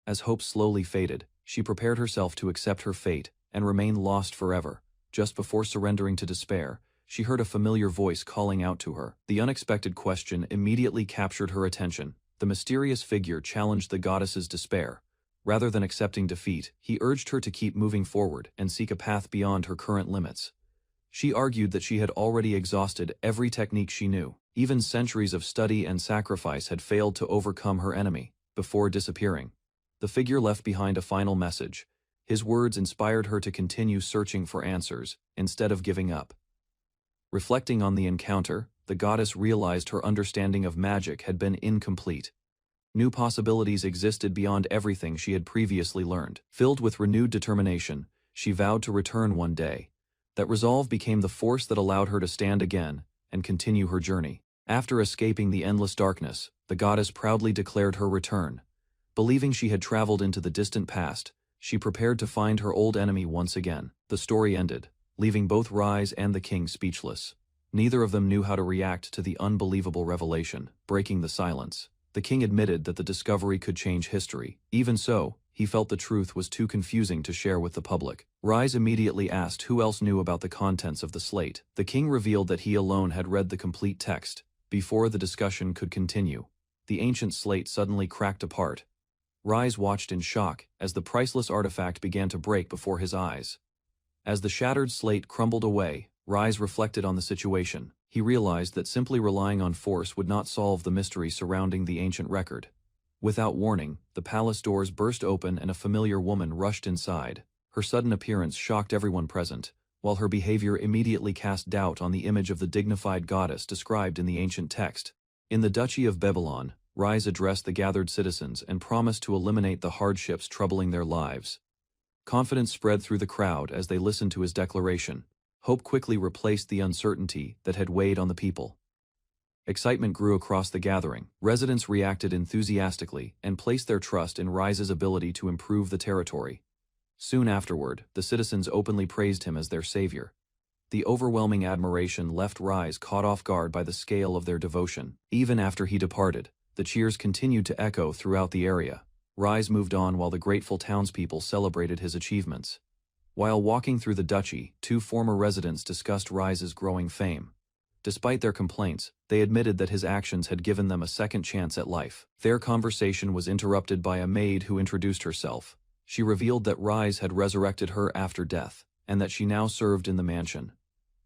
As hope slowly faded, she prepared herself to accept her fate and remain lost forever. Just before surrendering to despair, she heard a familiar voice calling out to her. The unexpected question immediately captured her attention. The mysterious figure challenged the goddess's despair. Rather than accepting defeat, he urged her to keep moving forward and seek a path beyond her current limits. She argued that she had already exhausted every technique she knew. Even centuries of study and sacrifice had failed to overcome her enemy. Before disappearing, the figure left behind a final message. His words inspired her to continue searching for answers, instead of giving up. Reflecting on the encounter, the goddess realized her understanding of magic had been incomplete. New possibilities existed beyond everything she had previously learned. Filled with renewed determination, she vowed to return one day. That resolve became the force that allowed her to stand again and continue her journey. After escaping the endless darkness, the goddess proudly declared her return. Believing she had traveled into the distant past, she prepared to find her old enemy once again. The story ended, leaving both Rise and the king speechless. Neither of them knew how to react to the unbelievable revelation. Breaking the silence, the king admitted that the discovery could change history. Even so, he felt the truth was too confusing to share with the public. Rise immediately asked who else knew about the contents of the slate. The king revealed that he alone had read the complete text. Before the discussion could continue, the ancient slate suddenly cracked apart. Rise watched in shock as the priceless artifact began to break before his eyes. As the shattered slate crumbled away, Rise reflected on the situation. He realized that simply relying on force would not solve the mystery surrounding the ancient record. Without warning, the palace doors burst open and a familiar woman rushed inside. Her sudden appearance shocked everyone present, while her behavior immediately cast doubt on the image of the dignified goddess described in the ancient text. In the Duchy of Babylon, Rise addressed the gathered citizens and promised to eliminate the hardships troubling their lives. Confidence spread through the crowd as they listened to his declaration. Hope quickly replaced the uncertainty that had weighed on the people. Excitement grew across the gathering. Residents reacted enthusiastically and placed their trust in Rise's ability to improve the territory. Soon afterward, the citizens openly praised him as their savior. The overwhelming admiration left Rise caught off guard by the scale of their devotion. Even after he departed, the cheers continued to echo throughout the area. Rise moved on while the grateful townspeople celebrated his achievements. While walking through the duchy, two former residents discussed Rise's growing fame. Despite their complaints, they admitted that his actions had given them a second chance at life. Their conversation was interrupted by a maid who introduced herself. She revealed that Rise had resurrected her after death, and that she now served in the mansion.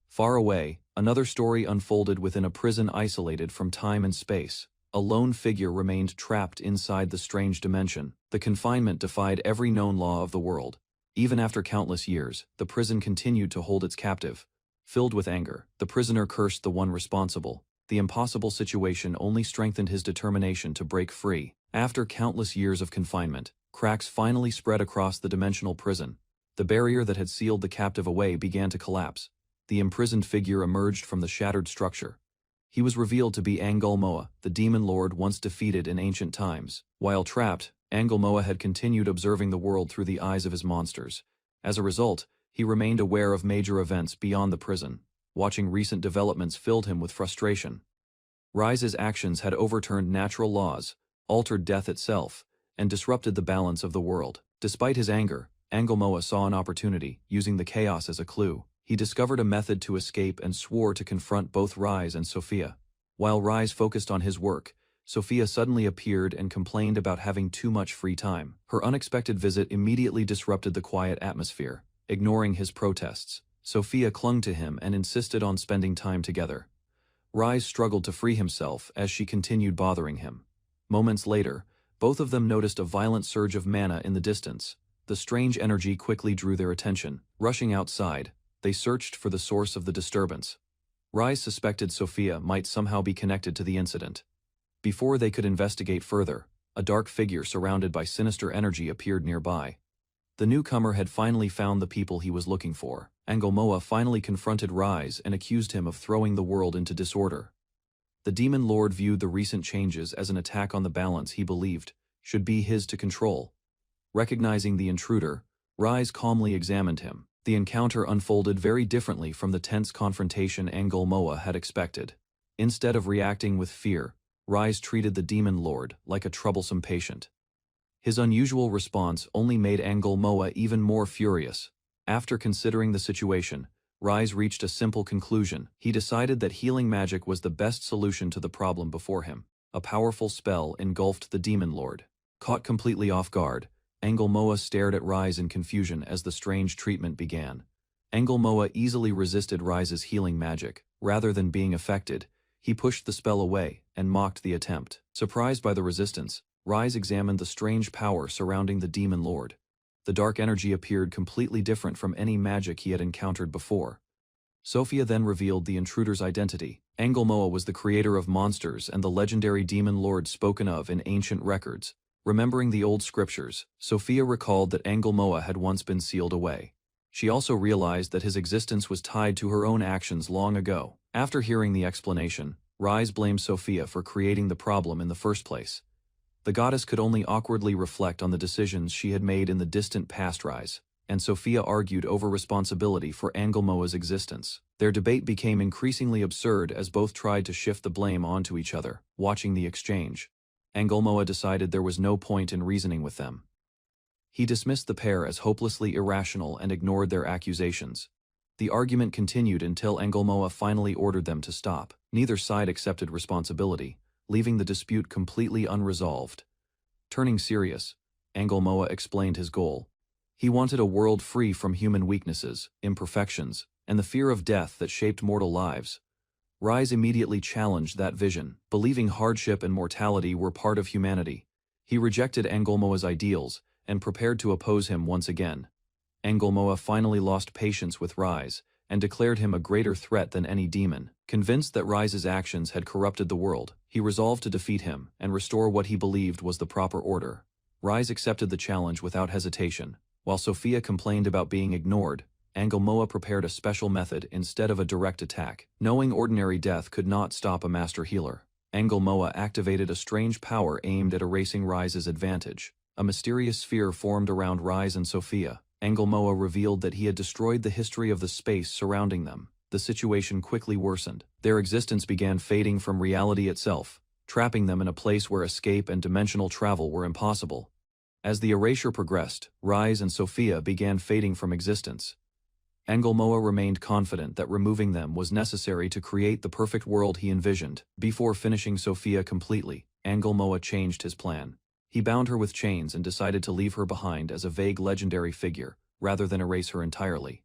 Far away, another story unfolded within a prison isolated from time and space. A lone figure remained trapped inside the strange dimension. The confinement defied every known law of the world. Even after countless years, the prison continued to hold its captive. Filled with anger, the prisoner cursed the one responsible. The impossible situation only strengthened his determination to break free. After countless years of confinement, cracks finally spread across the dimensional prison. The barrier that had sealed the captive away began to collapse. The imprisoned figure emerged from the shattered structure. He was revealed to be Angulmoa, the demon lord once defeated in ancient times. While trapped, Angulmoa had continued observing the world through the eyes of his monsters. As a result, he remained aware of major events beyond the prison. Watching recent developments filled him with frustration. Rise's actions had overturned natural laws, altered death itself, and disrupted the balance of the world. Despite his anger, Angulmoa saw an opportunity, using the chaos as a clue. He discovered a method to escape and swore to confront both Rise and Sophia. While Rise focused on his work, Sophia suddenly appeared and complained about having too much free time. Her unexpected visit immediately disrupted the quiet atmosphere. Ignoring his protests, Sophia clung to him and insisted on spending time together. Rise struggled to free himself as she continued bothering him. Moments later, both of them noticed a violent surge of mana in the distance. The strange energy quickly drew their attention. Rushing outside, they searched for the source of the disturbance. Rise suspected Sophia might somehow be connected to the incident. Before they could investigate further, a dark figure surrounded by sinister energy appeared nearby. The newcomer had finally found the people he was looking for. Angulmoa finally confronted Rise and accused him of throwing the world into disorder. The demon lord viewed the recent changes as an attack on the balance he believed should be his to control. Recognizing the intruder, Rise calmly examined him. The encounter unfolded very differently from the tense confrontation Angulmoa had expected. Instead of reacting with fear, Rise treated the demon lord like a troublesome patient. His unusual response only made Angulmoa even more furious. After considering the situation, Rise reached a simple conclusion. He decided that healing magic was the best solution to the problem before him. A powerful spell engulfed the demon lord. Caught completely off guard, Angulmoa stared at Rise in confusion as the strange treatment began. Angulmoa easily resisted Rise's healing magic. Rather than being affected, he pushed the spell away and mocked the attempt. Surprised by the resistance, Rise examined the strange power surrounding the demon lord. The dark energy appeared completely different from any magic he had encountered before. Sophia then revealed the intruder's identity. Angulmoa was the creator of monsters and the legendary demon lord spoken of in ancient records. Remembering the old scriptures, Sophia recalled that Angulmoa had once been sealed away. She also realized that his existence was tied to her own actions long ago. After hearing the explanation, Rise blamed Sophia for creating the problem in the first place. The goddess could only awkwardly reflect on the decisions she had made in the distant past. Rise and Sophia argued over responsibility for Angulmoa's existence. Their debate became increasingly absurd as both tried to shift the blame onto each other. Watching the exchange, Angulmoa decided there was no point in reasoning with them. He dismissed the pair as hopelessly irrational and ignored their accusations. The argument continued until Angulmoa finally ordered them to stop. Neither side accepted responsibility, leaving the dispute completely unresolved. Turning serious, Angulmoa explained his goal. He wanted a world free from human weaknesses, imperfections, and the fear of death that shaped mortal lives. Rise immediately challenged that vision, believing hardship and mortality were part of humanity. He rejected Angulmoa's ideals and prepared to oppose him once again. Angulmoa finally lost patience with Rise and declared him a greater threat than any demon. Convinced that Rise's actions had corrupted the world, he resolved to defeat him and restore what he believed was the proper order. Rise accepted the challenge without hesitation. While Sophia complained about being ignored, Angulmoa prepared a special method instead of a direct attack. Knowing ordinary death could not stop a master healer, Angulmoa activated a strange power aimed at erasing Rise's advantage. A mysterious sphere formed around Rise and Sophia. Angulmoa revealed that he had destroyed the history of the space surrounding them. The situation quickly worsened. Their existence began fading from reality itself, trapping them in a place where escape and dimensional travel were impossible. As the erasure progressed, Rise and Sophia began fading from existence. Angulmoa remained confident that removing them was necessary to create the perfect world he envisioned. Before finishing Sophia completely, Angulmoa changed his plan. He bound her with chains and decided to leave her behind as a vague legendary figure, rather than erase her entirely.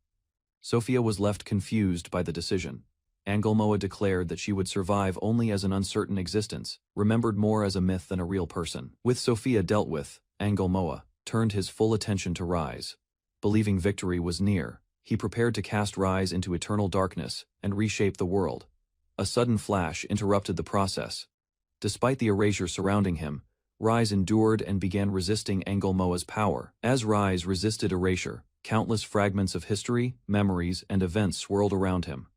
Sophia was left confused by the decision. Angelmoa declared that she would survive only as an uncertain existence, remembered more as a myth than a real person. With Sophia dealt with, Angelmoa turned his full attention to Rise. Believing victory was near, he prepared to cast Rise into eternal darkness and reshape the world. A sudden flash interrupted the process. Despite the erasure surrounding him, Rise endured and began resisting Angelmoa's power. As Rise resisted erasure, countless fragments of history, memories, and events swirled around him.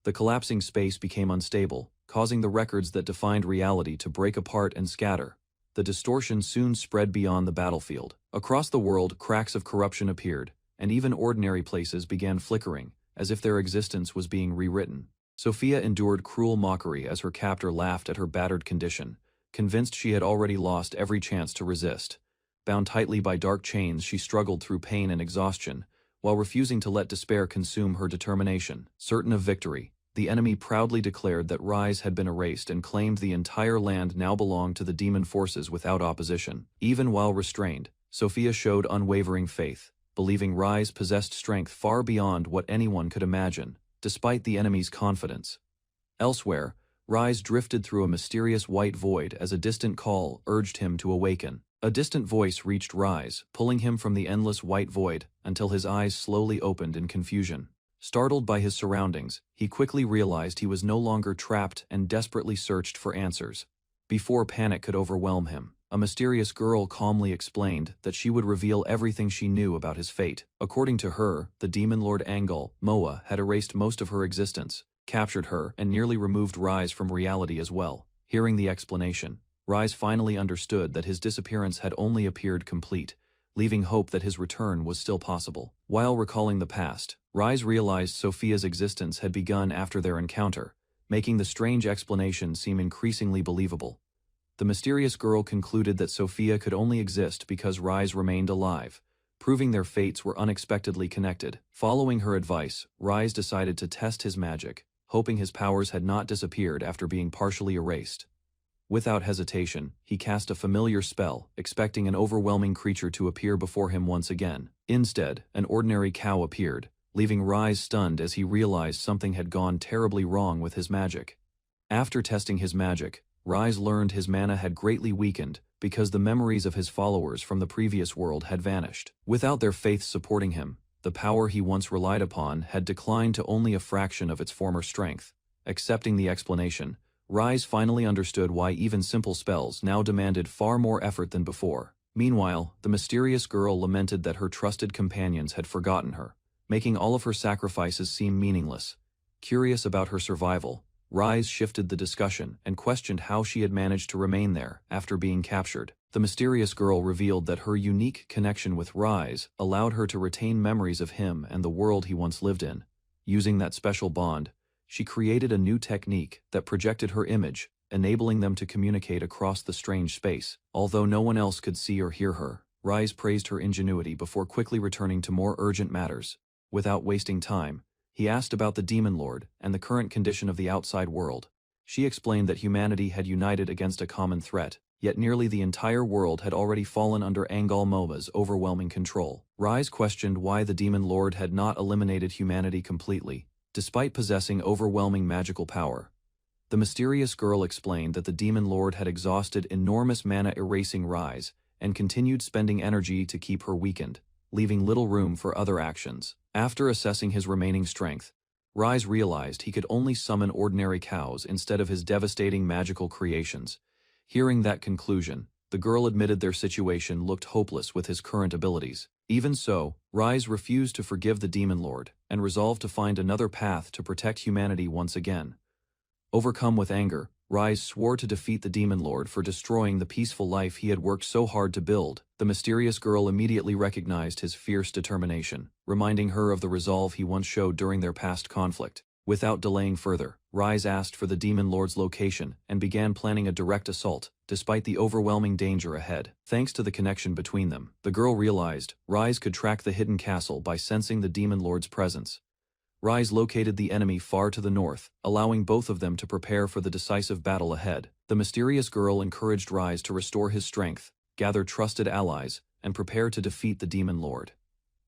The collapsing space became unstable, causing the records that defined reality to break apart and scatter. The distortion soon spread beyond the battlefield. Across the world, cracks of corruption appeared, and even ordinary places began flickering, as if their existence was being rewritten. Sophia endured cruel mockery as her captor laughed at her battered condition, convinced she had already lost every chance to resist. Bound tightly by dark chains, she struggled through pain and exhaustion, while refusing to let despair consume her determination. Certain of victory, the enemy proudly declared that Rise had been erased and claimed the entire land now belonged to the demon forces without opposition. Even while restrained, Sophia showed unwavering faith, believing Rise possessed strength far beyond what anyone could imagine, despite the enemy's confidence. Elsewhere, Rise drifted through a mysterious white void as a distant call urged him to awaken. A distant voice reached Rise, pulling him from the endless white void until his eyes slowly opened in confusion. Startled by his surroundings, he quickly realized he was no longer trapped and desperately searched for answers. Before panic could overwhelm him, a mysterious girl calmly explained that she would reveal everything she knew about his fate. According to her, the demon lord Angelmoa had erased most of her existence, captured her, and nearly removed Rise from reality as well. Hearing the explanation, Rise finally understood that his disappearance had only appeared complete, leaving hope that his return was still possible. While recalling the past, Rise realized Sophia's existence had begun after their encounter, making the strange explanation seem increasingly believable. The mysterious girl concluded that Sophia could only exist because Rise remained alive, proving their fates were unexpectedly connected. Following her advice, Rise decided to test his magic, hoping his powers had not disappeared after being partially erased. Without hesitation, he cast a familiar spell, expecting an overwhelming creature to appear before him once again. Instead, an ordinary cow appeared, leaving Rise stunned as he realized something had gone terribly wrong with his magic. After testing his magic, Rise learned his mana had greatly weakened because the memories of his followers from the previous world had vanished. Without their faith supporting him, the power he once relied upon had declined to only a fraction of its former strength. Accepting the explanation, Rise finally understood why even simple spells now demanded far more effort than before. Meanwhile, the mysterious girl lamented that her trusted companions had forgotten her, making all of her sacrifices seem meaningless. Curious about her survival, Rise shifted the discussion and questioned how she had managed to remain there after being captured. The mysterious girl revealed that her unique connection with Rise allowed her to retain memories of him and the world he once lived in. Using that special bond, she created a new technique that projected her image, enabling them to communicate across the strange space. Although no one else could see or hear her, Rise praised her ingenuity before quickly returning to more urgent matters. Without wasting time, he asked about the Demon Lord and the current condition of the outside world. She explained that humanity had united against a common threat, yet nearly the entire world had already fallen under Angelmoa's overwhelming control. Rise questioned why the Demon Lord had not eliminated humanity completely, despite possessing overwhelming magical power. The mysterious girl explained that the Demon Lord had exhausted enormous mana erasing Rise and continued spending energy to keep her weakened, leaving little room for other actions. After assessing his remaining strength, Rise realized he could only summon ordinary cows instead of his devastating magical creations. Hearing that conclusion, the girl admitted their situation looked hopeless with his current abilities. Even so, Rise refused to forgive the Demon Lord and resolved to find another path to protect humanity once again. Overcome with anger, Rise swore to defeat the Demon Lord for destroying the peaceful life he had worked so hard to build. The mysterious girl immediately recognized his fierce determination, reminding her of the resolve he once showed during their past conflict. Without delaying further, Rise asked for the Demon Lord's location and began planning a direct assault, despite the overwhelming danger ahead. Thanks to the connection between them, the girl realized Rise could track the hidden castle by sensing the Demon Lord's presence. Rise located the enemy far to the north, allowing both of them to prepare for the decisive battle ahead. The mysterious girl encouraged Rise to restore his strength, gather trusted allies, and prepare to defeat the Demon Lord.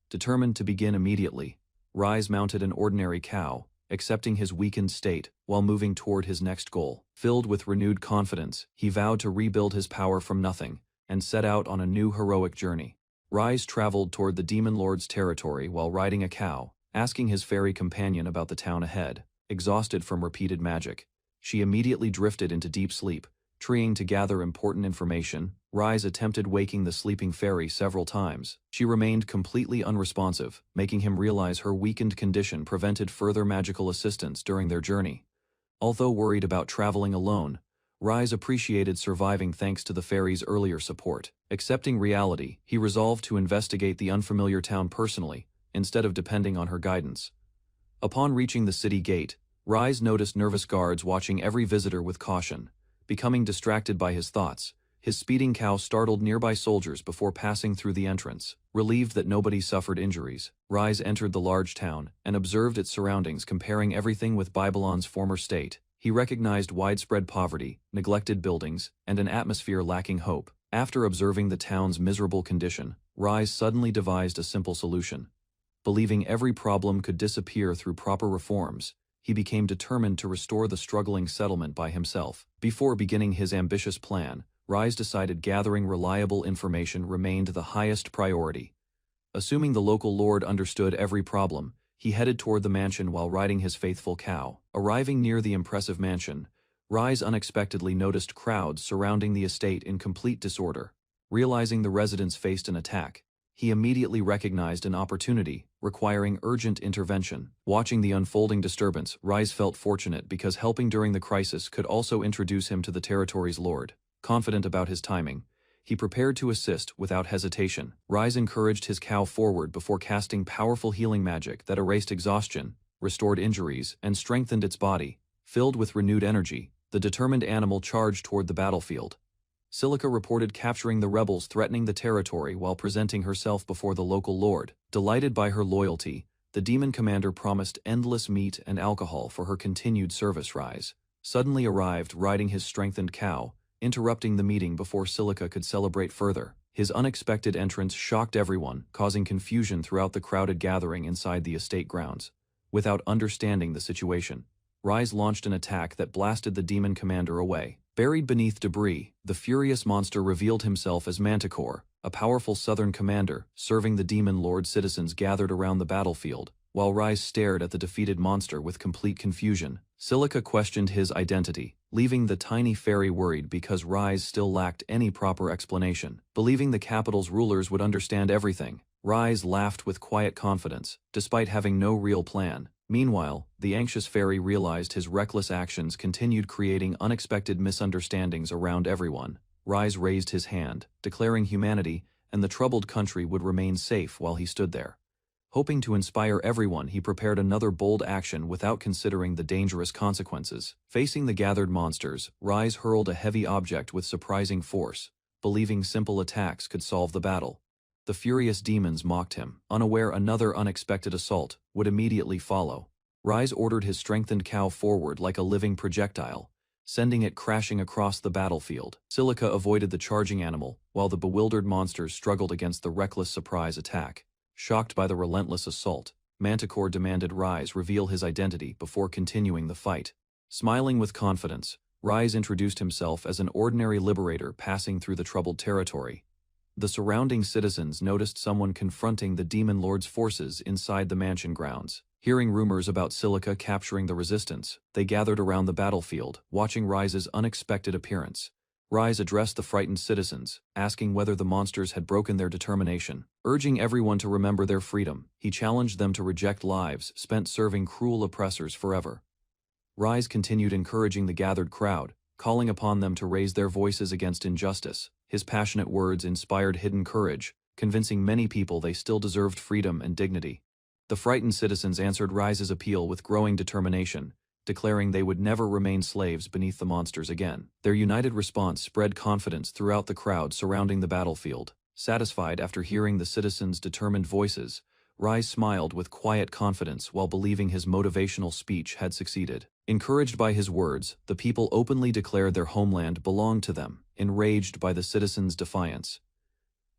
Determined to begin immediately, Rise mounted an ordinary cow, accepting his weakened state while moving toward his next goal. Filled with renewed confidence, he vowed to rebuild his power from nothing and set out on a new heroic journey. Rise traveled toward the Demon Lord's territory while riding a cow, asking his fairy companion about the town ahead. Exhausted from repeated magic, she immediately drifted into deep sleep. Trying to gather important information, Rise attempted waking the sleeping fairy several times. She remained completely unresponsive, making him realize her weakened condition prevented further magical assistance during their journey. Although worried about traveling alone, Rise appreciated surviving thanks to the fairy's earlier support. Accepting reality, he resolved to investigate the unfamiliar town personally, instead of depending on her guidance. Upon reaching the city gate, Rise noticed nervous guards watching every visitor with caution. Becoming distracted by his thoughts, his speeding cow startled nearby soldiers before passing through the entrance. Relieved that nobody suffered injuries, Rise entered the large town and observed its surroundings, comparing everything with Babylon's former state. He recognized widespread poverty, neglected buildings, and an atmosphere lacking hope. After observing the town's miserable condition, Rise suddenly devised a simple solution. Believing every problem could disappear through proper reforms, he became determined to restore the struggling settlement by himself. Before beginning his ambitious plan, Rise decided gathering reliable information remained the highest priority. Assuming the local lord understood every problem, he headed toward the mansion while riding his faithful cow. Arriving near the impressive mansion, Rise unexpectedly noticed crowds surrounding the estate in complete disorder. Realizing the residents faced an attack, he immediately recognized an opportunity, requiring urgent intervention. Watching the unfolding disturbance, Rise felt fortunate because helping during the crisis could also introduce him to the territory's lord. Confident about his timing, he prepared to assist without hesitation. Rise encouraged his cow forward before casting powerful healing magic that erased exhaustion, restored injuries, and strengthened its body. Filled with renewed energy, the determined animal charged toward the battlefield. Silica reported capturing the rebels threatening the territory while presenting herself before the local lord. Delighted by her loyalty, the demon commander promised endless meat and alcohol for her continued service. Rise suddenly arrived riding his strengthened cow, interrupting the meeting before Silica could celebrate further. His unexpected entrance shocked everyone, causing confusion throughout the crowded gathering inside the estate grounds. Without understanding the situation, Rise launched an attack that blasted the demon commander away. Buried beneath debris, the furious monster revealed himself as Manticore, a powerful southern commander, serving the demon lord. Citizens gathered around the battlefield, while Rise stared at the defeated monster with complete confusion. Silica questioned his identity, leaving the tiny fairy worried because Rise still lacked any proper explanation. Believing the capital's rulers would understand everything, Rise laughed with quiet confidence, despite having no real plan. Meanwhile, the anxious fairy realized his reckless actions continued creating unexpected misunderstandings around everyone. Rise raised his hand, declaring humanity and the troubled country would remain safe while he stood there. Hoping to inspire everyone, he prepared another bold action without considering the dangerous consequences. Facing the gathered monsters, Rise hurled a heavy object with surprising force, believing simple attacks could solve the battle. The furious demons mocked him, unaware another unexpected assault would immediately follow. Rise ordered his strengthened cow forward like a living projectile, sending it crashing across the battlefield. Silica avoided the charging animal, while the bewildered monsters struggled against the reckless surprise attack. Shocked by the relentless assault, Manticore demanded Rise reveal his identity before continuing the fight. Smiling with confidence, Rise introduced himself as an ordinary liberator passing through the troubled territory. The surrounding citizens noticed someone confronting the demon lord's forces inside the mansion grounds. Hearing rumors about Silica capturing the resistance, they gathered around the battlefield, watching Rise's unexpected appearance. Rise addressed the frightened citizens, asking whether the monsters had broken their determination. Urging everyone to remember their freedom, he challenged them to reject lives spent serving cruel oppressors forever. Rise continued encouraging the gathered crowd, calling upon them to raise their voices against injustice. His passionate words inspired hidden courage, convincing many people they still deserved freedom and dignity. The frightened citizens answered Rise's appeal with growing determination, declaring they would never remain slaves beneath the monsters again. Their united response spread confidence throughout the crowd surrounding the battlefield. Satisfied after hearing the citizens' determined voices, Rise smiled with quiet confidence while believing his motivational speech had succeeded. Encouraged by his words, the people openly declared their homeland belonged to them, enraged by the citizens' defiance.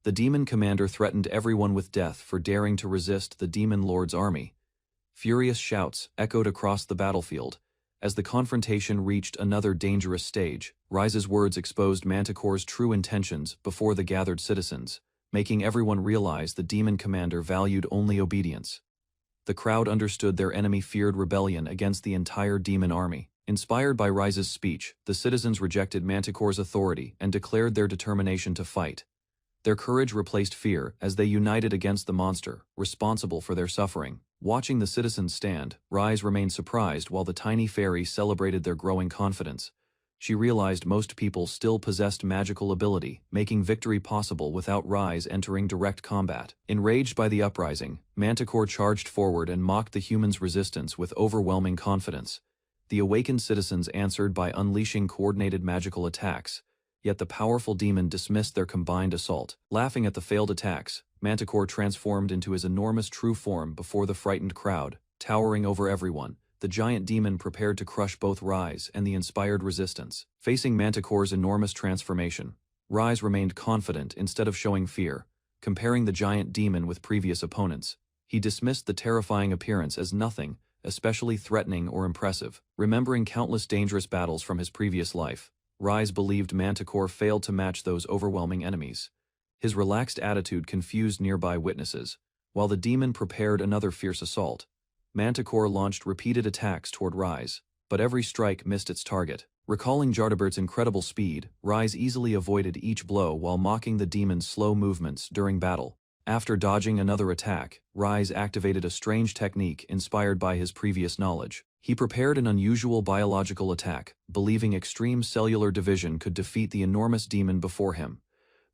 The demon commander threatened everyone with death for daring to resist the demon lord's army. Furious shouts echoed across the battlefield. As the confrontation reached another dangerous stage, Rise's words exposed Manticore's true intentions before the gathered citizens, making everyone realize the demon commander valued only obedience. The crowd understood their enemy feared rebellion against the entire demon army. Inspired by Rise's speech, the citizens rejected Manticore's authority and declared their determination to fight. Their courage replaced fear as they united against the monster, responsible for their suffering. Watching the citizens stand, Rise remained surprised while the tiny fairy celebrated their growing confidence. She realized most people still possessed magical ability, making victory possible without Rise entering direct combat. Enraged by the uprising, Manticore charged forward and mocked the humans' resistance with overwhelming confidence. The awakened citizens answered by unleashing coordinated magical attacks, yet the powerful demon dismissed their combined assault. Laughing at the failed attacks, Manticore transformed into his enormous true form before the frightened crowd, towering over everyone. The giant demon prepared to crush both Rise and the inspired resistance. Facing Manticore's enormous transformation, Rise remained confident instead of showing fear. Comparing the giant demon with previous opponents, he dismissed the terrifying appearance as nothing, especially threatening or impressive. Remembering countless dangerous battles from his previous life, Rise believed Manticore failed to match those overwhelming enemies. His relaxed attitude confused nearby witnesses. While the demon prepared another fierce assault, Manticore launched repeated attacks toward Rise, but every strike missed its target. Recalling Jardabert's incredible speed, Rise easily avoided each blow while mocking the demon's slow movements during battle. After dodging another attack, Rise activated a strange technique inspired by his previous knowledge. He prepared an unusual biological attack, believing extreme cellular division could defeat the enormous demon before him.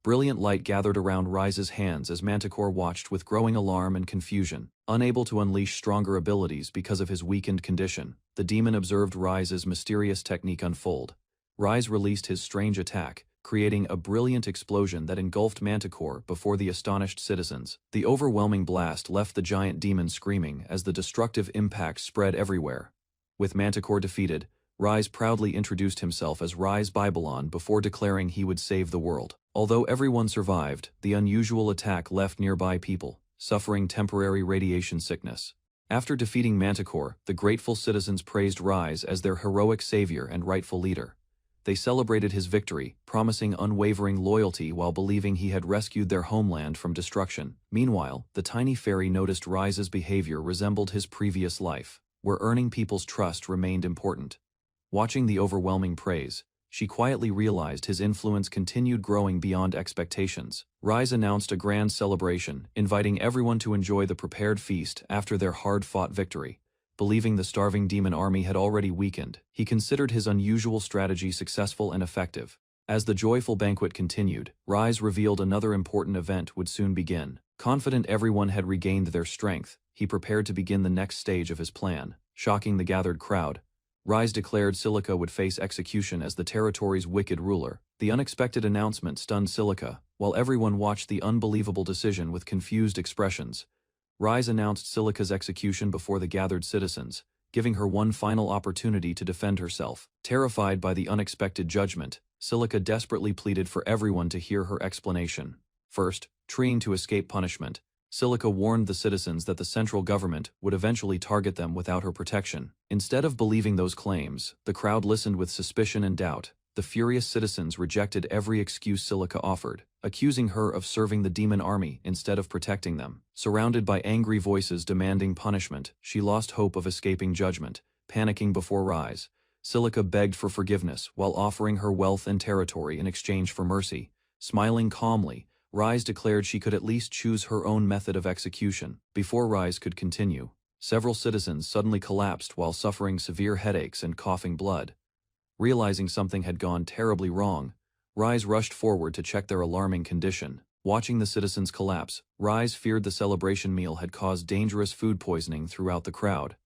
Brilliant light gathered around Rise's hands as Manticore watched with growing alarm and confusion. Unable to unleash stronger abilities because of his weakened condition, the demon observed Rise's mysterious technique unfold. Rise released his strange attack, creating a brilliant explosion that engulfed Manticore before the astonished citizens. The overwhelming blast left the giant demon screaming as the destructive impact spread everywhere. With Manticore defeated, Rise proudly introduced himself as Rise Babylon before declaring he would save the world. Although everyone survived, the unusual attack left nearby people suffering temporary radiation sickness. After defeating Manticore, the grateful citizens praised Rise as their heroic savior and rightful leader. They celebrated his victory, promising unwavering loyalty while believing he had rescued their homeland from destruction. Meanwhile, the tiny fairy noticed Rise's behavior resembled his previous life, where earning people's trust remained important. Watching the overwhelming praise, she quietly realized his influence continued growing beyond expectations. Rise announced a grand celebration, inviting everyone to enjoy the prepared feast after their hard-fought victory. Believing the starving demon army had already weakened, he considered his unusual strategy successful and effective. As the joyful banquet continued, Rise revealed another important event would soon begin. Confident everyone had regained their strength, he prepared to begin the next stage of his plan. Shocking the gathered crowd, Rise declared Silica would face execution as the territory's wicked ruler. The unexpected announcement stunned Silica, while everyone watched the unbelievable decision with confused expressions. Rise announced Silica's execution before the gathered citizens, giving her one final opportunity to defend herself. Terrified by the unexpected judgment, Silica desperately pleaded for everyone to hear her explanation. First, trying to escape punishment, Silica warned the citizens that the central government would eventually target them without her protection. Instead of believing those claims, the crowd listened with suspicion and doubt. The furious citizens rejected every excuse Silica offered, accusing her of serving the demon army instead of protecting them. Surrounded by angry voices demanding punishment, she lost hope of escaping judgment. Panicking before Rise, Silica begged for forgiveness while offering her wealth and territory in exchange for mercy. Smiling calmly, Rise declared she could at least choose her own method of execution. Before Rise could continue, several citizens suddenly collapsed while suffering severe headaches and coughing blood. Realizing something had gone terribly wrong, Rise rushed forward to check their alarming condition. Watching the citizens collapse, Rise feared the celebration meal had caused dangerous food poisoning throughout the crowd.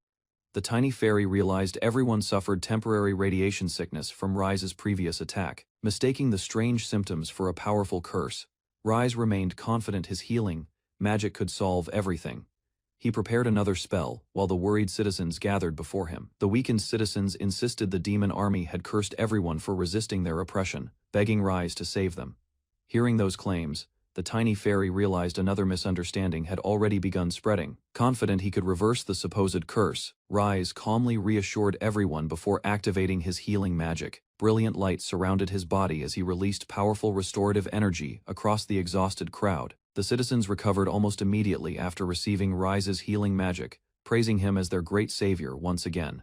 The tiny fairy realized everyone suffered temporary radiation sickness from Rise's previous attack. Mistaking the strange symptoms for a powerful curse, Rise remained confident his healing magic could solve everything. He prepared another spell, while the worried citizens gathered before him. The weakened citizens insisted the demon army had cursed everyone for resisting their oppression, begging Rise to save them. Hearing those claims, the tiny fairy realized another misunderstanding had already begun spreading. Confident he could reverse the supposed curse, Rise calmly reassured everyone before activating his healing magic. Brilliant light surrounded his body as he released powerful restorative energy across the exhausted crowd. The citizens recovered almost immediately after receiving Rise's healing magic, praising him as their great savior once again.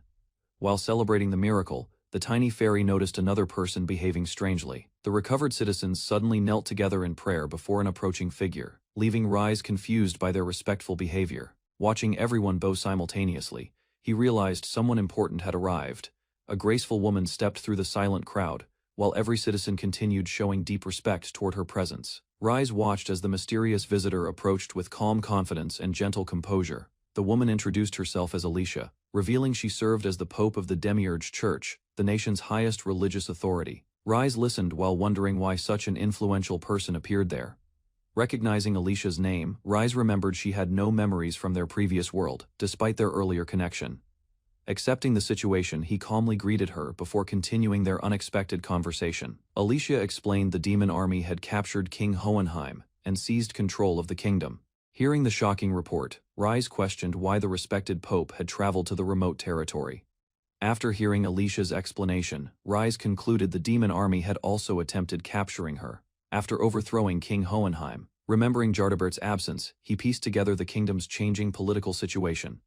While celebrating the miracle, the tiny fairy noticed another person behaving strangely. The recovered citizens suddenly knelt together in prayer before an approaching figure, leaving Rise confused by their respectful behavior. Watching everyone bow simultaneously, he realized someone important had arrived. A graceful woman stepped through the silent crowd, while every citizen continued showing deep respect toward her presence. Rise watched as the mysterious visitor approached with calm confidence and gentle composure. The woman introduced herself as Alicia, revealing she served as the Pope of the Demiurge Church, the nation's highest religious authority. Rise listened while wondering why such an influential person appeared there. Recognizing Alicia's name, Rise remembered she had no memories from their previous world, despite their earlier connection. Accepting the situation, he calmly greeted her before continuing their unexpected conversation. Alicia explained the demon army had captured King Hohenheim and seized control of the kingdom. Hearing the shocking report, Rise questioned why the respected Pope had traveled to the remote territory. After hearing Alicia's explanation, Rise concluded the demon army had also attempted capturing her. After overthrowing King Hohenheim, remembering Jardabert's absence, he pieced together the kingdom's changing political situation.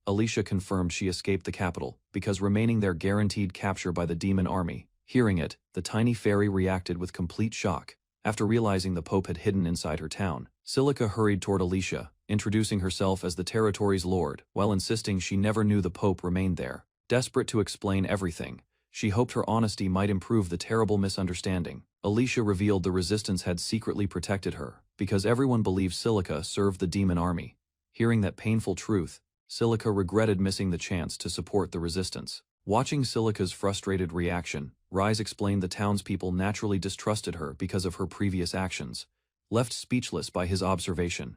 Alicia confirmed she escaped the capital, because remaining there guaranteed capture by the demon army. Hearing it, the tiny fairy reacted with complete shock. After realizing the Pope had hidden inside her town, Silica hurried toward Alicia, introducing herself as the territory's lord, while insisting she never knew the Pope remained there. Desperate to explain everything, she hoped her honesty might improve the terrible misunderstanding. Alicia revealed the resistance had secretly protected her, because everyone believed Silica served the demon army. Hearing that painful truth, Silica regretted missing the chance to support the resistance. Watching Silica's frustrated reaction, Rise explained the townspeople naturally distrusted her because of her previous actions. Left speechless by his observation,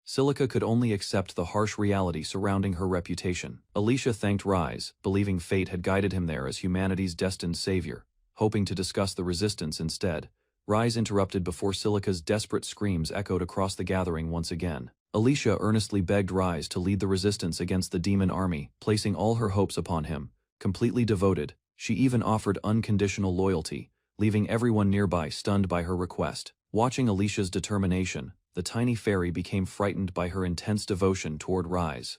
Silica could only accept the harsh reality surrounding her reputation. Alicia thanked Rise, believing fate had guided him there as humanity's destined savior. Hoping to discuss the resistance instead, Rise interrupted before Silica's desperate screams echoed across the gathering once again. Alicia earnestly begged Rise to lead the resistance against the demon army, placing all her hopes upon him. Completely devoted, she even offered unconditional loyalty, leaving everyone nearby stunned by her request. Watching Alicia's determination, the tiny fairy became frightened by her intense devotion toward Rise.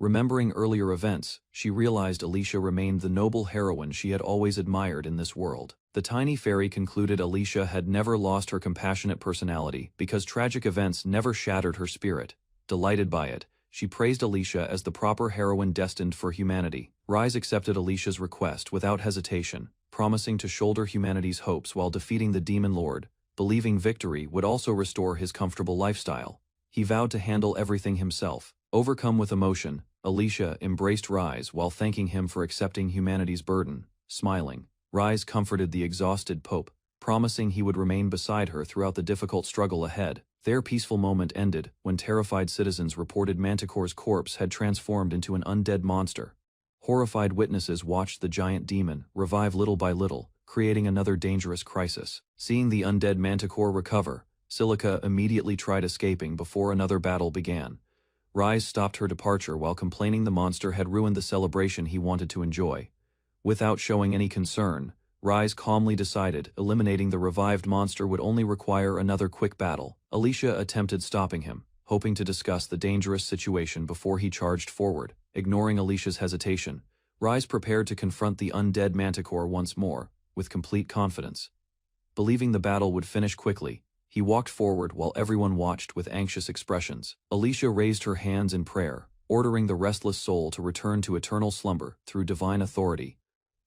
Remembering earlier events, she realized Alicia remained the noble heroine she had always admired in this world. The tiny fairy concluded Alicia had never lost her compassionate personality because tragic events never shattered her spirit. Delighted by it, she praised Alicia as the proper heroine destined for humanity. Rise accepted Alicia's request without hesitation, promising to shoulder humanity's hopes while defeating the demon lord, believing victory would also restore his comfortable lifestyle. He vowed to handle everything himself. Overcome with emotion, Alicia embraced Rise while thanking him for accepting humanity's burden. Smiling, Rise comforted the exhausted Pope, promising he would remain beside her throughout the difficult struggle ahead. Their peaceful moment ended when terrified citizens reported Manticore's corpse had transformed into an undead monster. Horrified witnesses watched the giant demon revive little by little, creating another dangerous crisis. Seeing the undead Manticore recover, Silica immediately tried escaping before another battle began. Rise stopped her departure while complaining the monster had ruined the celebration he wanted to enjoy. Without showing any concern, Rise calmly decided eliminating the revived monster would only require another quick battle. Alicia attempted stopping him, hoping to discuss the dangerous situation before he charged forward. Ignoring Alicia's hesitation, Rise prepared to confront the undead Manticore once more, with complete confidence. Believing the battle would finish quickly, he walked forward while everyone watched with anxious expressions. Alicia raised her hands in prayer, ordering the restless soul to return to eternal slumber through divine authority.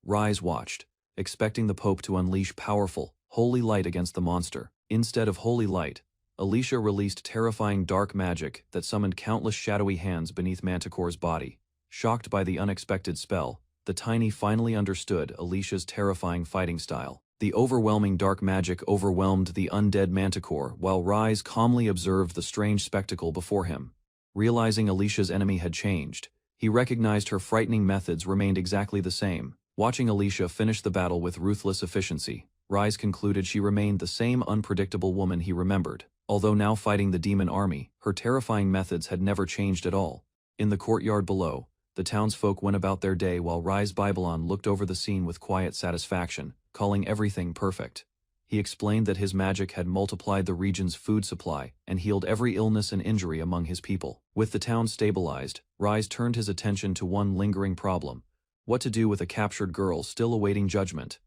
Rise watched, expecting the Pope to unleash powerful, holy light against the monster. Instead of holy light, Alicia released terrifying dark magic that summoned countless shadowy hands beneath Manticore's body. Shocked by the unexpected spell, the tiny finally understood Alicia's terrifying fighting style. The overwhelming dark magic overwhelmed the undead Manticore while Rise calmly observed the strange spectacle before him. Realizing Alicia's enemy had changed, he recognized her frightening methods remained exactly the same. Watching Alicia finish the battle with ruthless efficiency, Rise concluded she remained the same unpredictable woman he remembered. Although now fighting the demon army, her terrifying methods had never changed at all. In the courtyard below, the townsfolk went about their day while Rise Babylon looked over the scene with quiet satisfaction, calling everything perfect. He explained that his magic had multiplied the region's food supply and healed every illness and injury among his people. With the town stabilized, Rise turned his attention to one lingering problem: what to do with a captured girl still awaiting judgment.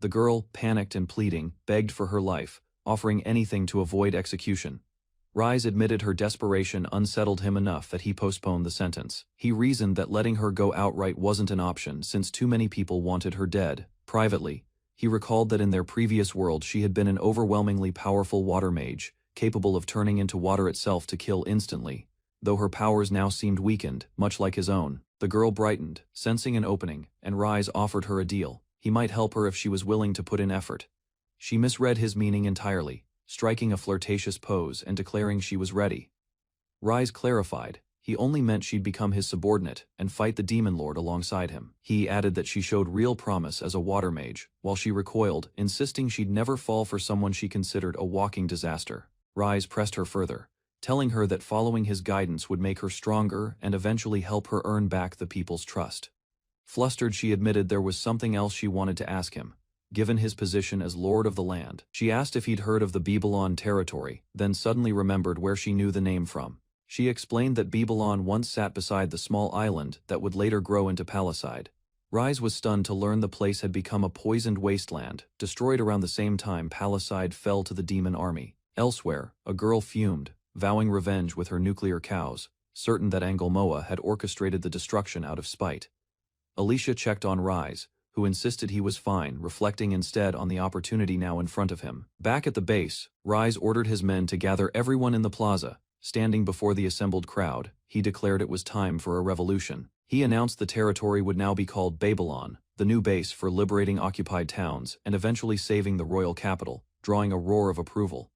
The girl, panicked and pleading, begged for her life, offering anything to avoid execution. Rise admitted her desperation unsettled him enough that he postponed the sentence. He reasoned that letting her go outright wasn't an option since too many people wanted her dead. Privately, he recalled that in their previous world she had been an overwhelmingly powerful water mage, capable of turning into water itself to kill instantly. Though her powers now seemed weakened, much like his own, the girl brightened, sensing an opening, and Rise offered her a deal. He might help her if she was willing to put in effort. She misread his meaning entirely, striking a flirtatious pose and declaring she was ready. Rise clarified, he only meant she'd become his subordinate and fight the demon lord alongside him. He added that she showed real promise as a water mage, while she recoiled, insisting she'd never fall for someone she considered a walking disaster. Rise pressed her further, telling her that following his guidance would make her stronger and eventually help her earn back the people's trust. Flustered, she admitted there was something else she wanted to ask him. Given his position as lord of the land, she asked if he'd heard of the Babylon territory, then suddenly remembered where she knew the name from. She explained that Babylon once sat beside the small island that would later grow into Palisade. Rise was stunned to learn the place had become a poisoned wasteland, destroyed around the same time Palisade fell to the demon army. Elsewhere, a girl fumed, vowing revenge with her nuclear cows, certain that Angelmoa had orchestrated the destruction out of spite. Alicia checked on Rise, who insisted he was fine, reflecting instead on the opportunity now in front of him. Back at the base, Rise ordered his men to gather everyone in the plaza. Standing before the assembled crowd, he declared it was time for a revolution. He announced the territory would now be called Babylon, the new base for liberating occupied towns and eventually saving the royal capital, drawing a roar of approval.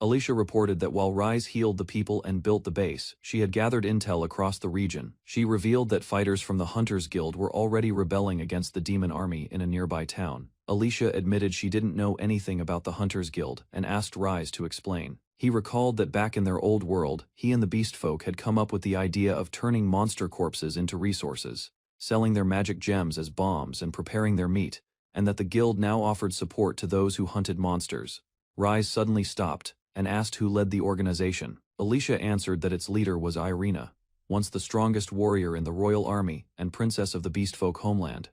Alicia reported that while Rise healed the people and built the base, she had gathered intel across the region. She revealed that fighters from the Hunters Guild were already rebelling against the demon army in a nearby town. Alicia admitted she didn't know anything about the Hunters Guild and asked Rise to explain. He recalled that back in their old world, he and the beast folk had come up with the idea of turning monster corpses into resources, selling their magic gems as bombs and preparing their meat, and that the guild now offered support to those who hunted monsters. Rise suddenly stopped and asked who led the organization. Alicia answered that its leader was Irina, once the strongest warrior in the royal army and princess of the beastfolk homeland,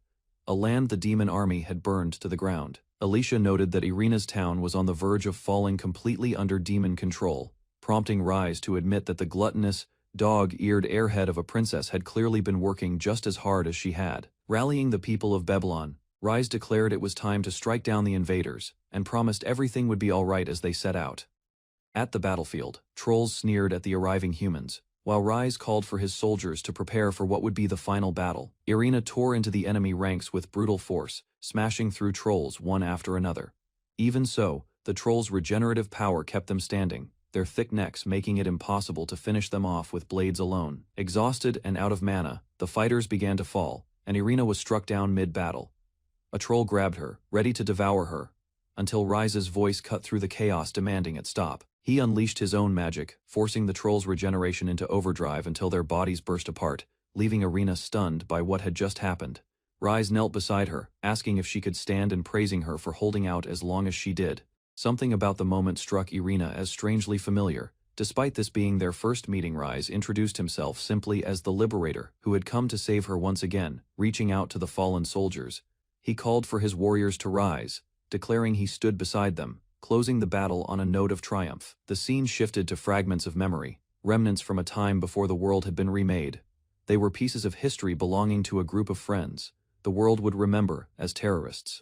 a land the demon army had burned to the ground. Alicia noted that Irina's town was on the verge of falling completely under demon control, prompting Rise to admit that the gluttonous, dog-eared airhead of a princess had clearly been working just as hard as she had. Rallying the people of Babylon, Rise declared it was time to strike down the invaders, and promised everything would be all right as they set out. At the battlefield, trolls sneered at the arriving humans, while Rise called for his soldiers to prepare for what would be the final battle. Irina tore into the enemy ranks with brutal force, smashing through trolls one after another. Even so, the trolls' regenerative power kept them standing, their thick necks making it impossible to finish them off with blades alone. Exhausted and out of mana, the fighters began to fall, and Irina was struck down mid-battle. A troll grabbed her, ready to devour her, until Rise's voice cut through the chaos demanding it stop. He unleashed his own magic, forcing the trolls' regeneration into overdrive until their bodies burst apart, leaving Irina stunned by what had just happened. Rise knelt beside her, asking if she could stand and praising her for holding out as long as she did. Something about the moment struck Irina as strangely familiar. Despite this being their first meeting, Rise introduced himself simply as the Liberator, who had come to save her once again, reaching out to the fallen soldiers. He called for his warriors to rise, declaring he stood beside them, closing the battle on a note of triumph. The scene shifted to fragments of memory, remnants from a time before the world had been remade. They were pieces of history belonging to a group of friends the world would remember as terrorists.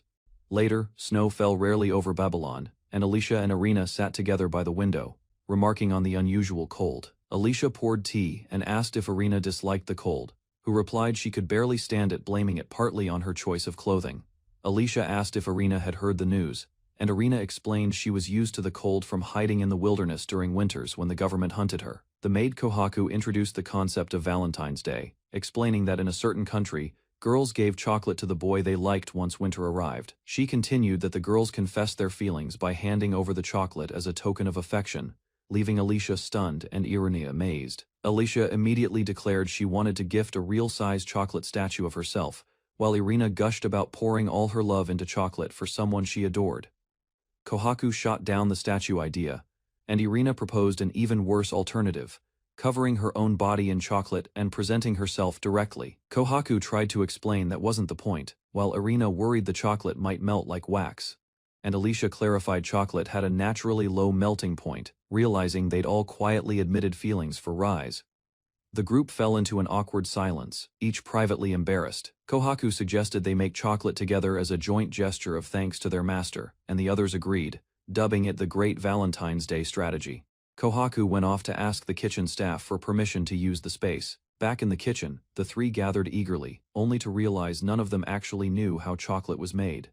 Later, snow fell rarely over Babylon, and Alicia and Irina sat together by the window, remarking on the unusual cold. Alicia poured tea and asked if Irina disliked the cold, who replied she could barely stand it, blaming it partly on her choice of clothing. Alicia asked if Irina had heard the news, and Irina explained she was used to the cold from hiding in the wilderness during winters when the government hunted her. The maid Kohaku introduced the concept of Valentine's Day, explaining that in a certain country, girls gave chocolate to the boy they liked once winter arrived. She continued that the girls confessed their feelings by handing over the chocolate as a token of affection, leaving Alicia stunned and Irina amazed. Alicia immediately declared she wanted to gift a real-size chocolate statue of herself, while Irina gushed about pouring all her love into chocolate for someone she adored. Kohaku shot down the statue idea, and Irina proposed an even worse alternative, covering her own body in chocolate and presenting herself directly. Kohaku tried to explain that wasn't the point, while Irina worried the chocolate might melt like wax. And Alicia clarified chocolate had a naturally low melting point, realizing they'd all quietly admitted feelings for Rise. The group fell into an awkward silence, each privately embarrassed. Kohaku suggested they make chocolate together as a joint gesture of thanks to their master, and the others agreed, dubbing it the Great Valentine's Day Strategy. Kohaku went off to ask the kitchen staff for permission to use the space. Back in the kitchen, the three gathered eagerly, only to realize none of them actually knew how chocolate was made.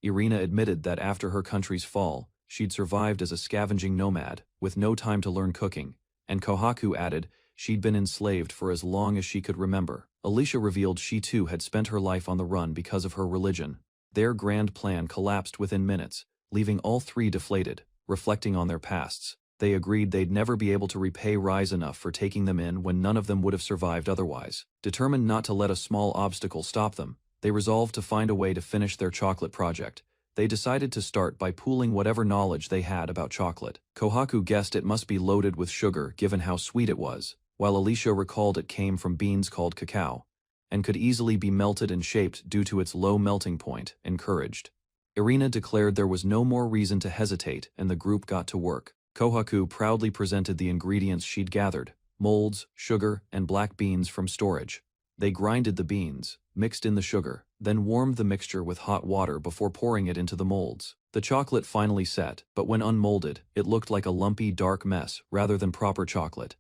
Irina admitted that after her country's fall, she'd survived as a scavenging nomad, with no time to learn cooking, and Kohaku added she'd been enslaved for as long as she could remember. Alicia revealed she too had spent her life on the run because of her religion. Their grand plan collapsed within minutes, leaving all three deflated. Reflecting on their pasts, they agreed they'd never be able to repay Rise enough for taking them in when none of them would have survived otherwise. Determined not to let a small obstacle stop them, they resolved to find a way to finish their chocolate project. They decided to start by pooling whatever knowledge they had about chocolate. Kohaku guessed it must be loaded with sugar given how sweet it was, while Alicia recalled it came from beans called cacao, and could easily be melted and shaped due to its low melting point. Encouraged, Irina declared there was no more reason to hesitate, and the group got to work. Kohaku proudly presented the ingredients she'd gathered: molds, sugar, and black beans from storage. They grinded the beans, mixed in the sugar, then warmed the mixture with hot water before pouring it into the molds. The chocolate finally set, but when unmolded, it looked like a lumpy, dark mess rather than proper chocolate,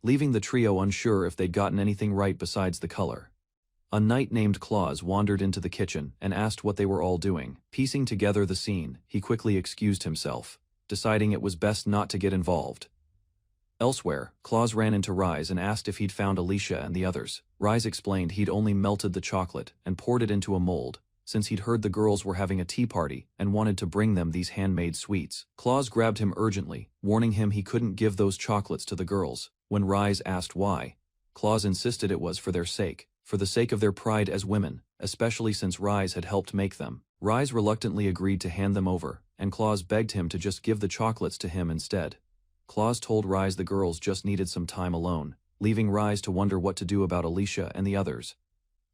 leaving the trio unsure if they'd gotten anything right besides the color. A knight named Claus wandered into the kitchen and asked what they were all doing. Piecing together the scene, he quickly excused himself, deciding it was best not to get involved. Elsewhere, Claus ran into Rise and asked if he'd found Alicia and the others. Rise explained he'd only melted the chocolate and poured it into a mold, since he'd heard the girls were having a tea party and wanted to bring them these handmade sweets. Claus grabbed him urgently, warning him he couldn't give those chocolates to the girls. When Rise asked why, Claus insisted it was for their sake, for the sake of their pride as women, especially since Rise had helped make them. Rise reluctantly agreed to hand them over, and Claus begged him to just give the chocolates to him instead. Claus told Rise the girls just needed some time alone, leaving Rise to wonder what to do about Alicia and the others.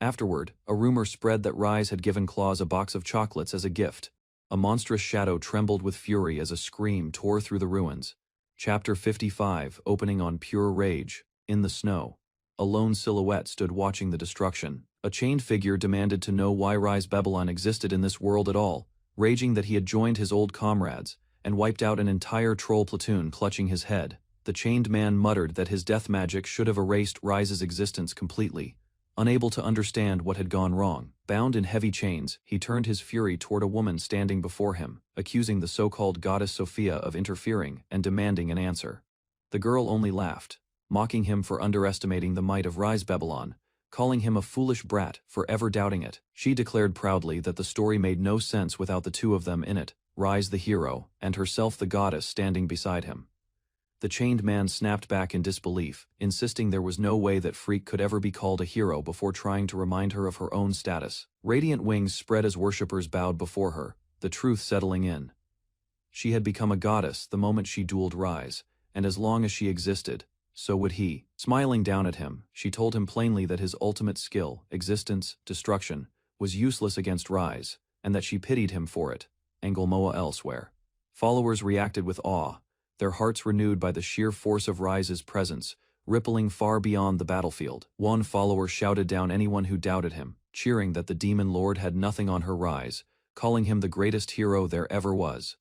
Afterward, a rumor spread that Rise had given Claus a box of chocolates as a gift. A monstrous shadow trembled with fury as a scream tore through the ruins. Chapter 55, opening on pure rage. In the snow, a lone silhouette stood watching the destruction. A chained figure demanded to know why Rise Babylon existed in this world at all, raging that he had joined his old comrades and wiped out an entire troll platoon. Clutching his head, the chained man muttered that his death magic should have erased Rise's existence completely. Unable to understand what had gone wrong, bound in heavy chains, he turned his fury toward a woman standing before him, accusing the so-called goddess Sophia of interfering and demanding an answer. The girl only laughed, mocking him for underestimating the might of Rise Babylon, calling him a foolish brat for ever doubting it. She declared proudly that the story made no sense without the two of them in it, Rise the hero, and herself the goddess standing beside him. The chained man snapped back in disbelief, insisting there was no way that Freak could ever be called a hero before trying to remind her of her own status. Radiant wings spread as worshippers bowed before her, the truth settling in. She had become a goddess the moment she dueled Rise, and as long as she existed, so would he. Smiling down at him, she told him plainly that his ultimate skill, existence, destruction, was useless against Rise, and that she pitied him for it. Engelmoa elsewhere. Followers reacted with awe, their hearts renewed by the sheer force of Rise's presence, rippling far beyond the battlefield. One follower shouted down anyone who doubted him, cheering that the demon lord had nothing on her Rise, calling him the greatest hero there ever was.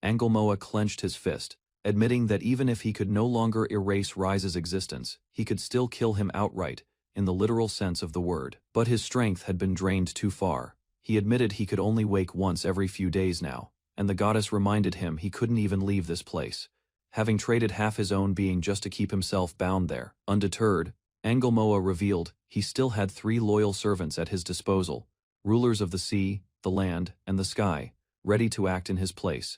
Engelmoa clenched his fist, admitting that even if he could no longer erase Rise's existence, he could still kill him outright, in the literal sense of the word. But his strength had been drained too far. He admitted he could only wake once every few days now, and the goddess reminded him he couldn't even leave this place, having traded half his own being just to keep himself bound there. Undeterred, Engelmoa revealed he still had 3 loyal servants at his disposal, rulers of the sea, the land, and the sky, ready to act in his place.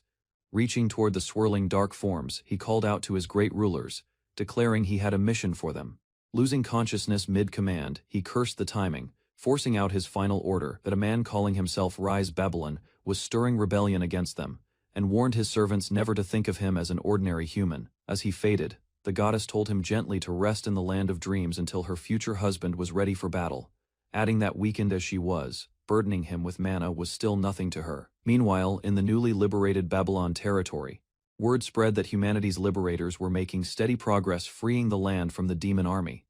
Reaching toward the swirling dark forms, he called out to his great rulers, declaring he had a mission for them. Losing consciousness mid-command, he cursed the timing, forcing out his final order that a man calling himself Rise Babylon was stirring rebellion against them, and warned his servants never to think of him as an ordinary human. As he faded, the goddess told him gently to rest in the land of dreams until her future husband was ready for battle, adding that weakened as she was, burdening him with mana was still nothing to her. Meanwhile, in the newly liberated Babylon territory, word spread that humanity's liberators were making steady progress freeing the land from the demon army.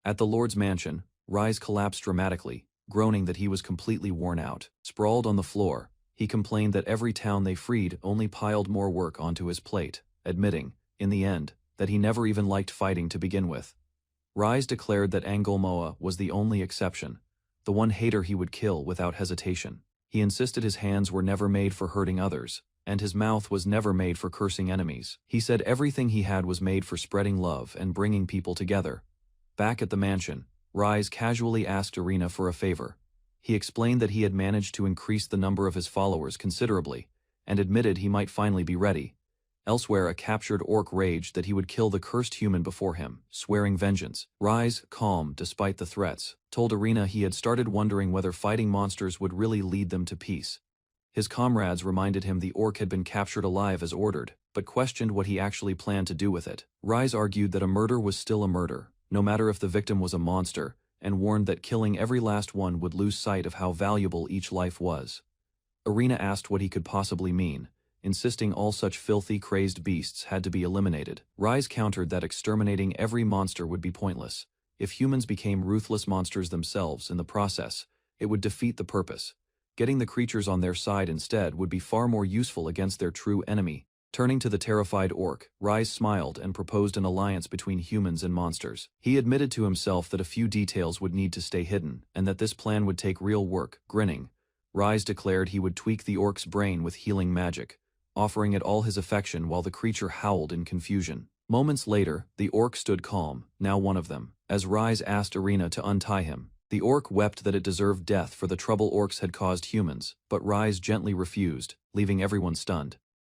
At the Lord's mansion, Rise collapsed dramatically, groaning that he was completely worn out. Sprawled on the floor, he complained that every town they freed only piled more work onto his plate, admitting, in the end, that he never even liked fighting to begin with. Rise declared that Angolmoa was the only exception, the one hater he would kill without hesitation. He insisted his hands were never made for hurting others, and his mouth was never made for cursing enemies. He said everything he had was made for spreading love and bringing people together. Back at the mansion, Rise casually asked Arena for a favor. He explained that he had managed to increase the number of his followers considerably, and admitted he might finally be ready. Elsewhere, a captured orc raged that he would kill the cursed human before him, swearing vengeance. Rise, calm despite the threats, told Arena he had started wondering whether fighting monsters would really lead them to peace. His comrades reminded him the orc had been captured alive as ordered, but questioned what he actually planned to do with it. Rise argued that a murder was still a murder, no matter if the victim was a monster, and warned that killing every last one would lose sight of how valuable each life was. Arena asked what he could possibly mean, insisting all such filthy, crazed beasts had to be eliminated. Rise countered that exterminating every monster would be pointless. If humans became ruthless monsters themselves in the process, it would defeat the purpose. Getting the creatures on their side instead would be far more useful against their true enemy. Turning to the terrified orc, Rise smiled and proposed an alliance between humans and monsters. He admitted to himself that a few details would need to stay hidden, and that this plan would take real work. Grinning, Rise declared he would tweak the orc's brain with healing magic, offering it all his affection while the creature howled in confusion. Moments later, the orc stood calm, now one of them. As Rise asked Arena to untie him, the orc wept that it deserved death for the trouble orcs had caused humans, but Rise gently refused, leaving everyone stunned.